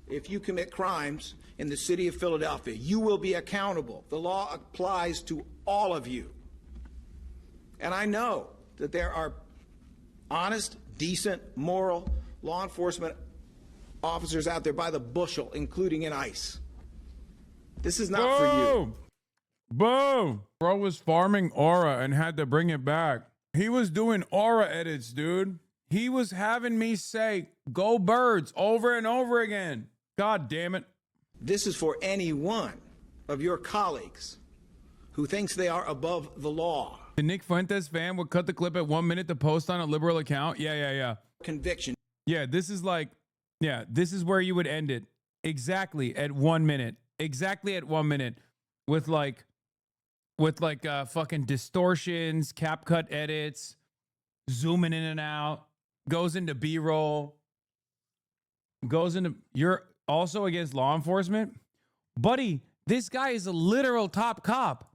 if you commit crimes in the city of Philadelphia. You will be accountable. The law applies to all of you. And I know that there are honest, decent, moral law enforcement officers out there by the bushel, including in ICE. This is not for you. Boom. Bro was farming Aura and had to bring it back. He was doing Aura edits, dude. He was having me say, go Birds, over and over again. God damn it. This is for any one of your colleagues who thinks they are above the law. The Nick Fuentes fan would cut the clip at 1 minute to post on a liberal account. Yeah. Conviction. Yeah, this is like, yeah, this is where you would end it. Exactly at 1 minute. Exactly at 1 minute. With fucking distortions, cap cut edits, zooming in and out, goes into B-roll, goes into, you're also against law enforcement? Buddy, this guy is a literal top cop.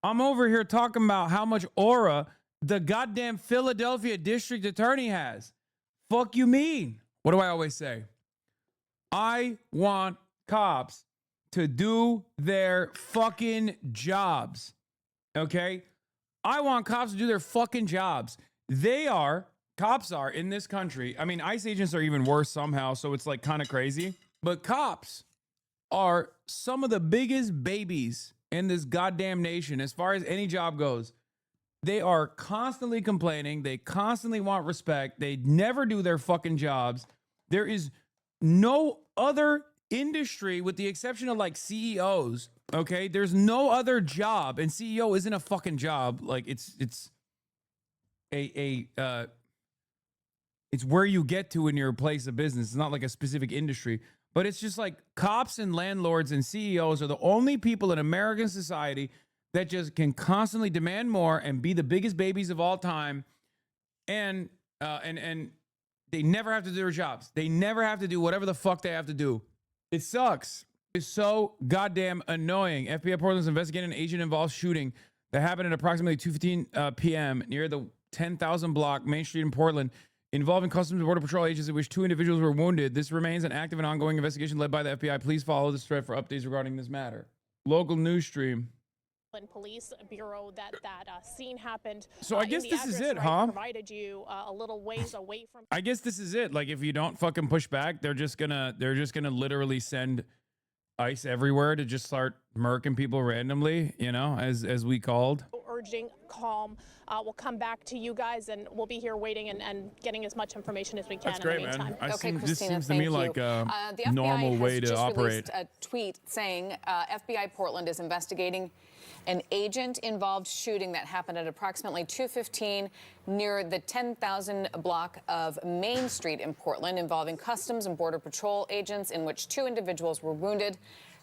I'm over here talking about how much aura the goddamn Philadelphia district attorney has. Fuck you mean? What do I always say? I want cops to do their fucking jobs. Okay? I want cops to do their fucking jobs. Cops are in this country. I mean, ICE agents are even worse somehow, so it's like kind of crazy. But cops are some of the biggest babies in this goddamn nation as far as any job goes. They are constantly complaining. They constantly want respect. They never do their fucking jobs. There is no other industry with the exception of like CEOs. Okay. There's no other job, and CEO isn't a fucking job. Like it's where you get to in your place of business. It's not like a specific industry, but it's just like cops and landlords and CEOs are the only people in American society that just can constantly demand more and be the biggest babies of all time. And they never have to do their jobs. They never have to do whatever the fuck they have to do. It sucks. It's so goddamn annoying. FBI Portland's investigating an agent-involved shooting that happened at approximately 2:15 p.m. near the 10,000 block Main Street in Portland, involving Customs and Border Patrol agents in which 2 individuals were wounded. This remains an active and ongoing investigation led by the FBI. Please follow this thread for updates regarding this matter. Local news stream. Police Bureau that scene happened. So I guess this is it, right, huh? Provided you a little ways away from. I guess this is it. Like, if you don't fucking push back, they're just gonna literally send ICE everywhere to just start murking people randomly, you know, as we called. Urging calm. We'll come back to you guys, and we'll be here waiting and getting as much information as we can. That's great, in the meantime. man. This seems to me like a normal way to operate. A tweet saying FBI Portland is investigating an agent-involved shooting that happened at approximately 2:15 near the 10,000 block of Main Street in Portland, involving Customs and Border Patrol agents, in which 2 individuals were wounded.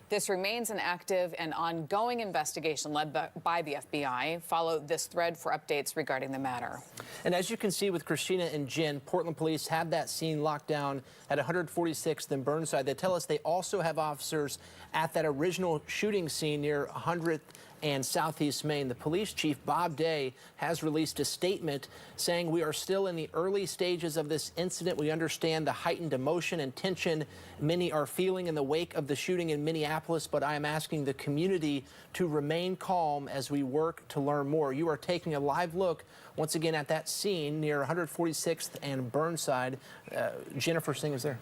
This remains an active and ongoing investigation led by the FBI. Follow this thread for updates regarding the matter. And as you can see with Christina and Jen, Portland police have that scene locked down at 146th and Burnside. They tell us they also have officers at that original shooting scene near 100th and Southeast Main. The police chief, Bob Day, has released a statement saying, "We are still in the early stages of this incident. We understand the heightened emotion and tension many are feeling in the wake of the shooting in Minneapolis, but I am asking the community to remain calm as we work to learn more." You are taking a live look once again at that scene near 146th and Burnside. Jennifer Singh is there.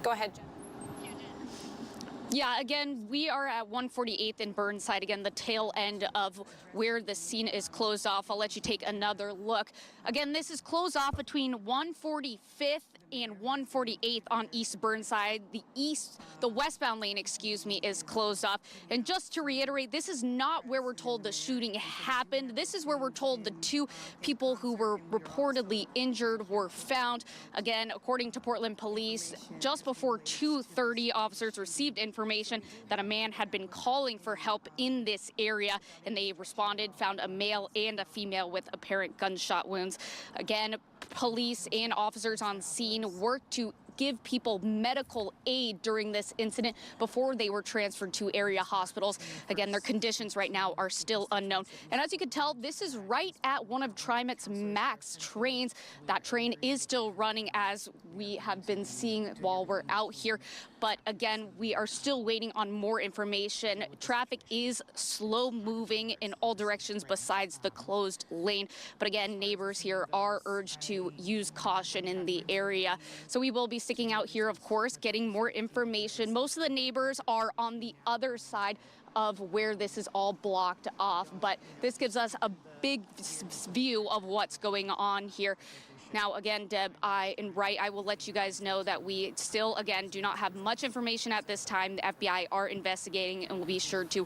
Go ahead, Jen. Yeah, again, we are at 148th and Burnside, again, the tail end of where the scene is closed off. I'll let you take another look. Again, this is closed off between 145th and 148th on East Burnside. The westbound lane, is closed off. And just to reiterate, this is not where we're told the shooting happened. This is where we're told the 2 people who were reportedly injured were found. Again, according to Portland police, just before 2:30, officers received information that a man had been calling for help in this area, and they responded, found a male and a female with apparent gunshot wounds. Again, police and officers on scene worked to give people medical aid during this incident before they were transferred to area hospitals. Again, their conditions right now are still unknown. And as you can tell, this is right at one of TriMet's MAX trains. That train is still running, as we have been seeing while we're out here. But again, we are still waiting on more information. Traffic is slow moving in all directions besides the closed lane. But again, neighbors here are urged to use caution in the area. So we will be sticking out here, of course, getting more information. Most of the neighbors are on the other side of where this is all blocked off, but this gives us a big view of what's going on here. Now, again, Deb, I will let you guys know that we still, again, do not have much information at this time. The FBI are investigating, and we'll be sure to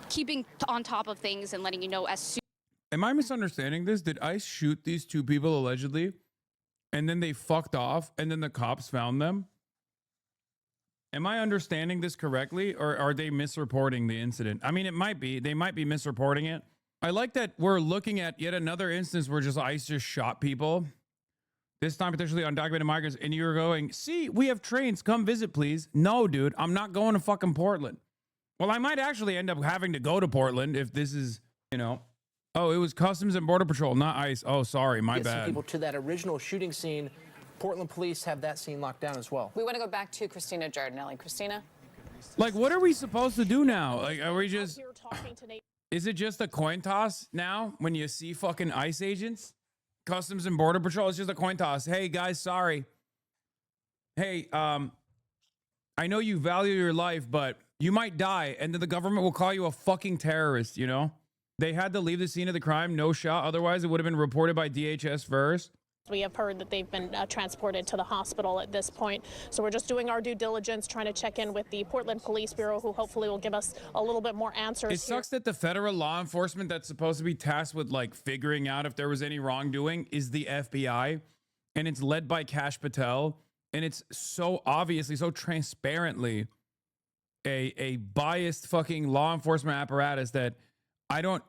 keeping on top of things and letting you know as soon. Am I misunderstanding this? Did ICE shoot these 2 people allegedly, and then they fucked off, and then the cops found them? Am I understanding this correctly, or are they misreporting the incident? I mean, it might be. They might be misreporting it. I like that we're looking at yet another instance where ICE just shot people. This time potentially undocumented migrants, and you're going, "See, we have trains. Come visit, please." No, dude, I'm not going to fucking Portland. Well, I might actually end up having to go to Portland if this is, you know. Oh, it was Customs and Border Patrol, not ICE. Oh, sorry, my Get some bad. people to that original shooting scene. Portland police have that scene locked down as well. We want to go back to Christina Giardinelli. Christina? Like, what are we supposed to do now? Like, are we just... Is it just a coin toss now when you see fucking ICE agents? Customs and Border Patrol, it's just a coin toss. Hey, guys, sorry. Hey, I know you value your life, but you might die, and then the government will call you a fucking terrorist, you know? They had to leave the scene of the crime, no shot. Otherwise, it would have been reported by DHS first. We have heard that they've been transported to the hospital at this point. So we're just doing our due diligence, trying to check in with the Portland Police Bureau, who hopefully will give us a little bit more answers. It sucks that the federal law enforcement that's supposed to be tasked with like figuring out if there was any wrongdoing is the FBI, and it's led by Kash Patel, and it's so obviously, so transparently a biased fucking law enforcement apparatus that I don't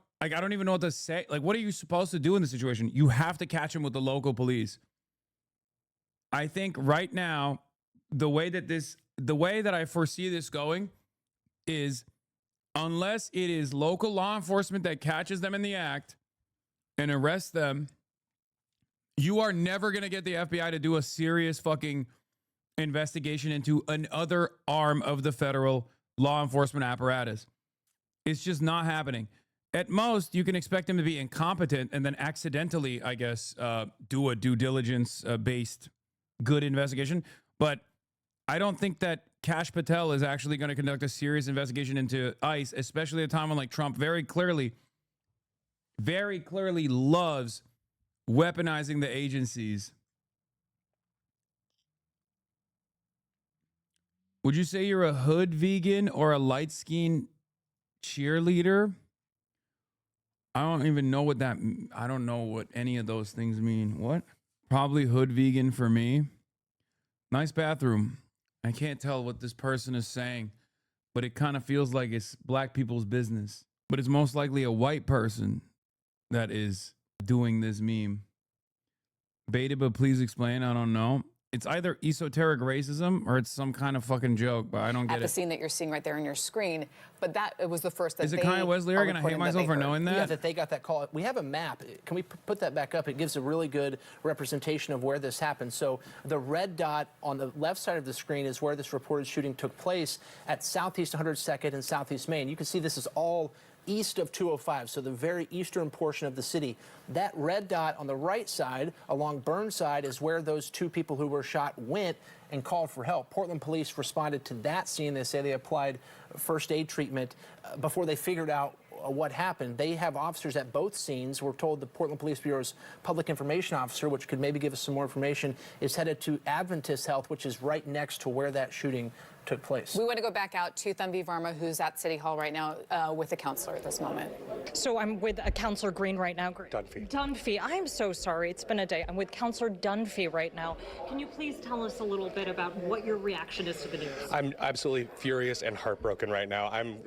even know what to say. Like, what are you supposed to do in this situation? You have to catch him with the local police. I think right now, the way that I foresee this going is, unless it is local law enforcement that catches them in the act and arrests them, you are never going to get the FBI to do a serious fucking investigation into another arm of the federal law enforcement apparatus. It's just not happening. At most, you can expect him to be incompetent and then accidentally, I guess, do a due diligence based good investigation. But I don't think that Kash Patel is actually going to conduct a serious investigation into ICE, especially at a time when like Trump very clearly loves weaponizing the agencies. Would you say you're a hood vegan or a light-skinned cheerleader? I don't even know what that, I don't know what any of those things mean. What? Probably hood vegan for me. Nice bathroom. I can't tell what this person is saying, but it kind of feels like it's black people's business. But it's most likely a white person that is doing this meme. Beta, but please explain. I don't know. It's either esoteric racism or it's some kind of fucking joke, but I don't get At the it. scene that you're seeing right there on your screen, but that it was the first that Is it they Kanye West lyric and I hate myself for knowing that? Yeah, that they got that call. We have a map. Can we put that back up? It gives a really good representation of where this happened. So the red dot on the left side of the screen is where this reported shooting took place at Southeast 102nd and Southeast Main. You can see this is all east of 205, so the very eastern portion of the city. That red dot on the right side along Burnside is where those two people who were shot went and called for help. Portland police responded to that scene. They say they applied first aid treatment before they figured out what happened. They have officers at both scenes. We're told the Portland Police Bureau's public information officer, which could maybe give us some more information, is headed to Adventist Health, which is right next to where that shooting took place. We want to go back out to Thanvi Varma, who's at City Hall right now with a counselor at this moment. So I'm with Counselor Green right now. Dunphy, I'm so sorry. It's been a day. I'm with Counselor Dunphy right now. Can you please tell us a little bit about what your reaction is to the news? I'm absolutely furious and heartbroken right now. I'm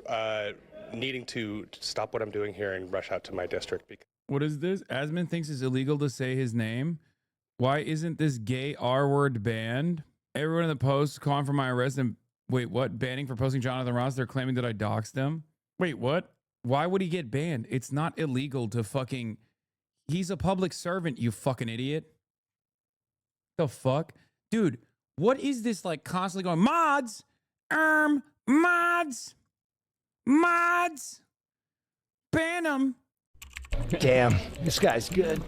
needing to stop what I'm doing here and rush out to my district. What is this? Asman thinks it's illegal to say his name. Why isn't this gay R word banned? Everyone in the post calling for my arrest and wait, what? Banning for posting Jonathan Ross? They're claiming that I doxed him. Wait, what? Why would he get banned? It's not illegal to fucking... He's a public servant, you fucking idiot. The fuck? Dude, what is this like constantly going, mods, ban him. Damn, this guy's good.